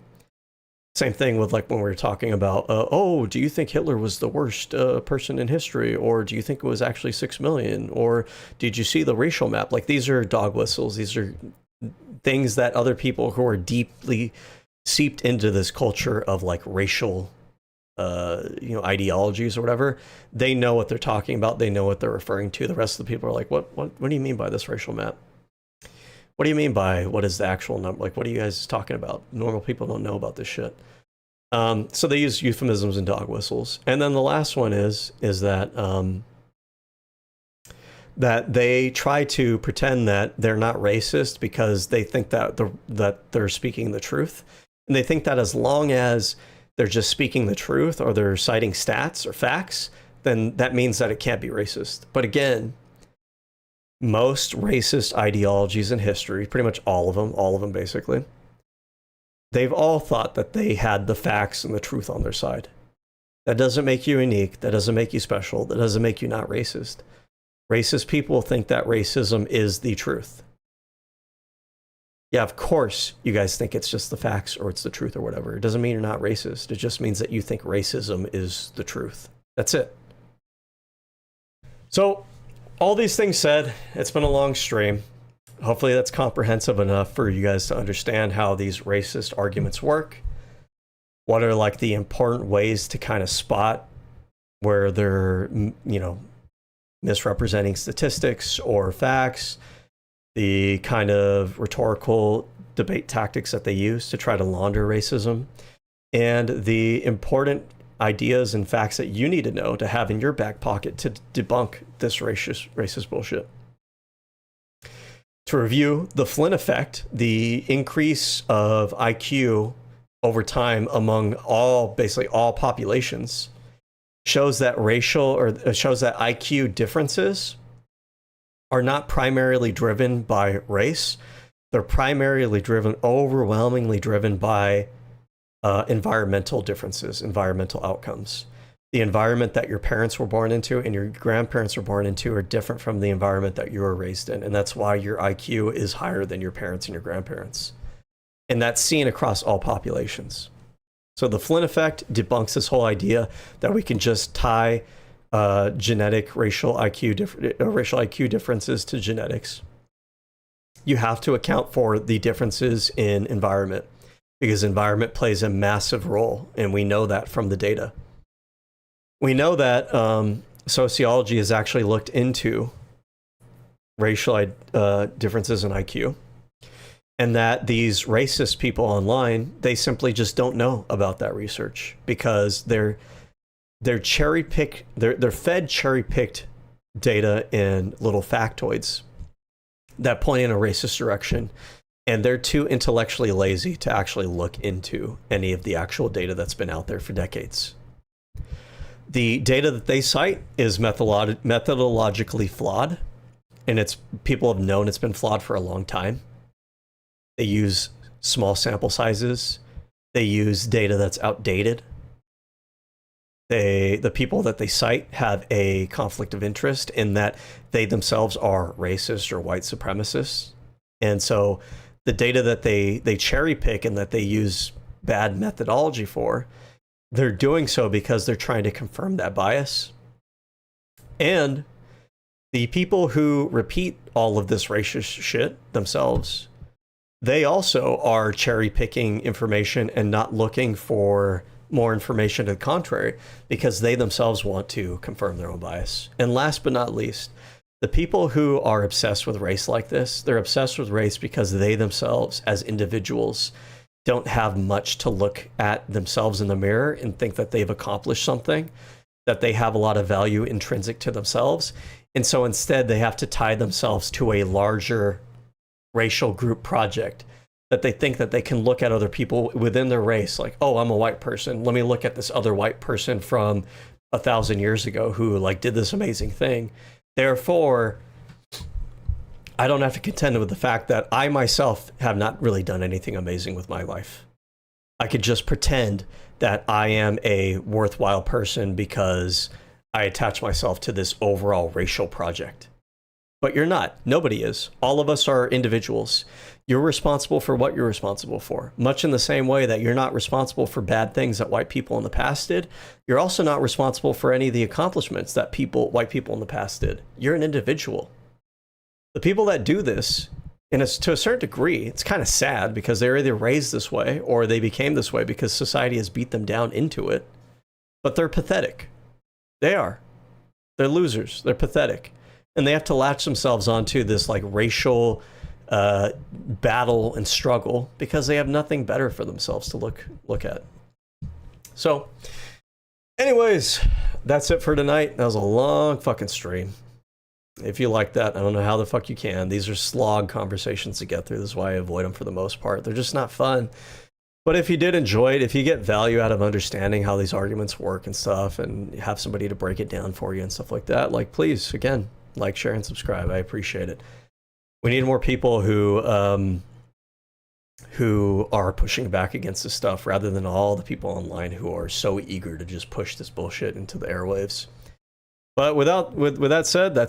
Same thing with like when we were talking about, oh, do you think Hitler was the worst person in history? Or do you think it was actually 6 million? Or did you see the racial map? Like these are dog whistles. These are things that other people who are deeply seeped into this culture of like racial, ideologies or whatever, they know what they're talking about. They know what they're referring to. The rest of the people are like, what do you mean by this racial map? What do you mean by what is the actual number? Like, what are you guys talking about? Normal people don't know about this shit. So they use euphemisms and dog whistles. And then the last one is that that they try to pretend that they're not racist because they think that they're speaking the truth. And they think that as long as they're just speaking the truth or they're citing stats or facts, then that means that it can't be racist. But again, most racist ideologies in history, pretty much all of them basically, they've all thought that they had the facts and the truth on their side. That doesn't make you unique. That doesn't make you special. That doesn't make you not racist. Racist people think that racism is the truth. Yeah, of course you guys think it's just the facts or it's the truth or whatever. It doesn't mean you're not racist. It just means that you think racism is the truth. That's it. So, all these things said, it's been a long stream. Hopefully that's comprehensive enough for you guys to understand how these racist arguments work. What are like the important ways to kind of spot where they're, misrepresenting statistics or facts, the kind of rhetorical debate tactics that they use to try to launder racism, and the important ideas and facts that you need to know to have in your back pocket to debunk this racist bullshit. To review, the Flynn effect, the increase of IQ over time among basically all populations, shows that shows that IQ differences are not primarily driven by race. They're primarily overwhelmingly driven by environmental differences, environmental outcomes. The environment that your parents were born into and your grandparents were born into are different from the environment that you were raised in. And that's why your IQ is higher than your parents and your grandparents. And that's seen across all populations. So the Flynn effect debunks this whole idea that we can just tie genetic racial IQ differences to genetics. You have to account for the differences in environment, because environment plays a massive role, and we know that from the data. We know that sociology has actually looked into racial differences in IQ, and that these racist people online, they simply just don't know about that research because they're fed cherry-picked data in little factoids that point in a racist direction. And they're too intellectually lazy to actually look into any of the actual data that's been out there for decades. The data that they cite is methodologically flawed, and people have known it's been flawed for a long time. They use small sample sizes. They use data that's outdated. The people that they cite have a conflict of interest in that they themselves are racist or white supremacists. And so the data that they cherry pick and that they use bad methodology for, they're doing so because they're trying to confirm that bias. And the people who repeat all of this racist shit themselves, they also are cherry picking information and not looking for more information to the contrary because they themselves want to confirm their own bias. And last but not least, the people who are obsessed with race like this, they're obsessed with race because they themselves as individuals don't have much to look at themselves in the mirror and think that they've accomplished something, that they have a lot of value intrinsic to themselves. And so instead they have to tie themselves to a larger racial group project, that they think that they can look at other people within their race, like, oh, I'm a white person. Let me look at this other white person from 1,000 years ago who like did this amazing thing. Therefore, I don't have to contend with the fact that I myself have not really done anything amazing with my life. I could just pretend that I am a worthwhile person because I attach myself to this overall racial project. But you're not. Nobody is. All of us are individuals. You're responsible for what you're responsible for. Much in the same way that you're not responsible for bad things that white people in the past did, you're also not responsible for any of the accomplishments that white people in the past did. You're an individual. The people that do this, and it's to a certain degree, it's kind of sad because they're either raised this way or they became this way because society has beat them down into it. But they're pathetic. They are. They're losers. They're pathetic. And they have to latch themselves onto this like racial battle and struggle because they have nothing better for themselves to look at. So, anyways, that's it for tonight. That was a long fucking stream. If you like that, I don't know how the fuck you can. These are slog conversations to get through. This is why I avoid them for the most part. They're just not fun. But if you did enjoy it, if you get value out of understanding how these arguments work and stuff, and have somebody to break it down for you and stuff like that, like, please, again, like, share, and subscribe. I appreciate it. We need more people who are pushing back against this stuff rather than all the people online who are so eager to just push this bullshit into the airwaves. But with that said, that's